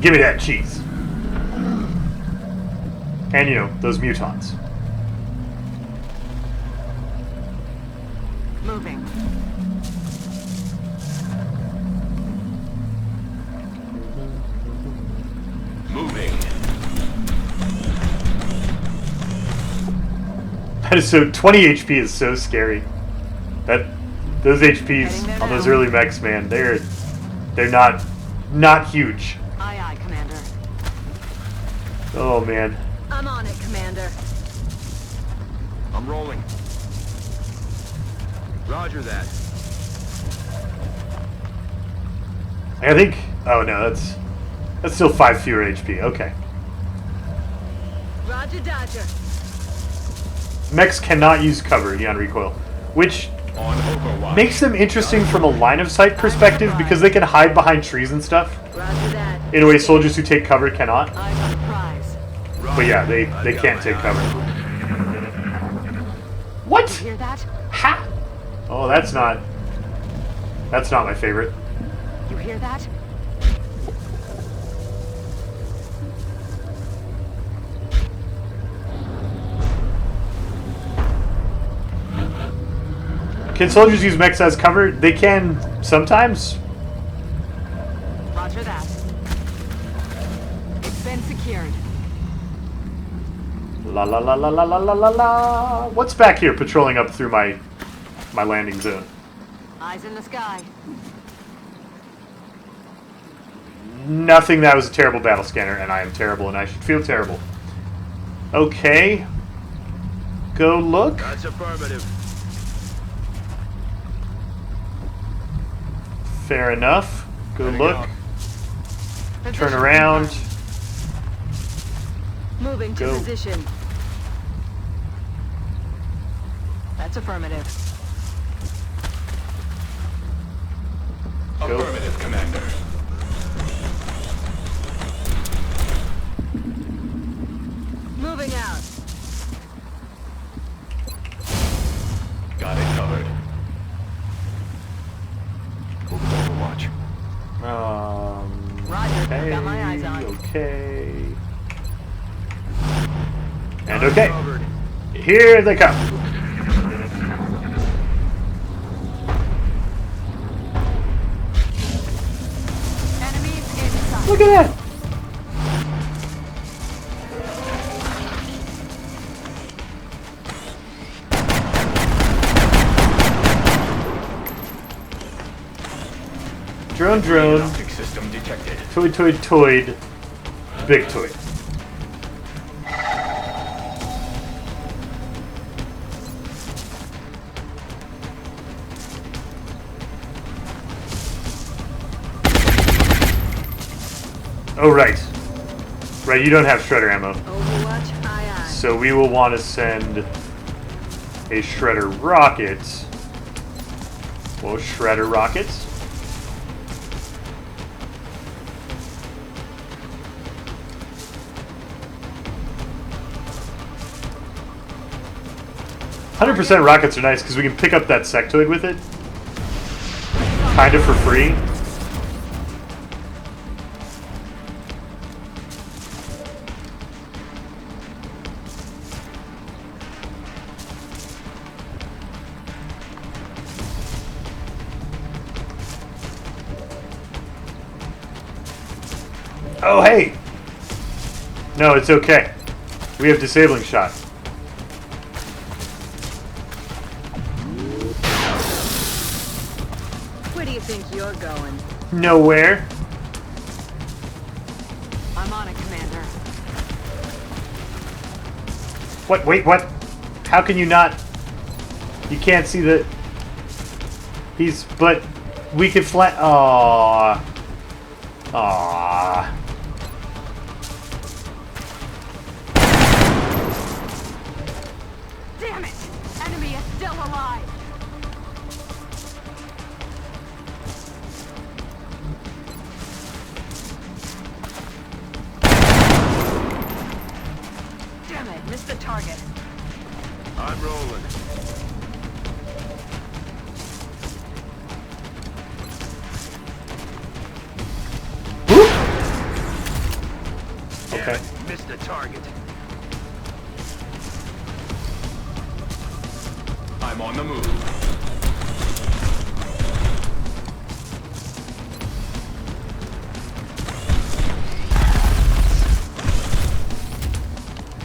Give me that cheese. And, you know, those mutons. Moving. Moving. That is so... 20 HP is so scary. Those HPs on those early mechs, man, they're not huge. Aye, aye, Commander. Oh, man. I'm on it, Commander. I'm rolling. Roger that. I think... oh, no, that's still 5 fewer HP. Okay. Roger, Dodger. Mechs cannot use cover, beyond recoil. Which, On Overwatch. makes them interesting from a line of sight perspective because they can hide behind trees and stuff in a way soldiers who take cover cannot. But yeah, they can't take cover. What? You hear that? Ha! Oh, that's not my favorite. You hear that? Can soldiers use mechs as cover? They can sometimes. Roger that. It's been secured. La la la la la la la la la. What's back here patrolling up through my landing zone? Eyes in the sky. Nothing. That was a terrible battle scanner, and I am terrible, and I should feel terrible. Okay. Go look. That's affirmative. Fair enough. Go Heading look. out. Turn around. Moving to Go. position. That's affirmative. Go. Affirmative, Commander. Moving out. Got it covered. Moving to Overwatch. Roger. Okay. Got my eyes on. Okay. And okay. Here they come. Enemies inside. Look at that! Drone. Optic system detected. Toid. Big toy. Oh, right. Right, you don't have shredder ammo. Overwatch, aye aye. So we will want to send a shredder rocket. Well, shredder rockets. %, rockets are nice because we can pick up that sectoid with it. Kind of for free. Oh, hey! No, it's okay. We have disabling shot. Where do you think you're going? Nowhere. I'm on it, Commander. What? Wait, what? How can you not? You can't see the... But we could flat... Aww. Aww. Damn it! Enemy is still alive. Damn it! Missed the target. I'm rolling. Okay. Missed the target. I'm on the move.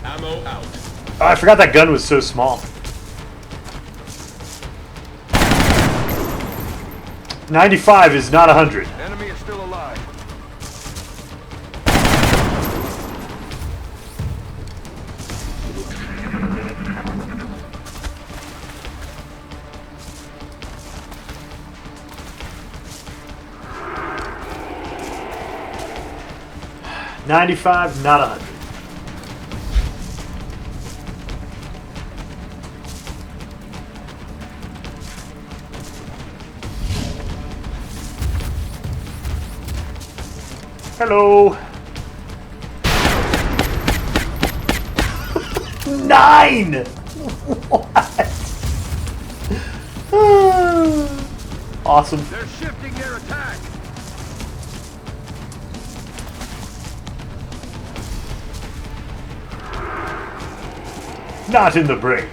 Ammo out. Oh, I forgot that gun was so small. 95 is not 100. Enemy is still alive. $95, not 100. Hello. 9! What? Awesome. They're shifting their attack. Not in the brain.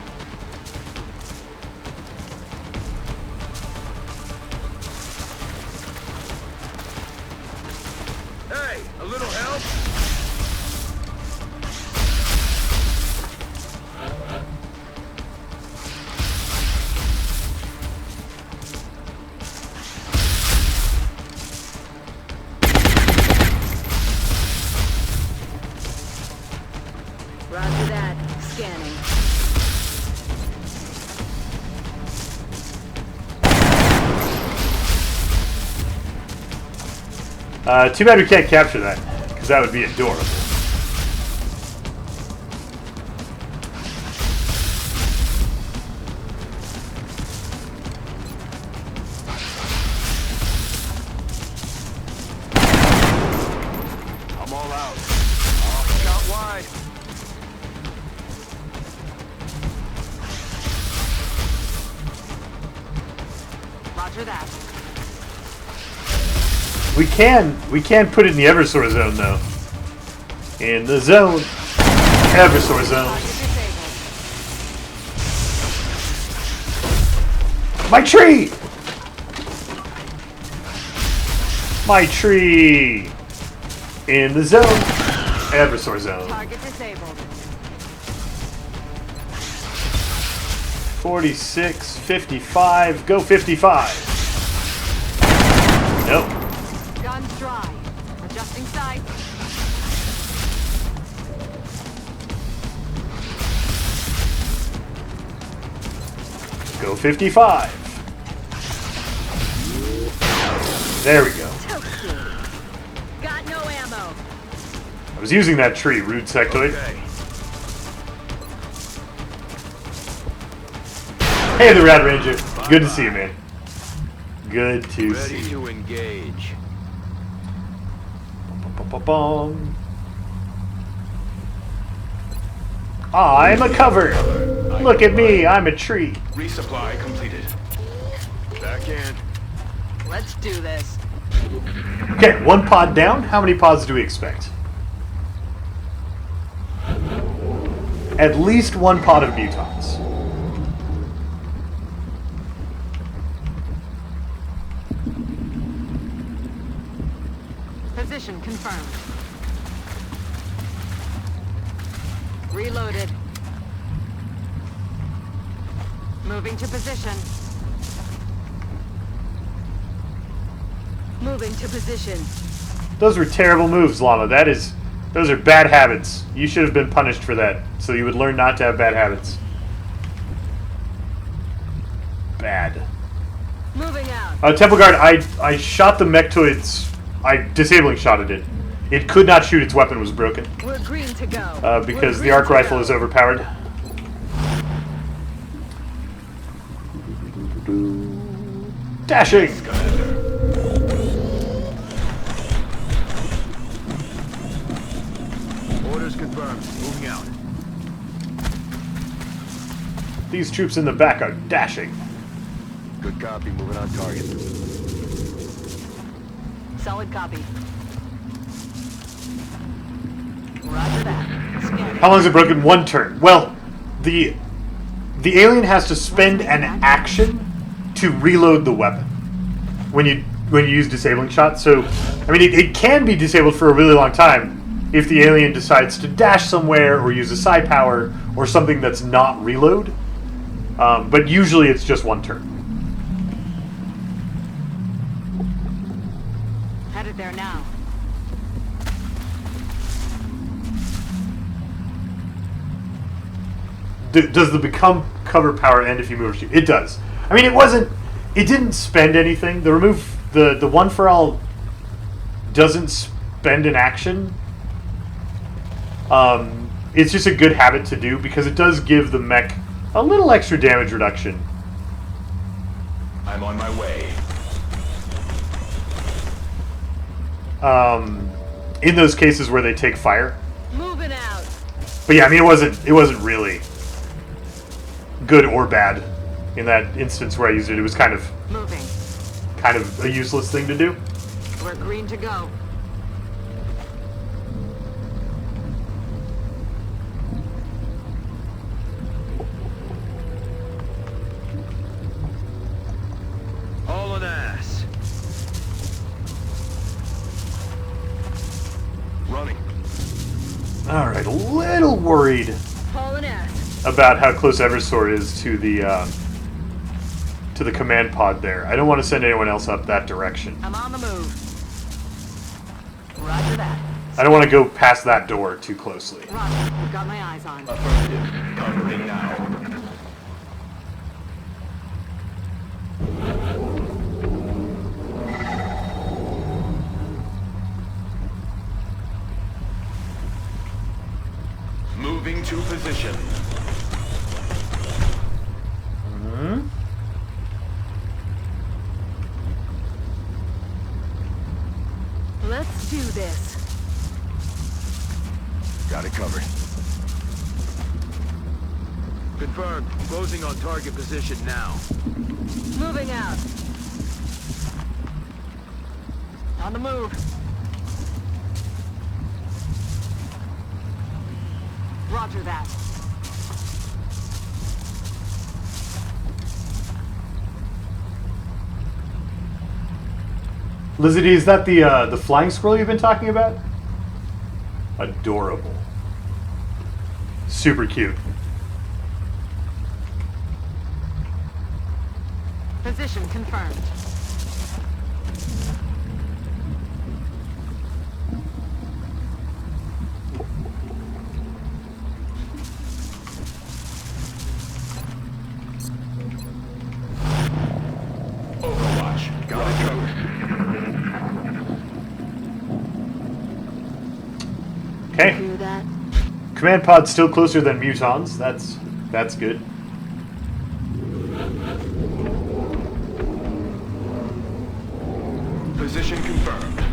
Hey, a little help? Roger that. Scanning. Too bad we can't capture that, because that would be adorable. I'm all out. Oh, shot wide. Roger that. We can put it in the Eversor zone though. In the zone. Eversor zone. My tree! My tree! In the zone. Eversor zone. Target disabled. 46, 55, go 55. Nope. Guns dry. Adjusting sight. Go 55. There we go. Toasty. Got no ammo. I was using that tree, rude sectoid. Okay. Hey, the Rad Ranger. Good to see you, man. Good to see Ready you. to engage. Ba-ba-ba-bum. I'm a cover. Look at me, I'm a tree. Resupply completed. Back in. Let's do this. Okay, one pod down. How many pods do we expect? At least one pod of mutons. Position confirmed. Reloaded. Moving to position. Moving to position. Those were terrible moves, Llama. Those are bad habits. You should have been punished for that, so you would learn not to have bad habits. Bad. Moving out. Temple Guard, I shot the Mechtoids. I disabling shotted it. It could not shoot. Its weapon was broken. We're green to go. Because the arc rifle is overpowered. Dashing! Orders confirmed. Moving out. These troops in the back are dashing. Good copy. Moving on target. Solid copy. Roger that. Scanning. How long is it broken? 1 turn. Well, the alien has to spend an action to reload the weapon when you use disabling shot. So, I mean, it can be disabled for a really long time if the alien decides to dash somewhere or use a psi power or something that's not reload. But usually it's just 1 turn. Headed there now. Does the become cover power end if you move or shoot? It does. I mean, it didn't spend anything. The one for all doesn't spend an action. It's just a good habit to do because it does give the mech a little extra damage reduction. I'm on my way. in those cases where they take fire. Moving out. But yeah, I mean, it wasn't really good or bad in that instance where I used it. It was kind of a useless thing to do. We're green to go. All an ass. Running. All right, a little worried Hauling ass. about how close Eversor is to the command pod there. I don't want to send anyone else up that direction. I'm on the move. Roger that. I don't want to go past that door too closely. Roger. We've got my eyes on. Affirmative. Covering now. Moving to position. Let's do this. Got it covered. Confirmed. Closing on target position now. Moving out. On the move. Roger that. Lizzie, is that the flying squirrel you've been talking about? Adorable. Super cute. Position confirmed. Overwatch. Got it covered. Okay. Do that. Command pod's still closer than Mutons. That's good. Position confirmed.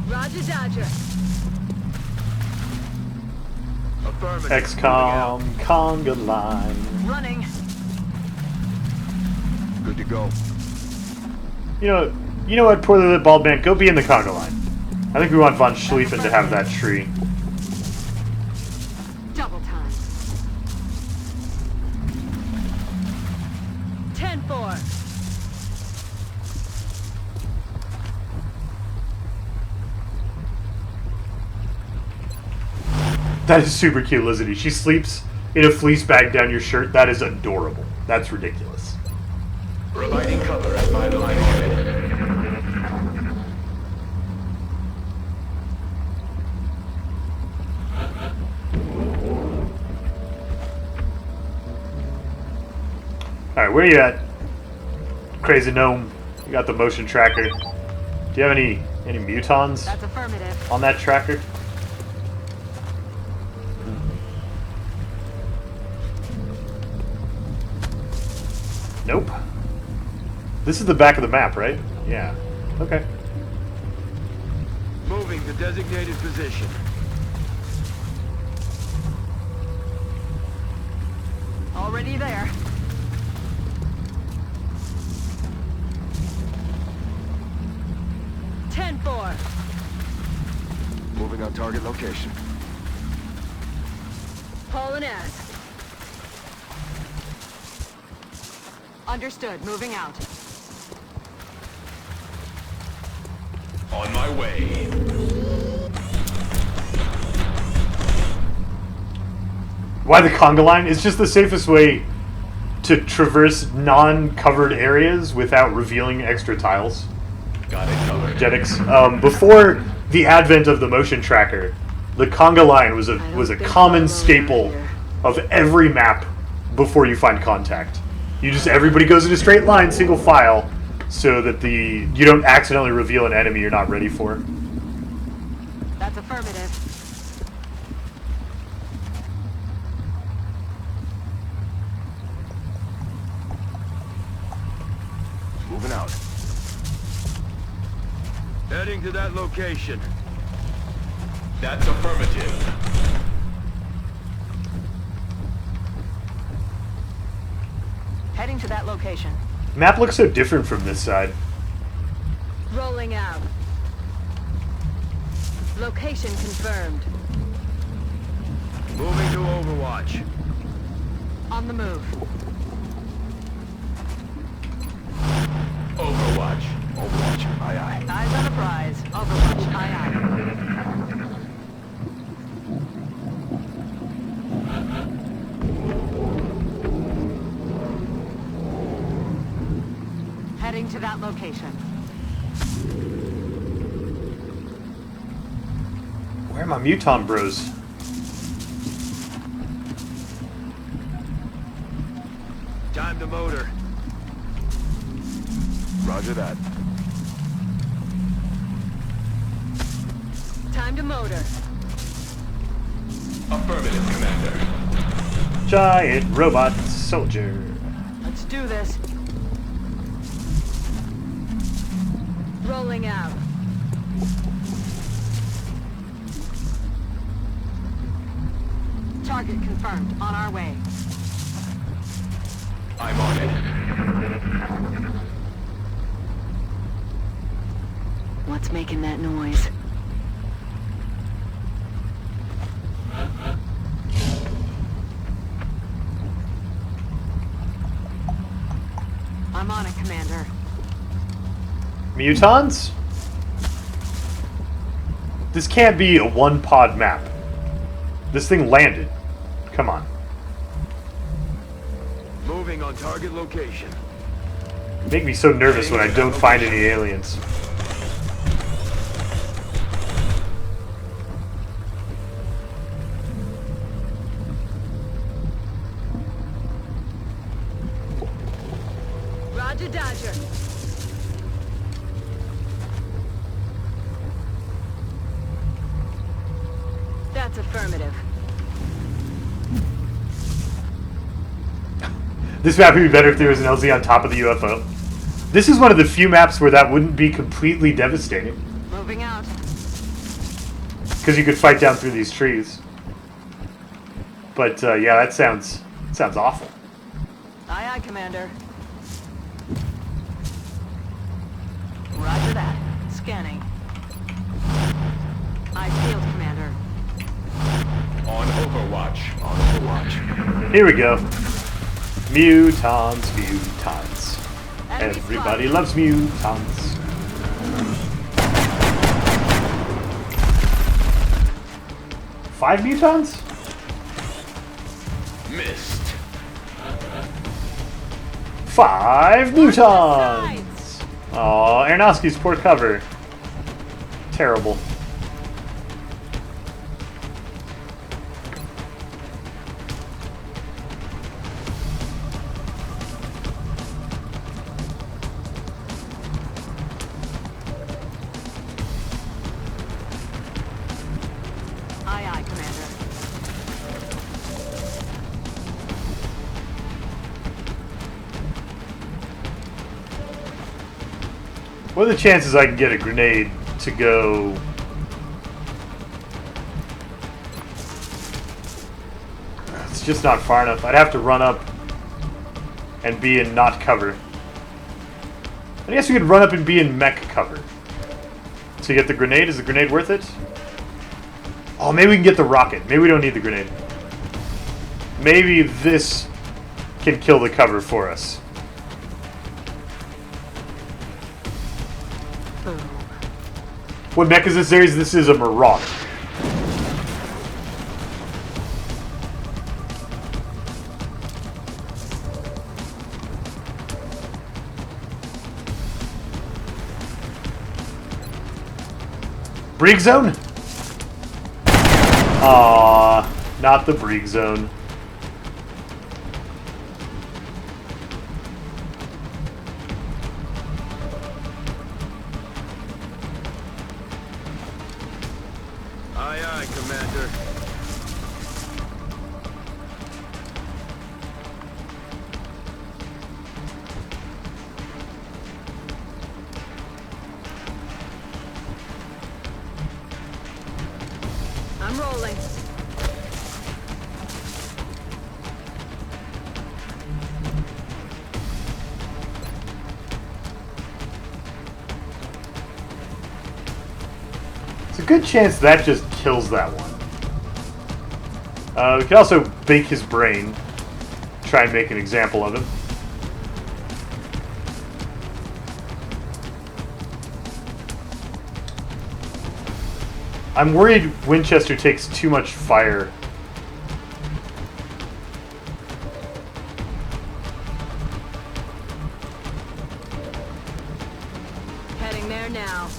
Roger Dodger. Affirmative. XCOM, conga line. Running. Good to go. You know what, Poorly Lit Bald Man, go be in the conga line. I think we want Von Schlieffen to have that tree. Double time. 10-4. That is super cute, Lizzie. She sleeps in a fleece bag down your shirt. That is adorable. That's ridiculous. Providing cover at my line ahead. Alright, where you at? Crazy Gnome. You got the motion tracker. Do you have any mutons That's affirmative. on that tracker? Nope. This is the back of the map, right? Yeah. Okay. Moving to designated position. Already there. Moving on target location. Hauling ass. Understood. Moving out. On my way. Why the conga line? It's just the safest way to traverse non-covered areas without revealing extra tiles. Got it covered. Jetix. Before the advent of the motion tracker, the conga line was a common staple of every map before you find contact. Everybody goes in a straight line, single file, so that you don't accidentally reveal an enemy you're not ready for. That's affirmative. Moving out. Heading to that location. That's affirmative. Heading to that location. Map looks so different from this side. Rolling out. Location confirmed. Moving to Overwatch. On the move. Overwatch. Overwatch. Aye, aye. Eyes on the prize. Overwatch. Aye, aye. Heading to that location. Where are my Muton bros? Time to motor. Roger that. Time to motor. Affirmative, Commander. Giant robot soldier. Let's do this. Rolling out. Target confirmed. On our way. I'm on it. What's making that noise? I'm on it, Commander. Mutons? This can't be a one-pod map. This thing landed. Come on. Moving on target location. You make me so nervous when I don't find any aliens. Roger, Dodger. That's affirmative. This map would be better if there was an LZ on top of the UFO. This is one of the few maps where that wouldn't be completely devastating. Moving out. Because you could fight down through these trees. But yeah, that sounds awful. Aye, aye, Commander. Roger that. Scanning. Eyes peeled, Commander. On Overwatch. On Overwatch. Here we go. Mutons, mutons. Everybody loves mutons. Five mutons? Missed. 5 mutons! Aw, Aronofsky's poor cover. Terrible. Aye, aye, Commander. What are the chances I can get a grenade to go... It's just not far enough. I'd have to run up and be in not cover. I guess we could run up and be in mech cover. To get the grenade, is the grenade worth it? Oh, maybe we can get the rocket. Maybe we don't need the grenade. Maybe this can kill the cover for us. Boom. What mech is this series? This is a Marauder. Brig zone? Aww, not the Brig zone. Aye, aye, Commander. I'm rolling. It's a good chance that just kills that one. We can also bake his brain. Try and make an example of him. I'm worried Winchester takes too much fire. Heading there now.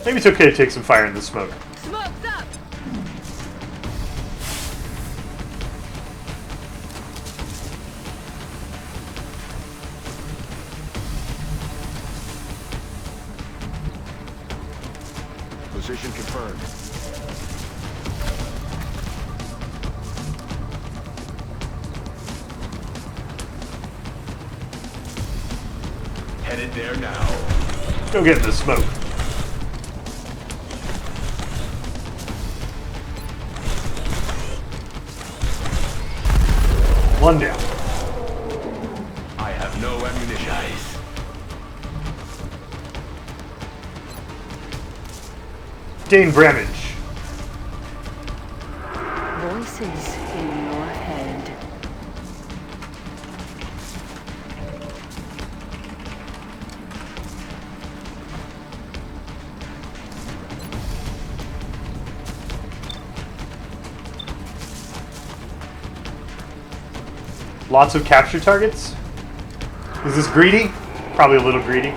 Maybe it's okay to take some fire in the smoke. Smoke's up! Position confirmed. Headed there now. Go get in the smoke. One down. I have no ammunition. Dane Bramage. Voices in your head. Lots of capture targets. Is this greedy? Probably a little greedy.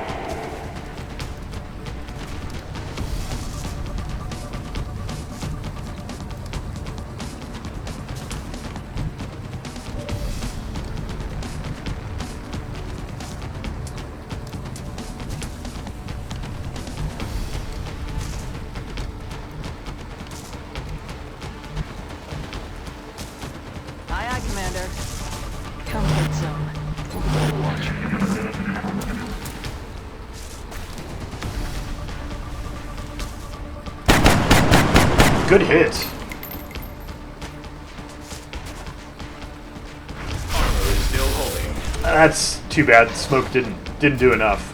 Aye, aye, Commander. Comfort zone. Good hit. Armor is still holding. That's too bad. Smoke didn't do enough.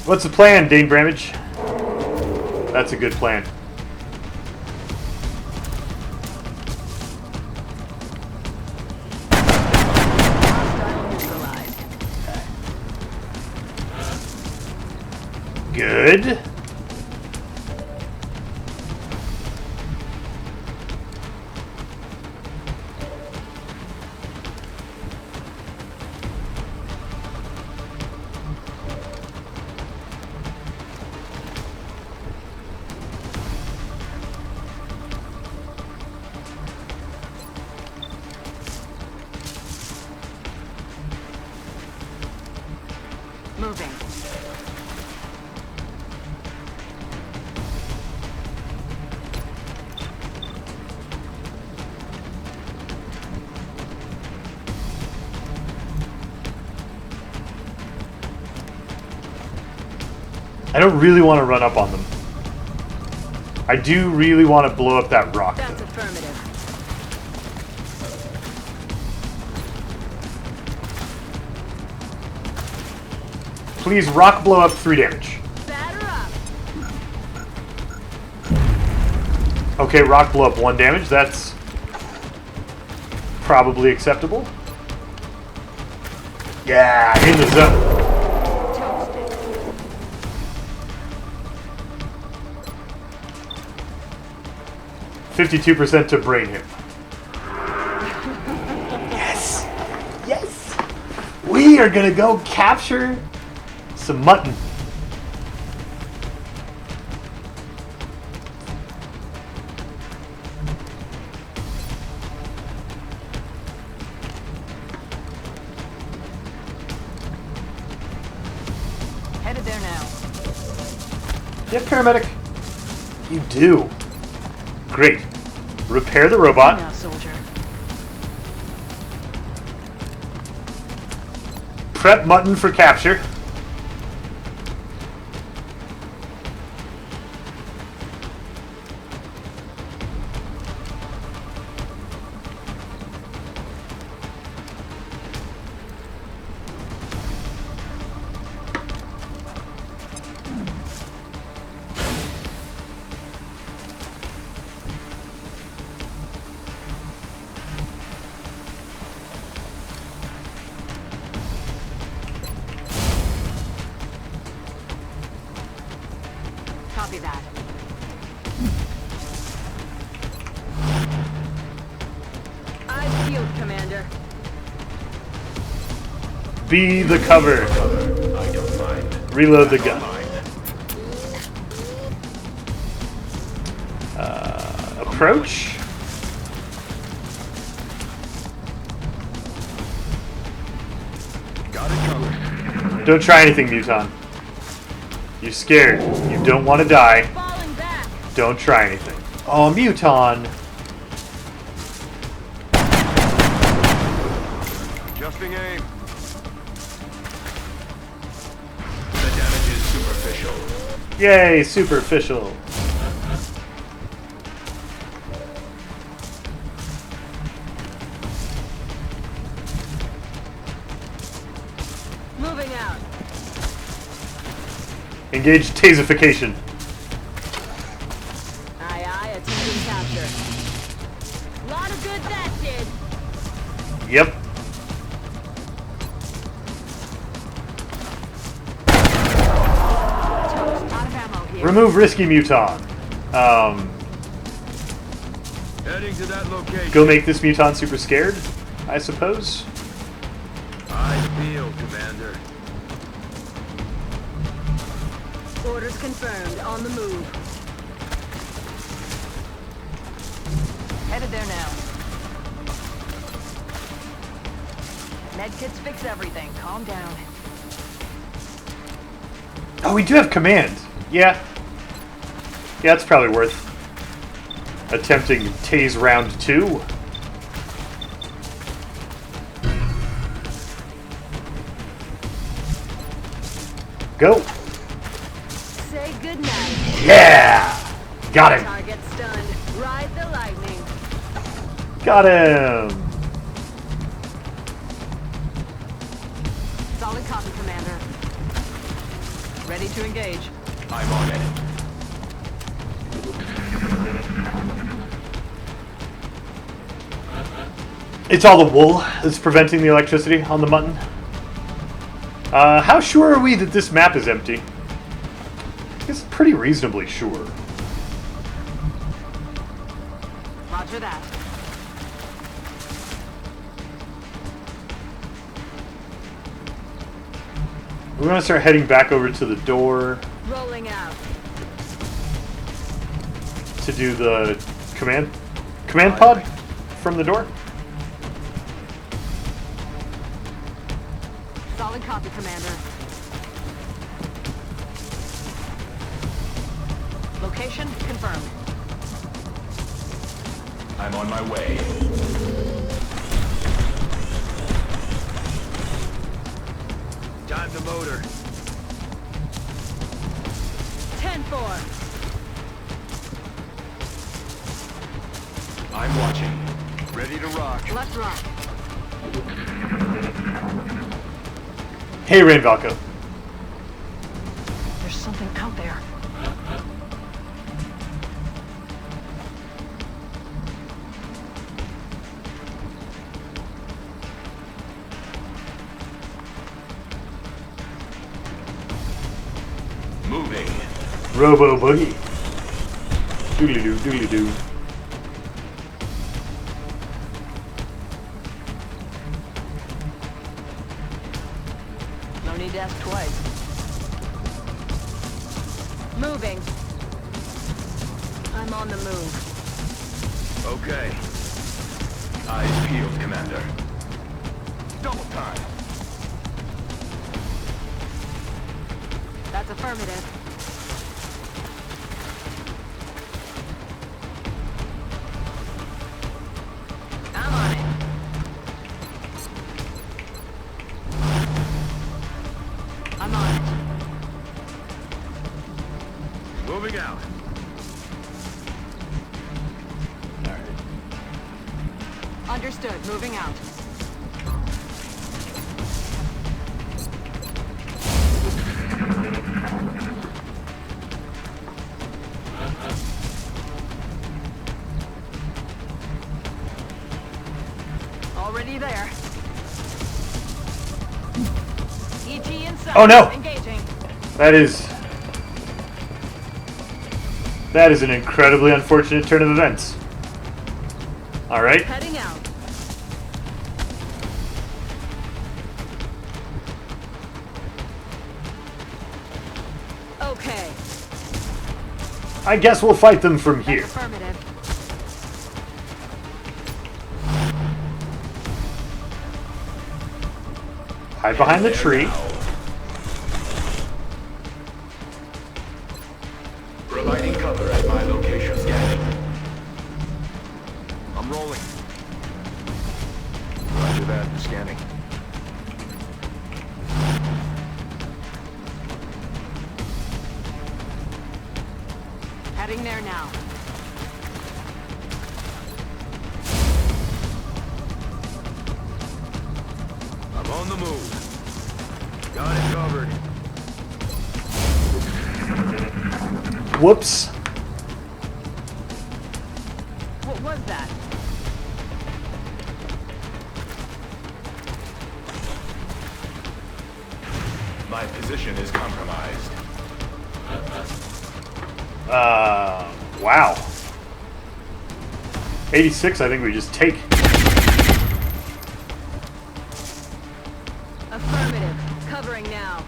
What's the plan, Dane Bramage? That's a good plan. Hostile neutralized. Good. Moving. I don't really want to run up on them. I do really want to blow up that rock, That's though. affirmative. Please rock blow up 3 damage. Batter up. Okay, rock blow up 1 damage. That's probably acceptable. Yeah, in the zone. Toasted. 52% to brain him. Yes! Yes! We are gonna go capture some mutton. Headed there now. Yeah, paramedic. You do. Great. Repair the robot. Now, soldier. Prep mutton for capture. Copy that. Eyes peeled, Commander. Be the cover. I don't mind. Reload the gun. Approach. Got it covered. Don't try anything, Muton. You're scared. You don't want to die. Falling back. Don't try anything. Oh, Muton. Adjusting aim. The damage is superficial. Yay, superficial. Moving out. Engage tasification. Aye, aye, attempting capture. Lot of good that did. Yep. Toast. Out of ammo here. Remove risky Muton. Heading to that location. Go make this Muton super scared, I suppose. Eyes peeled, Commander. Orders confirmed. On the move. Headed there now. Medkits fix everything. Calm down. Oh, we do have command. Yeah. Yeah, it's probably worth attempting tase round 2. Go. Say goodnight. Yeah! Got him. Target stunned. Ride the lightning. Got him. Solid copy, Commander. Ready to engage. I'm on it. It's all the wool that's preventing the electricity on the mutton. How sure are we that this map is empty? I guess pretty reasonably sure. Roger that. We want to start heading back over to the door Rolling out. to do the command pod from the door. Solid copy, Commander. Location confirmed. I'm on my way. Time to load her. 10-4. I'm watching. Ready to rock. Let's rock. Hey, Rain Valko. There's something out there. Moving. Robo Boogie. Doodly doo, doodly doo. No need to ask twice. Moving. I'm on the move. Okay. Eyes peeled, Commander. Double time. That's affirmative. Understood. Moving out. Already there. EG inside. Oh no! Engaging. That is an incredibly unfortunate turn of events. All right. Heading out. Okay. I guess we'll fight them from here. Affirmative. Hide behind the tree. Providing cover at my location. Scanning. I'm rolling. Roger that. Scanning. Heading there now. I'm on the move. Got it covered. Whoops. What was that? My position is compromised. Wow. 86, I think we just take. Affirmative. Covering now.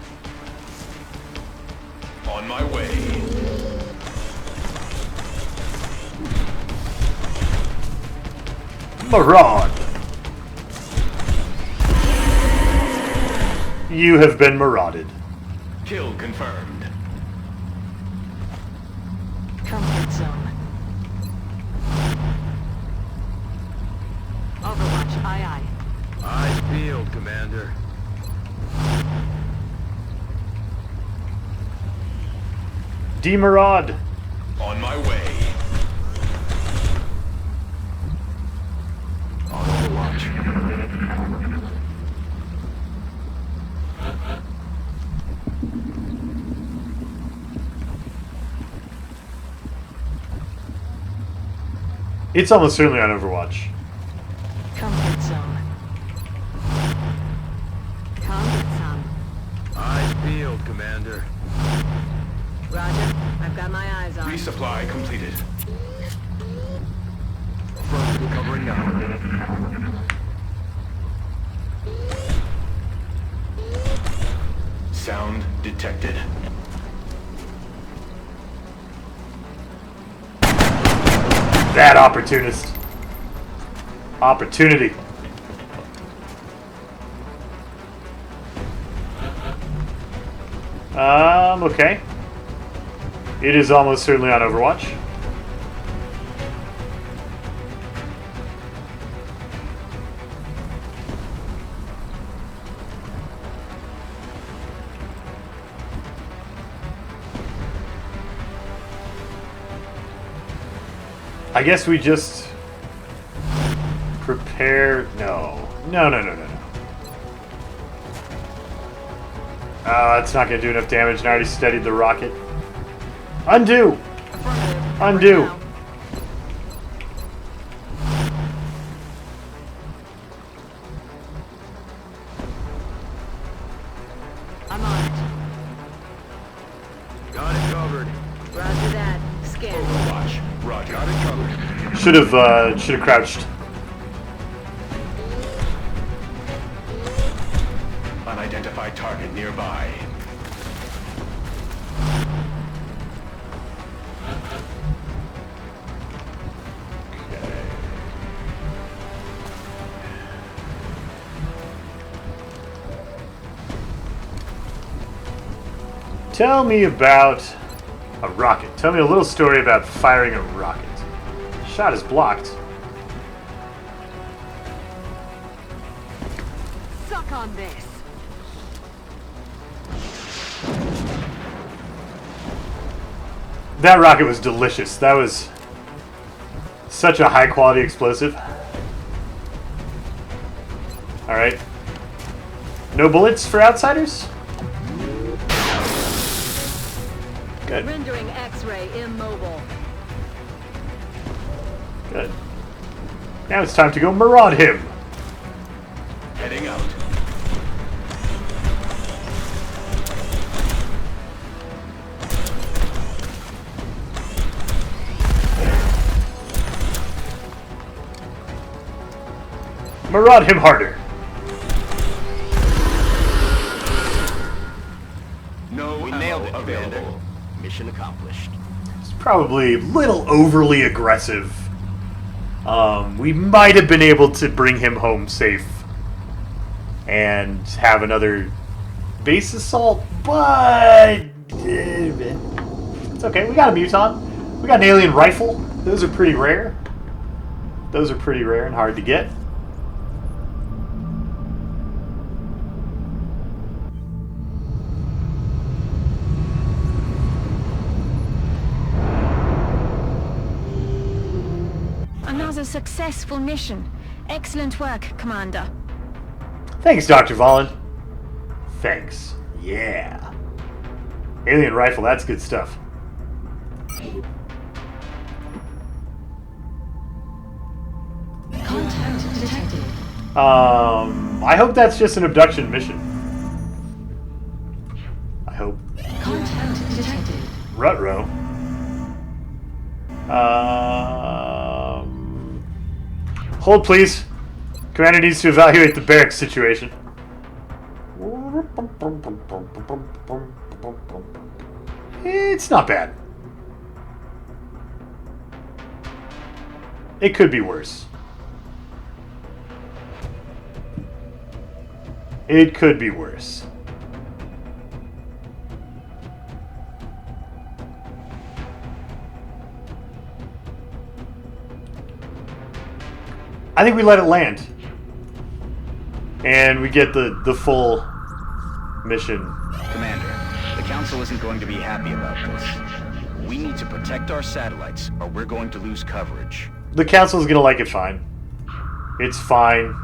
On my way. Maraud. You have been marauded. Kill confirmed. Comfort zone. Overwatch. Aye, aye. Eyes peeled, Commander. Demarad. On my way. On Overwatch. It's almost certainly on Overwatch. Comfort zone. Comfort zone. Eyes peeled, Commander. Roger. I've got my eyes on. Resupply completed. Affirmative covering now. Sound detected. That opportunist. Opportunity. Okay. It is almost certainly on Overwatch. I guess we just prepare. No. No. That's not going to do enough damage, and I already steadied the rocket. Undo! Undo! I'm on it. Got it covered. Roger that. Scan. Overwatch. Roger. Got it covered. Should have crouched. Unidentified target nearby. Tell me about a rocket. Tell me a little story about firing a rocket. Shot is blocked. Suck on this. That rocket was delicious. That was such a high quality explosive. Alright. No bullets for outsiders? Good. Rendering X-ray immobile. Good. Now it's time to go maraud him. Heading out. Maraud him harder. No We nailed it, Commander. Mission accomplished. It's probably a little overly aggressive. We might have been able to bring him home safe and have another base assault, but it's okay. We got a Muton. We got an alien rifle. Those are pretty rare. Those are pretty rare and hard to get. Another successful mission. Excellent work, Commander. Thanks, Dr. Valen. Thanks. Yeah. Alien rifle, that's good stuff. Contact detected. I hope that's just an abduction mission. I hope. Contact detected. Rutro. Hold, please. Commander needs to evaluate the barracks situation. It's not bad. It could be worse. It could be worse. I think we let it land. And we get the full mission. Commander, the Council isn't going to be happy about this. We need to protect our satellites, or we're going to lose coverage. The Council's gonna like it fine. It's fine.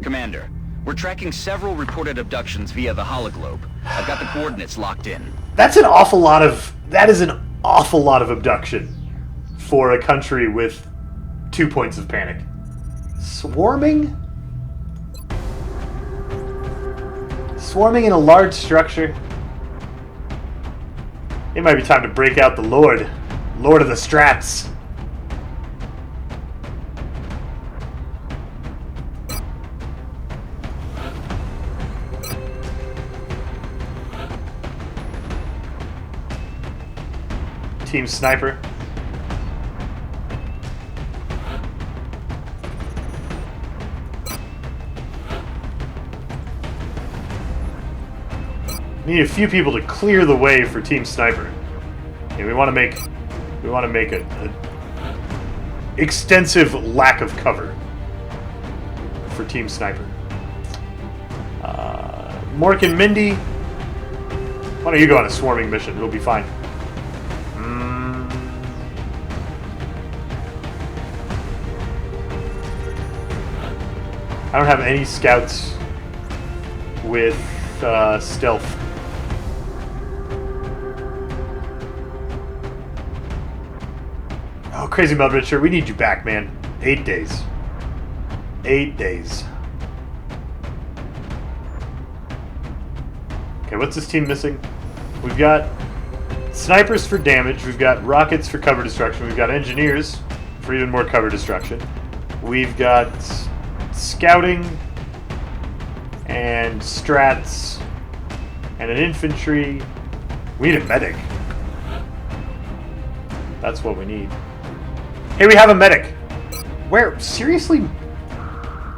Commander, we're tracking several reported abductions via the hologlobe. I've got the coordinates locked in. That's an awful lot of... That is an awful lot of abduction for a country with 2 points of panic. Swarming? Swarming in a large structure? It might be time to break out the Lord of the Strats. Team Sniper. Need a few people to clear the way for Team Sniper. Yeah, we want to make a extensive lack of cover for Team Sniper. Mork and Mindy, why don't you go on a swarming mission? It'll be fine. I don't have any scouts with stealth. Oh, Crazy Meld Richard, we need you back, man. 8 days. 8 days. Okay, what's this team missing? We've got snipers for damage. We've got rockets for cover destruction. We've got engineers for even more cover destruction. We've got scouting and strats and an infantry. We need a medic. That's what we need. Hey, we have a medic. Where? Seriously?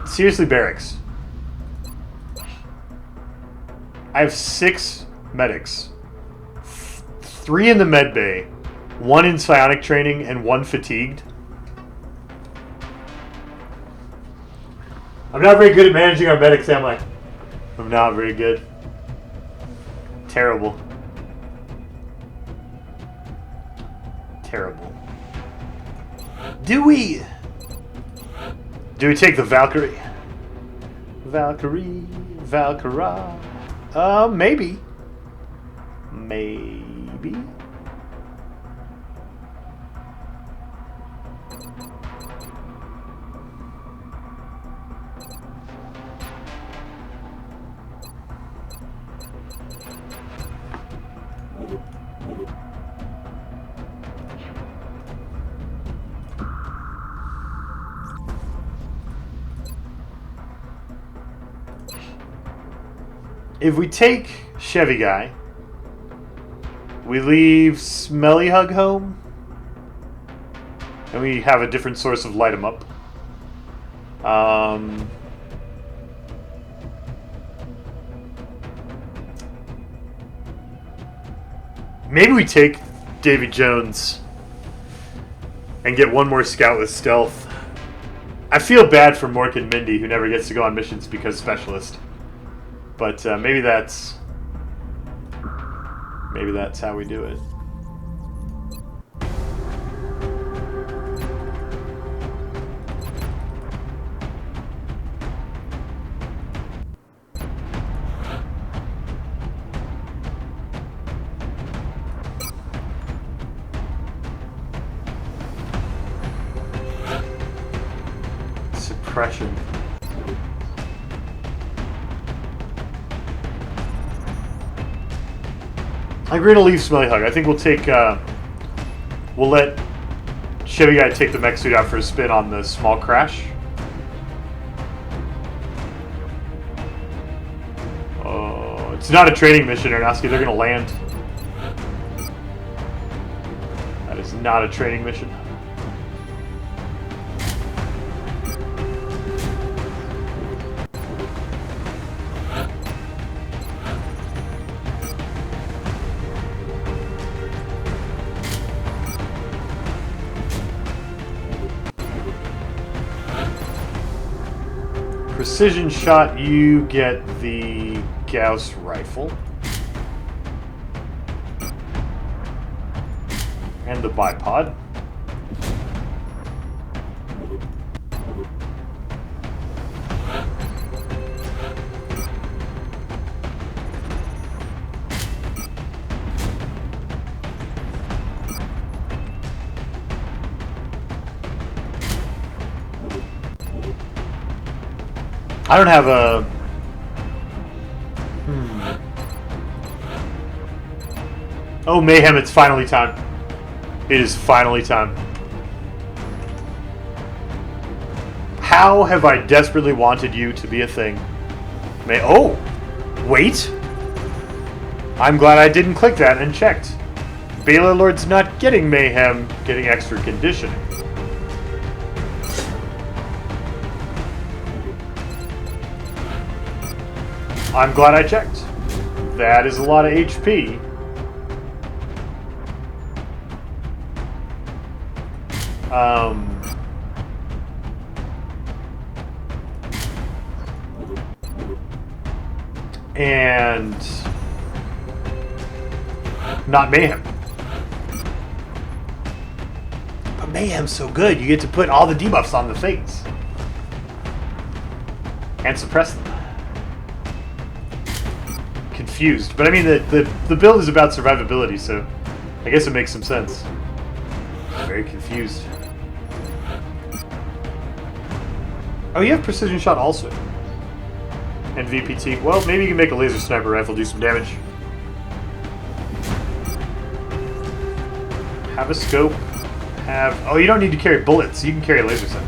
Seriously, barracks. I have 6 medics. 3 in the med bay, 1 in psionic training, and 1 fatigued. I'm not very good at managing our medics, am I? I'm not very good. Terrible. Terrible. Do we take the Valkyrie? Valkyrie, Valkyra. Maybe. Maybe. If we take Chevy Guy, we leave Smelly Hug home, and we have a different source of light 'em up. Maybe we take Davy Jones and get one more scout with stealth. I feel bad for Mork and Mindy, who never gets to go on missions because specialist. But maybe that's how we do it. Suppression. I'm going to leave Smelly Hug. I think we'll take, we'll let Chevy Guy take the mech suit out for a spin on the small crash. Oh, it's not a training mission, Aronofsky. They're going to land. That is not a training mission. Precision shot, you get the Gauss rifle. And the bipod. I don't have a... Oh, Mayhem, it's finally time. It is finally time. How have I desperately wanted you to be a thing? Oh! Wait! I'm glad I didn't click that and checked. Baylor Lord's not getting Mayhem, getting extra conditioning. I'm glad I checked. That is a lot of HP. And not Mayhem. But Mayhem's so good, you get to put all the debuffs on the things. And suppress them. Confused, but I mean the build is about survivability, so I guess it makes some sense. Very confused. Oh, you have precision shot also, and VPT. Well, maybe you can make a laser sniper rifle do some damage. Have a scope. Oh, you don't need to carry bullets. You can carry a laser sight.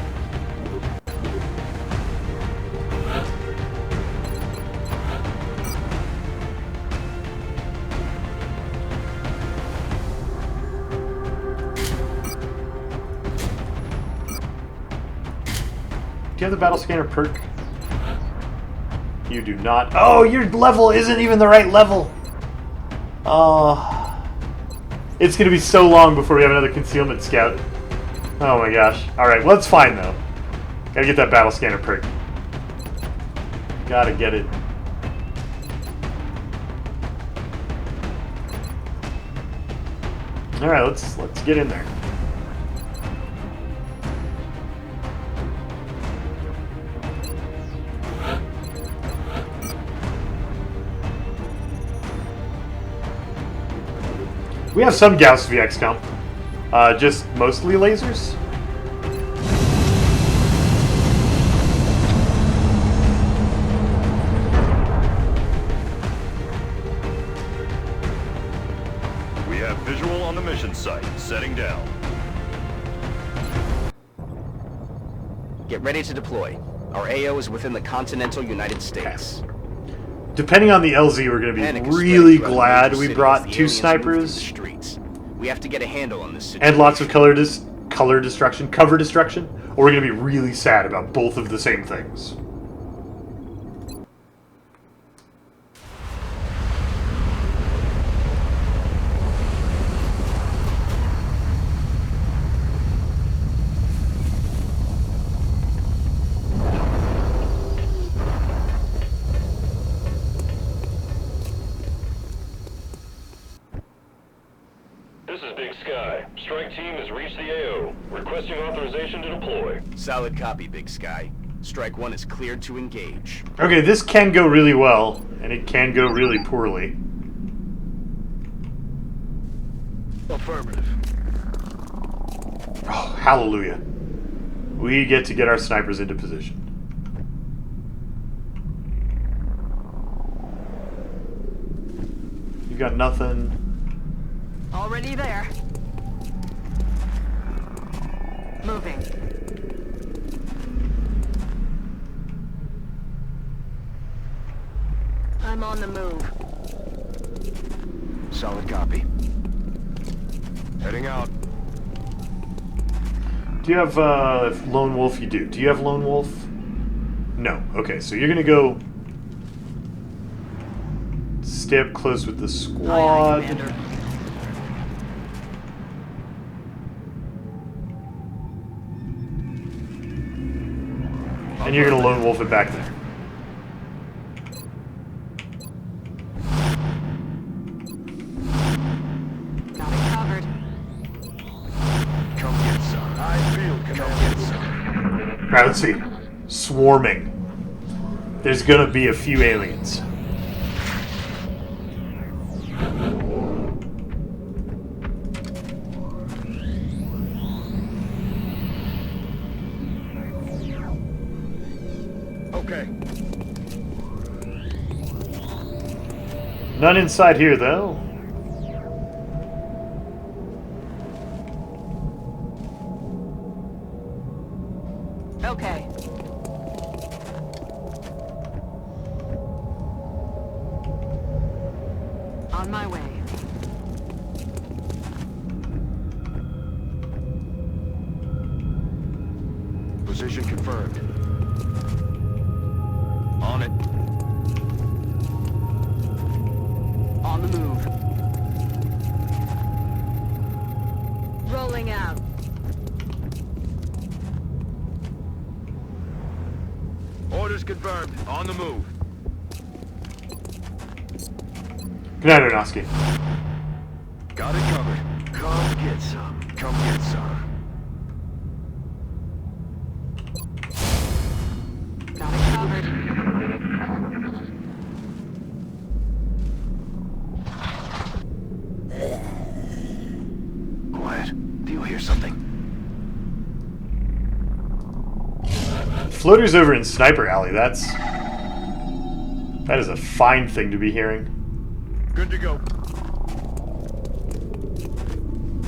Do you have the battle scanner perk? You do not. Oh, your level isn't even the right level. Oh, it's gonna be so long before we have another concealment scout. Oh my gosh. All right, well it's fine though. Gotta get that battle scanner perk. Gotta get it. All right, let's get in there. We have some Gauss VX comp. Just mostly lasers. We have visual on the mission site. Setting down. Get ready to deploy. Our AO is within the continental United States. Depending on the LZ, we're going to Panic be is really spreading throughout the glad major we cities brought as the 2 aliens move through the snipers streets. We have to get a handle on this situation. and lots of cover destruction, or we're going to be really sad about both of the same things. This is Big Sky. Strike team has reached the AO. Requesting authorization to deploy. Solid copy, Big Sky. Strike 1 is cleared to engage. Okay, this can go really well, and it can go really poorly. Affirmative. Oh, hallelujah. We get to get our snipers into position. You got nothing. Already there. Moving. I'm on the move. Solid copy. Heading out. Do you have Lone Wolf? You do. Do you have Lone Wolf? No. Okay, so you're gonna go stay up close with the squad. Commander. And you're gonna Lone Wolf it back there. Got it covered. Come get some. I feel come get some. Alright, let's see. Swarming. There's gonna be a few aliens. Okay. None inside here, though. Okay. On my way. Position confirmed. On it. On the move. Rolling out. Orders confirmed. On the move. Good night, Aronofsky. Got it covered. Come get some. Come get some. Got it covered. Quiet. Do you hear something? Floater's over in Sniper Alley. That is a fine thing to be hearing. Good to go.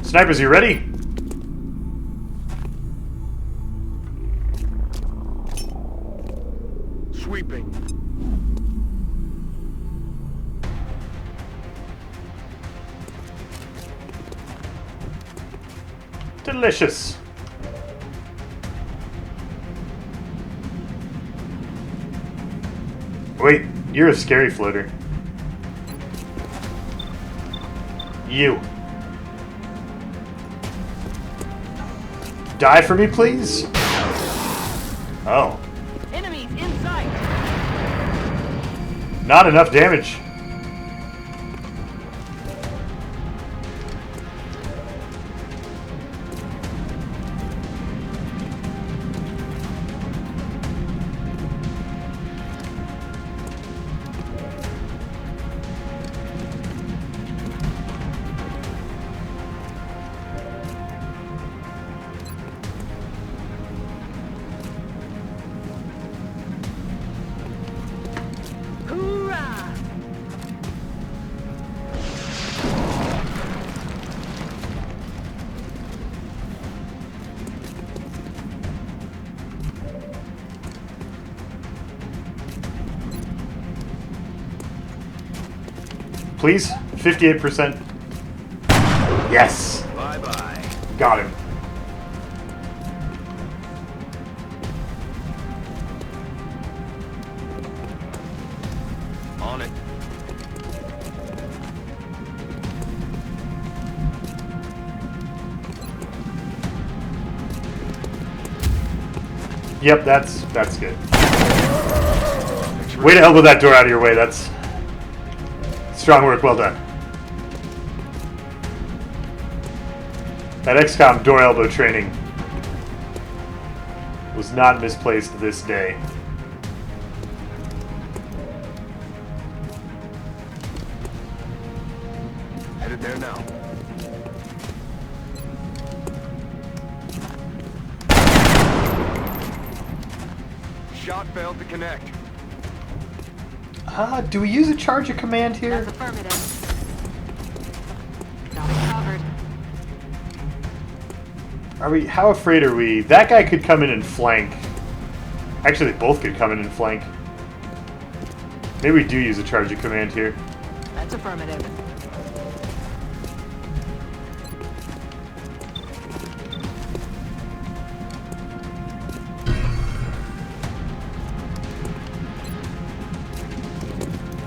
Snipers, you ready? Sweeping. Delicious. Wait, you're a scary floater. You. Die for me, please? Oh. Enemies in sight. Not enough damage. Please? 58%. Yes! Bye-bye. Got him. On it. Yep, that's good. Way to elbow that door out of your way. That's strong work. Well done. That XCOM door elbow training was not misplaced this day. Headed there now. Shot failed to connect. Do we use a charge of command here? That's affirmative. Got it covered. Are we? How afraid are we? That guy could come in and flank. Actually, they both could come in and flank. Maybe we do use a charge of command here. That's affirmative.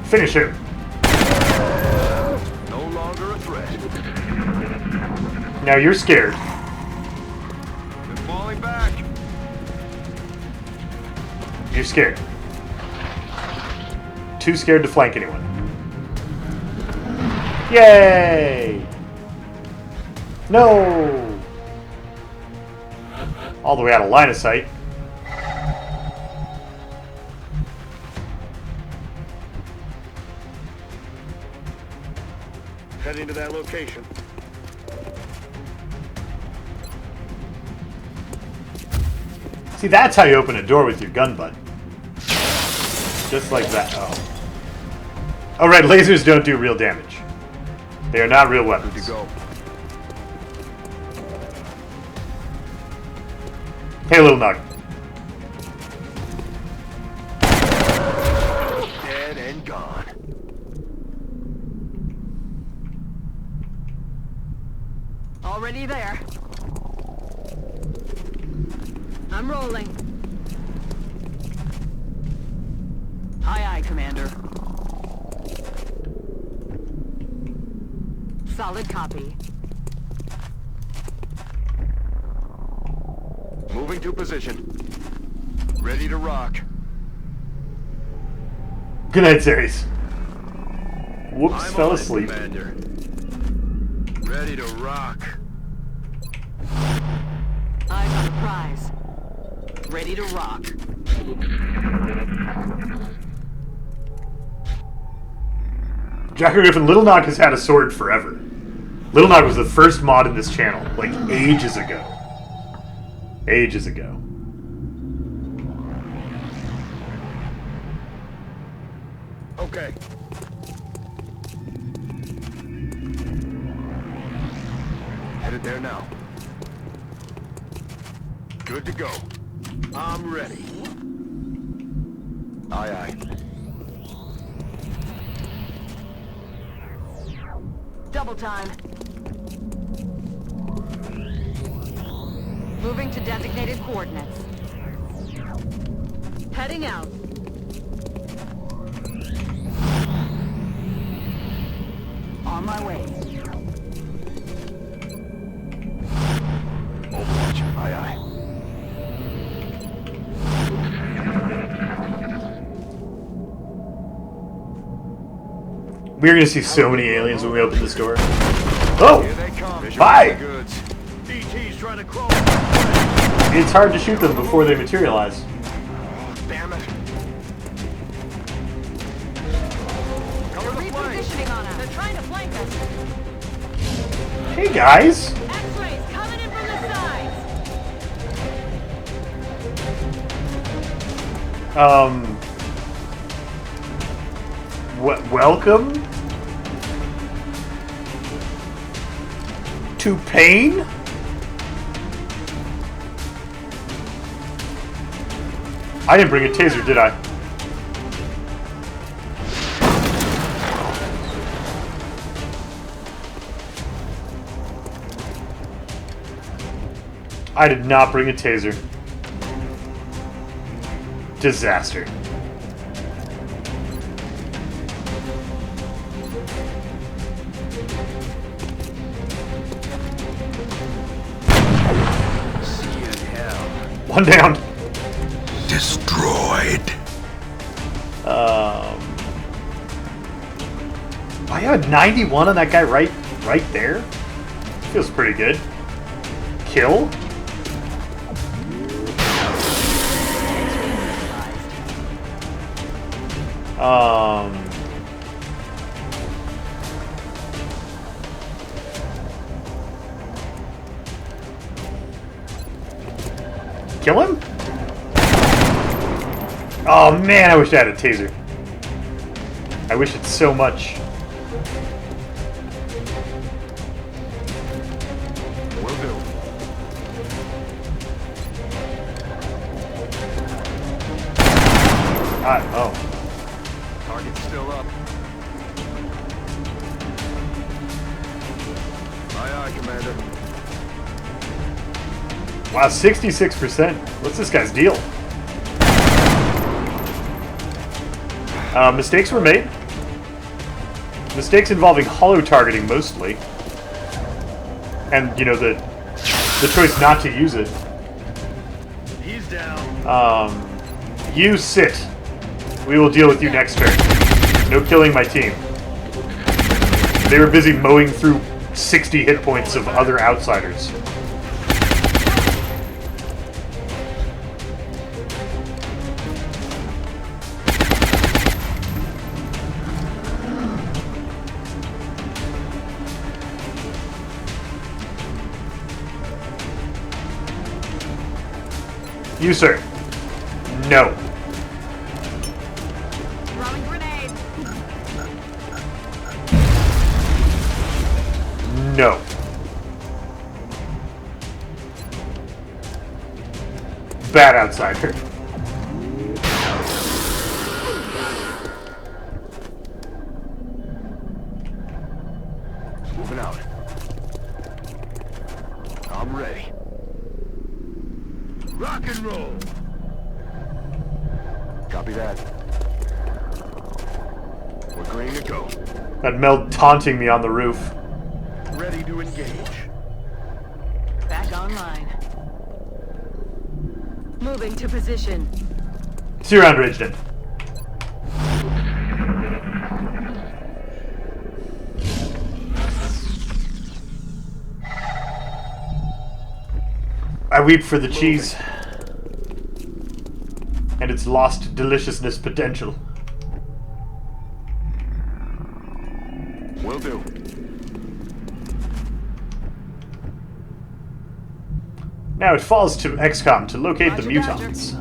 Finish him. No longer a threat. Now you're scared. Been falling back. You're scared. Too scared to flank anyone. Yay! No! All the way out of line of sight. Heading to that location. See, that's how you open a door with your gun butt. Just like that. Oh. Oh, right, lasers don't do real damage. They are not real weapons. Good to go. Hey, little nug. Dead and gone. Already there. I'm rolling. Aye, aye, Commander. Solid copy. Moving to position. Ready to rock. Good night, Ceres. Whoops, I'm fell on it, asleep. Commander. Ready to rock. Eyes on the prize. Ready to rock. Jacker Griffin, Little Nog has had a sword forever. Little Nog was the first mod in this channel, like ages ago. Ages ago. Okay. Headed there now. Good to go. I'm ready. Aye, aye. Double time. Moving to designated coordinates. Heading out. On my way. Overwatch. Aye, aye. We're gonna see so many aliens when we open this door. Oh! Here they come. Bye! Goods. DT's trying to crawl. It's hard to shoot them before they materialize. Damn it. Cover the flank. Repositioning on us. They're trying to flank us. Hey guys! X-rays coming in from the sides. Welcome to pain? I didn't bring a taser, did I? I did not bring a taser. Disaster. See you in hell. One down. Destroyed. I have a 91 on that guy right there. Feels pretty good. Kill. Kill him? Oh man, I wish I had a taser. I wish it so much. Will do. Oh. Target's still up. Aye, aye, Commander. Wow, 66%. What's this guy's deal? Mistakes were made. Mistakes involving hollow targeting mostly. And, you know, the choice not to use it. He's down. You sit. We will deal with you next turn. No killing my team. They were busy mowing through 60 hit points of other outsiders. You, sir. No. Throwing grenade. No. Bad outsider. Moving out. I'm ready. Rock and roll. Copy that. We're green to go. That Mel taunting me on the roof. Ready to engage. Back online. Moving to position. See you around, Ridgeton. I weep for the cheese and its lost deliciousness potential. Will do. Now it falls to XCOM to locate the Roger, mutants.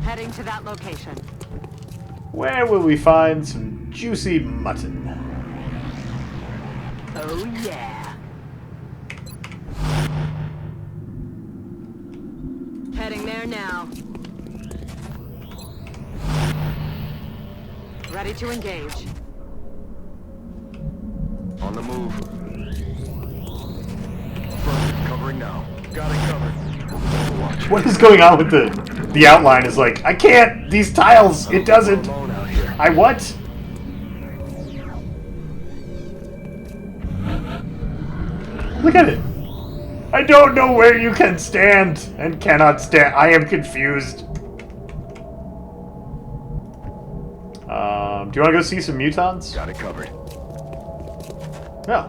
Heading to that location. Where will we find some juicy mutton? Oh yeah. Heading there now. Ready to engage. On the move. Front covering now. Got it covered. Watch. What is going on with the outline is like, I can't, these tiles, it doesn't. Alone out here. I what? Look at it. I don't know where you can stand and cannot stand. I am confused. Do you want to go see some mutants? Got it covered. Yeah.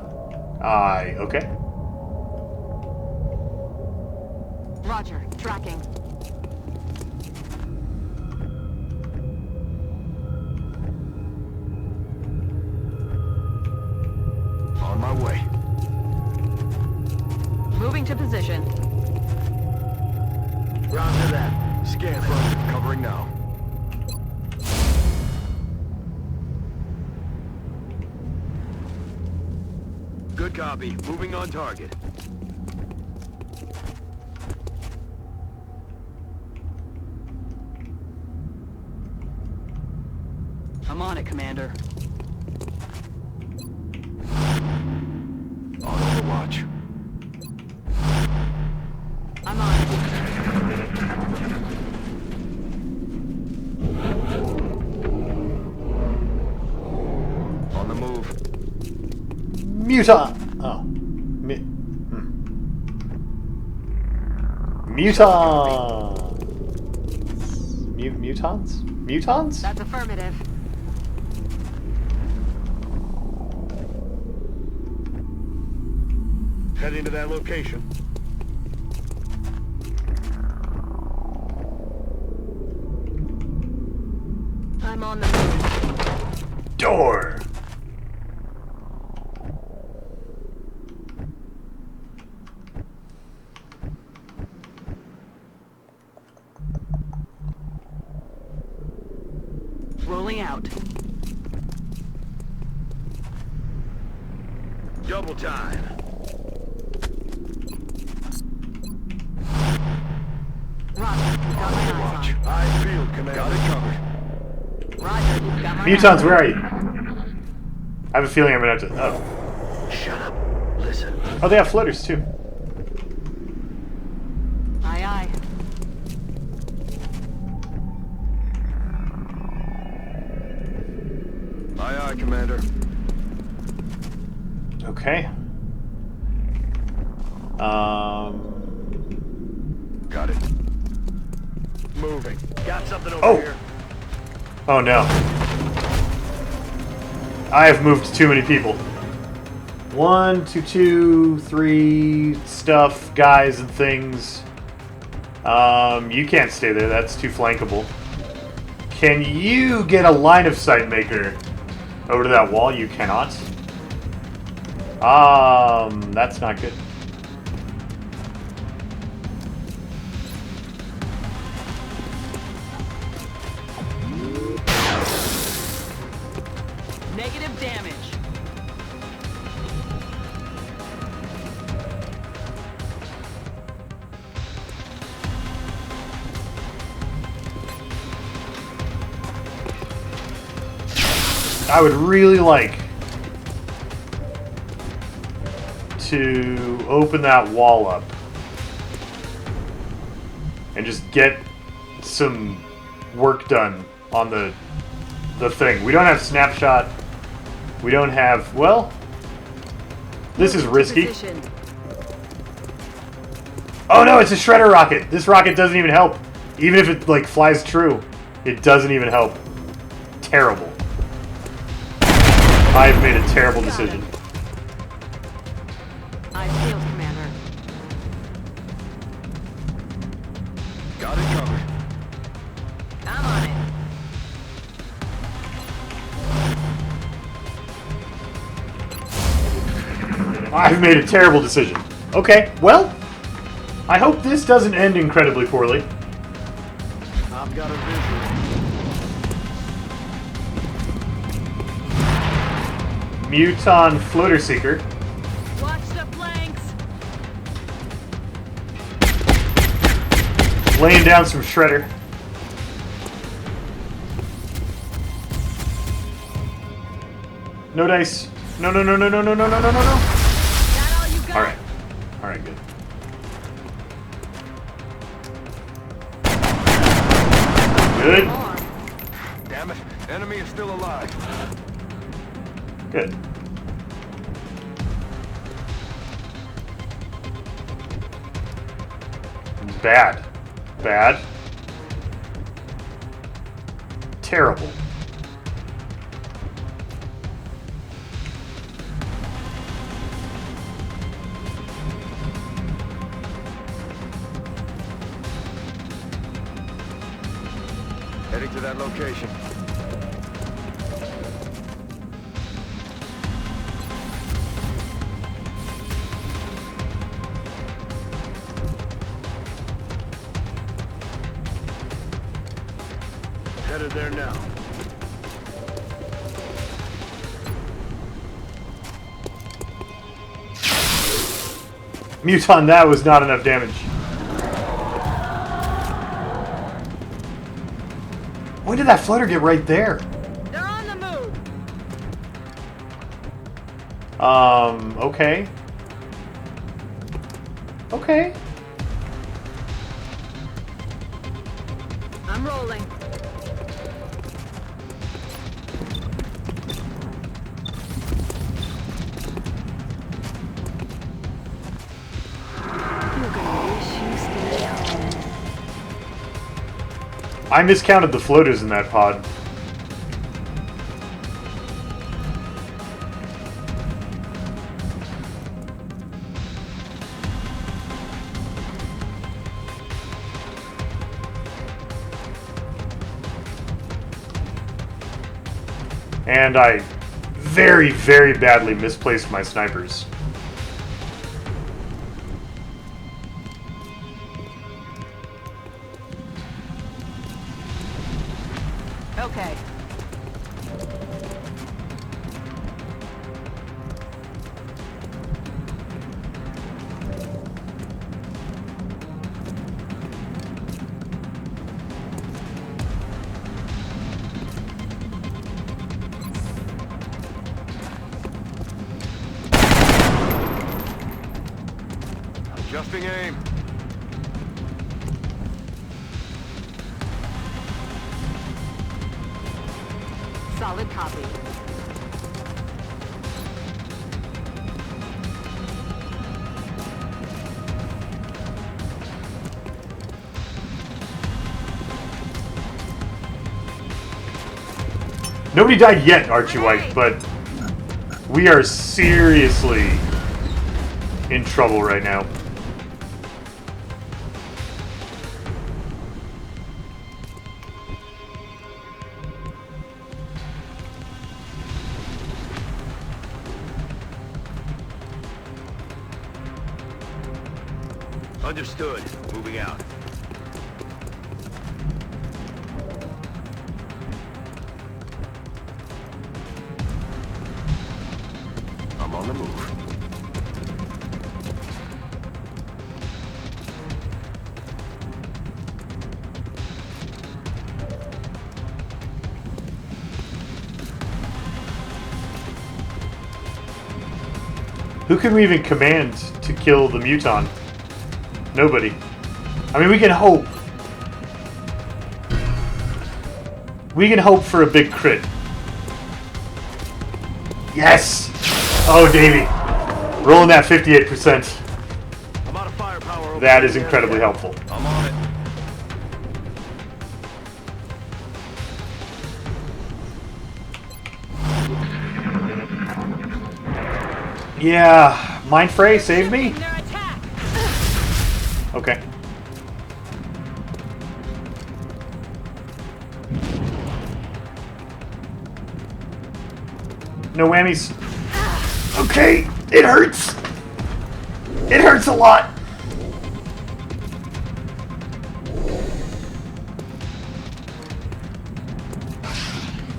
Okay. Roger, tracking. On my way. Moving to position. Roger that. Scan front covering now. Good copy. Moving on target. I'm on it, Commander. On overwatch. Muton! Oh. Mutons! Mutons? Mutons? That's affirmative. Heading to that location. I'm on the move. Door! Rolling out. Double time. Roger, got my eyes Watch. on. Eyes peeled, Commander. Got it covered. Roger, got my Mutons, eyes where are you? I have a feeling I'm gonna have to. Oh. Shut up. Listen. Oh, they have floaters too. Aye, aye. Aye, aye, Commander. Okay. Got it. Moving. Got something over Oh. here. Oh no. I have moved too many people. 1, 2, 2, 3 stuff, guys and things. You can't stay there, that's too flankable. Can you get a line of sight maker over to that wall? You cannot. That's not good. Negative damage. I would really like to open that wall up and just get some work done on the thing. We don't have snapshot. We don't have, well, this is risky. Position. Oh no, it's a shredder rocket. This rocket doesn't even help. Even if it like flies true, it doesn't even help. Terrible. I've made a terrible decision. Eyes peeled, Commander. Got it covered. I'm on it. I've made a terrible decision. Okay, well, I hope this doesn't end incredibly poorly. I've got a visual. Muton Floater Seeker. Watch the flanks. Laying down some shredder. No dice. No, no, no, no, no, no, no, no, no, no, no. That all you got? Alright. Alright, good. Good. Damn it. Enemy is still alive. Good. Bad. Bad. Terrible. Heading to that location. Headed there now. Muton, that was not enough damage. When did that floater get right there? They're on the move. Okay. Okay. I'm rolling. I miscounted the floaters in that pod. And I very, very badly misplaced my snipers. Okay. Adjusting aim. Solid copy. Nobody died yet, Archie White, but we are seriously in trouble right now. Understood. Moving out. I'm on the move. Who can we even command to kill the Muton? Nobody. I mean, we can hope. We can hope for a big crit. Yes! Oh, Davey. Rolling that 58%. I'm out of firepower. That is incredibly helpful. I'm on it. Yeah, Mind Fray, save me? Okay. No whammies. Okay, it hurts. It hurts a lot.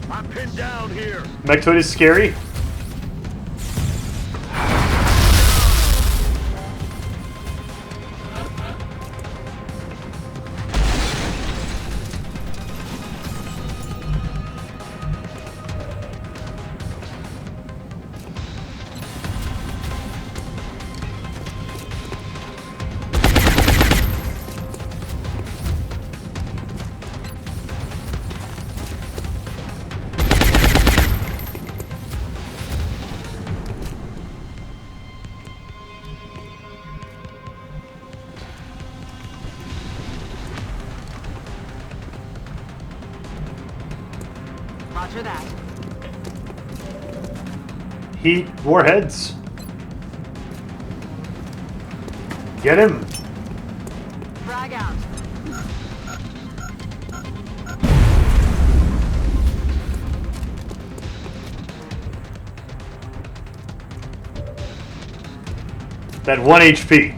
I'm pinned down here. Mechtoid is scary. Roger that. Heat warheads. Get him. Frag out. That 1 HP.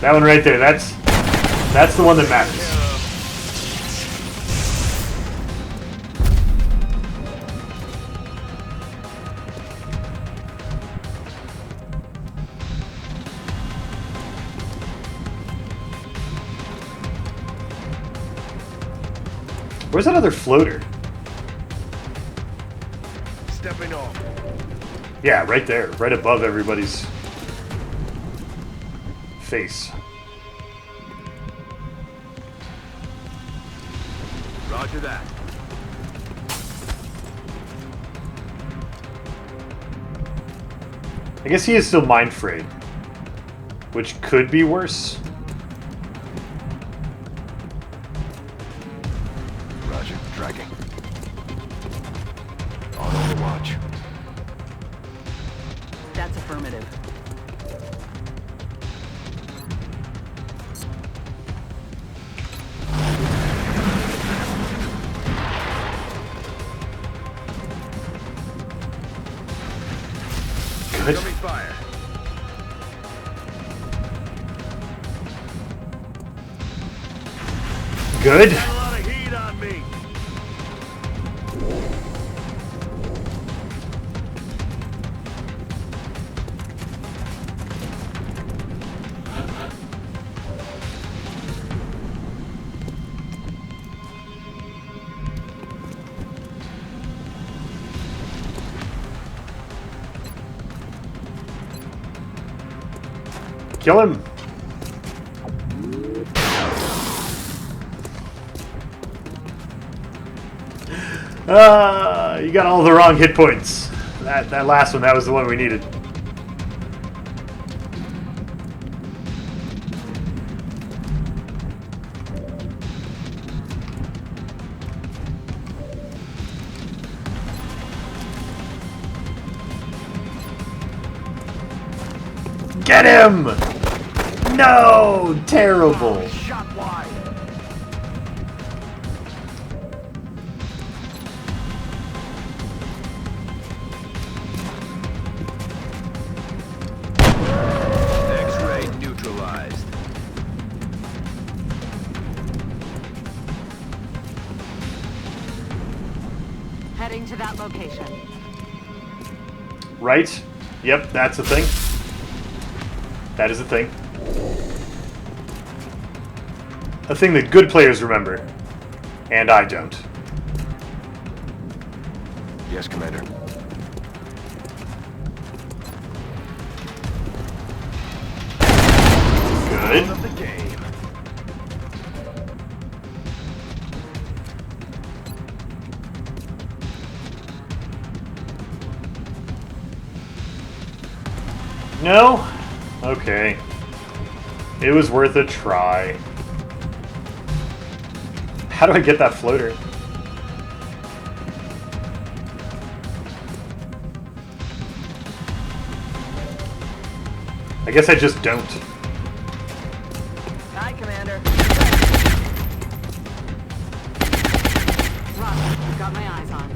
That one right there, that's the one that matters. Where's that other floater? Stepping off. Yeah, right there, right above everybody's face. Roger that. I guess he is still Mind Frayed, which could be worse. Good. Incoming fire. Good. Got a lot of heat on me. Kill him. You got all the wrong hit points. That last one, that was the one we needed. Get him! No! Terrible. Shot wide. X-ray neutralized. Heading to that location. Right? Yep, that's a thing. That is a thing. A thing that good players remember. And I don't. Yes, Commander. Good. Of the game. No? Okay. It was worth a try. How do I get that floater? I guess I just don't. Hi, Commander. Roger, got my eyes on.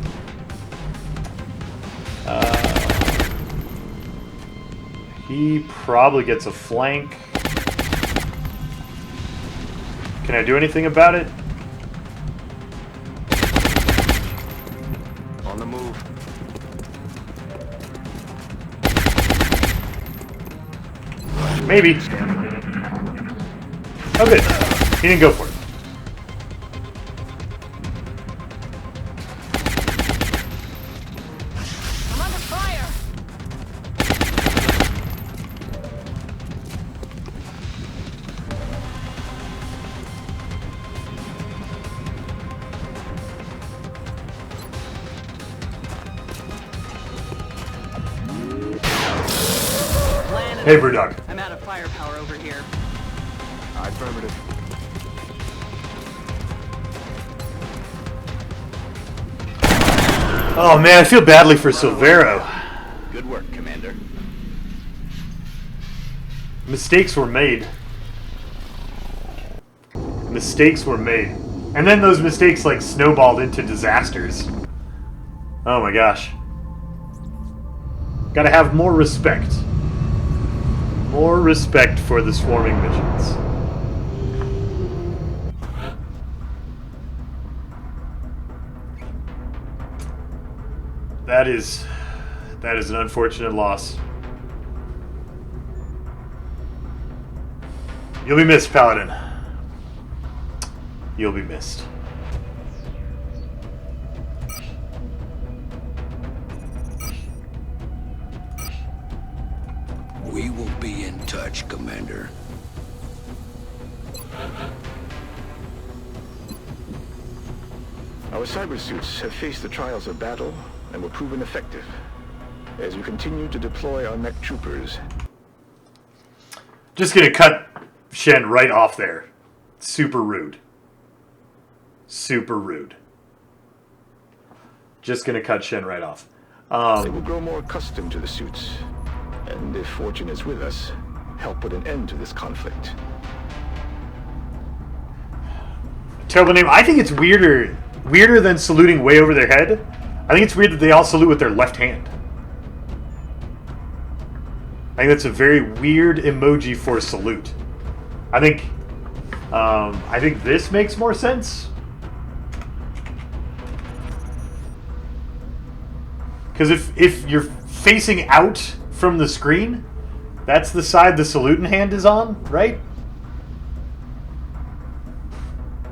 He probably gets a flank. Can I do anything about it? On the move. Maybe. Oh, good. He didn't go for it. I'm under fire! Hey, Brewdog. I'm out of firepower over here. Affirmative. Oh man, I feel badly for Silvero. Good work, Commander. Mistakes were made. Mistakes were made. And then those mistakes like snowballed into disasters. Oh my gosh. Gotta have more respect. More respect for the swarming missions. That is an unfortunate loss. You'll be missed, Paladin. You'll be missed. We will be in touch, Commander. Our cybersuits have faced the trials of battle and were proven effective. As you continue to deploy our mech troopers, Just gonna cut Shen right off there. Super rude. Super rude. Just gonna cut Shen right off. they will grow more accustomed to the suits. And if fortune is with us, help put an end to this conflict. Terrible name. I think it's weirder than saluting way over their head. I think it's weird that they all salute with their left hand. I think that's a very weird emoji for salute. I think this makes more sense. Because if you're facing out from the screen, that's the side the saluting hand is on, right?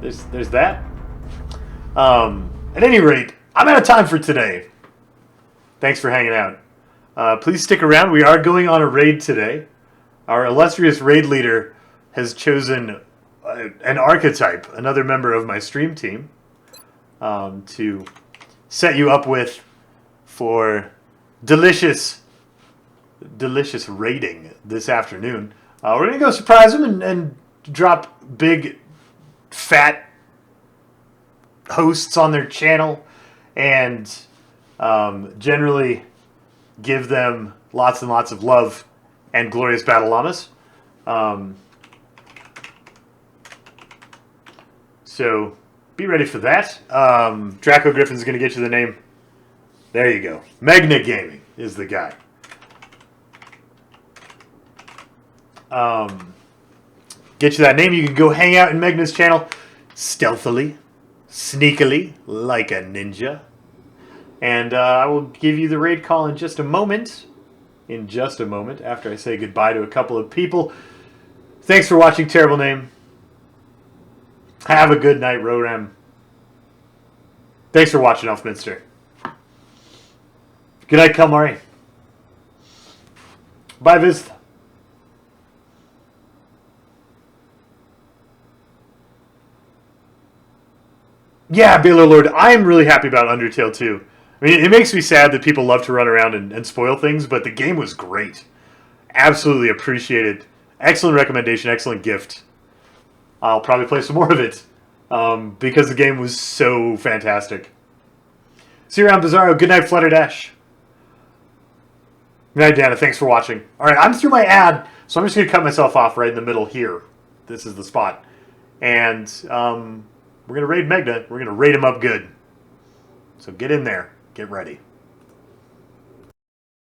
There's that. At any rate, I'm out of time for today. Thanks for hanging out. Please stick around. We are going on a raid today. Our illustrious raid leader has chosen an archetype, another member of my stream team, to set you up with for delicious raiding this afternoon. We're going to go surprise him and drop big, fat hosts on their channel and generally give them lots and lots of love and glorious battle llamas. So be ready for that. Draco Griffin's going to get you the name. There you go. Magna Gaming is the guy. Get you that name. You can go hang out in Magna's channel stealthily, sneakily, like a ninja. And I will give you the raid call in just a moment. After I say goodbye to a couple of people. Thanks for watching, Terrible Name. Have a good night, Roram. Thanks for watching, Elfminster. Good night, Kalmari. Bye, Vista. Yeah, Baylor Lord, I'm really happy about Undertale 2. I mean, it makes me sad that people love to run around and spoil things, but the game was great. Absolutely appreciate it. Excellent recommendation, excellent gift. I'll probably play some more of it because the game was so fantastic. See you around, Bizarro. Good night, Flutterdash. Good night, Dana. Thanks for watching. All right, I'm through my ad, so I'm just going to cut myself off right in the middle here. This is the spot. And we're going to raid Magna. We're going to raid him up good. So get in there. Get ready.